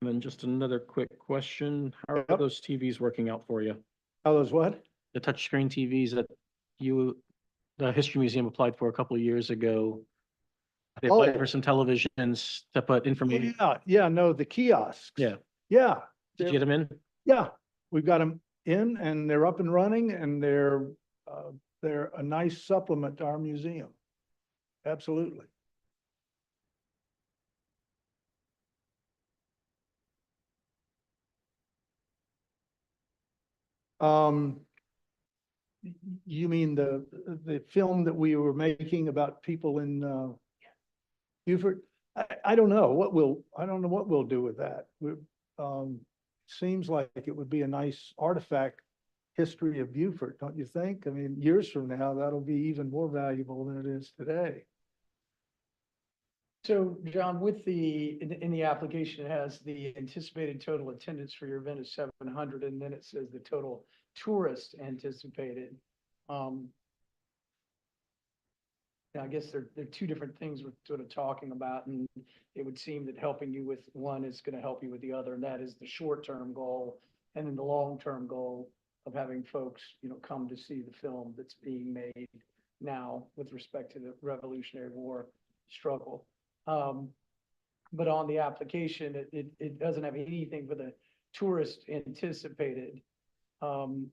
And then just another quick question. How are Yep. those TVs working out for you? How those what? The touchscreen TVs that the History Museum applied for a couple of years ago. They applied Oh. for some televisions to put information. Yeah, no, the kiosks. Yeah. Yeah. Did you get them in? Yeah, we've got them in and they're up and running, and they're a nice supplement to our museum. Absolutely. You mean the film that we were making about people in Beaufort? I don't know what we'll do with that. Seems like it would be a nice artifact history of Beaufort, don't you think? I mean, years from now, that'll be even more valuable than it is today. So, John, with in the application, it has the anticipated total attendance for your event is 700, and then it says the total tourist anticipated. I guess they're two different things we're sort of talking about, and it would seem that helping you with one is going to help you with the other, and that is the short-term goal, and then the long-term goal of having folks, come to see the film that's being made now with respect to the Revolutionary War struggle. But on the application, it doesn't have anything for the tourist anticipated. And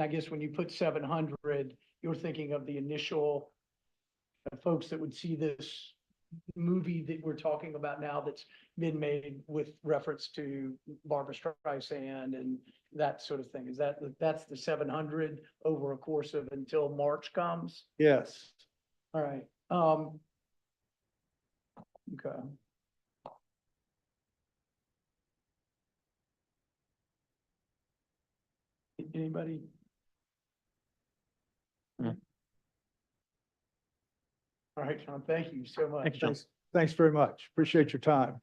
I guess when you put 700, you're thinking of the initial folks that would see this movie that we're talking about now that's been made with reference to Barbara Streisand and that sort of thing. That's the 700 over a course of until March comes? Yes. All right. Okay. Anybody? All right, John, thank you so much. Thank you, John. Thanks very much. Appreciate your time.